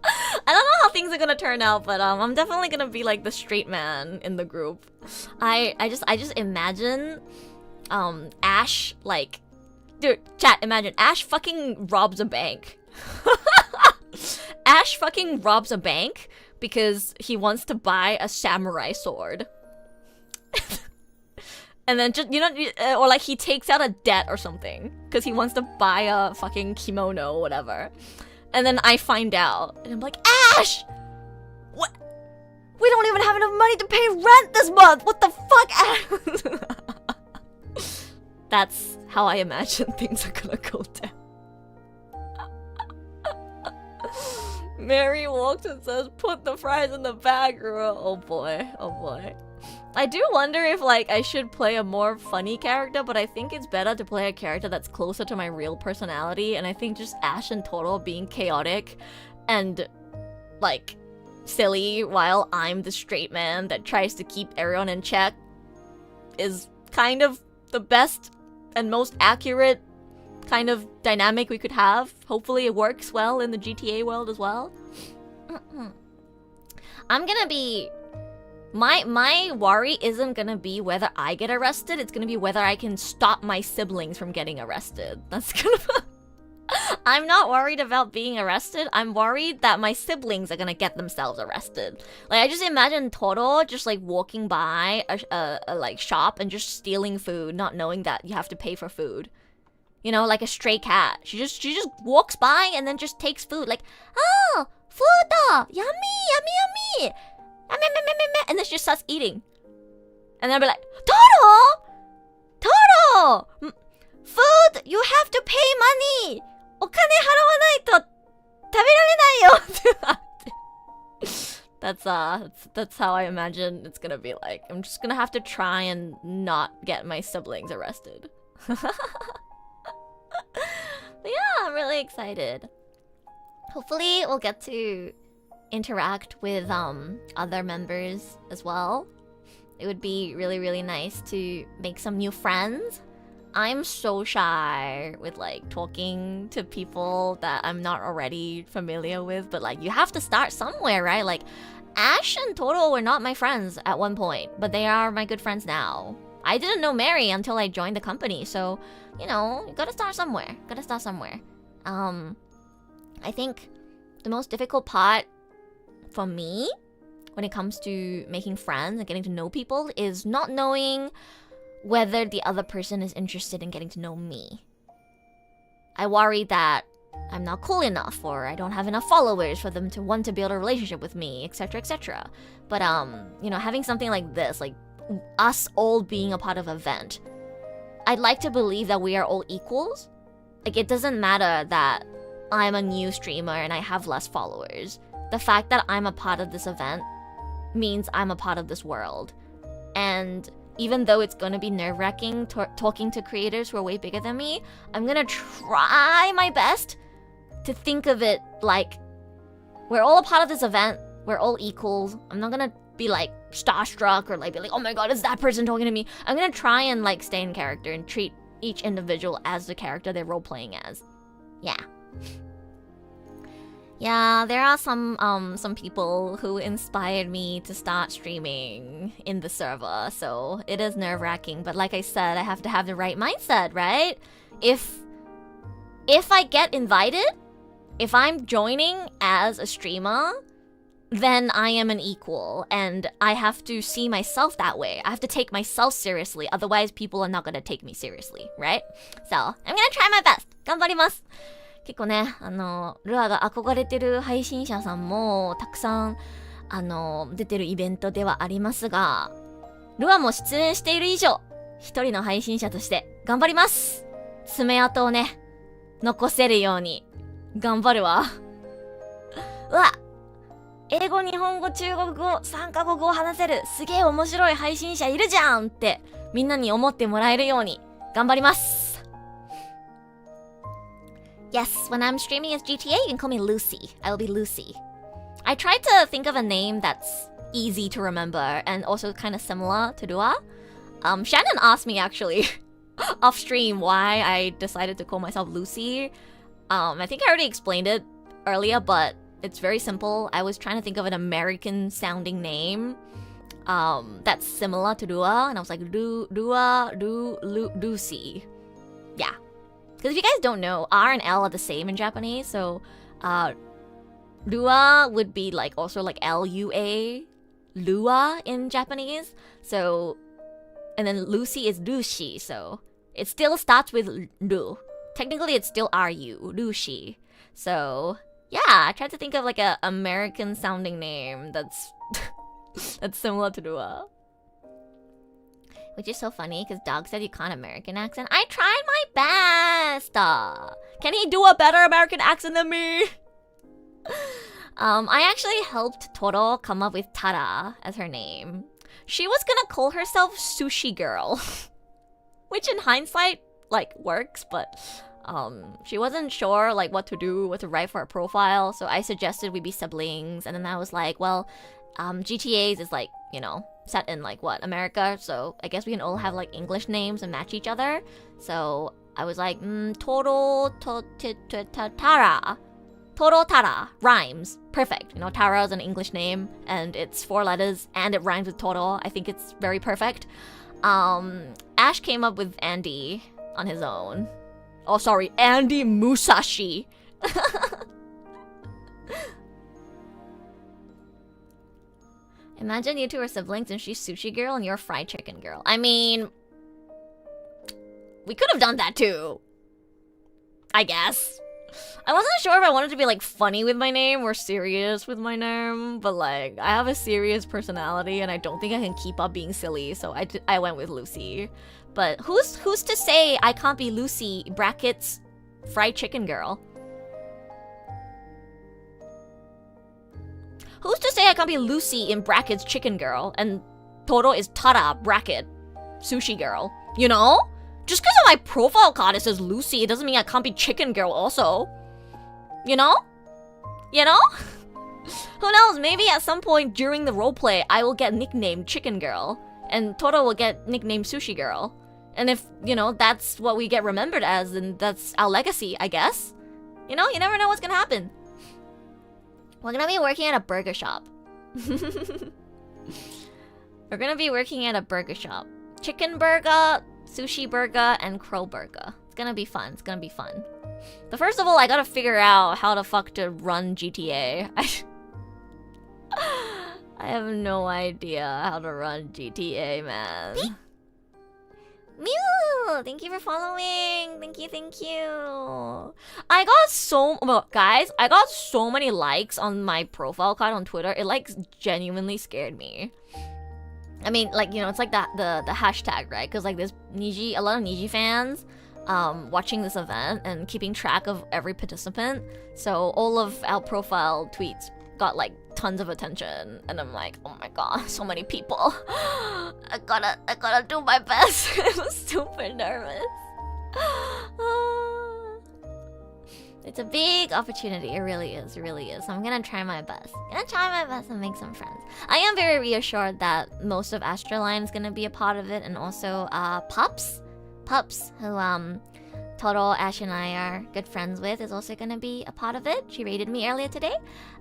I don't know how things are gonna turn out, but I'm definitely gonna be like the straight man in the group. I just imagine Ash, dude, chat, imagine Ash fucking robs a bank. Ash fucking robs a bank because he wants to buy a samurai sword. And then just, or he takes out a debt or something because he wants to buy a fucking kimono or whatever. And then I find out and I'm like, Ash! We don't even have enough money to pay rent this month! What the fuck? That's how I imagine things are gonna go down. Mary walks and says, put the fries in the bag, Rua. Oh boy, oh boy. I do wonder if, like, I should play a more funny character, but I think it's better to play a character that's closer to my real personality, and I think just Ash and Toro being chaotic and, like, silly while I'm the straight man that tries to keep everyone in check is kind of the best and most accurate kind of dynamic we could have. Hopefully it works well in the GTA world as well. I'm gonna be... My worry isn't gonna be whether I get arrested, it's gonna be whether I can stop my siblings from getting arrested. That's gonna... I'm not worried about being arrested, I'm worried that my siblings are gonna get themselves arrested. Like, I just imagine Toro just, like, walking by a like, shop and just stealing food, not knowing that you have to pay for food. You know, like a stray cat. She just walks by and then just takes food. Like, oh, food! Yummy, yummy, yummy! And then she just starts eating. And then I'll be like, Toro! Toro! Food! You have to pay money! お金払わないと食べられないよ! That's how I imagine it's gonna be like. I'm just gonna have to try and not get my siblings arrested. But yeah, I'm really excited. Hopefully we'll get to interact with other members as well. It would be really, really nice to make some new friends. I'm so shy with, like, talking to people that I'm not already familiar with, but, like, you have to start somewhere, right? Like, Ash and Toro were not my friends at one point, but they are my good friends now. I didn't know Mary until I joined the company, so, you know, you gotta start somewhere. I think the most difficult part for me when it comes to making friends and getting to know people is not knowing whether the other person is interested in getting to know me. I worry that I'm not cool enough, or I don't have enough followers for them to want to build a relationship with me, etc, etc. But, you know, having something like this, like us all being a part of an event, I'd like to believe that we are all equals. Like, it doesn't matter that I'm a new streamer and I have less followers. The fact that I'm a part of this event means I'm a part of this world. And even though it's gonna be nerve-wracking talking to creators who are way bigger than me, I'm gonna try my best to think of it like we're all a part of this event, we're all equals. I'm not gonna be like starstruck or like be like, oh my god, is that person talking to me? I'm gonna try and like stay in character and treat each individual as the character they're role-playing as. Yeah. Yeah, there are some people who inspired me to start streaming in the server, so it is nerve-wracking, but like I said, I have to have the right mindset, right? If I get invited, if I'm joining as a streamer, then I am an equal, and I have to see myself that way. I have to take myself seriously, otherwise people are not gonna take me seriously, right? So, I'm gonna try my best! 頑張ります! 結構ね、ルアが憧れてる配信者さんもたくさん、出てるイベントではありますが、ルアも出演している以上、一人の配信者として頑張ります。爪痕をね、残せるように頑張るわ。うわ、英語、日本語、中国語、3カ国語を話せるすげえ面白い配信者いるじゃんってみんなに思ってもらえるように頑張ります。Yes, when I'm streaming as GTA, you can call me Lucy. I will be Lucy. I tried to think of a name that's easy to remember and also kind of similar to Rua. Shannon asked me actually off stream why I decided to call myself Lucy. I think I already explained it earlier, but it's very simple. I was trying to think of an American sounding name that's similar to Rua, and I was like, Lucy. Yeah. Because if you guys don't know, R and L are the same in Japanese, so Rua would be like also like L-U-A, Lua in Japanese. So, and then Lucy is Lucy, so it still starts with Ru. Technically, it's still R-U, Lucy. So, yeah, I tried to think of like a American sounding name that's That's similar to Rua. Which is so funny because Dog said you can't American accent. I tried my best. Can he do a better American accent than me? I actually helped Toro come up with Tara as her name. She was gonna call herself Sushi Girl, which in hindsight like works, but she wasn't sure like what to write for her profile. So I suggested we be siblings, and then I was like, well, GTA's is like, you know, set in like what, America, so I guess we can all have like English names and match each other. So I was like, Toro Tara rhymes. Perfect. You know, Tara is an English name and it's 4 letters and it rhymes with Toro. I think it's very perfect. Ash came up with Andy on his own. Oh, sorry, Andy Musashi. Imagine you two are siblings and she's Sushi Girl and you're Fried Chicken Girl. I mean, we could have done that too, I guess. I wasn't sure if I wanted to be like funny with my name or serious with my name, but like I have a serious personality and I don't think I can keep up being silly, so I went with Lucy. But who's to say I can't be Lucy brackets Fried Chicken Girl? Who's to say I can't be Lucy in brackets Chicken Girl and Toro is Tara bracket Sushi Girl? You know? Just because of my profile card it says Lucy, it doesn't mean I can't be Chicken Girl also. You know? You know? Who knows, maybe at some point during the roleplay I will get nicknamed Chicken Girl and Toro will get nicknamed Sushi Girl. And if, you know, that's what we get remembered as, then that's our legacy, I guess. You know, you never know what's gonna happen. We're gonna be working at a burger shop. We're gonna be working at a burger shop. Chicken burger, sushi burger, and crow burger. It's gonna be fun. It's gonna be fun. But first of all, I gotta figure out how the fuck to run GTA. I have no idea how to run GTA, man. Mew! Thank you for following. Thank you, thank you. I got so many likes on my profile card on Twitter. It like genuinely scared me. I mean, like, you know, it's like the hashtag, right? Because like there's a lot of Niji fans watching this event and keeping track of every participant. So all of our profile tweets got like tons of attention, and I'm like, oh my god, so many people. I gotta do my best. I'm super nervous. It's a big opportunity. It really is. It really is. So I'm gonna try my best. And make some friends. I am very reassured that most of ASTRALINE is gonna be a part of it, and also Pups, who Toro, Ash, and I are good friends with, is also gonna be a part of it. She raided me earlier today,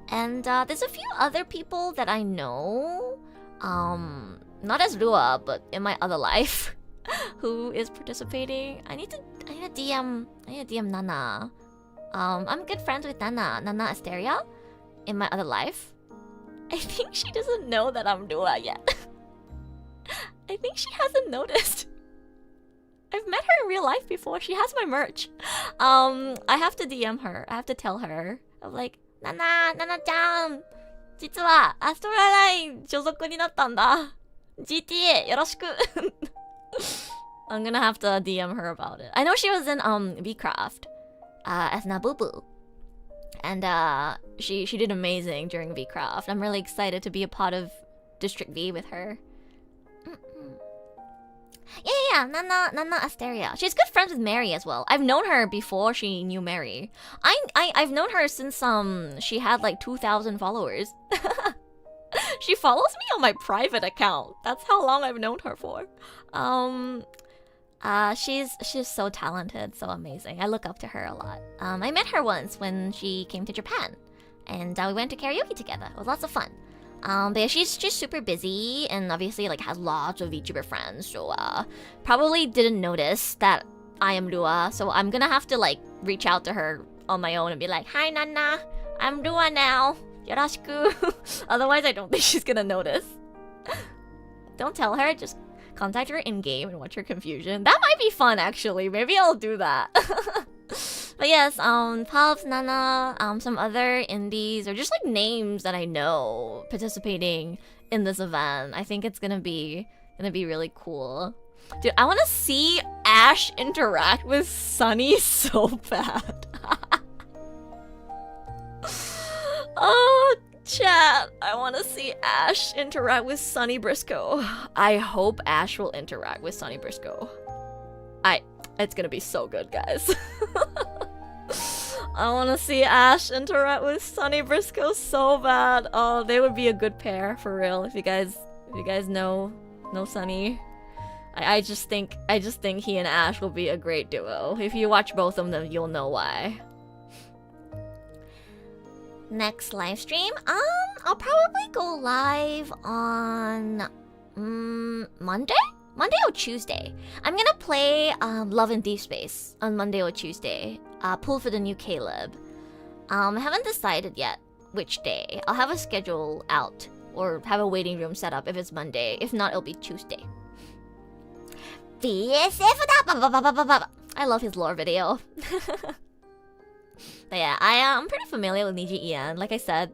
and there's a few other people that I know, not as Rua, but in my other life, who is participating. I need to DM Nana. I'm good friends with Nana Asteria in my other life. I think she doesn't know that I'm Rua yet. I think she hasn't noticed. I've met her in real life before. She has my merch. I have to DM her. I have to tell her. I'm like, Nana-chan, 実はアストラライン所属になったんだ。GTA よろしく。I'm gonna have to DM her about it. I know she was in Vcraft as Nabubu. And she did amazing during Vcraft. I'm really excited to be a part of District V with her. Yeah, Nana Asteria. She's good friends with Mary as well. I've known her before she knew Mary. I've known her since she had like 2,000 followers. She follows me on my private account. That's how long I've known her for. She's so talented, so amazing. I look up to her a lot. I met her once when she came to Japan, and we went to karaoke together. It was lots of fun. But yeah, she's just super busy and obviously like has lots of VTuber friends, so probably didn't notice that I am Rua. So I'm gonna have to like reach out to her on my own and be like, "Hi Nana, I'm Rua now. Yoroshiku." Otherwise, I don't think she's gonna notice. Don't tell her. Just contact her in game and watch her confusion. That might be fun actually. Maybe I'll do that. But yes, Pops, Nana, some other indies, or just like names that I know participating in this event. I think it's gonna be really cool. Dude, I want to see Ash interact with Sunny so bad. Oh, chat. I want to see Ash interact with Sunny Briscoe. I hope Ash will interact with Sunny Briscoe. It's gonna be so good, guys. I want to see Ash interact with Sunny Briscoe so bad. Oh, they would be a good pair for real. If you guys know Sunny, I just think he and Ash will be a great duo. If you watch both of them, you'll know why. Next live stream, I'll probably go live on Monday or Tuesday. I'm gonna play Love in Deep Space on Monday or Tuesday. Pull for the new Caleb. I haven't decided yet which day. I'll have a schedule out or have a waiting room set up if it's Monday. If not, it'll be Tuesday. I love his lore video. But yeah, I'm pretty familiar with Niji Ian. Like I said,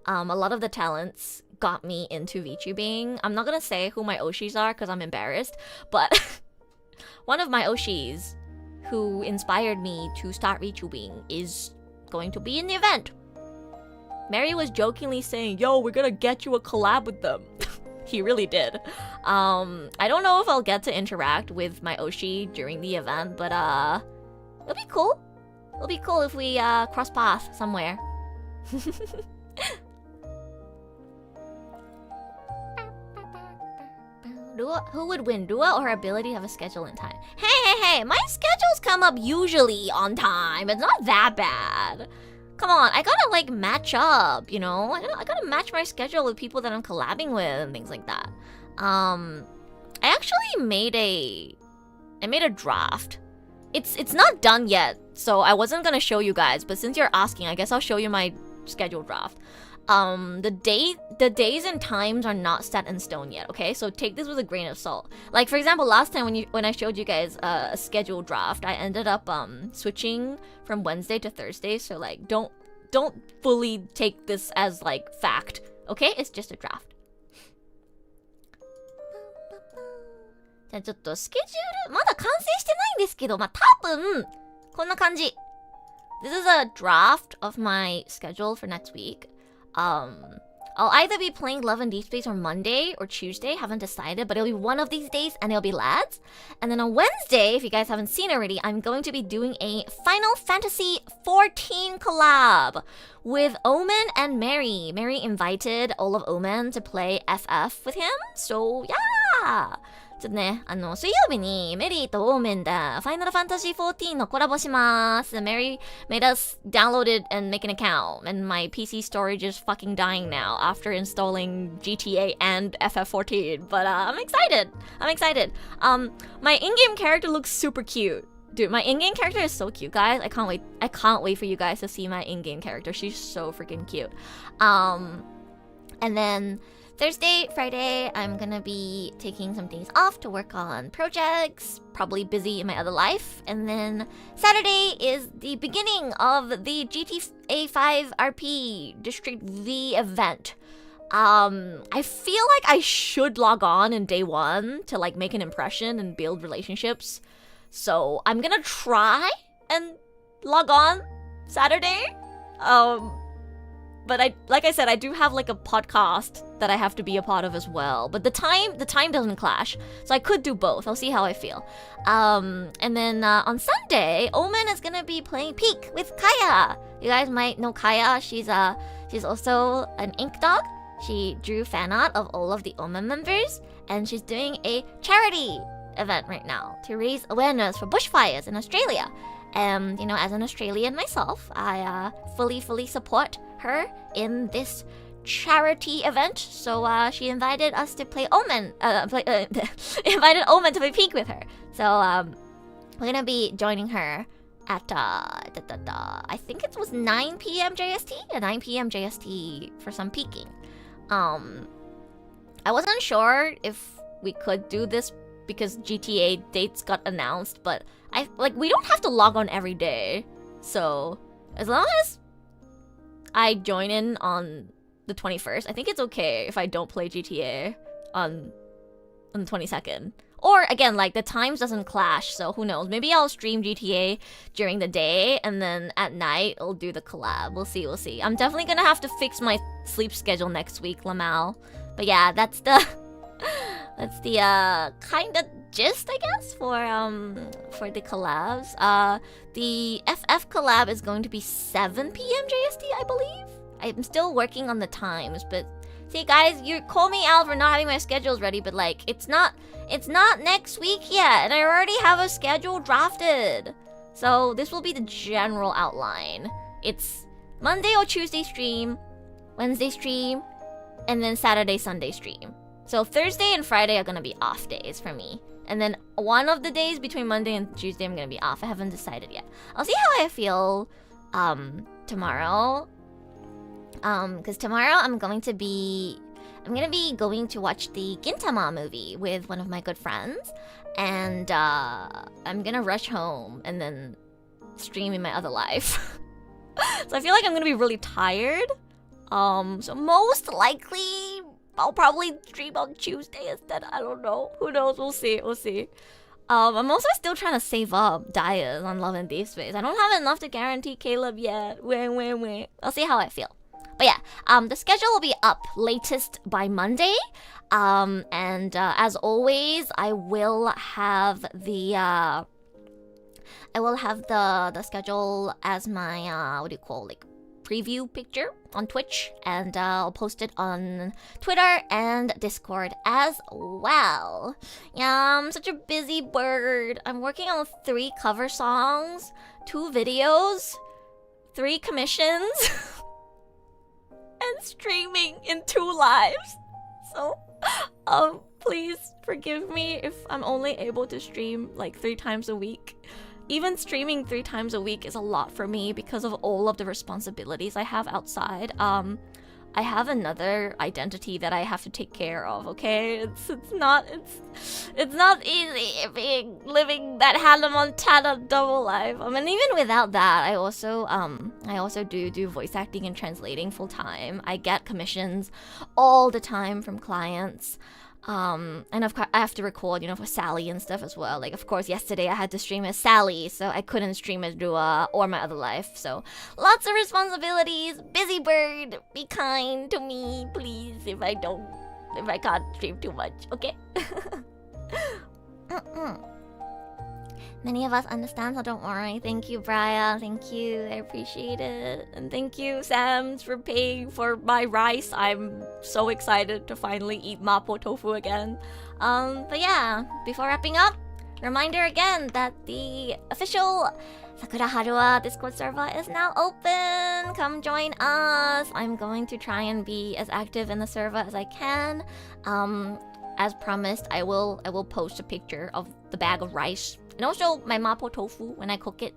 a lot of the talents got me into VTubing. I'm not gonna say who my Oshis are because I'm embarrassed, but one of my Oshis who inspired me to start VTubing is going to be in the event. Mary was jokingly saying, yo, we're gonna get you a collab with them. He really did. I don't know if I'll get to interact with my Oshi during the event, but it'll be cool. It'll be cool if we cross paths somewhere. Who would win, Rua or her ability to have a schedule in time? Hey, my schedules come up usually on time. It's not that bad. Come on, I gotta like match up, you know? I gotta match my schedule with people that I'm collabing with and things like that. I actually made a draft. It's not done yet, so I wasn't gonna show you guys, but since you're asking, I guess I'll show you my schedule draft. The days and times are not set in stone yet, okay? So take this with a grain of salt. Like for example, last time when I showed you guys a schedule draft, I ended up switching from Wednesday to Thursday, so like don't fully take this as like fact, okay? It's just a draft. じゃあちょっとスケジュールまだ完成してないんですけど、まあ多分こんな感じ。This is a draft of my schedule for next week. I'll either be playing Love and Deep Space on Monday or Tuesday, haven't decided, but it'll be one of these days and it'll be lads. And then on Wednesday, if you guys haven't seen already, I'm going to be doing a Final Fantasy XIV collab with OMEN and Mary. Mary invited all of OMEN to play FF with him, so yeah! ちょっとね、水曜日にメリーとオーメンで Final Fantasy XIV のコラボします。Mary made us download it and make an account, and my PC storage is fucking dying now after installing GTA and FF14. But I'm excited. My in-game character looks super cute. Dude, my in-game character is so cute, guys. I can't wait for you guys to see my in-game character. She's so freaking cute. And then Thursday, Friday, I'm gonna be taking some days off to work on projects, probably busy in my other life. And then Saturday is the beginning of the GTA 5 RP District V event. I feel like I should log on in day one to like make an impression and build relationships. So I'm gonna try and log on Saturday. But like I said, I do have like a podcast that I have to be a part of as well. But the time doesn't clash, so I could do both. I'll see how I feel. And then on Sunday, Omen is gonna be playing Peak with Kaya. You guys might know Kaya. She's also an ink dog. She drew fan art of all of the Omen members, and she's doing a charity event right now to raise awareness for bushfires in Australia. And you know, as an Australian myself, I fully support her in this charity event. So she invited us to play Omen. Invited Omen to play Peak with her. So we're gonna be joining her at I think it was 9 p.m. JST. 9 p.m. JST for some peeking. I wasn't sure if we could do this because GTA dates got announced, but we don't have to log on every day. So as long as I join in on the 21st. I think it's okay if I don't play GTA on the 22nd. Or again, like the times doesn't clash, so who knows? Maybe I'll stream GTA during the day and then at night I'll do the collab. We'll see, we'll see. I'm definitely gonna have to fix my sleep schedule next week, Lamal. But yeah, that's the kind of gist, I guess, for the collabs. The FF collab is going to be 7 p.m. JST, I believe. I'm still working on the times, but see, guys, you call me out for not having my schedules ready, but like it's not next week yet, and I already have a schedule drafted. So this will be the general outline. It's Monday or Tuesday stream, Wednesday stream, and then Saturday, Sunday stream. So Thursday and Friday are gonna be off days for me. And then one of the days between Monday and Tuesday I'm gonna be off. I haven't decided yet. I'll see how I feel tomorrow. Because tomorrow I'm gonna be going to watch the Gintama movie with one of my good friends, and I'm gonna rush home and then stream in my other life. So I feel like I'm gonna be really tired. So most likely I'll probably stream on Tuesday instead. I don't know. Who knows? We'll see. We'll see. I'm also still trying to save up diets on Love and Deep Space. I don't have enough to guarantee Caleb yet. Wait. I'll see how I feel. But yeah, the schedule will be up latest by Monday. And as always, I will have the schedule as my preview picture on Twitch, and I'll post it on Twitter and Discord as well. Yeah, I'm such a busy bird. I'm working on 3 cover songs, 2 videos, 3 commissions. And streaming in 2 lives. So, please forgive me if I'm only able to stream like 3 times a week. Even streaming 3 times a week is a lot for me because of all of the responsibilities I have outside. I have another identity that I have to take care of, okay? It's not easy living that Hannah Montana double life. I mean, even without that, I also do voice acting and translating full time. I get commissions all the time from clients. And of course I have to record, for Sally and stuff as well. Like, of course, yesterday I had to stream as Sally, so I couldn't stream as Rua or my other life. So lots of responsibilities. Busy bird, be kind to me, please, if I can't stream too much, okay? Many of us understand, so don't worry. Thank you, Brian. Thank you. I appreciate it. And thank you, Sam's, for paying for my rice. I'm so excited to finally eat mapo tofu again. But yeah, before wrapping up, reminder again that the official Sakuraha Rua Discord server is now open. Come join us. I'm going to try and be as active in the server as I can. As promised, I will post a picture of the bag of rice and also my mapo tofu when I cook it.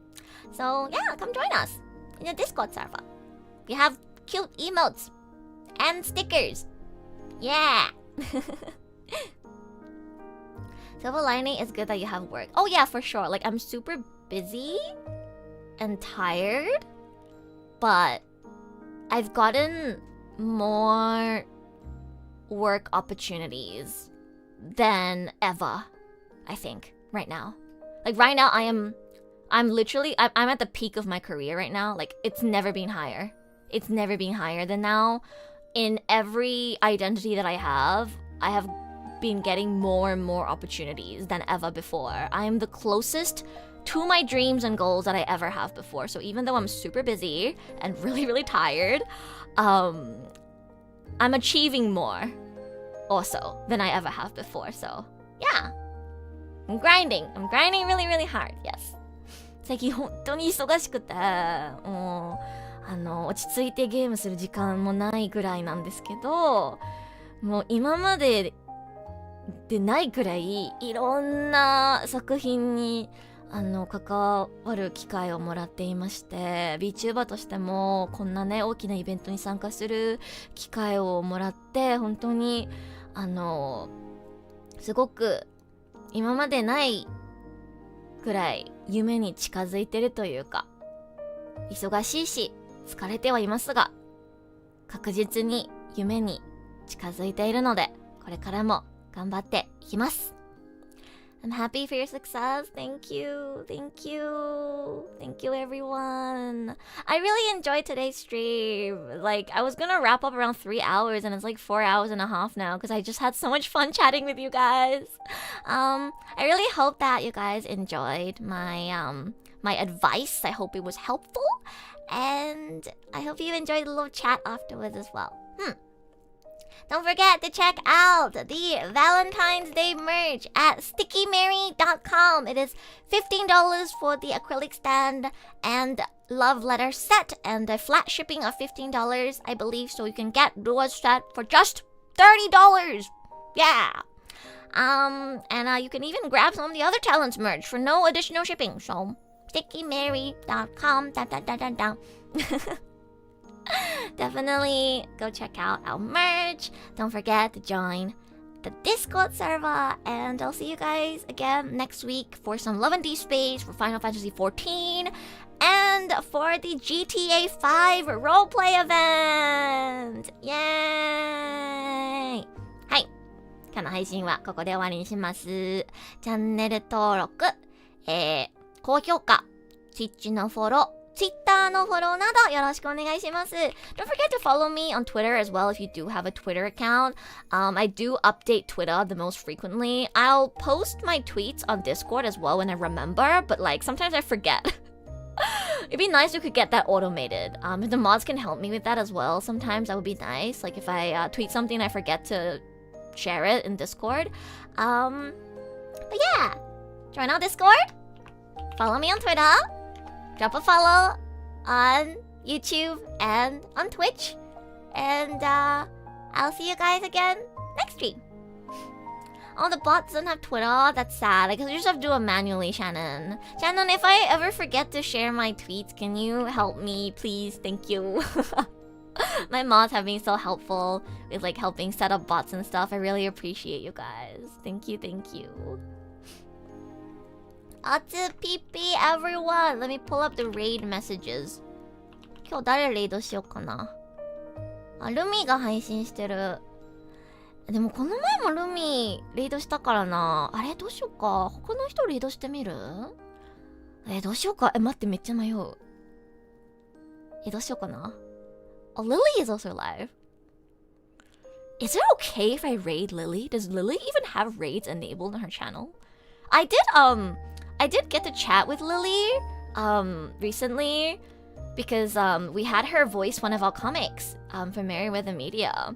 So yeah, come join us in the Discord server. We have cute emotes and stickers. Yeah. Silver lining is good that you have work. Oh yeah, for sure. Like, I'm super busy and tired, but I've gotten more work opportunities than ever, I think, right now. Like, right now I'm at the peak of my career right now. Like, it's never been higher. It's never been higher than now. In every identity that I have been getting more and more opportunities than ever before. I'm the closest to my dreams and goals that I ever have before. So even though I'm super busy and really, really tired, I'm achieving more also than I ever have before. So yeah, I'm grinding really, really hard. Yes. 最近本当に忙しくて、もう落ち着いてゲームする時間もないぐらいなんですけど、もう今まででないくらいいろんな作品に関わる機会をもらっていまして、 Vtuber としてもこんなね大きなイベントに参加する機会をもらって、本当にすごく今までないくらい夢に近づいてるというか、忙しいし疲れてはいますが、確実に夢に近づいているので、これからも頑張っていきます。I'm happy for your success. Thank you. Thank you. Thank you, everyone. I really enjoyed today's stream. Like, I was gonna wrap up around 3 hours, and it's like 4 hours and a half now because I just had so much fun chatting with you guys. I really hope that you guys enjoyed my advice. I hope it was helpful, and I hope you enjoyed the little chat afterwards as well. Don't forget to check out the Valentine's Day merch at stickymary.com. It is $15 for the acrylic stand and love letter set, and a flat shipping of $15, I believe. So you can get Rua's set for just $30. Yeah. And you can even grab some of the other talents merch for no additional shipping. So stickymary.com. Definitely go check out our merch. Don't forget to join the Discord server, and I'll see you guys again next week for some Love and Deep Space, for Final Fantasy XIV, and for the GTA 5 roleplay event. Yay! はい。今日の配信はここで終わりにします。チャンネル登録、高評価、Twitch のフォロー、Twitter のフォローなどよろしくお願いします。Don't forget to follow me on Twitter as well if you do have a Twitter account. I do update Twitter the most frequently. I'll post my tweets on Discord as well when I remember, but like sometimes I forget. It'd be nice if we could get that automated. If the mods can help me with that as well, sometimes that would be nice. Like if I tweet something and I forget to share it in Discord. But yeah, join our Discord. Follow me on Twitter. Drop a follow on YouTube and on Twitch. And I'll see you guys again next stream. Oh, the bots don't have Twitter. That's sad. I guess you just have to do it manually, Shannon. Shannon, if I ever forget to share my tweets, can you help me, please? Thank you. My mods have been so helpful with like helping set up bots and stuff. I really appreciate you guys. Thank you, thank you. Pee everyone. Let me pull up the raid messages. 今日誰レイドしようかな。あ、ルミが配信してる。でもこの前もルミレイドしたからな。あれどうしようか。他の人レイドしてみる？どうしようか。待ってめっちゃ迷う。どうしようかな。Oh, Lily is also live. Is it okay if I raid Lily? Does Lily even have raids enabled on her channel? I did get to chat with Lily recently because we had her voice one of our comics for Merryweather Media.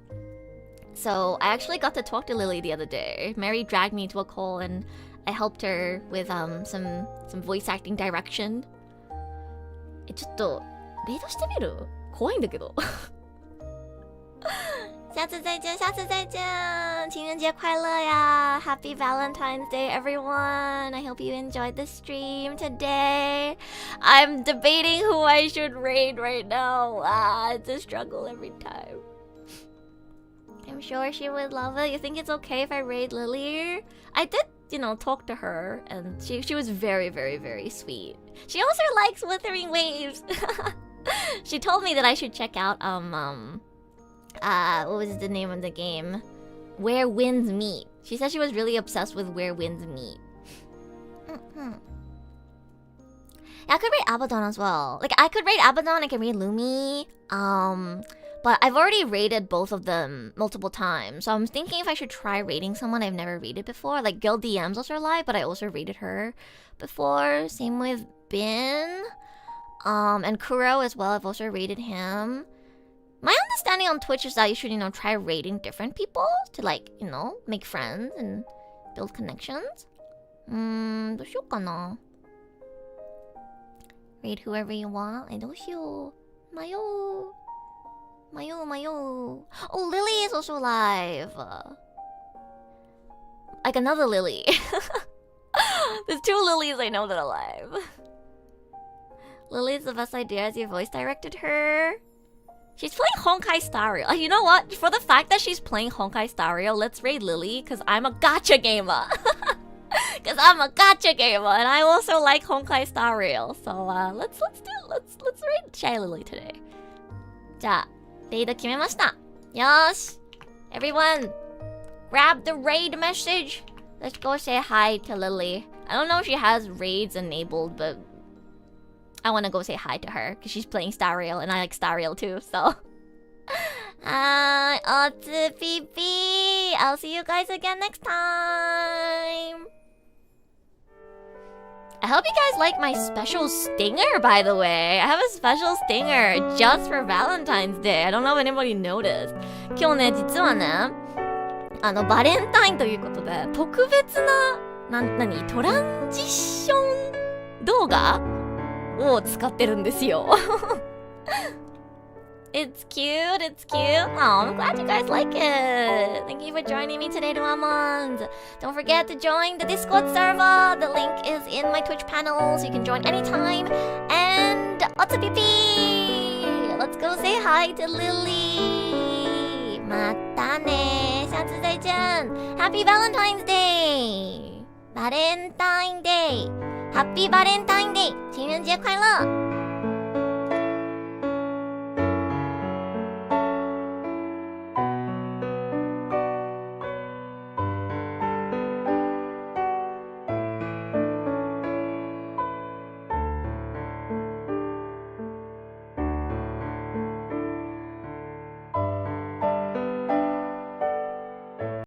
So I actually got to talk to Lily the other day. Mary dragged me to a call and I helped her with some voice acting direction. ちょっとレイドしてみる？怖いんだけど。下次再见，下次再见，情人节快乐呀 ！Happy Valentine's Day, everyone! I hope you enjoyed the stream today. I'm debating who I should raid right now. It's a struggle every time. I'm sure she would love it. You think it's okay if I raid Lily? I did, talk to her, and she was very, very, very sweet. She also likes Withering Waves. She told me that I should check out what was the name of the game? Where Winds Meet. She said she was really obsessed with Where Winds Meet. Yeah, I could rate Abaddon as well. Like, I could rate Abaddon, I can rate Lumi. But I've already rated both of them multiple times. So I'm thinking if I should try rating someone I've never rated before. Like, Gil DM's also live, but I also rated her before. Same with Bin. And Kuro as well, I've also rated him. My understanding on Twitch is that you should, try rating different people to, like, make friends and build connections. どうしようかな。Rate whoever you want. どうしよう。迷う。Oh, Lily is also live. Like another Lily. There's 2 Lilies I know that are alive. Lily's the best idea as you voice directed her. She's playing Honkai Star Rail. You know what? For the fact that she's playing Honkai Star Rail, let's raid Lily because I'm a gacha gamer. And I also like Honkai Star Rail. So let's raid Shy Lily today. じゃあ、レイド決めました。よし Everyone, grab the raid message. Let's go say hi to Lily. I don't know if she has raids enabled, but I want to go say hi to her because she's playing Star Rail and I like Star Rail too, so. Hi, Otsupipi. I'll see you guys again next time. I hope you guys like my special stinger, by the way. I have a special stinger just for Valentine's Day. I don't know if anybody noticed. 今日ね、実はね、バレンタインということで、特別な、トランジッション動画を使ってるんですよ。It's cute, it's cute. Oh, I'm glad you guys like it. Thank you for joining me today to Amand. Don't forget to join the Discord server. The link is in my Twitch panel, so you can join anytime. And Otsupipi! Let's go say hi to Lily. またね。下次再见。Happy Valentine's Day! Valentine Day! Happy Valentine Day! 情人节快乐！